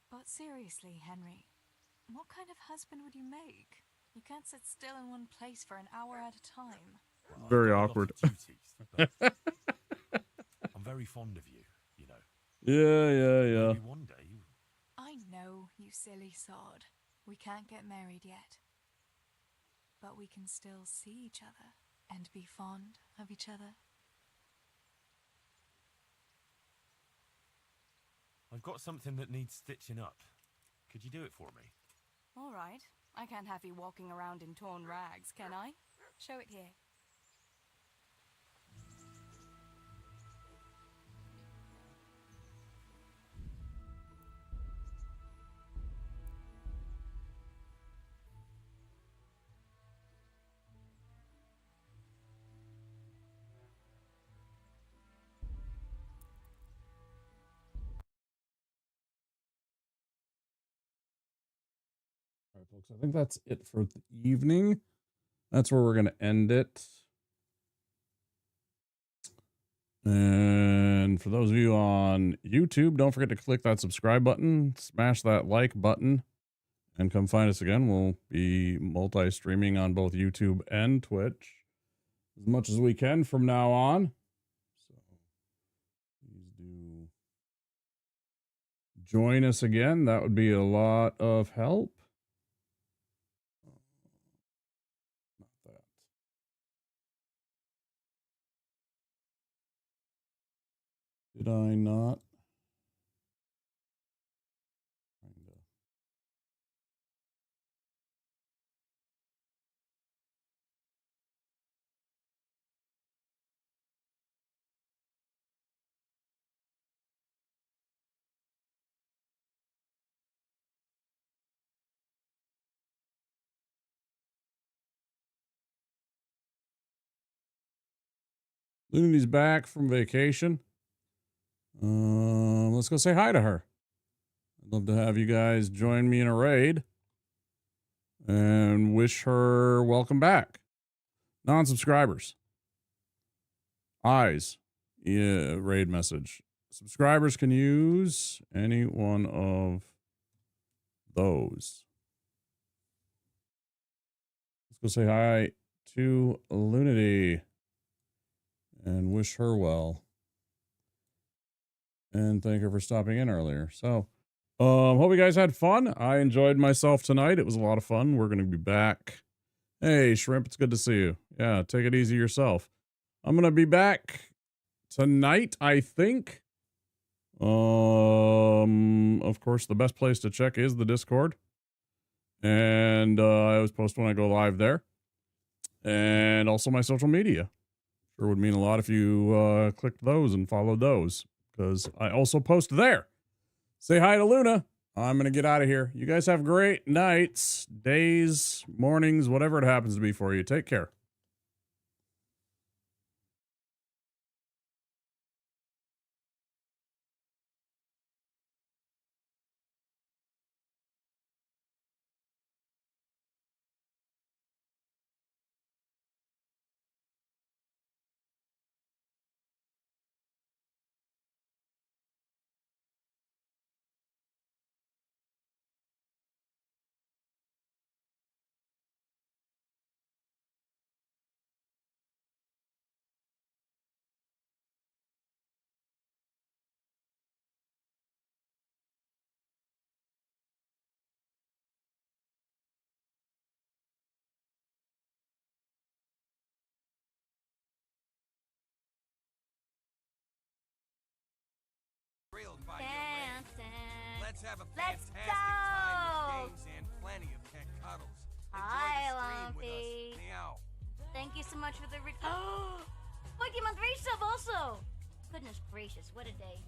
But seriously, Henry, what kind of husband would you make? You can't sit still in one place for an hour at a time. Well, Very I've got a lot awkward. of duties, but I'm very fond of you, you know. Yeah. Maybe one day. I know, you silly sod. We can't get married yet. But we can still see each other and be fond of each other. I've got something that needs stitching up. Could you do it for me? All right. I can't have you walking around in torn rags, can I? Show it here. All right, folks. I think that's it for the evening. That's where we're going to end it. And for those of you on YouTube, don't forget to click that subscribe button, smash that like button, and come find us again. We'll be multi-streaming on both YouTube and Twitch as much as we can from now on. So please do join us again. That would be a lot of help. Not that. Did I not? Kinda. Looney's back from vacation. Let's go say hi to her. I'd love to have you guys join me in a raid and wish her welcome back. Non-subscribers. Eyes. Yeah, raid message. Subscribers can use any one of those. Let's go say hi to Lunity and wish her well. And thank her for stopping in earlier. So, hope you guys had fun. I enjoyed myself tonight. It was a lot of fun. We're going to be back. Hey, Shrimp, it's good to see you. Yeah, take it easy yourself. I'm going to be back tonight, I think. Of course, the best place to check is the Discord. And I always post when I go live there. And also my social media. Sure would mean a lot if you clicked those and followed those. Because I also post there. Say hi to Luna. I'm going to get out of here. You guys have great nights, days, mornings, whatever it happens to be for you. Take care. have a Let's fantastic go! time with games and plenty of pet cuddles. Enjoy Hi, the stream with Lumpy. us. Meow. Thank you so much for the Pokemon 3 sub also. Goodness gracious, what a day.